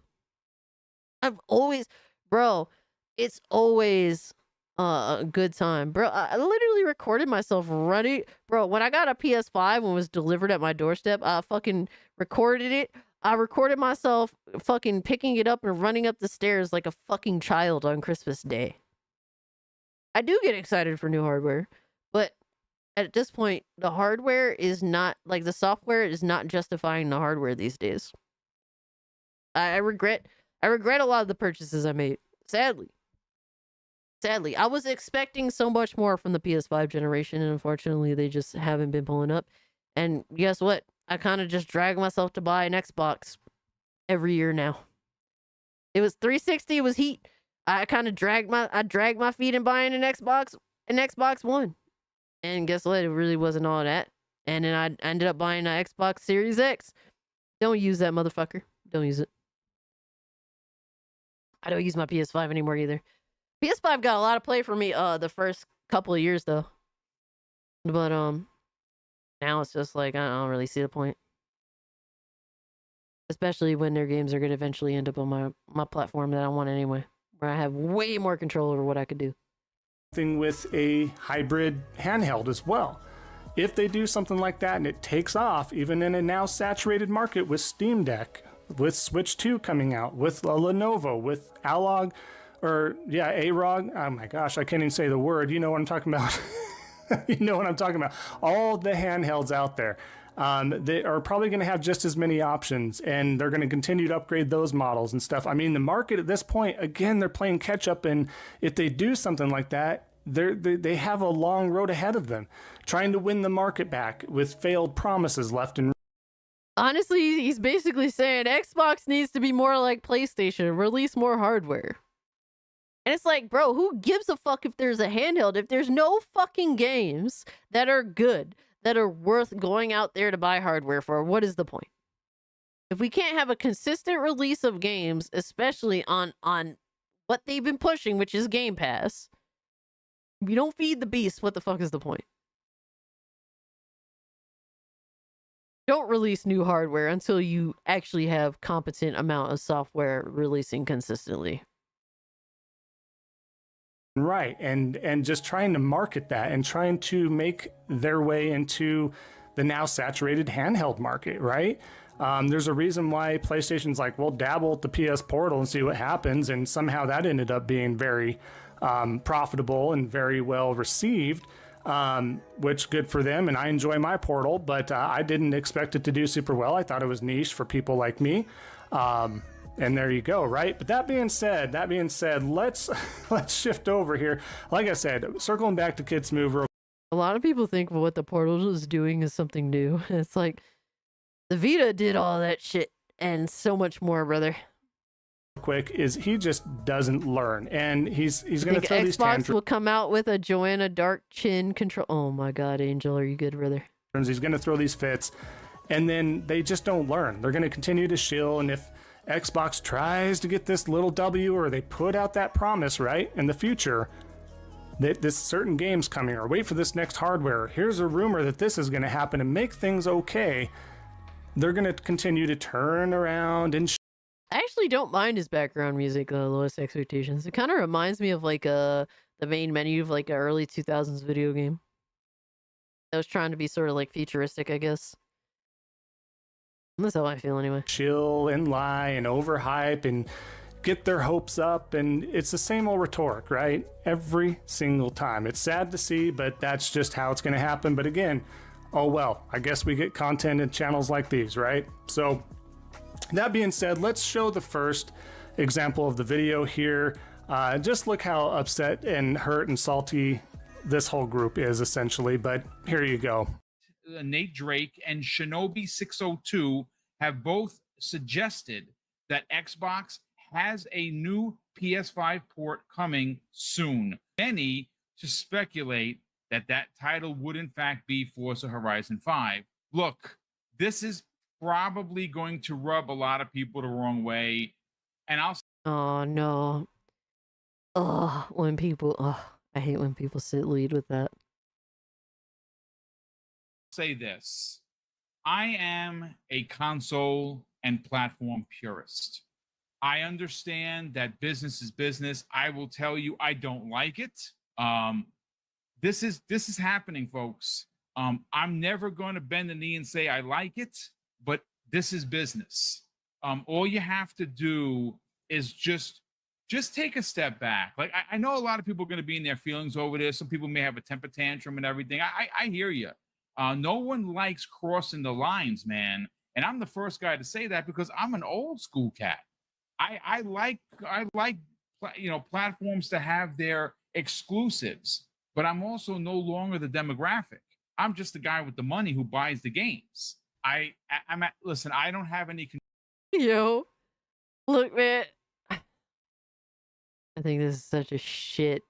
I've always, bro, it's always a good time. Bro, I literally recorded myself running. Bro, when I got a PS5 when it was delivered at my doorstep, I fucking recorded it. I recorded myself fucking picking it up and running up the stairs like a fucking child on Christmas Day. I do get excited for new hardware, but at this point, the hardware is not like the software is not justifying the hardware these days. I regret a lot of the purchases I made. Sadly, I was expecting so much more from the PS5 generation, and unfortunately, they just haven't been pulling up. And guess what? I kind of just drag myself to buy an Xbox every year now. It was 360, it was heat. I kind of dragged my feet in buying an Xbox One. And guess what? It really wasn't all that. And then I ended up buying an Xbox Series X. Don't use that motherfucker. Don't use it. I don't use my PS5 anymore either. PS5 got a lot of play for me the first couple of years though. But now it's just like I don't really see the point. Especially when their games are going to eventually end up on my platform that I want anyway, where I have way more control over what I could do. Thing with a hybrid handheld as well. If they do something like that and it takes off, even in a now saturated market with Steam Deck, with Switch 2 coming out, with a Lenovo, with AROG, oh my gosh, I can't even say the word. You know what I'm talking about. You know what I'm talking about. All the handhelds out there. They are probably going to have just as many options, and they're going to continue to upgrade those models and stuff. I mean, the market at this point, again, they're playing catch up, and if they do something like that, they have a long road ahead of them, trying to win the market back with failed promises left and right. Honestly, he's basically saying Xbox needs to be more like PlayStation, release more hardware. And it's like, bro, who gives a fuck if there's a handheld? If there's no fucking games that are good, that are worth going out there to buy hardware for, what is the point? If we can't have a consistent release of games, especially on what they've been pushing, which is Game Pass, if you don't feed the beast, what the fuck is the point? Don't release new hardware until you actually have competent amount of software releasing consistently. Right, and just trying to market that and trying to make their way into the now saturated handheld market, right? There's a reason why PlayStation's like, well, dabble at the PS Portal and see what happens, and somehow that ended up being very profitable and very well received, which good for them, and I enjoy my Portal, but I didn't expect it to do super well. I thought it was niche for people like me. And there you go, right? But that being said, let's shift over here. Like I said, circling back to Kids Move. A lot of people think what the Portal is doing is something new. It's like the Vita did all that shit and so much more, brother. Quick is he just doesn't learn, and he's gonna throw these tantrums. Xbox will come out with a Joanna Dark Chin control. Oh my God, Angel, are you good, brother? He's gonna throw these fits, and then they just don't learn. They're gonna continue to shill, and if Xbox tries to get this little W, or they put out that promise, right, in the future, that this certain game's coming, or wait for this next hardware, here's a rumor that this is going to happen and make things okay, they're going to continue to turn around and I actually don't mind his background music, Lowest Expectations. It kind of reminds me of like the main menu of like an early 2000s video game that was trying to be sort of like futuristic, I guess. That's how I feel anyway. Chill and lie and overhype and get their hopes up, and it's the same old rhetoric, right? Every single time. It's sad to see, but that's just how it's going to happen. But again, oh well, I guess we get content in channels like these, right? So that being said, let's show the first example of the video here. Just look how upset and hurt and salty this whole group is essentially, but here you go. Nate Drake and Shinobi602 have both suggested that Xbox has a new PS5 port coming soon. Many to speculate that that title would in fact be Forza Horizon 5. Look, this is probably going to rub a lot of people the wrong way, and Oh no. Oh, I hate when people lead with that. Say this. I am a console and platform purist. I understand that business is business. I will tell you, I don't like it. This is happening, folks. I'm never going to bend the knee and say I like it, but this is business. All you have to do is just just take a step back. Like, I know a lot of people are going to be in their feelings over this. Some people may have a temper tantrum and everything. I hear you. No one likes crossing the lines, man. And I'm the first guy to say that because I'm an old school cat. I like platforms to have their exclusives, but I'm also no longer the demographic. I'm just the guy with the money who buys the games. Listen, I don't have any. Yo, look, man. I think this is such a shit.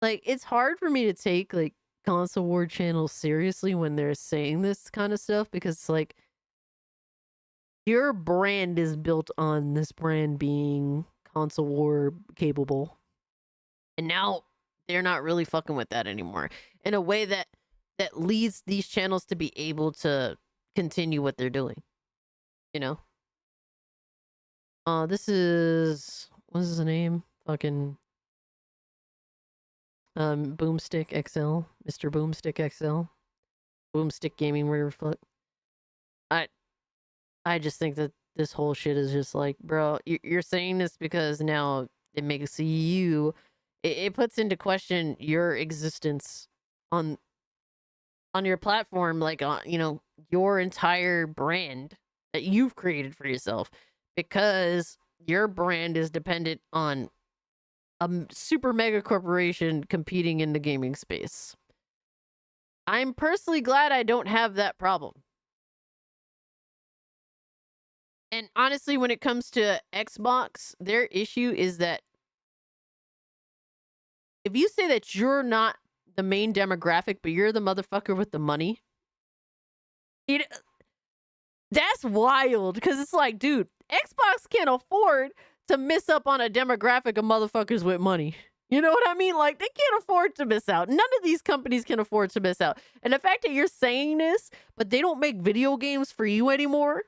Like, it's hard for me to take like console war channels seriously when they're saying this kind of stuff because it's like your brand is built on this brand being console war capable. And now they're not really fucking with that anymore in a way that leads these channels to be able to continue what they're doing. You know? This is, what's his name? Fucking Boomstick XL, Mr. Boomstick XL, Boomstick Gaming, whatever fuck. I just think that this whole shit is just like, bro, you're saying this because now it makes you, it puts into question your existence on your platform, like your entire brand that you've created for yourself, because your brand is dependent on a super mega corporation competing in the gaming space. I'm personally glad I don't have that problem. And honestly, when it comes to Xbox, their issue is that if you say that you're not the main demographic, but you're the motherfucker with the money, that's wild. Because it's like, dude, Xbox can't afford to miss up on a demographic of motherfuckers with money. You know what I mean? Like, they can't afford to miss out. None of these companies can afford to miss out. And the fact that you're saying this, but they don't make video games for you anymore,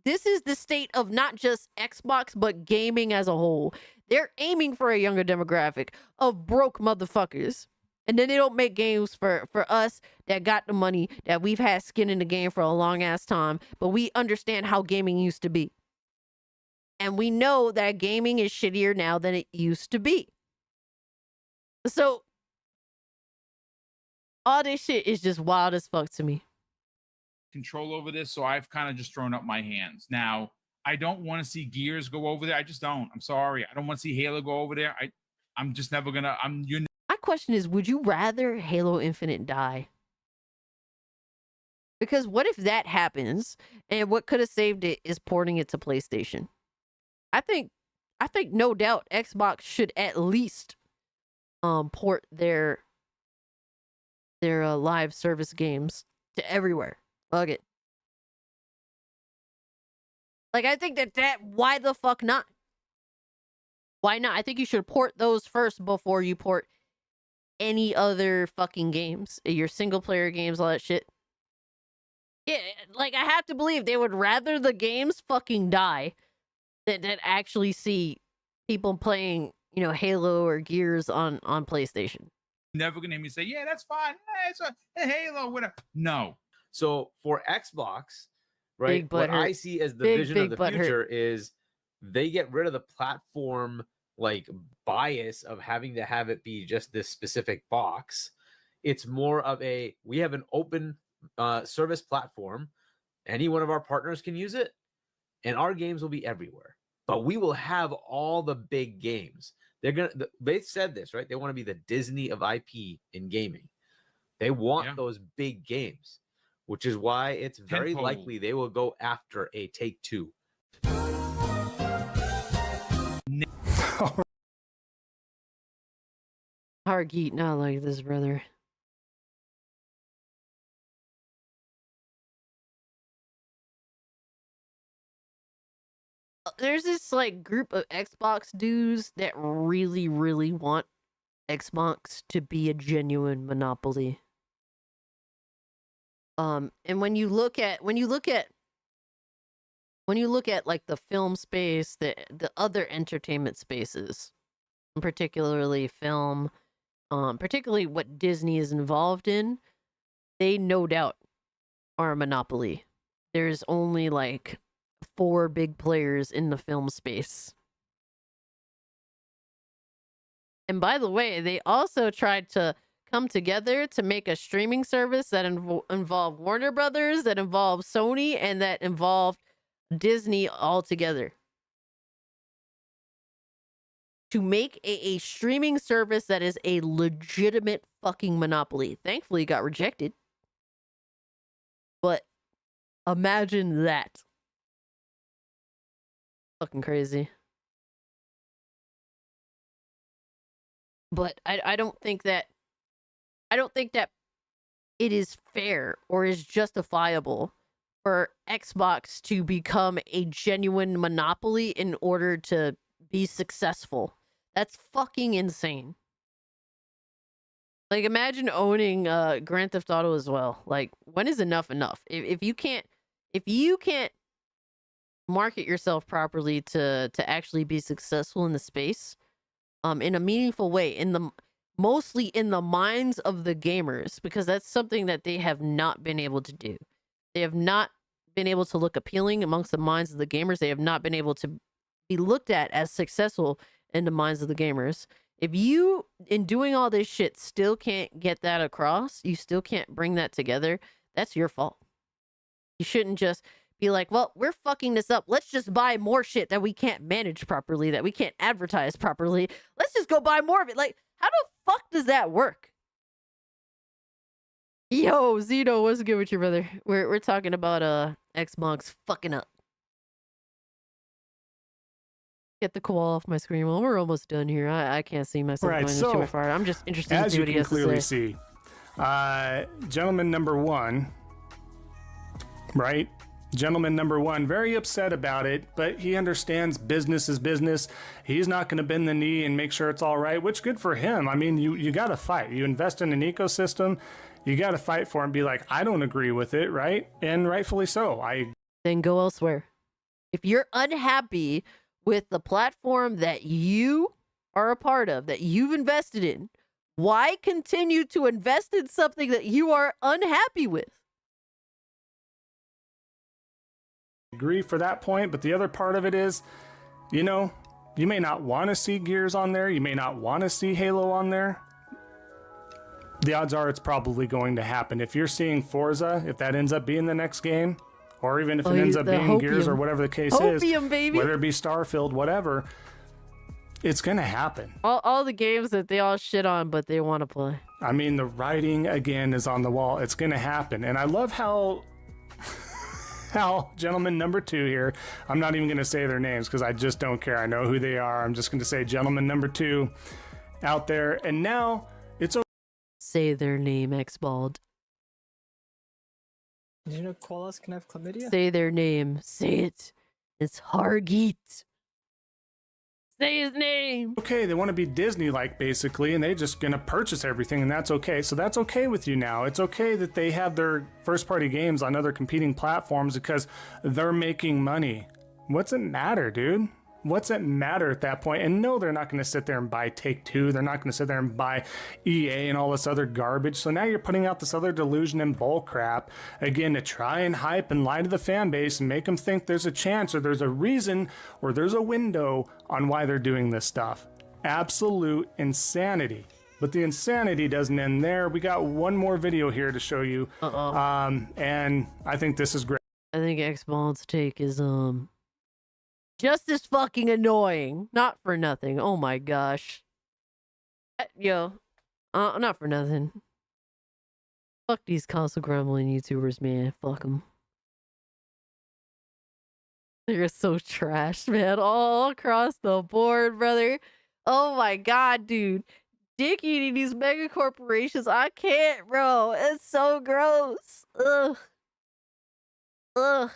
this is the state of not just Xbox, but gaming as a whole. They're aiming for a younger demographic of broke motherfuckers. And then they don't make games for us that got the money, that we've had skin in the game for a long ass time, but we understand how gaming used to be. And we know that gaming is shittier now than it used to be. So, all this shit is just wild as fuck to me. Control over this, so I've kind of just thrown up my hands. Now, I don't want to see Gears go over there. I just don't. I'm sorry. I don't want to see Halo go over there. I'm just never gonna. My question is, would you rather Halo Infinite die? Because what if that happens, and what could have saved it is porting it to PlayStation? I think no doubt Xbox should at least port their live service games to everywhere. Fuck it. Like, I think that why the fuck not? Why not? I think you should port those first before you port any other fucking games. Your single player games, all that shit. Yeah, like, I have to believe they would rather the games fucking die than actually see people playing, Halo or Gears on PlayStation. Never gonna hear me say, yeah, that's fine. It's a Halo, whatever. No. So for Xbox, right, what I see as the vision of the future is they get rid of the platform like bias of having to have it be just this specific box. It's more of we have an open service platform. Any one of our partners can use it, and our games will be everywhere. But we will have all the big games. They said this, right? They want to be the Disney of IP in gaming. They want those big games, which is why it's very likely they will go after a Take-Two. Hargeet, not like this, brother. There's this like group of Xbox dudes that really, really want Xbox to be a genuine monopoly. And when you look at like the film space, the other entertainment spaces, particularly film, particularly what Disney is involved in, they no doubt are a monopoly. There's only like 4 big players in the film space. And by the way, they also tried to come together to make a streaming service that involved Warner Brothers, that involved Sony, and that involved Disney all together. To make a streaming service that is a legitimate fucking monopoly. Thankfully, it got rejected. But imagine that. Fucking crazy. But I don't think that it is fair or is justifiable for Xbox to become a genuine monopoly in order to be successful. That's fucking insane. Like, imagine owning Grand Theft Auto as well. Like, when is enough enough? If you can't market yourself properly to actually be successful in the space, in a meaningful way, mostly in the minds of the gamers, because that's something that they have not been able to do. They have not been able to look appealing amongst the minds of the gamers. They have not been able to be looked at as successful in the minds of the gamers. If you, in doing all this shit, still can't get that across, you still can't bring that together, that's your fault. You shouldn't just be like, well, we're fucking this up. Let's just buy more shit that we can't manage properly, that we can't advertise properly. Let's just go buy more of it. Like, how the fuck does that work? Yo, Zito, what's good with you, brother? We're talking about Xbox fucking up. Get the koala off my screen. Well, we're almost done here. I can't see myself going too much farther. I'm just interested to see what he has to say. As you can clearly see, gentleman number one, right? Gentleman number one, very upset about it, but he understands business is business. He's not going to bend the knee and make sure it's all right, which good for him. I mean, you got to fight. You invest in an ecosystem, you got to fight for it and be like, I don't agree with it, right? And rightfully so. Then go elsewhere. If you're unhappy with the platform that you are a part of, that you've invested in, why continue to invest in something that you are unhappy with? Agree for that point, but the other part of it is, you know, you may not want to see Gears on there, you may not want to see Halo on there. The odds are it's probably going to happen. If you're seeing Forza, if that ends up being the next game, or even if it ends up being Gears or whatever the case is, baby. whether it be Starfield, whatever, it's gonna happen. All the games that they all shit on, but they want to play. I mean, the writing again is on the wall. It's gonna happen, and I love how gentleman number two here, I'm not even going to say their names because I just don't care. I know who they are. I'm just going to say gentleman number two out there. And now it's okay. Say their name, Xbald. Did you know koalas can have chlamydia? Say their name. Say it. It's Hargeet. Say his name. Okay, they want to be Disney-like, basically, and they're just going to purchase everything, and that's okay. So that's okay with you now. It's okay that they have their first-party games on other competing platforms because they're making money. What's it matter, dude? What's it matter at that point? And no, they're not going to sit there and buy Take-Two. They're not going to sit there and buy EA and all this other garbage. So now you're putting out this other delusion and bull crap, again, to try and hype and lie to the fan base and make them think there's a chance or there's a reason or there's a window on why they're doing this stuff. Absolute insanity. But the insanity doesn't end there. We got one more video here to show you. And I think this is great. I think Xbald's take is, just as fucking annoying. Not for nothing. Oh my gosh. Yo. Not for nothing. Fuck these console grumbling YouTubers, man. Fuck them. They're so trash, man. All across the board, brother. Oh my god, dude. Dick eating these mega corporations. I can't, bro. It's so gross. Ugh. Ugh.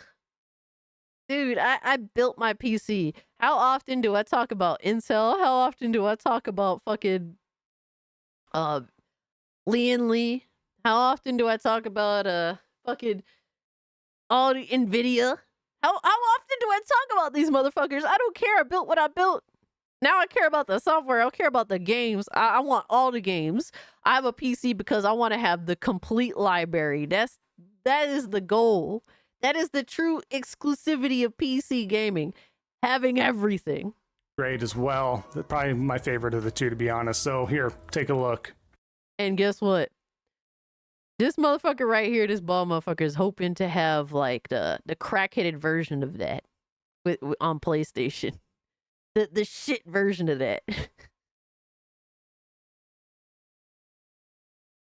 Dude, I built my PC. How often do I talk about Intel? How often do I talk about fucking Lee? How often do I talk about fucking all the Nvidia? How often do I talk about these motherfuckers? I don't care. I built what I built. Now I care about the software. I don't care about the games. I want all the games. I have a PC because I want to have the complete library. That is the goal. That is the true exclusivity of PC gaming. Having everything. great as well. Probably my favorite of the two, to be honest. So here, take a look. And guess what? This motherfucker right here, this bald motherfucker, is hoping to have like the crackheaded version of that on PlayStation. The shit version of that.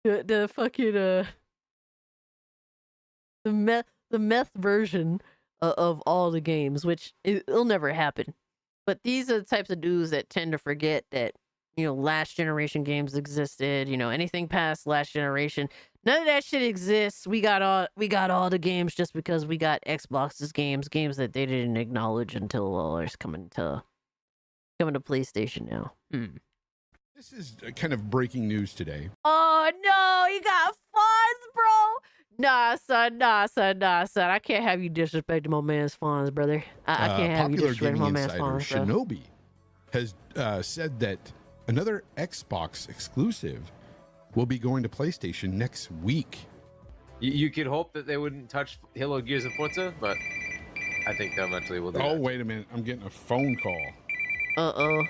the fucking the meth version of all the games, which it'll never happen. But these are the types of dudes that tend to forget that, you know, last generation games existed. You know, anything past last generation, none of that shit exists. We got all the games just because we got Xbox's games that they didn't acknowledge until it's coming to PlayStation now. This is kind of breaking news today. Oh no, you got Fonz, bro. Nah, son. I can't have you disrespecting my man's Fonz, brother. I can't have you Popular disrespecting gaming my man's insider Fonz, bro. Shinobi has said that another Xbox exclusive will be going to PlayStation next week. You could hope that they wouldn't touch Halo, Gears, and Forza, but I think they eventually will do Oh, that. wait a minute. I'm getting a phone call. Uh-oh.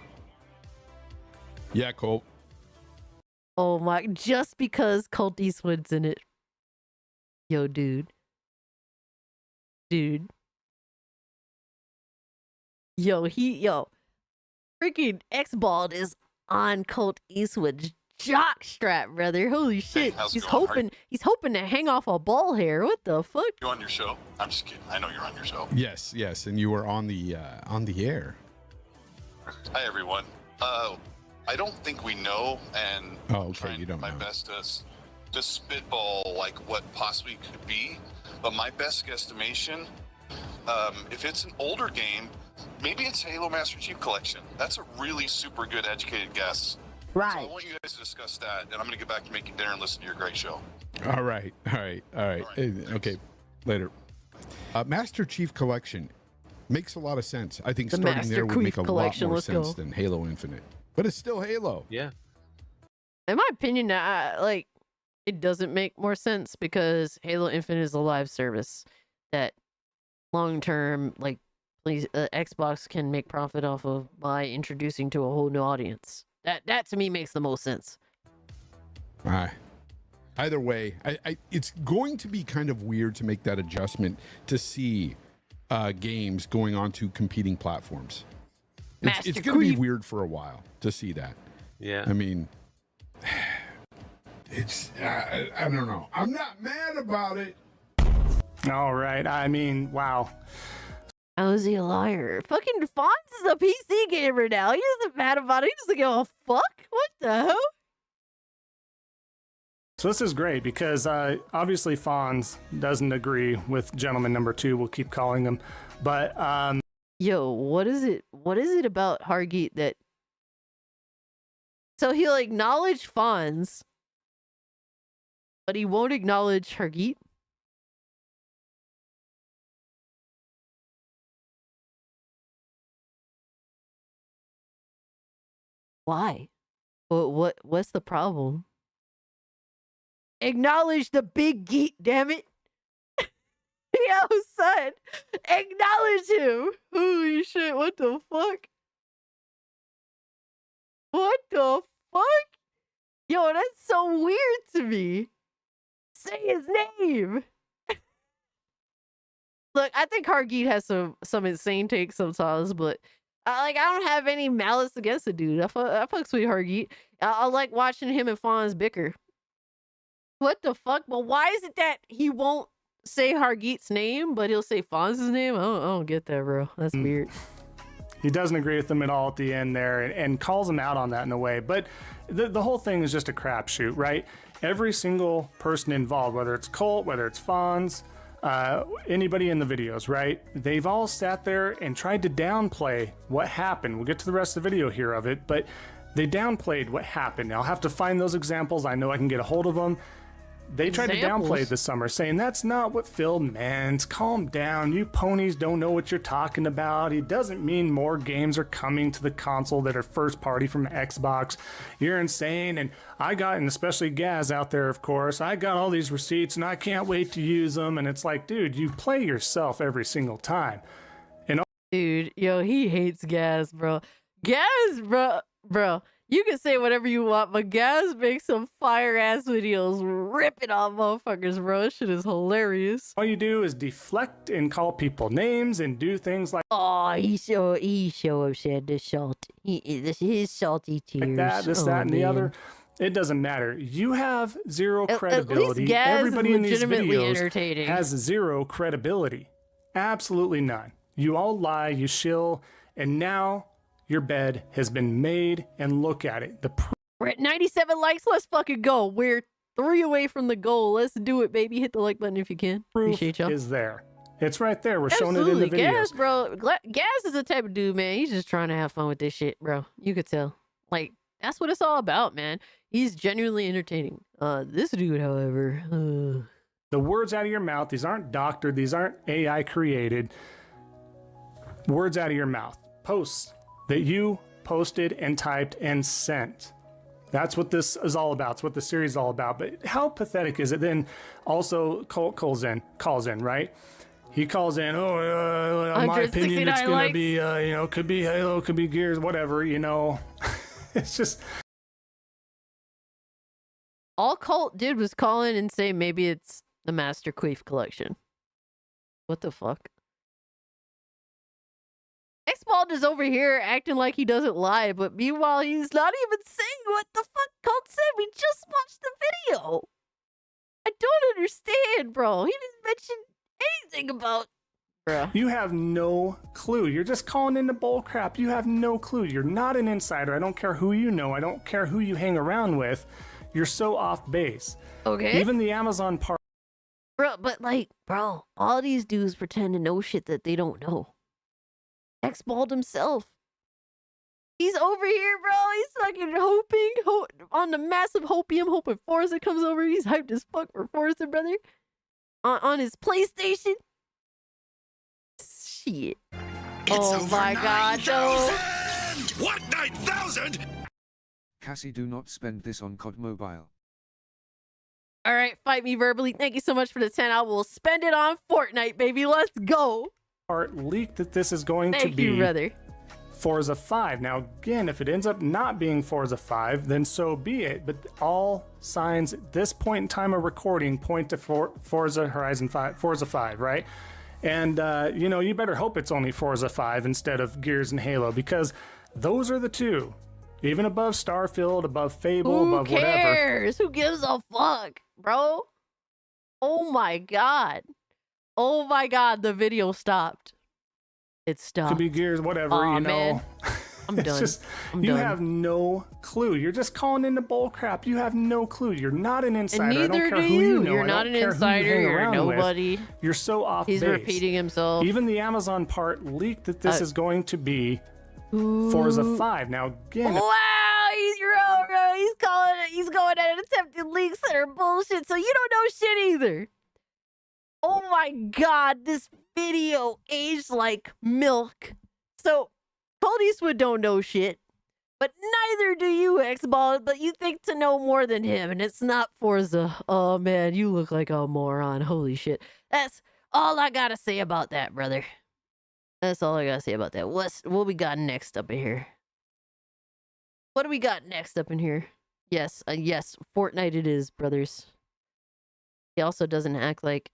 Yeah, Colt. Oh my, just because Colt Eastwood's in it. Yo, dude. Yo, freaking X-Bald is on Colt Eastwood's jockstrap, brother. Holy shit. how's it He's going? hoping to hang off a ball hair. What the fuck? You on your show? I'm just kidding. I know you're on your show. Yes, and you were on the air. Hi, everyone. I don't think we know, and Oh, okay, you don't my know. best to spitball like what possibly could be. But my best guesstimation, if it's an older game, maybe it's Halo Master Chief Collection. That's a really super good educated guess. Right. So I want you guys to discuss that, and I'm going to get back to making dinner and listen to your great show. All right. Okay, later. Master Chief Collection makes a lot of sense. I think The starting Master there would Chief make a lot Collection, more let's sense go. than Halo Infinite. But it's still Halo. Yeah. In my opinion, it doesn't make more sense because Halo Infinite is a live service that long-term, Xbox can make profit off of by introducing to a whole new audience. That to me makes the most sense. Either way, it's going to be kind of weird to make that adjustment to see games going on to competing platforms. It's going to be weird for a while to see that. Yeah. I mean, it's I don't know. I'm not mad about it. All right. I mean, wow. How is he a liar? Fucking Fonz is a PC gamer now. He isn't mad about it. He doesn't give a fuck. What the hell? So this is great because obviously Fonz doesn't agree with gentleman number 2. We'll keep calling him. But yo, what is it? What is it about Hargeet that? So he'll acknowledge Fonz, but he won't acknowledge Hargeet. Why? What's the problem? Acknowledge the big geek, damn it. Yo, son. Acknowledge him. Holy shit, what the fuck? What the fuck? Yo, that's so weird to me. Say his name. Look, I think Hargeet has some insane takes sometimes, but I don't have any malice against the dude. I fucks with Hargeet. I like watching him and Fonz bicker. What the fuck? But why is it that he won't say Hargeet's name, but he'll say Fonz's name? I don't get that, bro. That's weird. he doesn't agree with them at all at the end there and calls them out on that in a way. But the whole thing is just a crapshoot, right? Every single person involved, whether it's Colt, whether it's Fonz, anybody in the videos, right? They've all sat there and tried to downplay what happened. We'll get to the rest of the video here of it, but they downplayed what happened. I'll have to find those examples. I know I can get a hold of them. They tried to downplay it this summer, saying that's not what Phil meant. Calm down. You ponies don't know what you're talking about. He doesn't mean more games are coming to the console that are first party from Xbox. You're insane. And I got, and especially Gaz out there, of course, I got all these receipts and I can't wait to use them. And it's like, dude, you play yourself every single time. And dude, yo, he hates Gaz, bro. Gaz, bro, you can say whatever you want, but Gaz makes some fire ass videos ripping off motherfuckers, bro. This shit is hilarious. All you do is deflect and call people names and do things like, oh, he's so upset. The salt, his salty tears. like that, this, that, and the other. It doesn't matter. You have zero At credibility. least Gaz Everybody is in these legitimately videos entertaining. has zero credibility. Absolutely none. You all lie, you shill, and now your bed has been made, and look at it. We're at 97 likes. Let's fucking go. We're 3 away from the goal. Let's do it, baby. Hit the like button if you can. Proof Appreciate y'all. is there. It's right there. We're Absolutely. showing it in the videos. Gaz, bro. Gaz is the type of dude, man. He's just trying to have fun with this shit, bro. You could tell. Like, that's what it's all about, man. He's genuinely entertaining. This dude, however, the words out of your mouth, these aren't doctored, these aren't AI created. Words out of your mouth. Posts that you posted and typed and sent. That's what this is all about. It's what the series is all about. But how pathetic is it? Then also Colt calls in, right? He calls in, in my opinion, it's going to be, could be Halo, could be Gears, whatever, It's just... all Colt did was call in and say maybe it's the Master Queef collection. What the fuck? Xbald is over here acting like he doesn't lie, but meanwhile he's not even saying what the fuck Colt said. We just watched the video. I don't understand, bro. He didn't mention anything about... Bro. You have no clue. You're just calling into bull crap. You have no clue. You're not an insider. I don't care who you know. I don't care who you hang around with. You're so off base. Okay. Even the Amazon part. Bro, but like, bro, all these dudes pretend to know shit that they don't know. Xbald himself. He's over here, bro. He's fucking hoping on the massive hopium, hoping Forza comes over. He's hyped as fuck for Forza, brother. On his PlayStation. Shit. Oh my god, though. What, 9,000? Cassie, do not spend this on COD Mobile. All right, fight me verbally. Thank you so much for the 10. I will spend it on Fortnite, baby. Let's go. Part leaked that this is going to Thank be you, brother. Forza 5. Now, again, if it ends up not being Forza 5, then so be it. But all signs at this point in time of recording point to Forza 5, right? And, you better hope it's only Forza 5 instead of Gears and Halo, because those are the two. Even above Starfield, above Fable, above whatever. Who cares? Who gives a fuck, bro? Oh my god. Oh my god, the video stopped. It stopped. Could be Gears, whatever, man. I'm It's done. just, I'm you done. have no clue. You're just calling into bull crap. You have no clue. You're not an insider. And I don't neither care do who you. know. You're I not don't an care who you insider. hang You're around with. nobody. You're so off He's base. repeating himself. Even the Amazon part leaked that this is going to be Forza 5. Now, again, Wow, he's wrong, bro. He's going at attempted leaks that are bullshit, so you don't know shit either. Oh my god, this video aged like milk. So, Colt Eastwood don't know shit, but neither do you, Xball, but you think to know more than him, and it's not Forza. Oh man, you look like a moron. Holy shit. That's all I gotta say about that, brother. That's all I gotta say about that. What we got next up in here? What do we got next up in here? Yes, yes, Fortnite it is, brothers. He also doesn't act like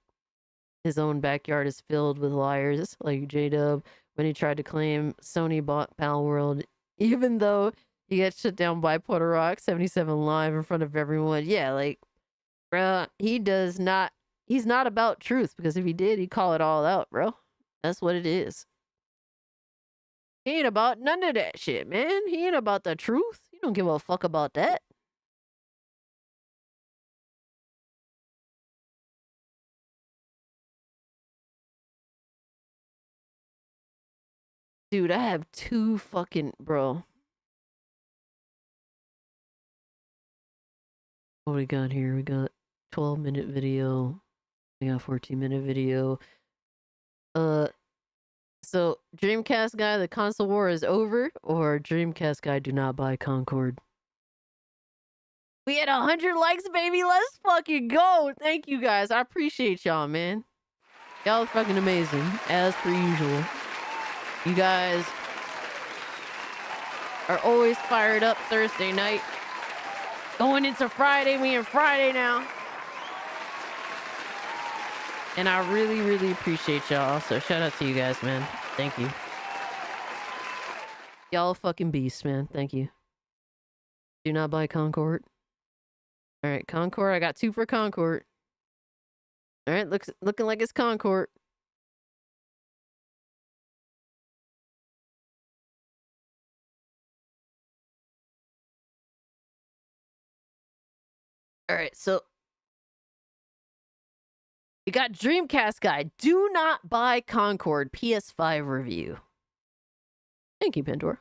his own backyard is filled with liars, like J-Dub when he tried to claim Sony bought Palworld, even though he got shut down by Puerto Rock 77 Live in front of everyone. Yeah, like, bruh, he's not about truth, because if he did, he'd call it all out, bro. That's what it is. He ain't about none of that shit, man. He ain't about the truth. He don't give a fuck about that. Dude, I have two fucking... Bro. What do we got here? We got 12-minute video. We got 14-minute video. So, Dreamcast guy, the console war is over, or Dreamcast guy, do not buy Concord. We had 100 likes, baby. Let's fucking go. Thank you, guys. I appreciate y'all, man. Y'all are fucking amazing, as per usual. You guys are always fired up Thursday night. Going into Friday, we in Friday now. And I really, really appreciate y'all. So shout out to you guys, man. Thank you. Y'all fucking beasts, man. Thank you. Do not buy Concord. All right, Concord. I got 2 for Concord. All right, looking like it's Concord. All right, so we got Dreamcast guy. Do not buy Concord PS5 review. Thank you, Pandora.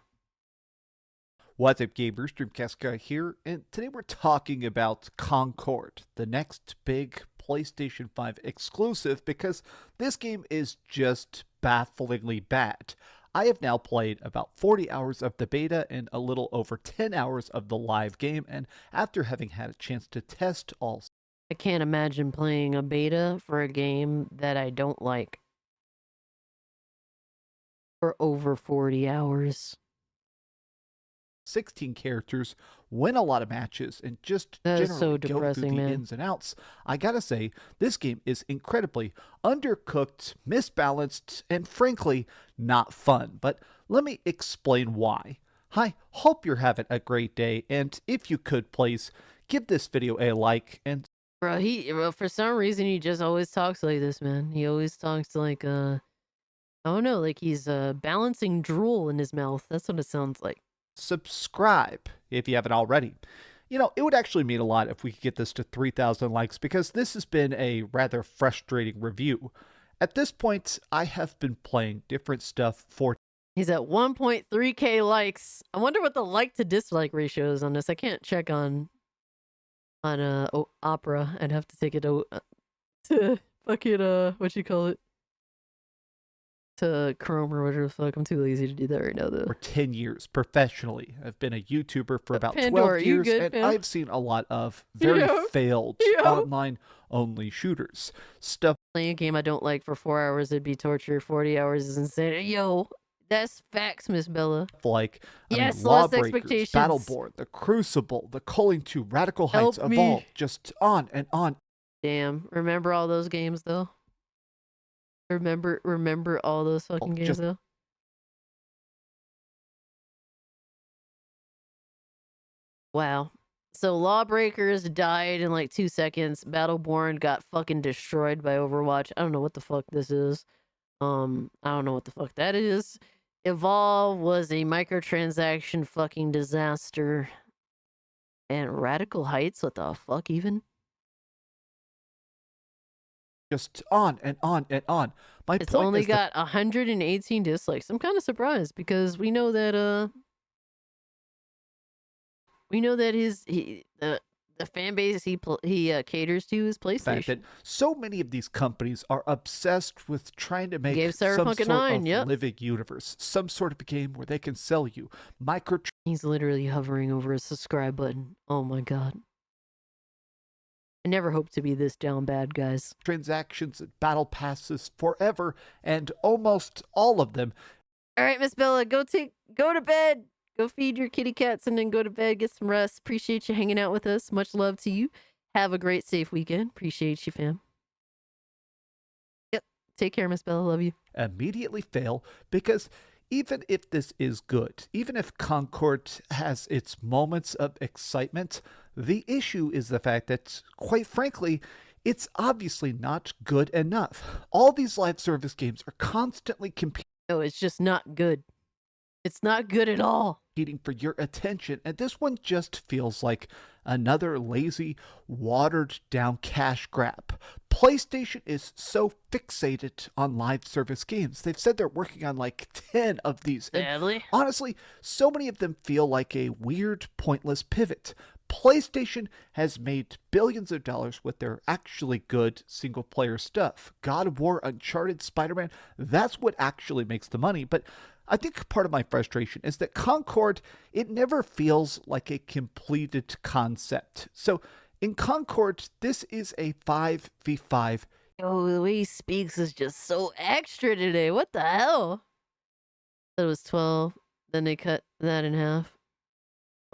What's up, gamers? Dreamcast guy here, and today we're talking about Concord, the next big PlayStation 5 exclusive, because this game is just bafflingly bad. I have now played about 40 hours of the beta and a little over 10 hours of the live game, and after having had a chance to test all... I can't imagine playing a beta for a game that I don't like for over 40 hours. 16 characters, win a lot of matches, and just That is generally so go through depressing, the man. ins and outs. I gotta say, this game is incredibly undercooked, misbalanced, and frankly, not fun. But let me explain why. I hope you're having a great day, and if you could, please, give this video a like, and... Bro, for some reason, he just always talks like this, man. He always talks like, I don't know, like he's balancing drool in his mouth. That's what it sounds like. subscribe if you haven't already. You know, it would actually mean a lot if we could get this to 3,000 likes, because this has been a rather frustrating review. At this point, I have been playing different stuff for... He's at 1.3k likes. I wonder what the like to dislike ratio is on this. I can't check on Opera. I'd have to take it to fucking what you call it, to Chrome or whatever the fuck. I'm too lazy to do that right now, though. For 10 years professionally. I've been a YouTuber for about Pandora, 12 years, you good, and fam? I've seen a lot of very failed online-only shooters. Stuff... Playing a game I don't like for 4 hours, it'd be torture. 40 hours is insane. Yo, that's facts, Miss Bella. Like, yes, Lawbreakers, lost expectations. Battleborn, The Crucible, The Culling 2, Radical Help Heights, me. Evolved, just on and on. Damn, remember all those games though? Remember all those fucking games though? Wow. So Lawbreakers died in like 2 seconds. Battleborn got fucking destroyed by Overwatch. I don't know what the fuck this is. I don't know what the fuck that is. Evolve was a microtransaction fucking disaster. And Radical Heights, what the fuck even? Just on and on and on. My It's point only is that got 118 dislikes. I'm kind of surprised because we know that the fan base he caters to is the fact that PlayStation. so many of these companies are obsessed with trying to make Gave some Cyberpunk sort a 9, of yep. living universe, some sort of a game where they can sell you He's literally hovering over a subscribe button. Oh my god. I never hoped to be this down bad, guys. transactions and battle passes forever, and almost all of them. All right, Miss Bella, go to bed. Go feed your kitty cats and then go to bed, get some rest. Appreciate you hanging out with us. Much love to you. Have a great, safe weekend. Appreciate you, fam. Yep. Take care, Miss Bella. Love you. Immediately fail, because even if this is good, even if Concord has its moments of excitement, the issue is the fact that, quite frankly, it's obviously not good enough. All these live service games are constantly competing. No, it's just not good. It's not good at all. For your attention, and this one just feels like another lazy, watered down cash grab. PlayStation is so fixated on live service games. They've said they're working on like 10 of these. And Sadly. honestly, so many of them feel like a weird, pointless pivot. PlayStation has made billions of dollars with their actually good single-player stuff. God of War, Uncharted, Spider-Man, that's what actually makes the money. But I think part of my frustration is that Concord, it never feels like a completed concept. So in Concord, this is a 5v5. Oh, the way he speaks is just so extra today. What the hell? It was 12. Then they cut that in half.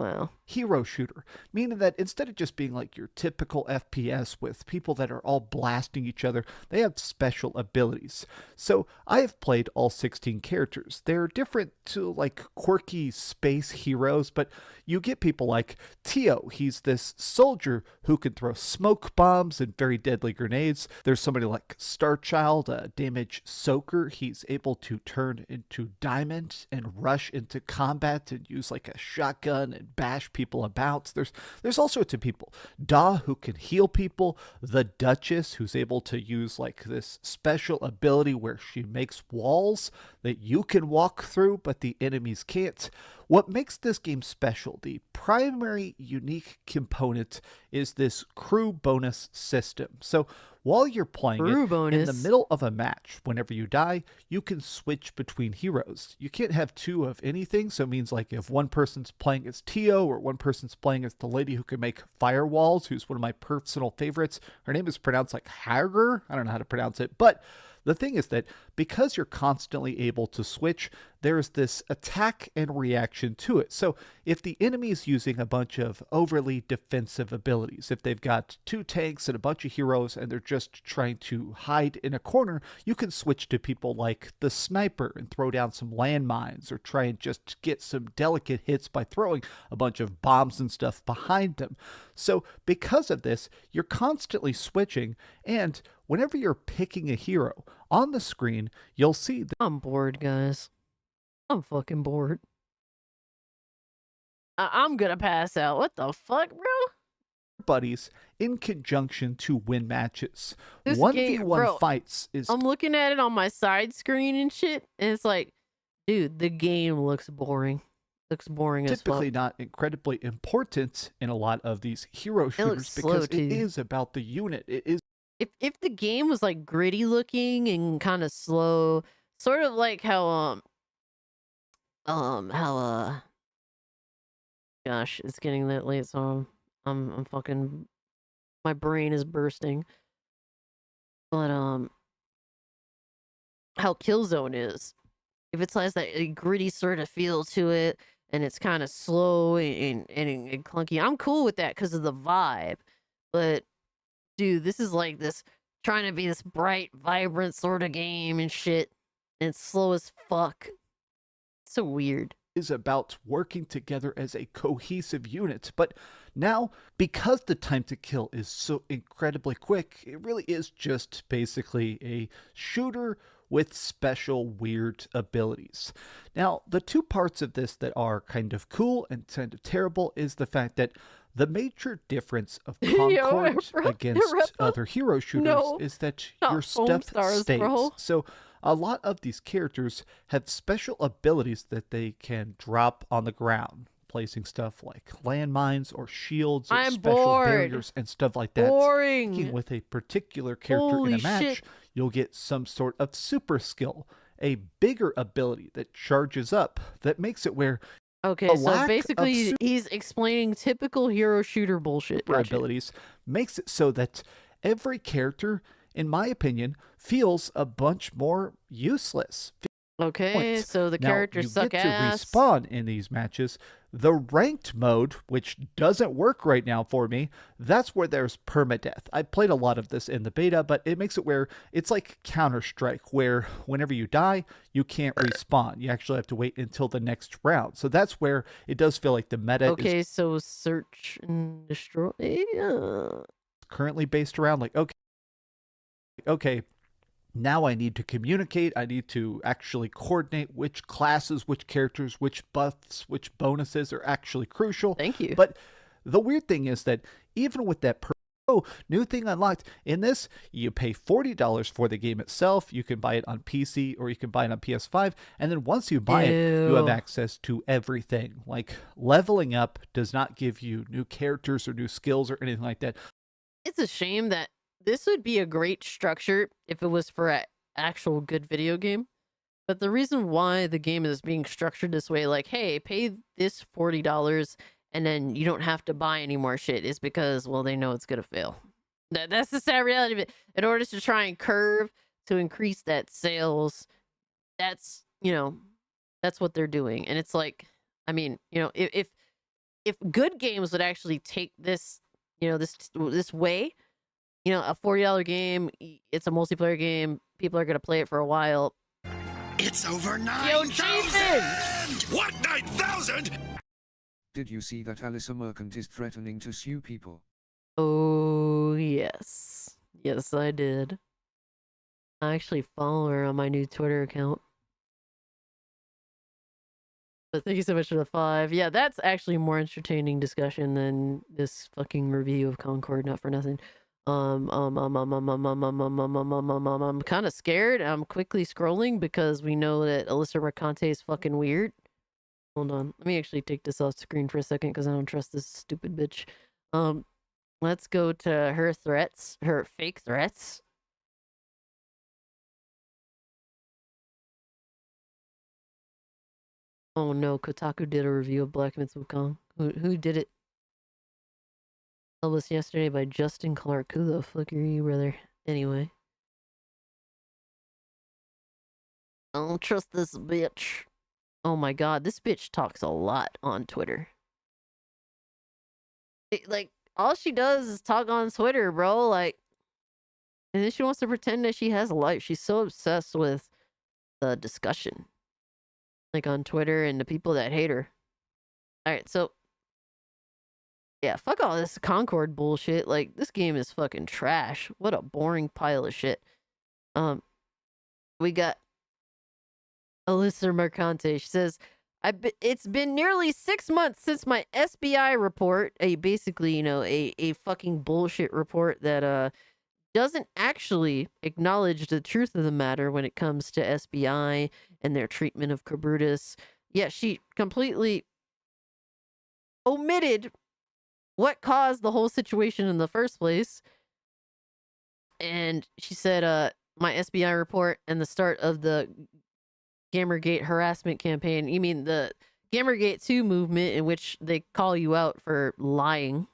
Wow. Hero shooter, meaning that instead of just being like your typical FPS with people that are all blasting each other, they have special abilities. So I have played all 16 characters. They're different to like quirky space heroes, but you get people like Tio. He's this soldier who can throw smoke bombs and very deadly grenades. There's somebody like Starchild, a damage soaker. He's able to turn into diamond and rush into combat and use like a shotgun and bash people about. There's all sorts of people. Da, who can heal people. The Duchess, who's able to use like this special ability where she makes walls that you can walk through, but the enemies can't. What makes this game special, the primary unique component, is this crew bonus system. So while you're playing Crew in bonus. the middle of a match, whenever you die, you can switch between heroes. You can't have two of anything, so it means like if one person's playing as Tio or one person's playing as the lady who can make firewalls, who's one of my personal favorites. Her name is pronounced like Hager. I don't know how to pronounce it, but the thing is that because you're constantly able to switch, there's this attack and reaction to it. So if the enemy is using a bunch of overly defensive abilities, if they've got 2 tanks and a bunch of heroes and they're just trying to hide in a corner, you can switch to people like the sniper and throw down some landmines or try and just get some delicate hits by throwing a bunch of bombs and stuff behind them. So because of this, you're constantly switching, and whenever you're picking a hero on the screen, you'll see that I'm bored, guys. I'm fucking bored. I'm gonna pass out. What the fuck, bro? buddies in conjunction to win matches. This 1v1 game, bro, fights is I'm looking at it on my side screen and shit, and it's like, dude, the game looks boring. Looks boring as fuck. typically not incredibly important in a lot of these hero It shooters looks slow, because it too. is about the unit. It is If the game was like gritty looking and kind of slow, sort of like how gosh, it's getting that late, so I'm fucking, my brain is bursting. But how Killzone is, if it has that gritty sort of feel to it, and it's kind of slow and clunky, I'm cool with that because of the vibe. But dude, this is like this trying to be this bright, vibrant sort of game and shit, and it's slow as fuck. It's so weird. Is about working together as a cohesive unit. But now, because the time to kill is so incredibly quick, it really is just basically a shooter with special weird abilities. Now, the two parts of this that are kind of cool and kind of terrible is the fact that the major difference of Concord against other hero shooters is that your stuff stays. So a lot of these characters have special abilities that they can drop on the ground, placing stuff like landmines or shields or special barriers and stuff like that. Speaking with a particular character in a match, you'll get some sort of super skill, a bigger ability that charges up, that makes it where Okay, so basically he's explaining typical hero shooter bullshit. abilities makes it so that every character, in my opinion, feels a bunch more useless. Okay, so the characters suck ass. You get to respawn in these matches. The ranked mode, which doesn't work right now for me, that's where there's permadeath. I played a lot of this in the beta, but it makes it where it's like Counter-Strike, where whenever you die, you can't respawn. You actually have to wait until the next round. So that's where it does feel like the meta Okay, is so search and destroy. currently based around like, okay, now I need to communicate. I need to actually coordinate which classes, which characters, which buffs, which bonuses are actually crucial. Thank you. But the weird thing is that even with that new thing unlocked, in this, you pay $40 for the game itself. You can buy it on PC or you can buy it on PS5. And then once you buy it, you have access to everything. Like leveling up does not give you new characters or new skills or anything like that. It's a shame that this would be a great structure if it was for an actual good video game. But the reason why the game is being structured this way, like, hey, pay this $40 and then you don't have to buy any more shit, is because, well, they know it's going to fail. That's the sad reality of it. In order to try and curve to increase that sales, that's, that's what they're doing. And it's like, I mean, if if good games would actually take this, this way, a $40 game, it's a multiplayer game, people are gonna play it for a while. It's over Yo, 9,000! What, 9,000? Did you see that Alyssa Merchant is threatening to sue people? Oh, yes. Yes, I did. I actually follow her on my new Twitter account. But thank you so much for the 5. Yeah, that's actually a more entertaining discussion than this fucking review of Concord, not for nothing. I'm kind of scared. I'm quickly scrolling because we know that Alyssa Mercante is fucking weird. Hold on. Let me actually take this off screen for a second because I don't trust this stupid bitch. Let's go to her threats, her fake threats. Oh no, Kotaku did a review of Black Myth Wukong. Who did it? Published yesterday by Justin Clark. Who the fuck are you, brother? Anyway. I don't trust this bitch. Oh my god, this bitch talks a lot on Twitter. All she does is talk on Twitter, bro. And then she wants to pretend that she has a life. She's so obsessed with the discussion. On Twitter and the people that hate her. Alright, so yeah, fuck all this Concord bullshit. This game is fucking trash. What a boring pile of shit. We got Alyssa Mercante. She says, it's been nearly 6 months since my SBI report, a fucking bullshit report that doesn't actually acknowledge the truth of the matter when it comes to SBI and their treatment of Cabrutus. Yeah, she completely omitted what caused the whole situation in the first place. And she said, my SBI report and the start of the Gamergate harassment campaign. You mean the Gamergate 2 movement, in which they call you out for lying.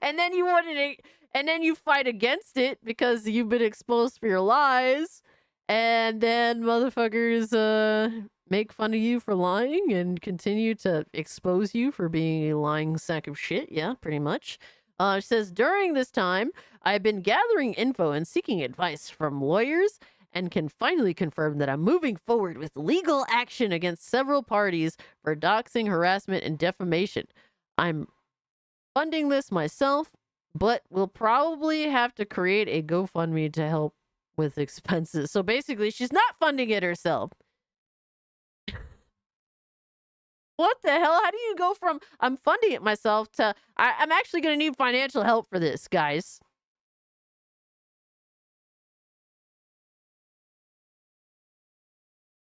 And then you fight against it because you've been exposed for your lies. And then motherfuckers make fun of you for lying and continue to expose you for being a lying sack of shit. Yeah, pretty much. She says, during this time, I've been gathering info and seeking advice from lawyers and can finally confirm that I'm moving forward with legal action against several parties for doxing, harassment, and defamation. I'm funding this myself, but we'll probably have to create a GoFundMe to help with expenses. So basically, she's not funding it herself. What the hell? How do you go from I'm funding it myself to I'm actually going to need financial help for this, guys?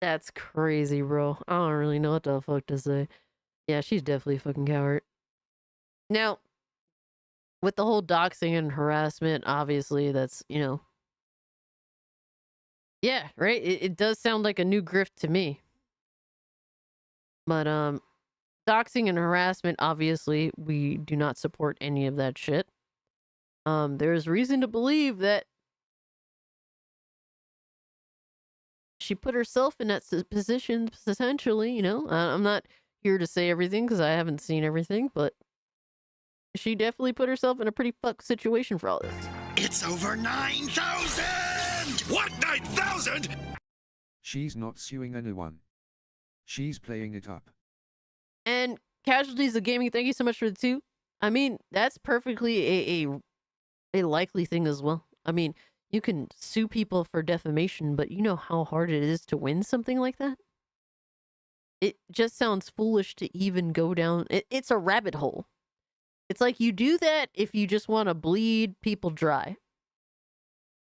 That's crazy, bro. I don't really know what the fuck to say. Yeah, she's definitely a fucking coward. Now, with the whole doxing and harassment, obviously, that's, yeah, right? It does sound like a new grift to me. But, doxing and harassment, obviously, we do not support any of that shit. There's reason to believe that she put herself in that position, potentially, I'm not here to say everything because I haven't seen everything, but she definitely put herself in a pretty fucked situation for all this. It's over 9,000! What, 9,000? She's not suing anyone. She's playing it up. And Casualties of Gaming, thank you so much for the 2. I mean, that's perfectly a likely thing as well. I mean, you can sue people for defamation, but you know how hard it is to win something like that? It just sounds foolish to even go down. It's a rabbit hole. It's like you do that if you just want to bleed people dry.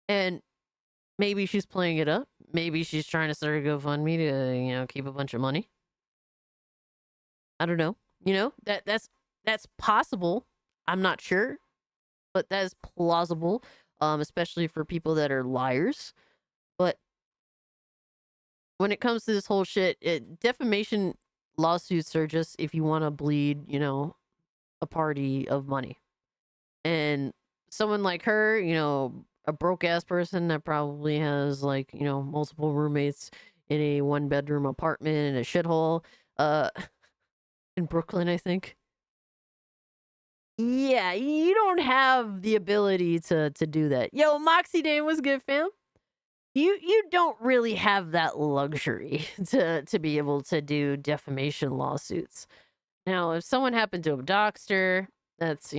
And maybe she's playing it up. Maybe she's trying to start a GoFundMe to, keep a bunch of money. I don't know. That's possible. I'm not sure. But that is plausible. Especially for people that are liars. But when it comes to this whole shit, defamation lawsuits are just if you want to bleed, a party of money. And someone like her, a broke ass person that probably has multiple roommates in a 1-bedroom apartment in a shithole, in Brooklyn, I think. Yeah, you don't have the ability to do that. Yo, Moxie Dane was good, fam. You don't really have that luxury to be able to do defamation lawsuits. Now, if someone happened to have doxed her, that's,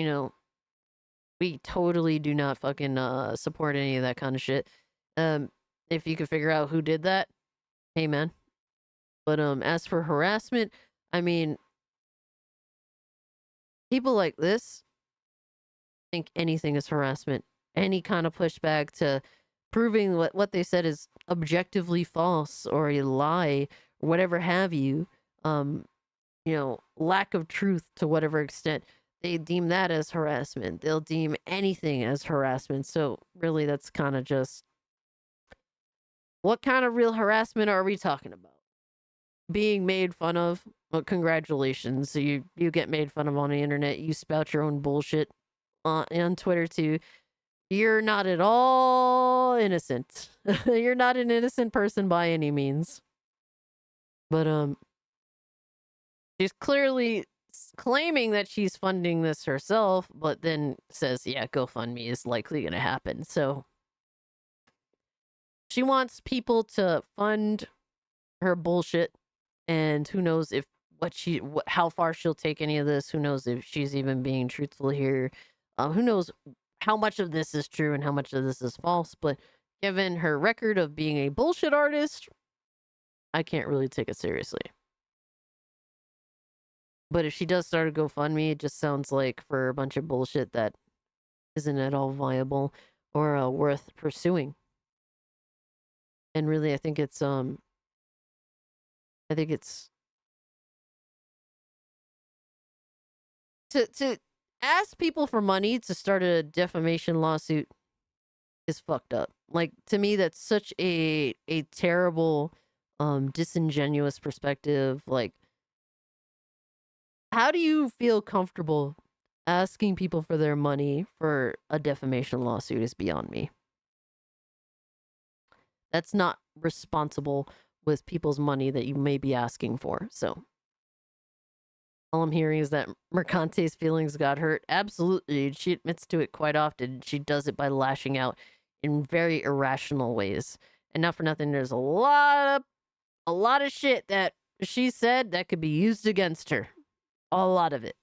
we totally do not fucking support any of that kind of shit. If you could figure out who did that, hey man. But as for harassment, I mean, people like this think anything is harassment. Any kind of pushback to proving what they said is objectively false or a lie or whatever have you, lack of truth to whatever extent, they deem that as harassment. They'll deem anything as harassment. So really, that's kind of just, what kind of real harassment are we talking about? Being made fun of? Well, congratulations. So you get made fun of on the internet. You spout your own bullshit on Twitter too. You're not at all innocent. You're not an innocent person by any means. But she's clearly claiming that she's funding this herself, but then says, yeah, GoFundMe is likely going to happen. So she wants people to fund her bullshit, and who knows if how far she'll take any of this. Who knows if she's even being truthful here. Who knows how much of this is true and how much of this is false. But given her record of being a bullshit artist, I can't really take it seriously. But if she does start a GoFundMe, it just sounds like for a bunch of bullshit that isn't at all viable or worth pursuing. And really, I think it's to ask people for money to start a defamation lawsuit is fucked up. Like, to me, that's such a terrible, disingenuous perspective. Like, how do you feel comfortable asking people for their money for a defamation lawsuit is beyond me. That's not responsible with people's money that you may be asking for. So all I'm hearing is that Mercante's feelings got hurt. Absolutely. She admits to it quite often. She does it by lashing out in very irrational ways. And not for nothing, there's a lot of shit that she said that could be used against her. A lot of it.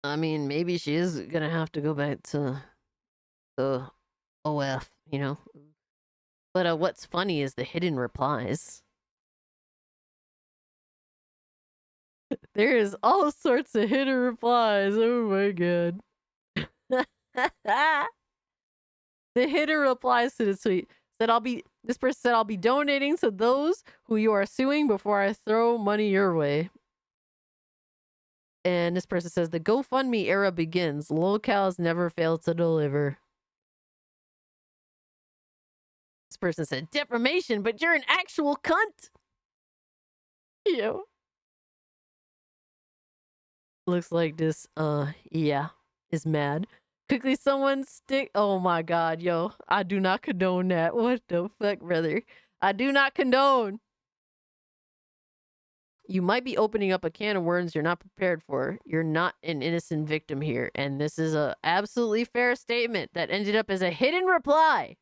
I mean, maybe she is gonna have to go back to the OF, you know? But what's funny is the hidden replies. There's all sorts of hidden replies. Oh my god. The hidden replies to the tweet said, this person said, I'll be donating to those who you are suing before I throw money your way. And this person says, the GoFundMe era begins. Locals never fail to deliver. This person said, defamation, but you're an actual cunt. Yo. Looks like this, is mad. Quickly, someone stick. Oh my god, yo. I do not condone that. What the fuck, brother? I do not condone. You might be opening up a can of worms you're not prepared for. You're not an innocent victim here. And this is a absolutely fair statement that ended up as a hidden reply.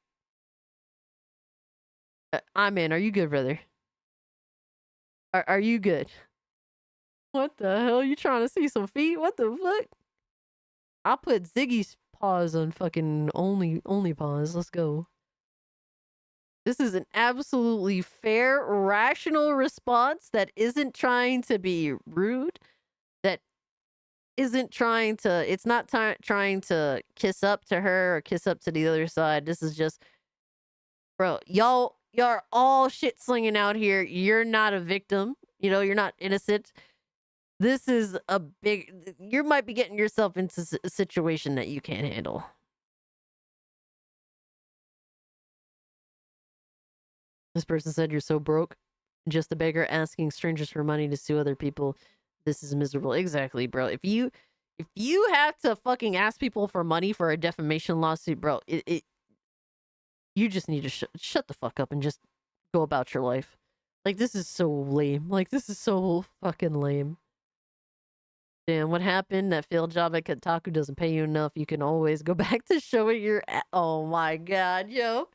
I'm in. Are you good, brother? Are you good? What the hell? You trying to see some feet? What the fuck? I'll put Ziggy's paws on fucking only paws. Let's go. This is an absolutely fair, rational response that isn't trying to be rude. That isn't trying to, it's not trying to kiss up to her or kiss up to the other side. This is just, bro, y'all are all shit slinging out here. You're not a victim. You know, you're not innocent. This is a big, you might be getting yourself into a situation that you can't handle. This person said, you're so broke. Just a beggar asking strangers for money to sue other people. This is miserable. Exactly, bro. If you have to fucking ask people for money for a defamation lawsuit, bro, you just need to shut the fuck up and just go about your life. Like, this is so lame. Like, this is so fucking lame. Damn, what happened? That failed job at Kotaku doesn't pay you enough. You can always go back to showing your. Oh my god, yo.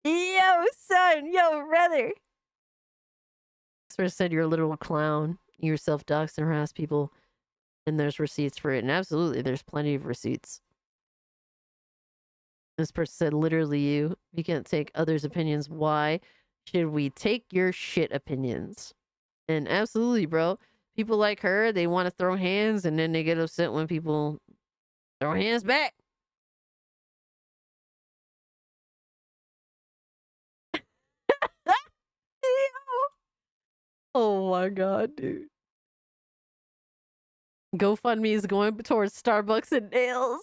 Yo, son. Yo, brother. This person said you're a literal clown. You yourself dox and harass people. And there's receipts for it. And absolutely, there's plenty of receipts. This person said, literally you. You can't take others' opinions. Why should we take your shit opinions? And absolutely, bro. People like her, they want to throw hands and then they get upset when people throw hands back. Oh my god, dude. GoFundMe is going towards Starbucks and nails.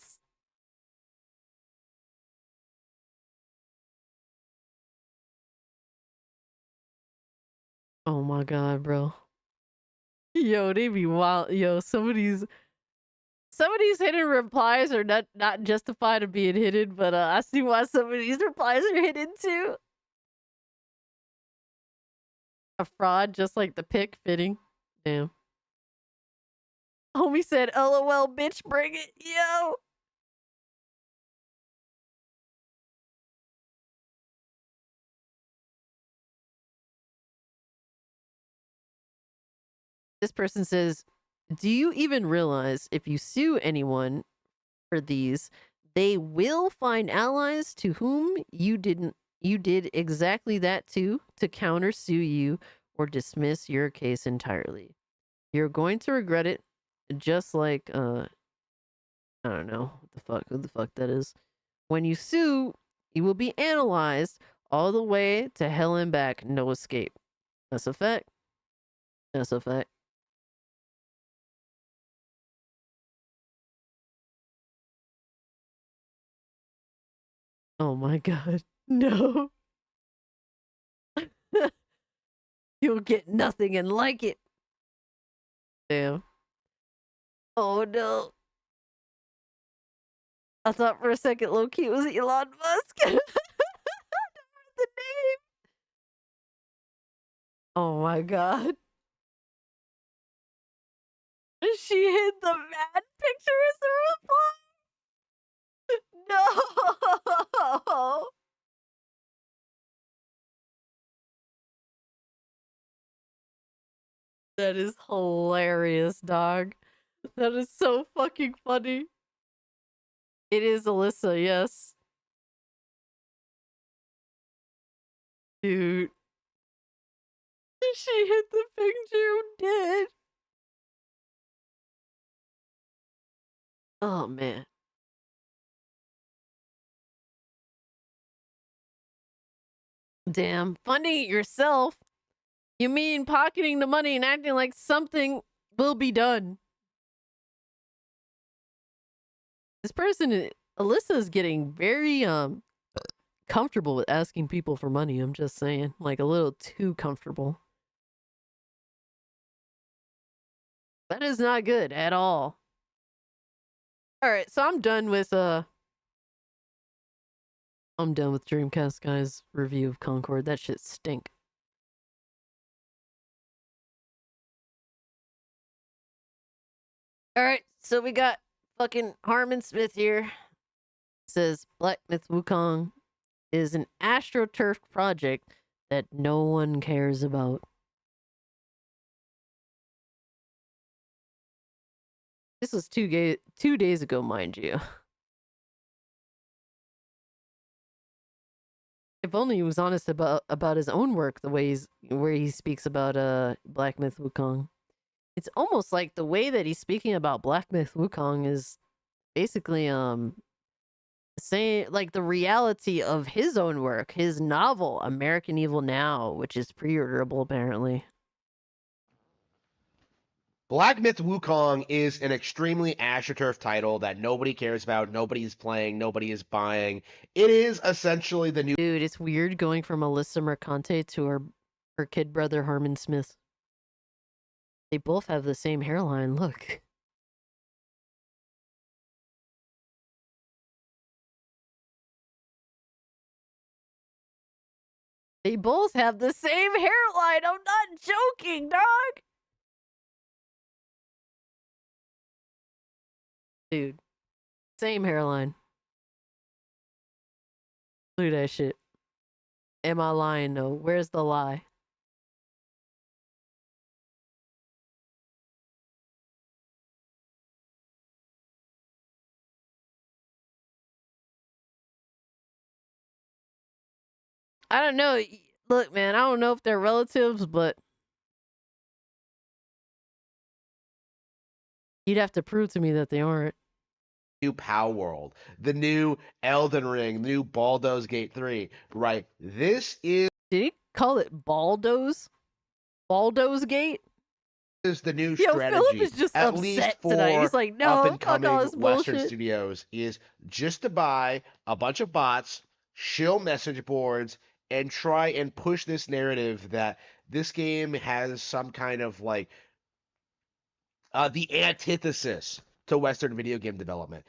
Oh my god, bro. Yo, they be wild. Yo, some of these hidden replies are not justified of being hidden, but I see why some of these replies are hidden too. A fraud, just like the pic fitting. Damn. Homie said, LOL, bitch, bring it. Yo. This person says, do you even realize if you sue anyone for these, they will find allies to whom you did exactly that to countersue you or dismiss your case entirely. You're going to regret it, just like I don't know who the fuck that is. When you sue, you will be analyzed all the way to hell and back, no escape. That's a fact. That's a fact. Oh my god. No. You'll get nothing and like it. Damn. Oh no. I thought for a second low-key was Elon Musk. The name. Oh my god. She hid the mad picture as a reply? No. That is hilarious, dog. That is so fucking funny. It is Alyssa, yes. Dude. She hit the picture dead. Oh, man. Damn. Funding it yourself? You mean pocketing the money and acting like something will be done? This person, Alyssa, is getting very comfortable with asking people for money. I'm just saying, like a little too comfortable. That is not good at all. All right, so I'm done with Dreamcast guys' review of Concord. That shit stink. All right, so we got fucking Harmon Smith here. Says Black Myth Wukong is an AstroTurf project that no one cares about. This was 2 days ago, mind you. If only he was honest about his own work, the ways where he speaks about Black Myth Wukong. It's almost like the way that he's speaking about Black Myth Wukong is basically saying like the reality of his own work, his novel American Evil Now, which is pre-orderable apparently. Black Myth Wukong is an extremely AstroTurf title that nobody cares about, nobody's playing, nobody is buying. It is essentially the new... Dude, it's weird going from Alyssa Mercante to her kid brother Harmon Smith. They both have the same hairline, look. They both have the same hairline. I'm not joking, dog. Dude, same hairline. Look at that shit. Am I lying though? Where's the lie? I don't know. Look, man, I don't know if they're relatives, but you'd have to prove to me that they aren't. New Power World, the new Elden Ring, new Baldur's Gate 3, right? This is. Did he call it Baldur's? Baldur's Gate? Is the new Yo, strategy, Philip is just at upset least for tonight. He's like, no, up and fuck all coming this Western bullshit. studios, is just to buy a bunch of bots, shill message boards, and try and push this narrative that this game has some kind of like the antithesis to Western video game development.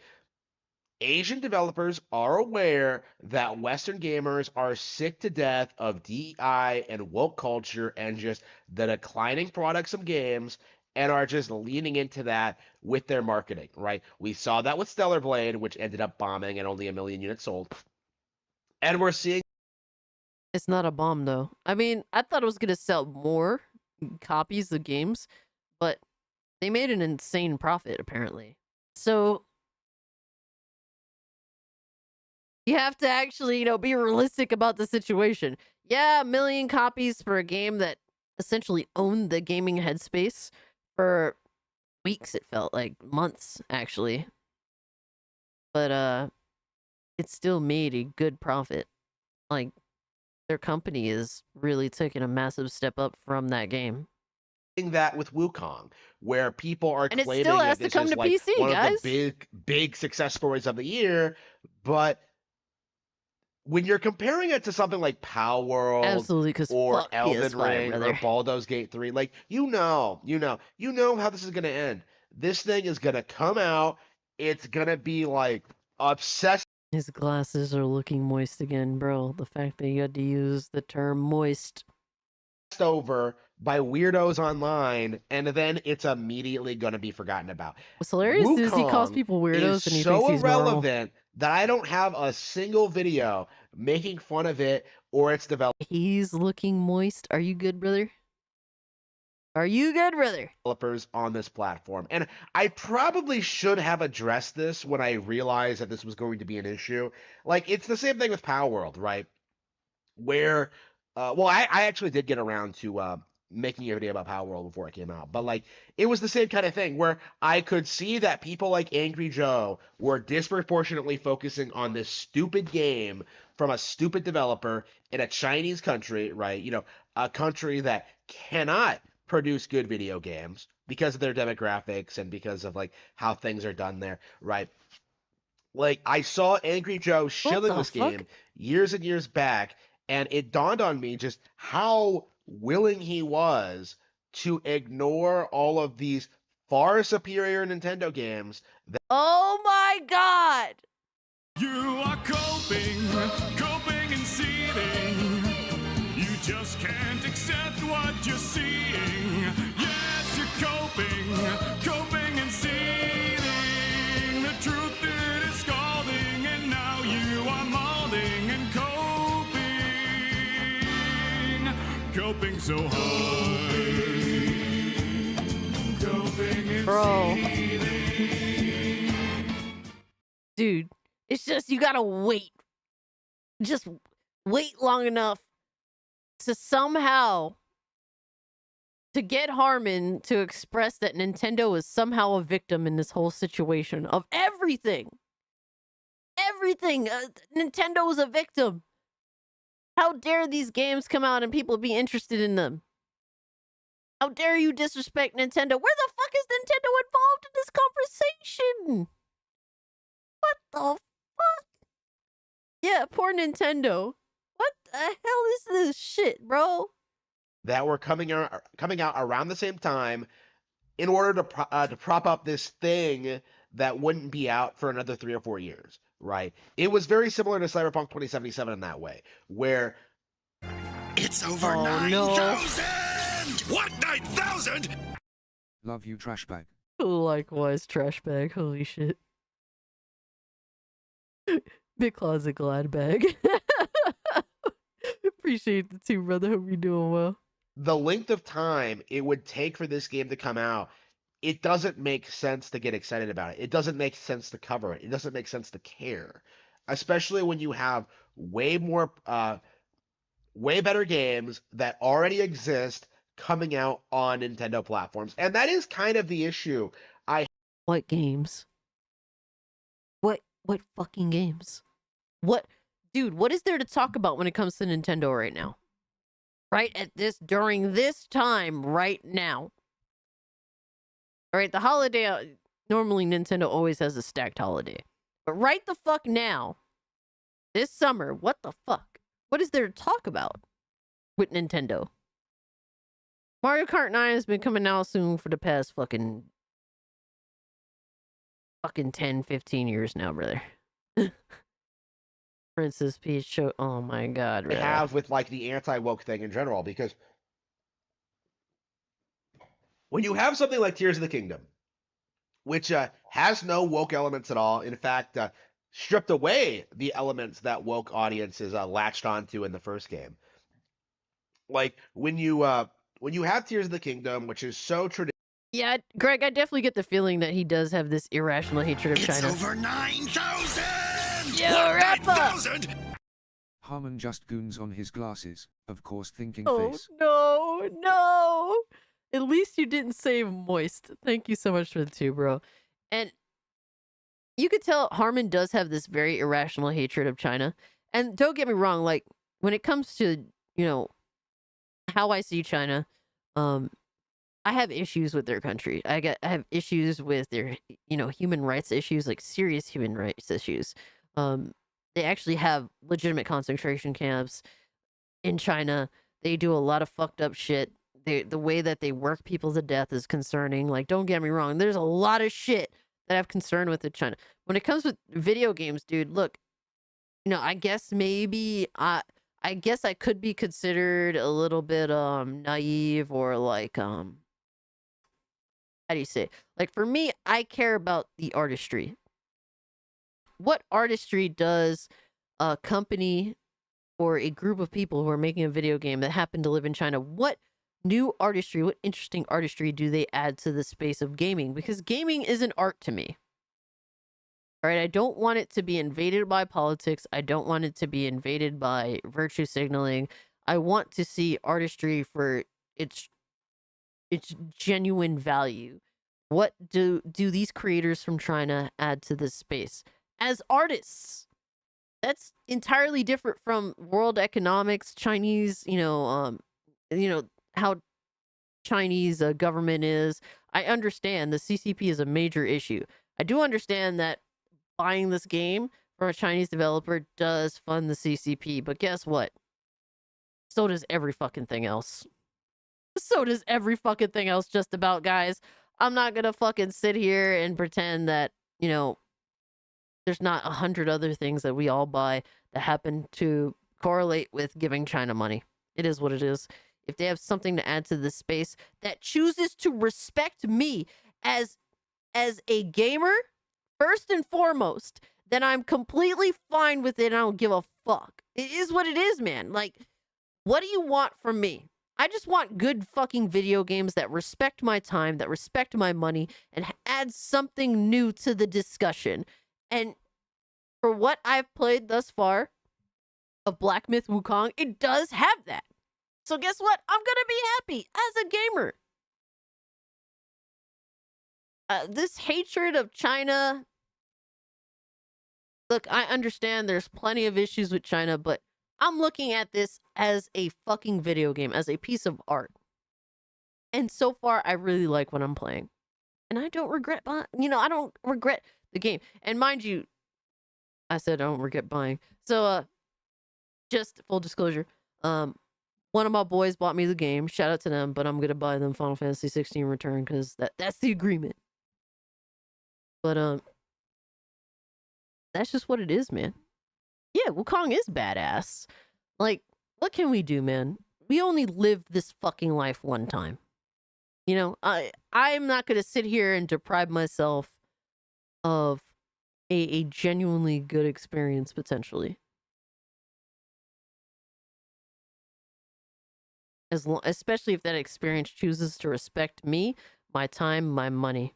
Asian developers are aware that Western gamers are sick to death of DEI and woke culture and just the declining products of games, and are just leaning into that with their marketing, right? We saw that with Stellar Blade, which ended up bombing and only 1 million units sold. And we're seeing. It's not a bomb, though. I mean, I thought it was going to sell more copies of games, but they made an insane profit, apparently. So you have to actually, be realistic about the situation. Yeah, 1 million copies for a game that essentially owned the gaming headspace for weeks, it felt like months, actually. But it still made a good profit. Like, their company is really taking a massive step up from that game. That with Wukong, where people are And it claiming still that has to this come is to like PC, one guys. of the big success stories of the year, but when you're comparing it to something like Power World Absolutely, 'cause or fuck Elden PS5, Ring or brother. Baldur's Gate 3, like you know how this is gonna end. This thing is gonna come out, it's gonna be like obsessed His glasses are looking moist again, bro. The fact that you had to use the term moist. over by weirdos online, and then it's immediately gonna be forgotten about. What's hilarious is he calls Wukong people weirdos is and he so thinks he's normal. irrelevant that I don't have a single video making fun of it or its development. He's looking moist. Are you good, brother? Are you good, brother? Developers on this platform. And I probably should have addressed this when I realized that this was going to be an issue. Like, it's the same thing with Power World, right? Where, I actually did get around to making a video about Power World before it came out. But, like, it was the same kind of thing where I could see that people like Angry Joe were disproportionately focusing on this stupid game from a stupid developer in a Chinese country, right? A country that cannot produce good video games because of their demographics and because of like how things are done there, right? Like, I saw Angry Joe shilling this game years and years back, and it dawned on me just how willing he was to ignore all of these far superior Nintendo games that. Oh my god! You are coping and seething. You just can't accept what you're seeing. Yes, you're coping and seething. The truth it is scalding, and now you are molding and coping so hard. Coping and Bro. seething. Dude, it's just you gotta wait. Just wait long enough to somehow to get Harmon to express that Nintendo is somehow a victim in this whole situation of everything. Everything. Nintendo is a victim. How dare these games come out and people be interested in them? How dare you disrespect Nintendo? Where the fuck is Nintendo involved in this conversation? What the fuck? Yeah, poor Nintendo. What the hell is this shit, bro? That were coming out around the same time in order to prop up this thing that wouldn't be out for another 3 or 4 years, right? It was very similar to Cyberpunk 2077 in that way, where It's over Oh, 9,000! What, 9,000? Love you, trash bag. Likewise, trash bag. Holy shit. Big closet glad bag. Appreciate the two, brother. Hope you're doing well. The length of time it would take for this game to come out, it doesn't make sense to get excited about it. It doesn't make sense to cover it. It doesn't make sense to care, especially when you have way more, way better games that already exist coming out on Nintendo platforms. And that is kind of the issue. What games? What fucking games? What, dude, what is there to talk about when it comes to Nintendo right now? During this time right now. All right, the holiday, normally Nintendo always has a stacked holiday. But right the fuck now, this summer, what the fuck? What is there to talk about with Nintendo? Mario Kart 9 has been coming out soon for the past fucking 10, 15 years now, brother. Princess Peach show. Oh my god, They really? have with like the anti-woke thing in general, because when you have something like Tears of the Kingdom, which has no woke elements at all, in fact, stripped away the elements that woke audiences latched onto in the first game. Like when you have Tears of the Kingdom, which is so traditional. Yeah, Greg, I definitely get the feeling that he does have this irrational hatred of China. Over 9,000! Yo, wrap up! Harmon just goons on his glasses, of course thinking Oh, face. no. At least you didn't say moist. Thank you so much for the two, bro. And you could tell Harmon does have this very irrational hatred of China. And don't get me wrong, like, when it comes to, how I see China, I have issues with their country. I have issues with their, human rights issues, like serious human rights issues. They actually have legitimate concentration camps in China. They do a lot of fucked up shit. The way that they work people to death is concerning. Like, don't get me wrong. There's a lot of shit that I have concern with in China. When it comes with video games, dude, look, I guess maybe I guess I could be considered a little bit naive or like how do you say? Like, for me, I care about the artistry. What artistry does a company or a group of people who are making a video game that happen to live in China, what new artistry, what interesting artistry do they add to the space of gaming? Because gaming is an art to me. All right, I don't want it to be invaded by politics. I don't want it to be invaded by virtue signaling. I want to see artistry for its genuine value. What do these creators from China add to this space as artists? That's entirely different from world economics, Chinese, how Chinese government is. I understand the CCP is a major issue. I do understand that buying this game from a Chinese developer does fund the CCP, but guess what? So does every fucking thing else. So does every fucking thing else, just about, guys. I'm not gonna fucking sit here and pretend that, there's not 100 other things that we all buy that happen to correlate with giving China money. It is what it is. If they have something to add to this space that chooses to respect me as a gamer, first and foremost, then I'm completely fine with it and I don't give a fuck. It is what it is, man. Like, what do you want from me? I just want good fucking video games that respect my time, that respect my money, and add something new to the discussion. And for what I've played thus far of Black Myth Wukong, it does have that. So guess what? I'm gonna be happy as a gamer. This hatred of China. Look, I understand there's plenty of issues with China, but I'm looking at this as a fucking video game, as a piece of art. And so far, I really like what I'm playing. And I don't regret buying, I don't regret the game. And mind you, I said I don't regret buying. So, just full disclosure, one of my boys bought me the game. Shout out to them, but I'm gonna buy them Final Fantasy 16 Return because that's the agreement. But that's just what it is, man. Yeah, Wukong is badass. Like, what can we do, man? we only live this fucking life one time. You know, I'm not going to sit here and deprive myself of a genuinely good experience potentially. Especially if that experience chooses to respect me, my time, my money.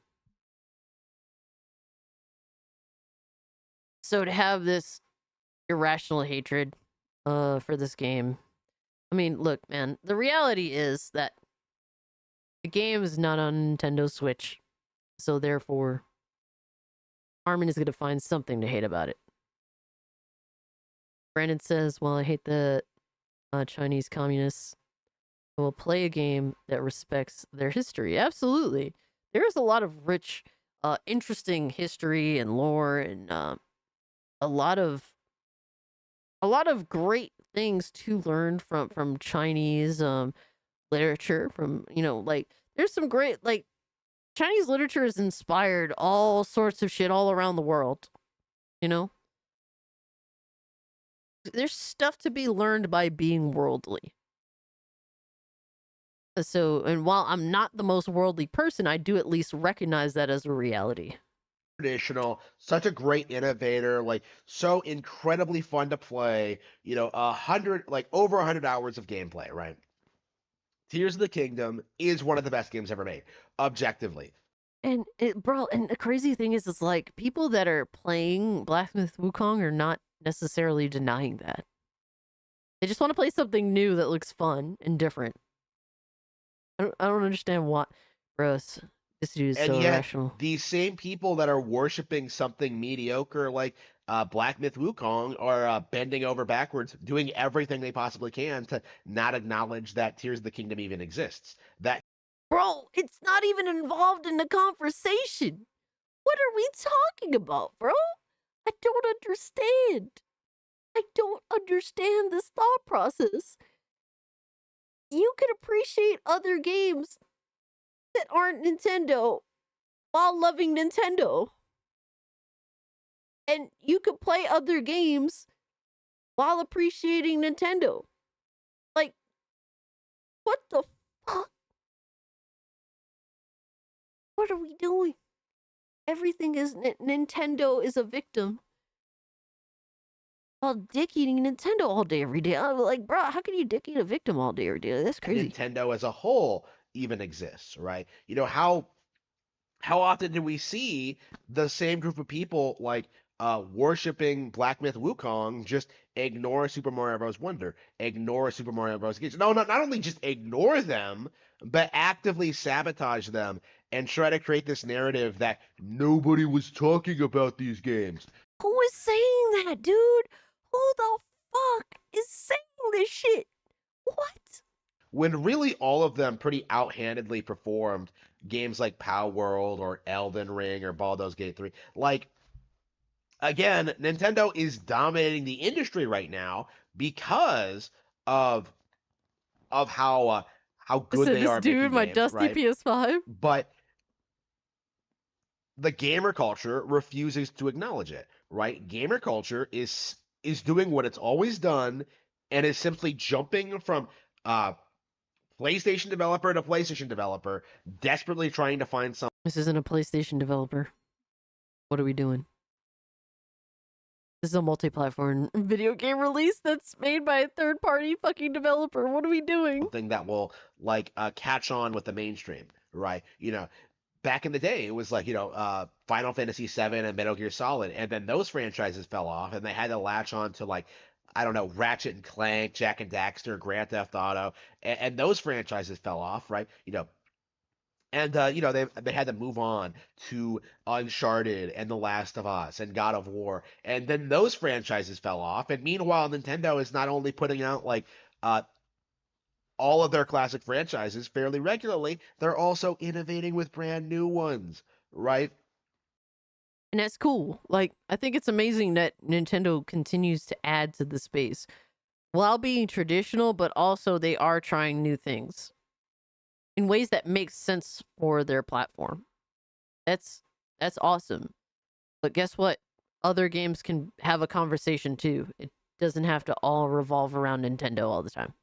So to have this irrational hatred for this game, I mean, look, man, the reality is that the game is not on Nintendo Switch, so therefore Armin is going to find something to hate about it. Brandon says, well, I hate the Chinese communists. I will play a game that respects their history. Absolutely. There is a lot of rich, interesting history and lore and a lot of great things to learn from Chinese literature, from, you know, like there's some great, like, Chinese literature has inspired all sorts of shit all around the world, you know? There's stuff to be learned by being worldly. So, and while I'm not the most worldly person, I do at least recognize that as a reality. Traditional, such a great innovator, like so incredibly fun to play, you know, over 100 hours of gameplay, right? Tears of the Kingdom is one of the best games ever made, objectively. And bro, and the crazy thing is, it's like people that are playing Blacksmith Wukong are not necessarily denying that. They just want to play something new that looks fun and different. I don't understand what, bro. This dude is And so yet, irrational. these same people that are worshiping something mediocre like Black Myth Wukong are bending over backwards, doing everything they possibly can to not acknowledge that Tears of the Kingdom even exists. That Bro, it's not even involved in the conversation. What are we talking about, bro? I don't understand. I don't understand this thought process. You can appreciate other games that aren't Nintendo while loving Nintendo. And you can play other games while appreciating Nintendo. Like, what the fuck? What are we doing? Everything is Nintendo is a victim. While dick eating Nintendo all day every day. I'm like, bro, how can you dick eat a victim all day every day? That's crazy. Nintendo as a whole even exists, right? You know, how often do we see the same group of people like worshiping Black Myth Wukong just ignore Super Mario Bros. Wonder, ignore Super Mario Bros. Games? No, not only just ignore them, but actively sabotage them and try to create this narrative that nobody was talking about these games. Who is saying that, dude? Who the fuck is saying this shit? What? When really all of them pretty outhandedly performed games like Power World or Elden Ring or Baldur's Gate 3. Like, again, Nintendo is dominating the industry right now because of how good they are. This dude, my games, dusty right? PS5. But the gamer culture refuses to acknowledge it, right? Gamer culture is doing what it's always done and is simply jumping from PlayStation developer to PlayStation developer, desperately trying to find some. This isn't a PlayStation developer. What are we doing? This is a multi-platform video game release that's made by a third-party fucking developer. What are we doing? Something that will like catch on with the mainstream, right? You know, back in the day, it was like, you know, Final Fantasy VII and Metal Gear Solid, and then those franchises fell off, and they had to latch on to like, I don't know, Ratchet and Clank, Jack and Daxter, Grand Theft Auto, and those franchises fell off, right? You know, and you know, they had to move on to Uncharted and The Last of Us and God of War, and then those franchises fell off. And meanwhile, Nintendo is not only putting out like all of their classic franchises fairly regularly, they're also innovating with brand new ones, right? And that's cool. Like, I think it's amazing that Nintendo continues to add to the space while being traditional, but also they are trying new things in ways that make sense for their platform. That's awesome. But guess what? Other games can have a conversation too. It doesn't have to all revolve around Nintendo all the time.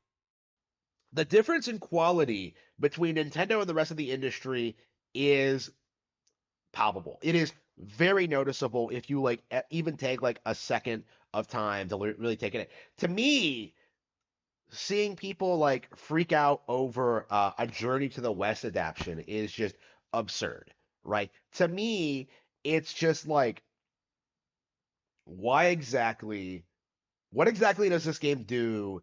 the difference in quality between Nintendo and the rest of the industry is palpable. It is very noticeable if you like even take like a second of time to really take it. To me, seeing people like freak out over a Journey to the West adaptation is just absurd, right? To me, it's just like, what exactly does this game do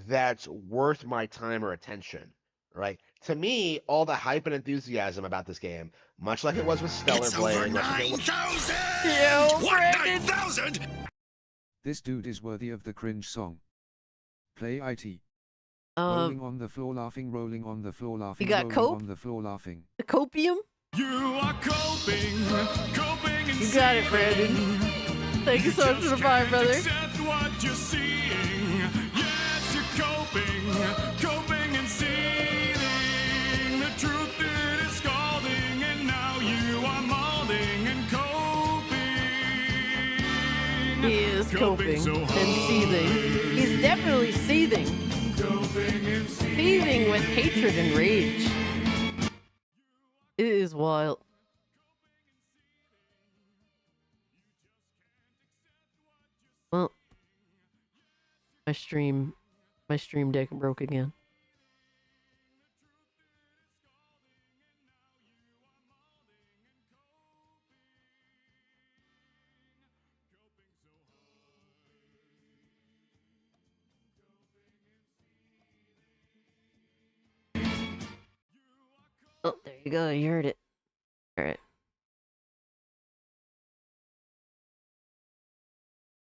that's worth my time or attention, right? To me, all the hype and enthusiasm about this game, much like it was with Stellar Blade, much like it was... Yo, 9,000! This dude is worthy of the cringe song. Play IT. Rolling on the floor laughing, rolling on the floor laughing, You got rolling cope? on the floor laughing. Copium? You are coping and You got it, Brandon. Thank you so much for the fire, brother. accept what you're seeing. Yes, you're coping and seething. The truth it is scalding, and now you are molding and coping. He is coping so and seething. He's definitely seething. Seething with hatred and rage. It is wild. Well, my stream deck broke again. Oh, there you go. You heard it. All right.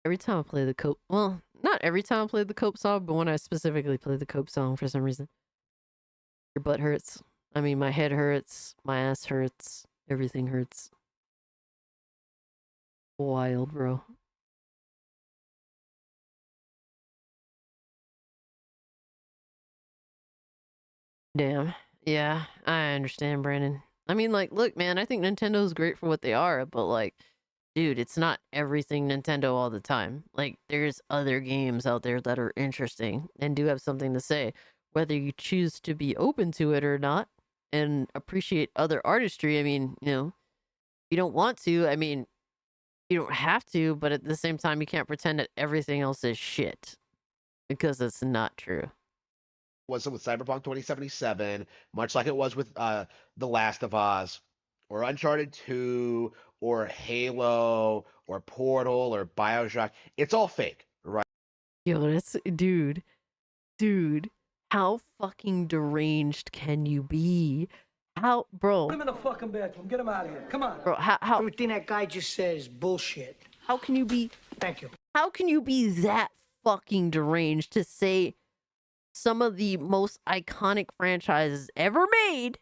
Every time I play the cope, well, not every time I play the cope song, but when I specifically play the cope song for some reason, your butt hurts. I mean, my head hurts, my ass hurts, everything hurts. Wild, bro. Damn. Yeah, I understand, Brandon. I mean, like, look, man, I think Nintendo's great for what they are, but like, dude, it's not everything Nintendo all the time. Like, there's other games out there that are interesting and do have something to say, whether you choose to be open to it or not and appreciate other artistry. I mean, you know, you don't want to, I mean, you don't have to, but at the same time, you can't pretend that everything else is shit because it's not true. Was it with Cyberpunk 2077, much like it was with The Last of Us, or Uncharted 2, or Halo, or Portal, or Bioshock. It's all fake, right? Yo, that's dude, how fucking deranged can you be? How, bro? Put him in the fucking bedroom. Get him out of here. Come on. Bro, how Everything that guy just said is bullshit. How can you be? Thank you. How can you be that fucking deranged to say some of the most iconic franchises ever made?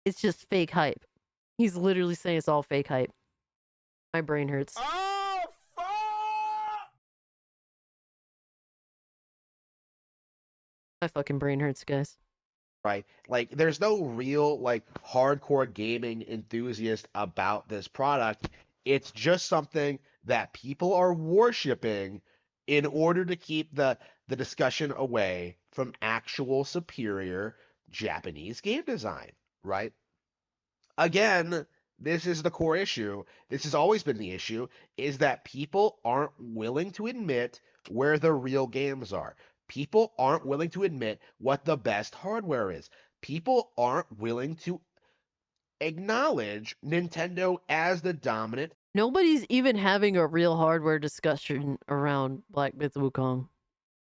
It's just fake hype. He's literally saying it's all fake hype. My brain hurts. Oh, fuck! My fucking brain hurts, guys. Right? Like, there's no real, like, hardcore gaming enthusiast about this product. It's just something that people are worshiping in order to keep the discussion away from actual superior Japanese game design, right? Again, this is the core issue. This has always been the issue, is that people aren't willing to admit where the real games are. People aren't willing to admit what the best hardware is. People aren't willing to acknowledge Nintendo as the dominant. Nobody's even having a real hardware discussion around Black Myth Wukong,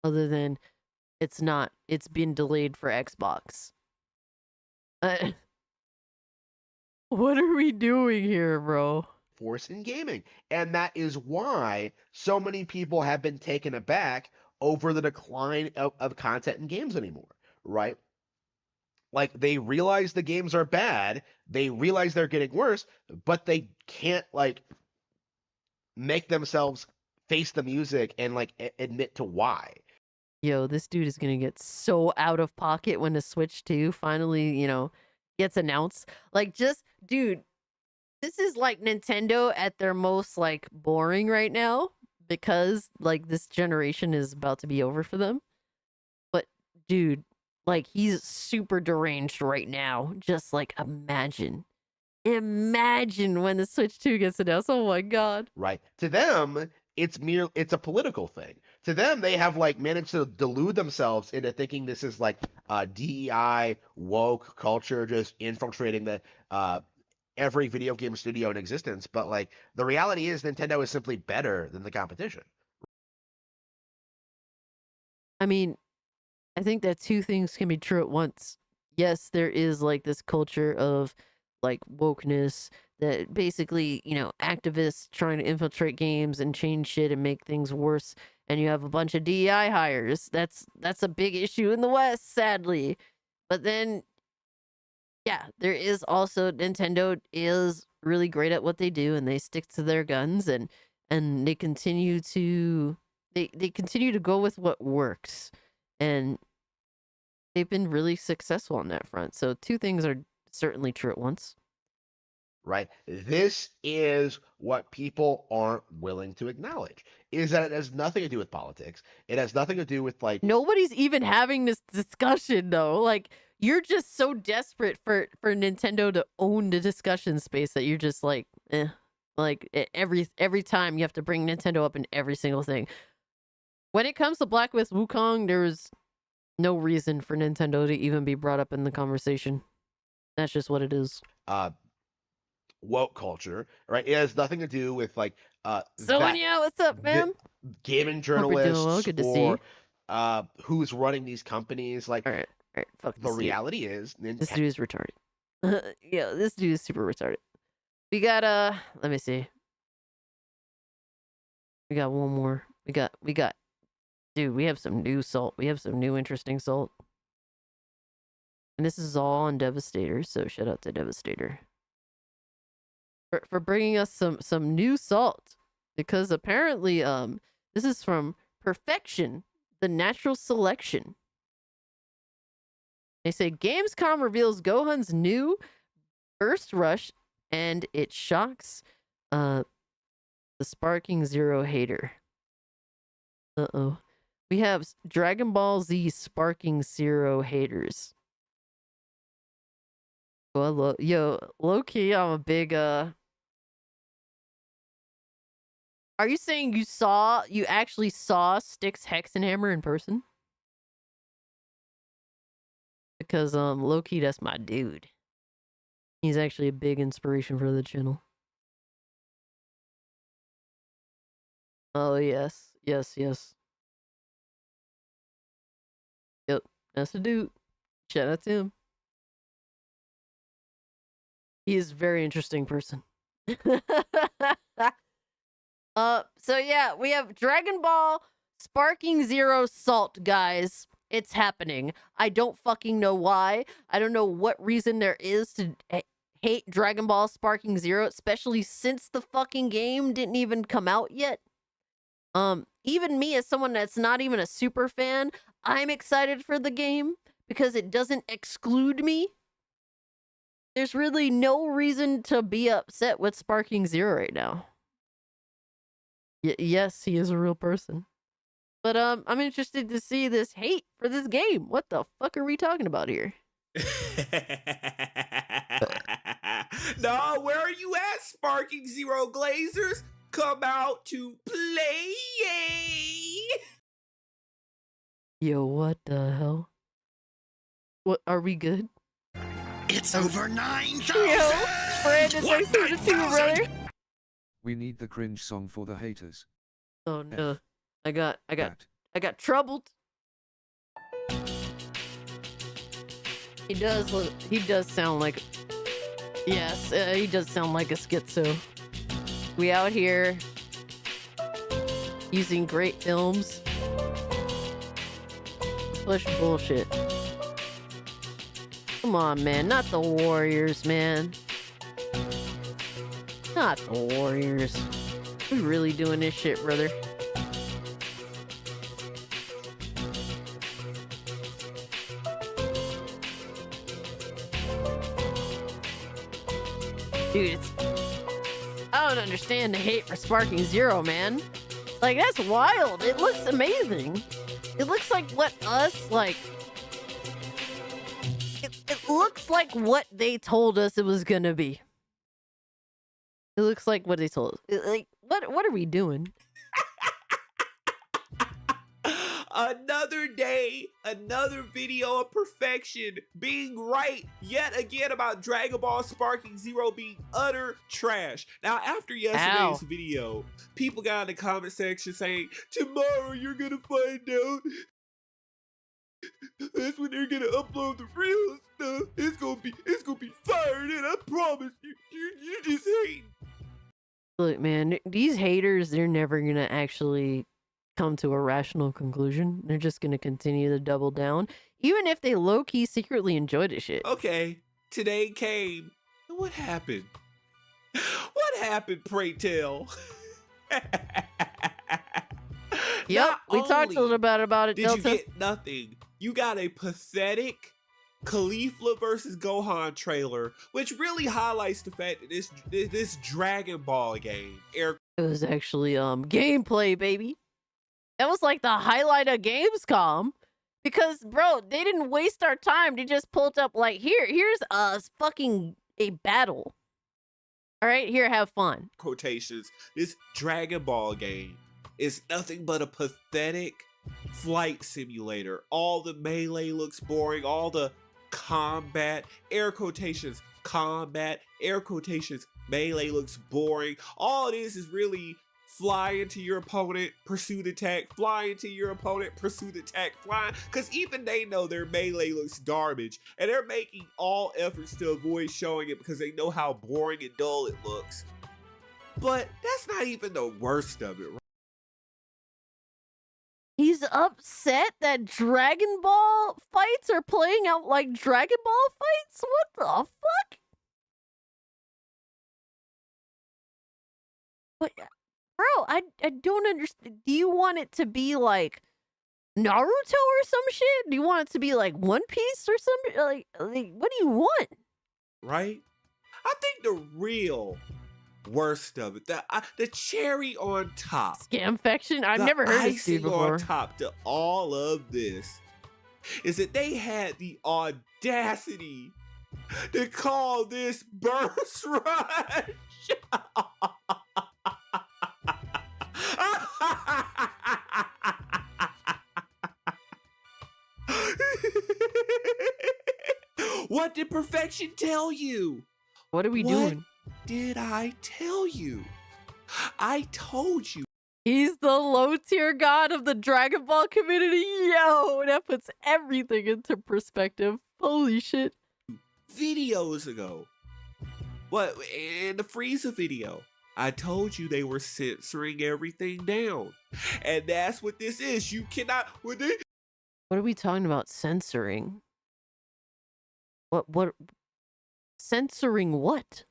other than it's been delayed for Xbox. What are we doing here, bro? Force in gaming. And that is why so many people have been taken aback over the decline of content in games anymore, right? Like, they realize the games are bad, they realize they're getting worse, but they can't, like, make themselves face the music and, like, admit to why. Yo, this dude is gonna get so out of pocket when the Switch 2 finally, you know, gets announced. Like, just, dude, this is like Nintendo at their most, like, boring right now, because like this generation is about to be over for them. But dude, like he's super deranged right now. Just like imagine when the Switch 2 gets announced. Oh my god. Right. To them, it's a political thing. To them, they have like managed to delude themselves into thinking this is like DEI woke culture just infiltrating the every video game studio in existence. But like the reality is Nintendo is simply better than the competition. I mean, I think that two things can be true at once. Yes, there is like this culture of like wokeness that basically, you know, activists trying to infiltrate games and change shit and make things worse. And you have a bunch of DEI hires. That's a big issue in the West, sadly. But then, yeah, there is also Nintendo is really great at what they do, and they stick to their guns, and they continue to they continue to go with what works, and they've been really successful on that front. So two things are certainly true at once. Right. This is what people aren't willing to acknowledge, is that it has nothing to do with politics. It has nothing to do with like Nobody's even having this discussion though. Like you're just so desperate for Nintendo to own the discussion space that you're just like, like every time you have to bring Nintendo up in every single thing. When it comes to Blacklist Wukong, there's no reason for Nintendo to even be brought up in the conversation. That's just what it is. Woke culture, right? It has nothing to do with like Sonia, what's up, man? Gaming Hope you're doing journalists well. Good to see or you. Who's running these companies. Like, all right, fuck the this dude. reality is This dude is retarded. Yeah, this dude is super retarded. We got let me see. We got one more. We got dude, we have some new salt. We have some new interesting salt. And this is all on Devastator, so shout out to Devastator for bringing us some new salt, because apparently this is from Perfection, the Natural Selection. They say Gamescom reveals Gohan's new Burst Rush, and it shocks the Sparking Zero hater. We have Dragon Ball Z Sparking Zero haters. Well, low key, I'm a big Are you saying you actually saw Styx Hexenhammer in person? Because low key, that's my dude. He's actually a big inspiration for the channel. Oh yes. Yep, that's the dude. Shout out to him. He is a very interesting person. So yeah, we have Dragon Ball Sparking Zero Salt, guys. It's happening. I don't fucking know why. I don't know what reason there is to hate Dragon Ball Sparking Zero, especially since the fucking game didn't even come out yet. Even me as someone that's not even a super fan, I'm excited for the game because it doesn't exclude me. There's really no reason to be upset with Sparking Zero right now. Yes, he is a real person. But I'm interested to see this hate for this game. What the fuck are we talking about here? No, where are you at, Sparking Zero Glazers? Come out to play! Yo, what the hell? What, are we good? It's over 9,000! Yo, Brandon, thanks for the team, brother. We need the cringe song for the haters. Oh no. I got troubled. He does sound like, yes, he does sound like a schizo. We out here using great films to push bullshit. Come on, man, not the Warriors, man. Not the Warriors. We really doing this shit, brother. Dude, I don't understand the hate for Sparking Zero, man. Like, that's wild. It looks amazing. It looks like what us, like... It looks like what they told us it was gonna be. It looks like what they told us. Like, what are we doing? Another day, another video of perfection, being right yet again about Dragon Ball Sparking Zero being utter trash. Now, after yesterday's video, people got in the comment section saying, tomorrow you're gonna find out. That's when they're gonna upload the real stuff. It's gonna be fired, and I promise you just hate. Look, man, these haters, they're never gonna actually come to a rational conclusion. They're just gonna continue to double down, even if they low-key secretly enjoy this shit. Okay, today came. What happened? What happened, pray tell? Yep, we talked a little bit about it, Did Delta. you get nothing? You got a pathetic Caulifla versus Gohan trailer, which really highlights the fact that this Dragon Ball game, It was actually gameplay, baby. That was like the highlight of Gamescom. Because, bro, they didn't waste our time. They just pulled up like, here's a battle. All right, here, have fun. quotations, this Dragon Ball game is nothing but a pathetic flight simulator. All the melee looks boring, all the combat, air quotations, combat, air quotations, melee looks boring. All it is really fly into your opponent, pursuit attack, fly into your opponent, pursuit attack, fly. Because even they know their melee looks garbage, and they're making all efforts to avoid showing it because they know how boring and dull it looks. But that's not even the worst of it, right? He's upset that Dragon Ball fights are playing out like Dragon Ball fights? What the fuck? What? Bro, I don't understand. Do you want it to be like Naruto or some shit? Do you want it to be like One Piece or something? Like what do you want? Right? I think the real worst of it, the cherry on top, Scamfection? I've never heard this dude before. On top to all of this is that they had the audacity to call this Burst Rush. What did Perfection tell you? What are we doing? Did I tell you? I told you. He's the low tier god of the Dragon Ball community. Yo, that puts everything into perspective. Holy shit. Videos ago. What, in the Frieza video, I told you they were censoring everything down. And that's what this is. You cannot... What are we talking about censoring? What? Censoring what?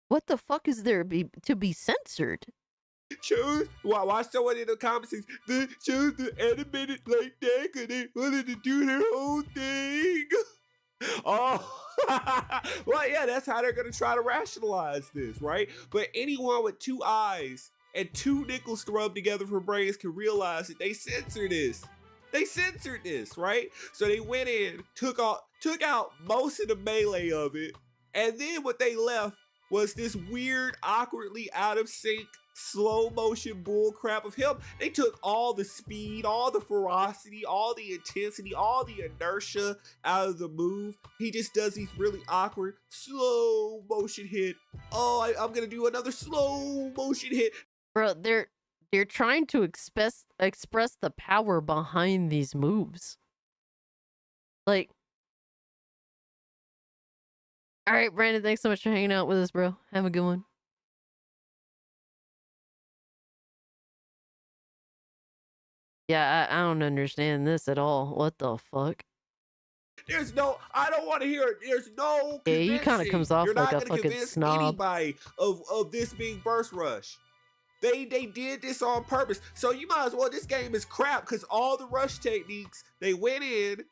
What the fuck is there to be censored? Watch someone in the comments they chose the animated like that because they wanted to do their whole thing. Oh, well, yeah, that's how they're going to try to rationalize this, right? But anyone with two eyes and two nickels to rub together for brains can realize that they censored this. They censored this, right? So they went in, took out most of the melee of it, and then what they left was this weird, awkwardly out of sync, slow motion bull crap of him. They took all the speed, all the ferocity, all the intensity, all the inertia out of the move. He just does these really awkward, slow motion hit. Oh, I'm gonna do another slow motion hit. Bro, they're trying to express the power behind these moves. Like, all right, Brandon, thanks so much for hanging out with us, bro. Have a good one. Yeah, I don't understand this at all. What the fuck? I don't want to hear it. There's no Yeah, he kind of comes off You're like not a gonna fucking convince snob. anybody of this being Burst Rush. They did this on purpose. So you might as well, this game is crap because all the rush techniques, they went in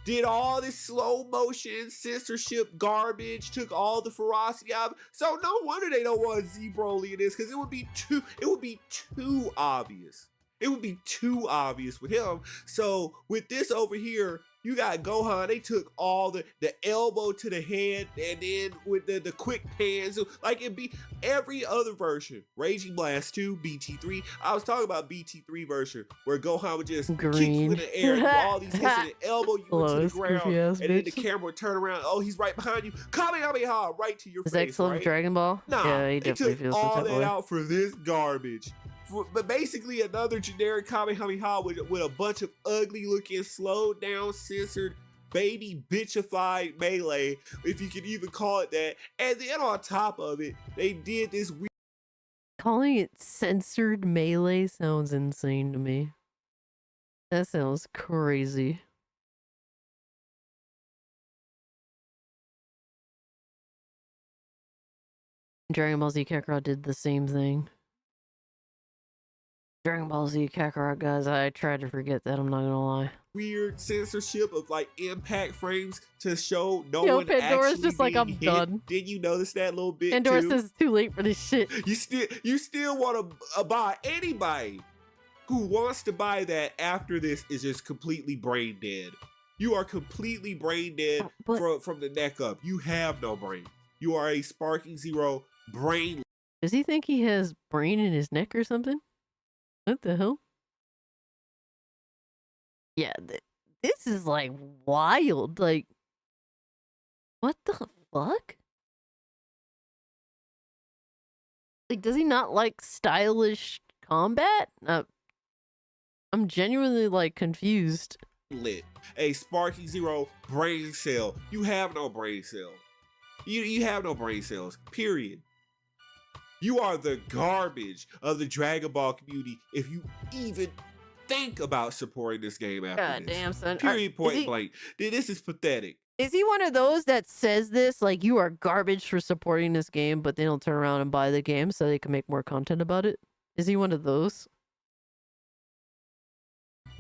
did all this slow motion censorship garbage, took all the ferocity out. So no wonder they don't want Z Broly in this, because it would be too obvious. It would be too obvious with him. So with this over here, you got Gohan. They took all the elbow to the head, and then with the quick pans, like it'd be every other version. Raging Blast 2, BT3. I was talking about BT3 version where Gohan would just kick you in the air, do all these hits, and elbow you into the ground, and then the camera would turn around. Oh, he's right behind you. Kamehameha right to your Is face. that still right? Dragon Ball? Nah, Yeah, he they definitely took feels all some type of that way. out for this garbage. But basically another generic Kamehameha with a bunch of ugly looking, slowed down, censored, baby bitchified melee, if you can even call it that. And then on top of it, they did this weird. Calling it censored melee sounds insane to me. That sounds crazy. Dragon Ball Z Kakarot did the same thing. Dragon Ball Z Kakarot, guys, I tried to forget that, I'm not gonna lie. Weird censorship of like impact frames to show no Yo, one Pandora's actually just like, being I'm hit. done. Did you notice that little bit Pandora too? says it's too late for this shit. You still want to buy. Anybody who wants to buy that after this is just completely brain dead. You are completely brain dead from the neck up. You have no brain. You are a Sparking Zero brain. Does he think he has brain in his neck or something? What the hell? Yeah, this is like wild. Like, what the fuck? Like, does he not like stylish combat? I'm genuinely like confused. Lit. A Sparking Zero brain cell. You have no brain cell. You have no brain cells. Period. You are the garbage of the Dragon Ball community if you even think about supporting this game after God this. damn, son. Period, point blank. This is pathetic. Is he one of those that says this, like, you are garbage for supporting this game, but then he'll turn around and buy the game so they can make more content about it? Is he one of those?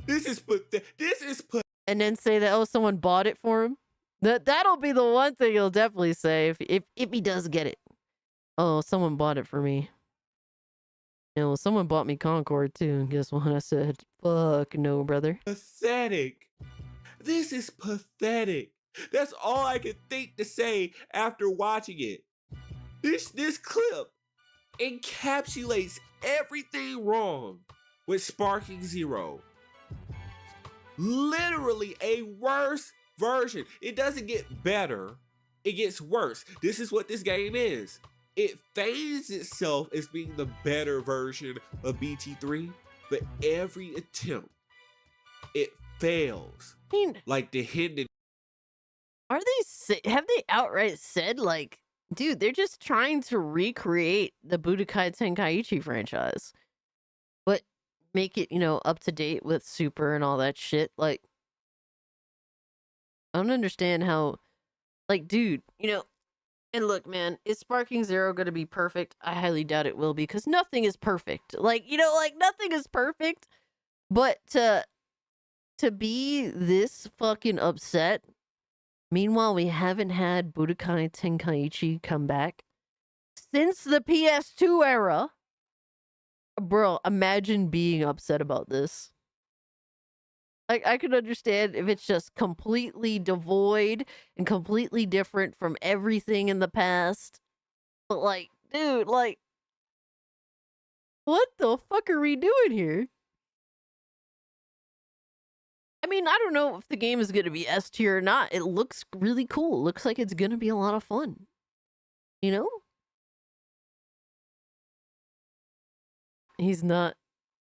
This is pathetic. And then say that, oh, someone bought it for him? That'll be the one thing he'll definitely say if he does get it. Oh, someone bought it for me. You know, someone bought me Concord too, and guess what? I said, fuck no, brother. Pathetic. This is pathetic. That's all I can think to say after watching it. This clip encapsulates everything wrong with Sparking Zero. Literally a worse version. It doesn't get better, it gets worse. This is what this game is. It feigns itself as being the better version of BT3, but every attempt, it fails. Like the hidden. Have they outright said, like, dude, they're just trying to recreate the Budokai Tenkaichi franchise, but make it, up to date with Super and all that shit. Like, I don't understand how, like, dude, and look, man, is Sparking Zero going to be perfect? I highly doubt it will be, because nothing is perfect. Like, nothing is perfect. But to be this fucking upset, meanwhile, we haven't had Budokai Tenkaichi come back since the PS2 era. Bro, imagine being upset about this. Like, I could understand if it's just completely devoid and completely different from everything in the past. But, like, dude, like, what the fuck are we doing here? I mean, I don't know if the game is going to be S tier or not. It looks really cool. It looks like it's going to be a lot of fun. He's not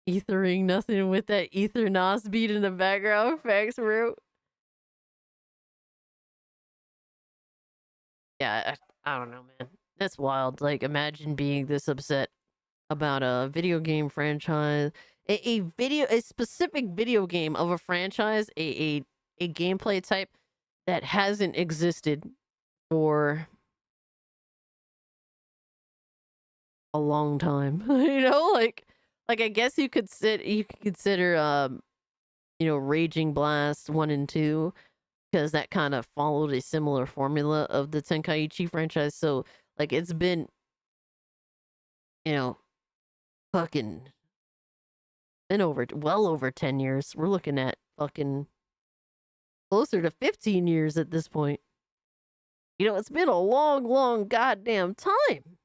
ethering nothing with that ether nos beat in the background. Facts, bro. Yeah, I don't know, man. That's wild. Like, imagine being this upset about a video game franchise, a specific video game of a franchise, a gameplay type that hasn't existed for a long time. Like I guess you could consider Raging Blast 1 and 2 because that kind of followed a similar formula of the Tenkaichi franchise. So like it's been, fucking been well over 10 years. We're looking at fucking closer to 15 years at this point. It's been a long goddamn time.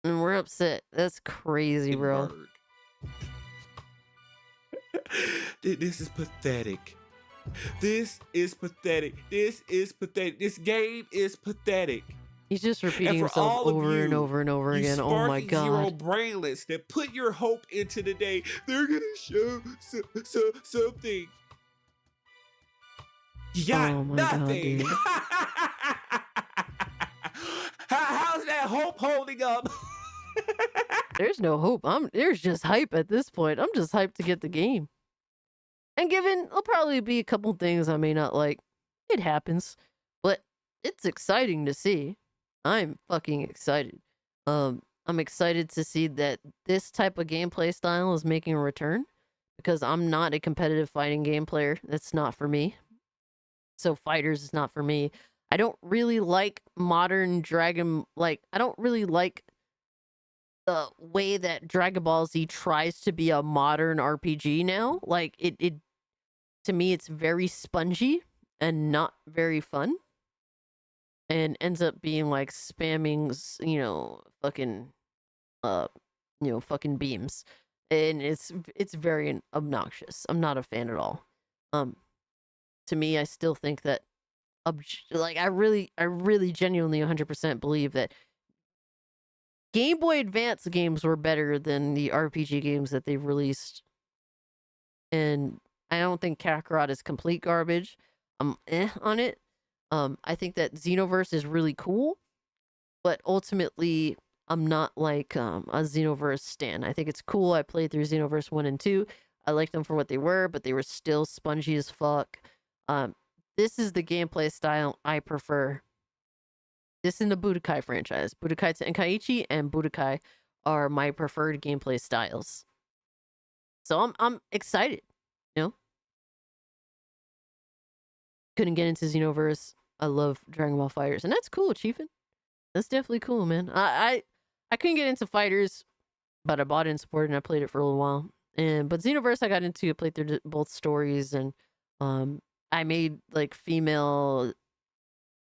And we're upset. That's crazy, bro. This is pathetic. This is pathetic. This is pathetic. This game is pathetic. He's just repeating himself over and over and over again. Oh my god. Zero brainless that put your hope into the day they're gonna show something. You got nothing. How's that hope holding up? There's no hope. There's just hype at this point. I'm just hyped to get the game. And there'll probably be a couple things I may not like. It happens. But it's exciting to see. I'm fucking excited. I'm excited to see that this type of gameplay style is making a return. Because I'm not a competitive fighting game player. That's not for me. So fighters is not for me. I don't really like modern Dragon... I don't really like the way that Dragon Ball Z tries to be a modern RPG now. It to me, it's very spongy and not very fun. And ends up being like spamming, fucking beams. And it's very obnoxious. I'm not a fan at all. To me, I still think that I really genuinely 100% believe that Game Boy Advance games were better than the RPG games that they've released. And I don't think Kakarot is complete garbage. I'm on it. I think that Xenoverse is really cool, but ultimately I'm not like a Xenoverse stan. I think it's cool. I played through Xenoverse 1 and 2. I liked them for what they were, but they were still spongy as fuck. This is the gameplay style I prefer. This in the Budokai franchise. Budokai Tenkaichi and Budokai are my preferred gameplay styles. So I'm excited, Couldn't get into Xenoverse. I love Dragon Ball Fighters, and that's cool, Chiefin. That's definitely cool, man. I couldn't get into Fighters, but I bought it and supported, and I played it for a little while. But Xenoverse I got into. I played through both stories, and I made like female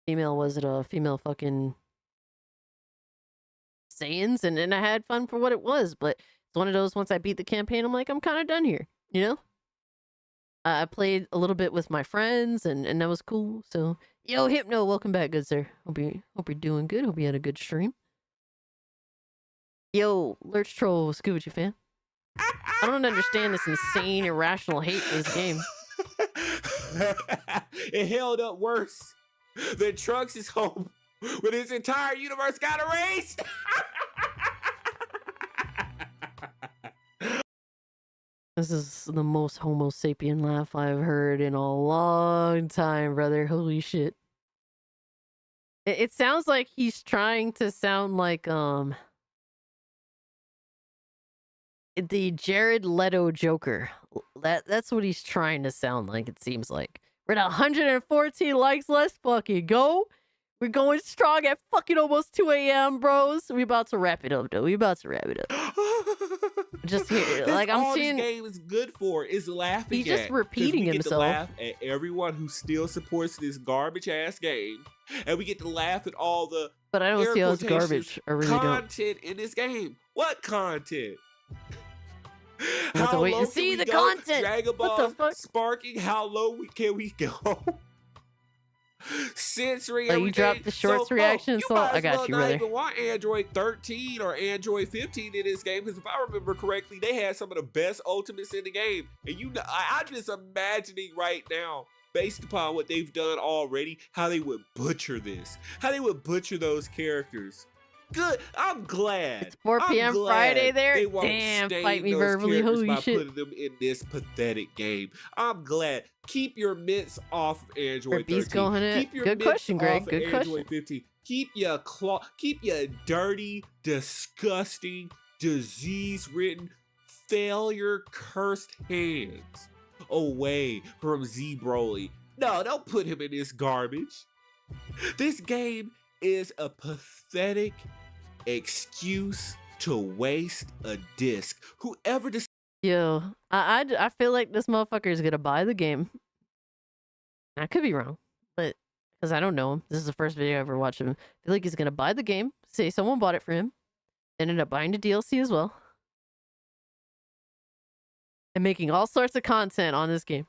fucking Saiyans, and I had fun for what it was. But it's one of those, once I beat the campaign, I'm like, I'm kind of done here, I played a little bit with my friends, and that was cool. So, yo, Hypno, welcome back, good sir. Hope you're doing good. Hope you had a good stream. Yo, Lurch Troll, what's good with you, fam? I don't understand this insane, irrational hate for this game. It held up worse than Trunks' hope when his entire universe got erased. This is the most Homo sapien laugh I've heard in a long time, brother. Holy shit. It sounds like he's trying to sound like the Jared Leto Joker. That's what he's trying to sound like, it seems like. We're at 114 likes. Let's fucking go. We're going strong at fucking almost 2 a.m., bros. We about to wrap it up, though. Just here, like I'm seeing. This game is good for is laughing. He's just repeating we himself. Get to laugh at everyone who still supports this garbage ass game, and we get to laugh at all the. But I don't see how it's garbage. I really don't. Content in this game. What content? I have to wait and see the content. Dragon Ball what the fuck? Sparking. How low can we go? Censoring. You dropped the shorts reaction, so I got you, not brother. even want Android 13 or Android 15 in this game, because if I remember correctly, they had some of the best ultimates in the game. And I'm just imagining right now, based upon what they've done already, how they would butcher this, how they would butcher those characters. Good. I'm glad. It's 4 p.m. Friday there. They won't Damn, stain fight me those verbally. characters Holy by shit. putting them in this pathetic game. I'm glad. Keep your mitts off Android 13. Going in. Keep your Good mitts question, Greg. off Good Android question. 15. Keep your dirty, disgusting, disease-ridden, failure-cursed hands away from Z Broly. No, don't put him in this garbage. This game is a pathetic excuse to waste a disc. Whoever decides. Yo, I feel like this motherfucker is gonna buy the game. I could be wrong, but because I don't know him, this is the first video I ever watched him. I feel like he's gonna buy the game, say someone bought it for him, ended up buying the DLC as well, and making all sorts of content on this game.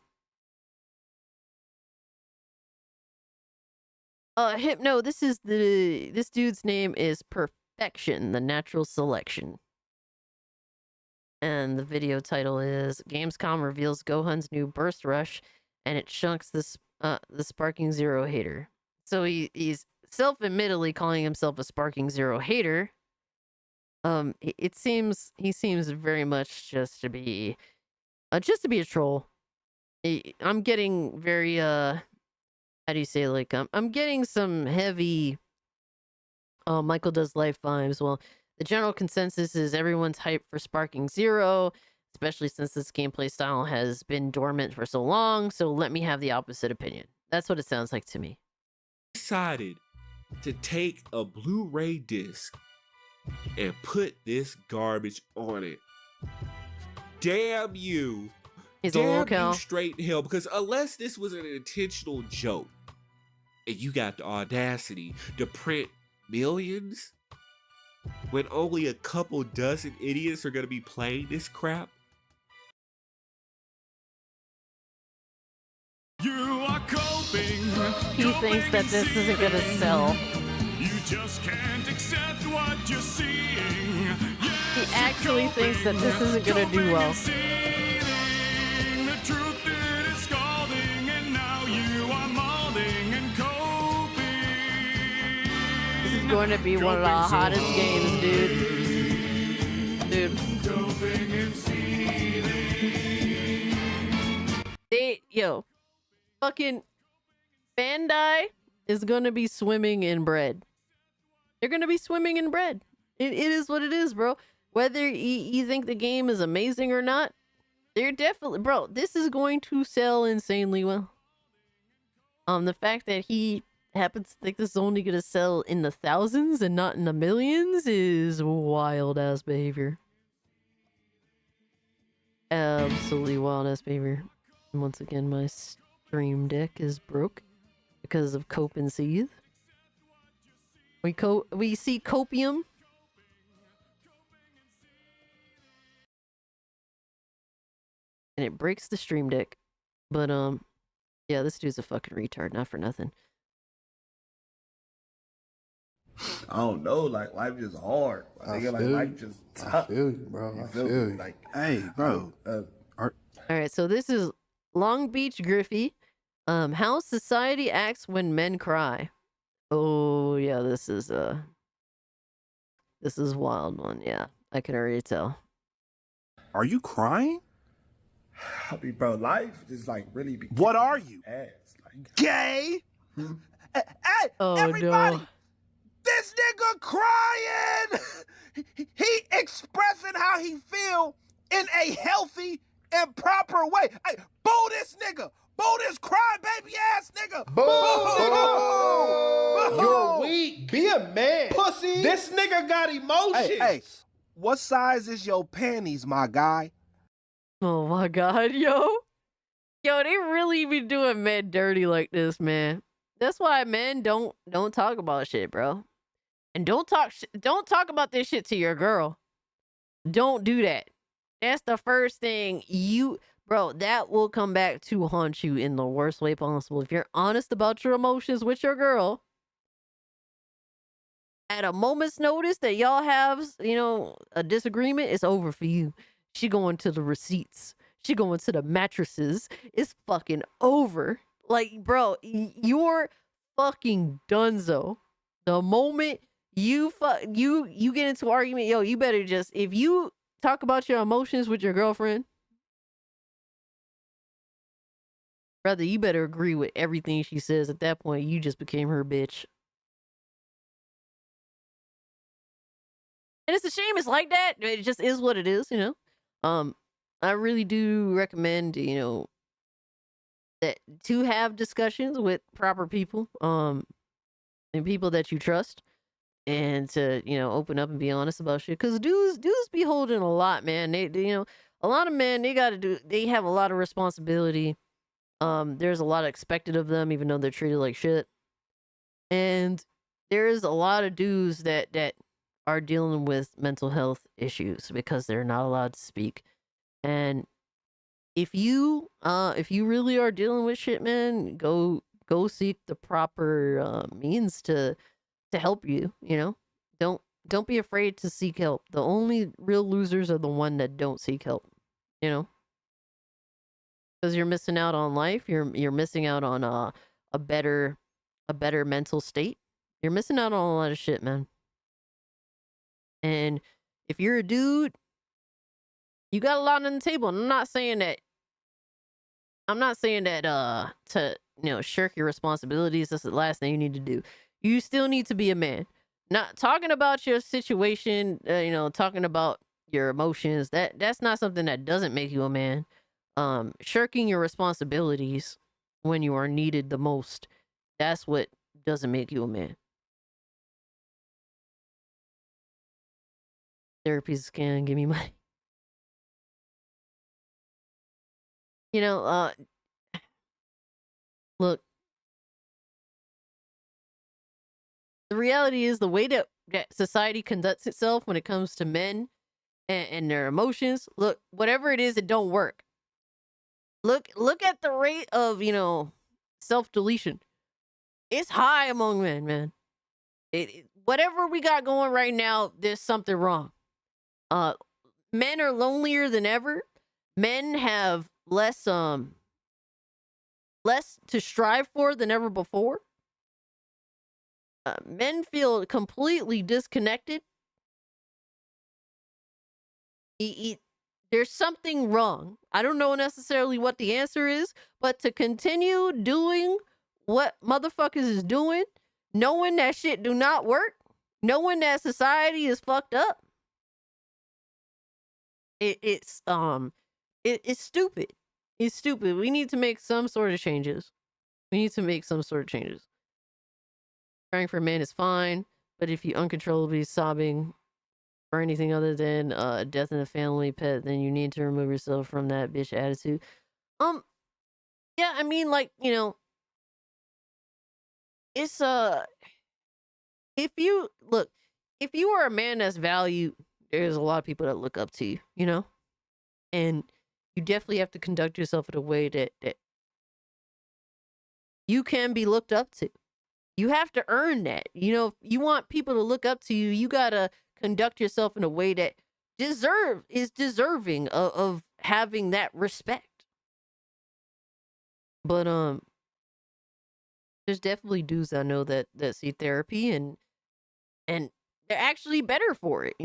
Hypno, this dude's name is Perfection, the Natural Selection. And the video title is Gamescom reveals Gohan's new burst rush, and it chunks the Sparking Zero hater. So he's self-admittedly calling himself a Sparking Zero hater. He seems very much just to be a troll. I'm getting very how do you say, like, I'm getting some heavy Michael Does Life vibes. Well, the general consensus is everyone's hyped for Sparking Zero, especially since this gameplay style has been dormant for so long, so let me have the opposite opinion. That's what it sounds like to me. Decided to take a Blu-ray disc and put this garbage on it. Damn you. He's a little Damn you cow. straight in hell, because unless this was an intentional joke and you got the audacity to print millions when only a couple dozen idiots are going to be playing this crap. You are coping. He thinks that this isn't gonna sell. You just can't accept what you're seeing. He actually thinks that this isn't gonna do well. The truth it is scalding, and now you are molding and coping. This is going to be one of the hottest games, dude. Coping and Yo, fucking Bandai is gonna be swimming in bread. They're gonna be swimming in bread. It is what it is, bro. Whether you think the game is amazing or not, they're definitely, bro, this is going to sell insanely well. The fact that he happens to think this is only gonna sell in the thousands and not in the millions is wild ass behavior. Absolutely wild ass behavior. And once again, my stream deck is broke because of Cope and Seethe. We see copium. And it breaks the stream deck. But yeah, this dude's a fucking retard, not for nothing. I don't know, like life is hard. Nigga, like life just tough. I feel you, bro. I feel you. Like, hey, bro. All right, so this is Long Beach Griffey. How society acts when men cry. Oh yeah, this is a wild one. Yeah, I can already tell. Are you crying? I mean, bro, life is like really. What are you? Ass, like, Gay? hey, Oh everybody! no. This nigga crying. He expressing how he feel in a healthy and proper way. Hey, boo this nigga. Boo this crybaby ass nigga. Boo! Boo! You're weak. Be a man. Pussy. This nigga got emotions. Hey, what size is your panties, my guy? Oh my god, yo, they really be doing men dirty like this, man. That's why men don't talk about shit, bro. And don't talk about this shit to your girl. Don't do that. That's the first thing bro, that will come back to haunt you in the worst way possible. If you're honest about your emotions with your girl, at a moment's notice that y'all have, a disagreement, it's over for you. She going to the receipts. She going to the mattresses. It's fucking over. Like, bro, you're fucking donezo. The moment you get into argument, yo, you better just, if you talk about your emotions with your girlfriend, brother, you better agree with everything she says. At that point, you just became her bitch. And it's a shame it's like that. It just is what it is, I really do recommend, that to have discussions with proper people, and people that you trust, and to open up and be honest about shit. Cause dudes be holding a lot, man. They a lot of men, they have a lot of responsibility. There's a lot expected of them, even though they're treated like shit. And there's a lot of dudes that are dealing with mental health issues because they're not allowed to speak. And if you really are dealing with shit, man, go seek the proper means to help you. Don't be afraid to seek help. The only real losers are the one that don't seek help. Because you're missing out on life. You're missing out on a better mental state. You're missing out on a lot of shit, man. And if you're a dude, you got a lot on the table. And I'm not saying that to shirk your responsibilities. That's the last thing you need to do. You still need to be a man. Not talking about your situation, talking about your emotions. That's not something that doesn't make you a man. Shirking your responsibilities when you are needed the most, that's what doesn't make you a man. Therapy's a scam. Give me money. Look, the reality is the way that society conducts itself when it comes to men and their emotions. Look, whatever it is, it don't work. Look at the rate of self-deletion. It's high among men, man. Whatever we got going right now, there's something wrong. Men are lonelier than ever. Men have less to strive for than ever before. Men feel completely disconnected. There's something wrong. I don't know necessarily what the answer is, but to continue doing what motherfuckers is doing, knowing that shit do not work, knowing that society is fucked up, it's stupid. It's stupid. We need to make some sort of changes. Crying for a man is fine, but if you uncontrollably sobbing for anything other than death in a family pet, then you need to remove yourself from that bitch attitude. Yeah, I mean, it's if you are a man that's valued, there's a lot of people that look up to you, and you definitely have to conduct yourself in a way that you can be looked up to. You have to earn that. If you want people to look up to you, you gotta conduct yourself in a way that is deserving of having that respect. But there's definitely dudes I know that see therapy and they're actually better for it.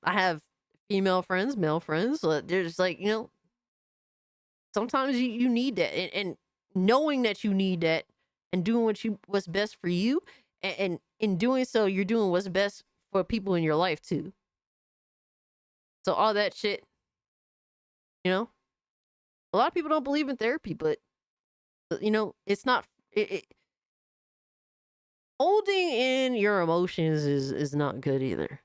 I have female friends, male friends. There's sometimes you need that, and knowing that you need that and doing what's best for you, and in doing so, you're doing what's best for people in your life too. So all that shit, a lot of people don't believe in therapy, but it's not. Holding in your emotions is not good either.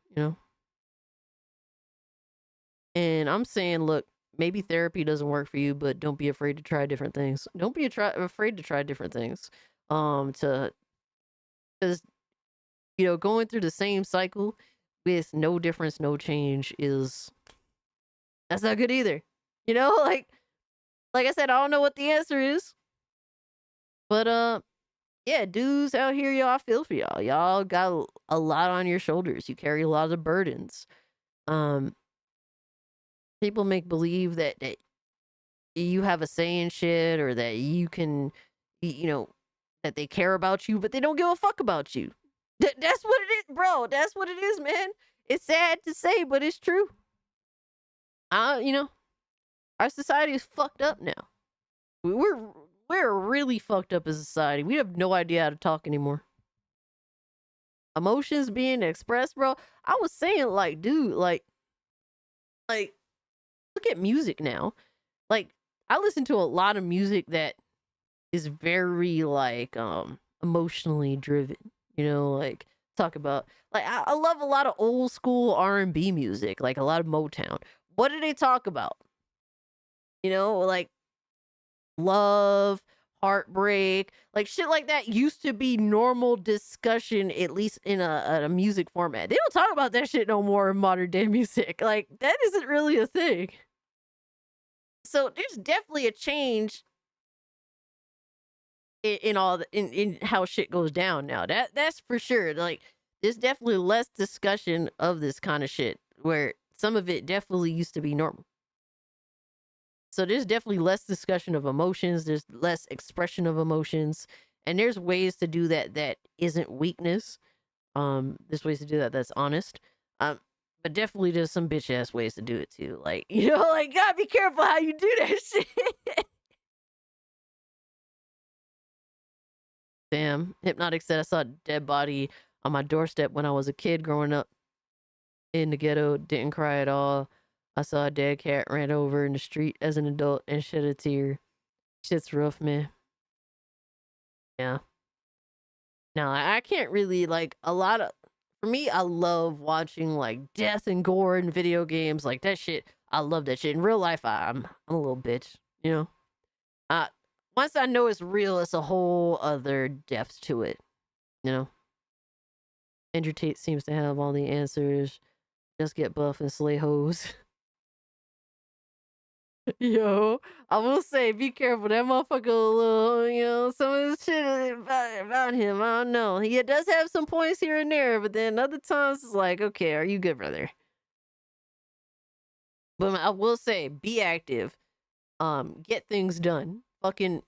And I'm saying, look, maybe therapy doesn't work for you, but don't be afraid to try different things. Don't be afraid to try different things. Because going through the same cycle with no difference, no change that's not good either. Like I said, I don't know what the answer is, but yeah, dudes out here, y'all, I feel for y'all. Y'all got a lot on your shoulders. You carry a lot of burdens. People make believe that you have a say in shit, or that you can, that they care about you, but they don't give a fuck about you. That's what it is, bro. That's what it is, man. It's sad to say, but it's true. Our society is fucked up now. We're really fucked up as a society. We have no idea how to talk anymore. Emotions being expressed, bro. I was saying, dude, look at music now. I listen to a lot of music that is very like emotionally driven. You know, like talk about like I love a lot of old school R&B music, like a lot of Motown. What do they talk about? You know, like love, heartbreak, like shit like that used to be normal discussion, at least in a music format. They don't talk about that shit no more in modern day music. Like that isn't really a thing. So there's definitely a change in how shit goes down now. That's for sure. Like there's definitely less discussion of this kind of shit where some of it definitely used to be normal. So there's definitely less discussion of emotions. There's less expression of emotions, and there's ways to do that that isn't weakness. There's ways to do that that's honest. But definitely there's some bitch ass ways to do it too. Like, you know, like gotta be careful how you do that shit. Damn, Hypnotic said I saw a dead body on my doorstep when I was a kid growing up in the ghetto. Didn't cry at all. I saw a dead cat, ran over in the street as an adult and shed a tear. Shit's rough, man. Yeah. Now, I can't really, like, for me, I love watching, like, death and gore in video games. Like, that shit, I love that shit. In real life, I'm a little bitch, you know? Once I know it's real, it's a whole other depth to it, you know? Andrew Tate seems to have all the answers. Just get buff and slay hoes. Yo, I will say, be careful. That motherfucker, a little, you know, some of the shit about him, I don't know. He does have some points here and there, but then other times it's like, okay, are you good, brother? But I will say, be active. Get things done. Fucking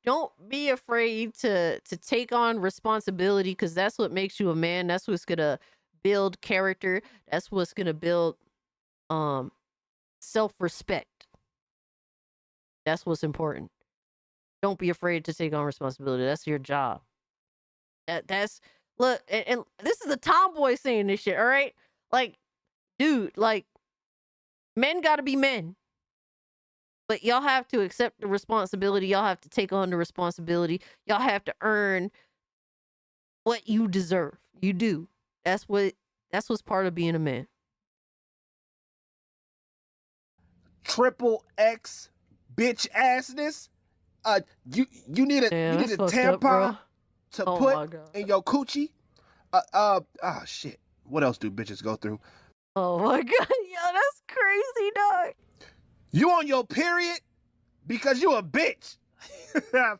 don't be afraid to take on responsibility, because that's what makes you a man. That's what's gonna build character. That's what's gonna build self-respect. That's what's important. Don't be afraid to take on responsibility. That's your job. That's look, and this is a tomboy saying this shit, all right? Like, dude, like, men gotta be men. But y'all have to accept the responsibility. Y'all have to take on the responsibility. Y'all have to earn what you deserve. You do. That's what's part of being a man. Triple X bitch assness. You need a tampon to put in your coochie. Shit. What else do bitches go through? Oh my god, yo, that's crazy, dog. You on your period because you a bitch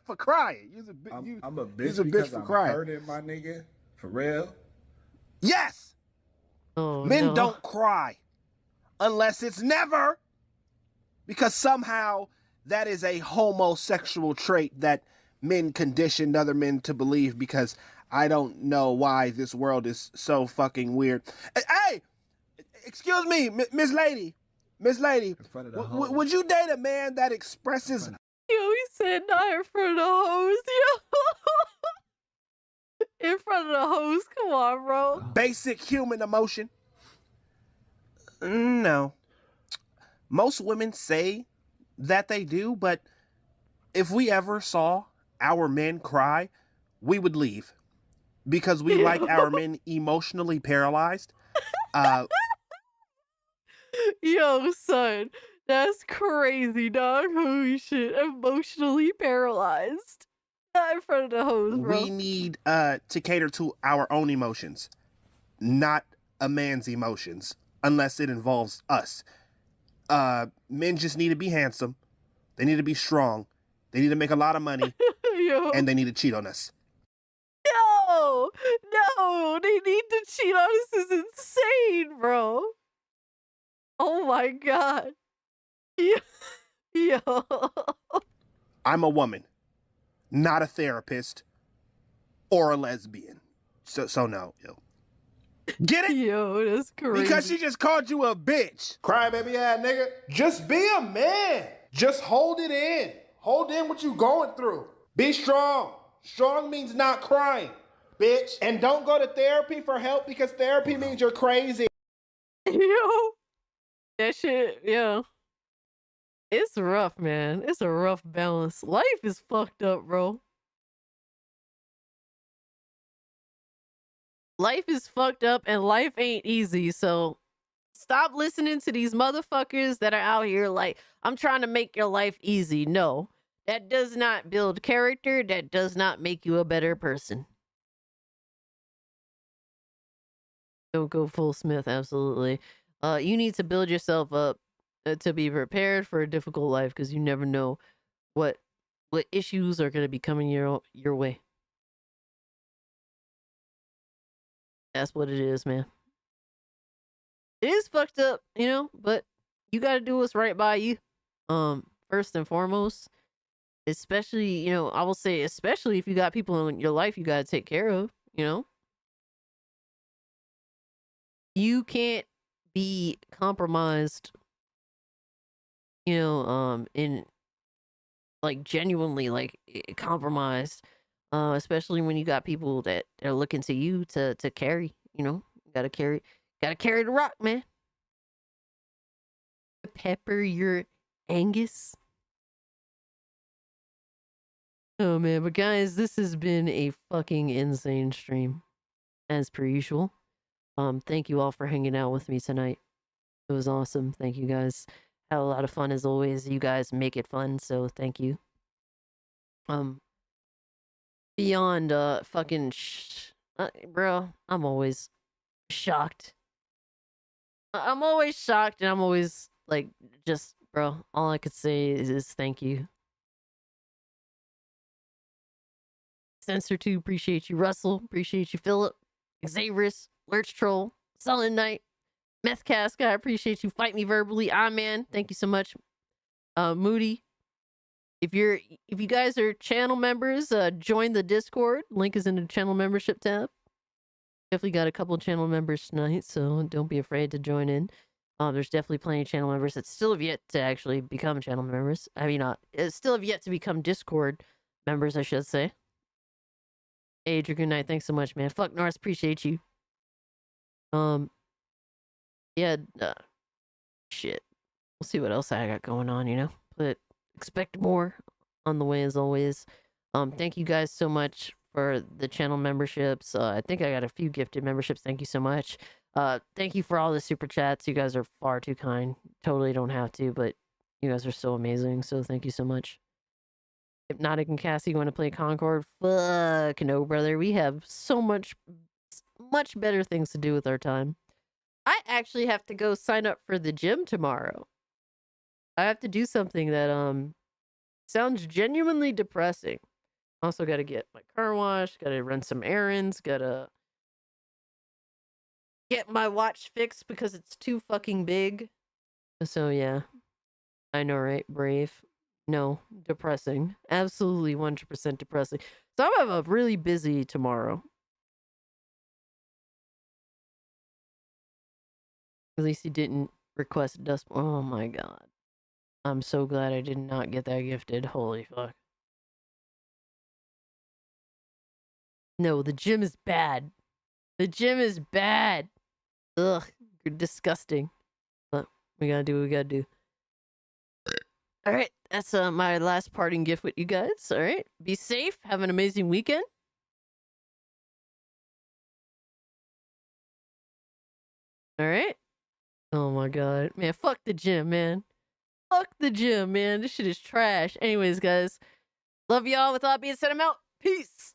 for crying. I'm a bitch you's a because bitch for I'm crying. hurting, my nigga. For real. Yes. Oh, Men don't cry unless it's never, because somehow that is a homosexual trait that men conditioned other men to believe, because I don't know why this world is so fucking weird. Hey, excuse me, Miss Lady. Miss Lady, would you date a man that expresses... Yo, he said not in front of the hoes, yo. In front of the hoes, come on, bro. Basic human emotion? No. Most women say that they do, but if we ever saw our men cry, we would leave. Because we like our men emotionally paralyzed. Yo, son, that's crazy, dog. Holy shit, emotionally paralyzed. Not in front of the hoes, bro. We need to cater to our own emotions, not a man's emotions, unless it involves us. Men just need to be handsome. They need to be strong. They need to make a lot of money. Yo. And they need to cheat on us. No, they need to cheat on us. This is insane, bro. Oh my god. Yo. I'm a woman, not a therapist or a lesbian. So no, yo. Get it? Yo, that's crazy. Because she just called you a bitch. Cry baby ass nigga. Just be a man. Just hold it in. Hold in what you going through. Be strong. Strong means not crying, bitch. And don't go to therapy for help, because therapy means you're crazy. Yo. That shit, yeah. It's rough, man. It's a rough balance. Life is fucked up, bro. Life is fucked up and life ain't easy. So stop listening to these motherfuckers that are out here like, I'm trying to make your life easy. No, that does not build character. That does not make you a better person. Don't go full Smith. Absolutely. You need to build yourself up to be prepared for a difficult life, because you never know what issues are going to be coming your way. That's what it is, man. It is fucked up, you know, but you got to do what's right by you. First and foremost, especially, you know, I will say, especially if you got people in your life you got to take care of, you know. You can't be compromised, you know, in like genuinely like compromised, especially when you got people that are looking to you to carry, you know. Gotta carry the rock, man. Pepper your Angus. Oh man, but guys, this has been a fucking insane stream, as per usual. Thank you all for hanging out with me tonight. It was awesome. Thank you guys. Had a lot of fun as always. You guys make it fun, so thank you. Beyond fucking bro, I'm always shocked. I'm always shocked, and I'm always like, just, bro, all I could say is thank you. Sensor 2, appreciate you. Russell, appreciate you. Philip, Xavierus, Lurch Troll, Sullen Knight, Methcast guy, appreciate you. Fight Me Verbally, man, thank you so much. Moody, if you guys are channel members, join the Discord. Link is in the channel membership tab. Definitely got a couple of channel members tonight, so don't be afraid to join in. There's definitely plenty of channel members that still have yet to actually become channel members. I mean, still have yet to become Discord members, I should say. Hey, good night. Thanks so much, man. Fuck Norris, appreciate you. Yeah, shit. We'll see what else I got going on, you know? But expect more on the way as always. Thank you guys so much for the channel memberships. I think I got a few gifted memberships. Thank you so much. Thank you for all the super chats. You guys are far too kind. Totally don't have to, but you guys are so amazing. So thank you so much. Hypnotic and Cassie want to play Concord? Fuck no, brother. We have so much better things to do with our time. I actually have to go sign up for the gym tomorrow. I have to do something that sounds genuinely depressing. Also got to get my car washed, got to run some errands, got to get my watch fixed because it's too fucking big. So yeah, I know, right? Brave. No, depressing. Absolutely 100% depressing. So I'm gonna have a really busy tomorrow. At least he didn't request dust. Oh my god. I'm so glad I did not get that gifted. Holy fuck. No, the gym is bad. The gym is bad. Ugh, you're disgusting. But we gotta do what we gotta do. Alright, that's my last parting gift with you guys. Alright, be safe. Have an amazing weekend. Alright. Oh my god. Man, fuck the gym, man. Fuck the gym, man. This shit is trash. Anyways, guys. Love y'all. With all that being said, I'm out. Peace.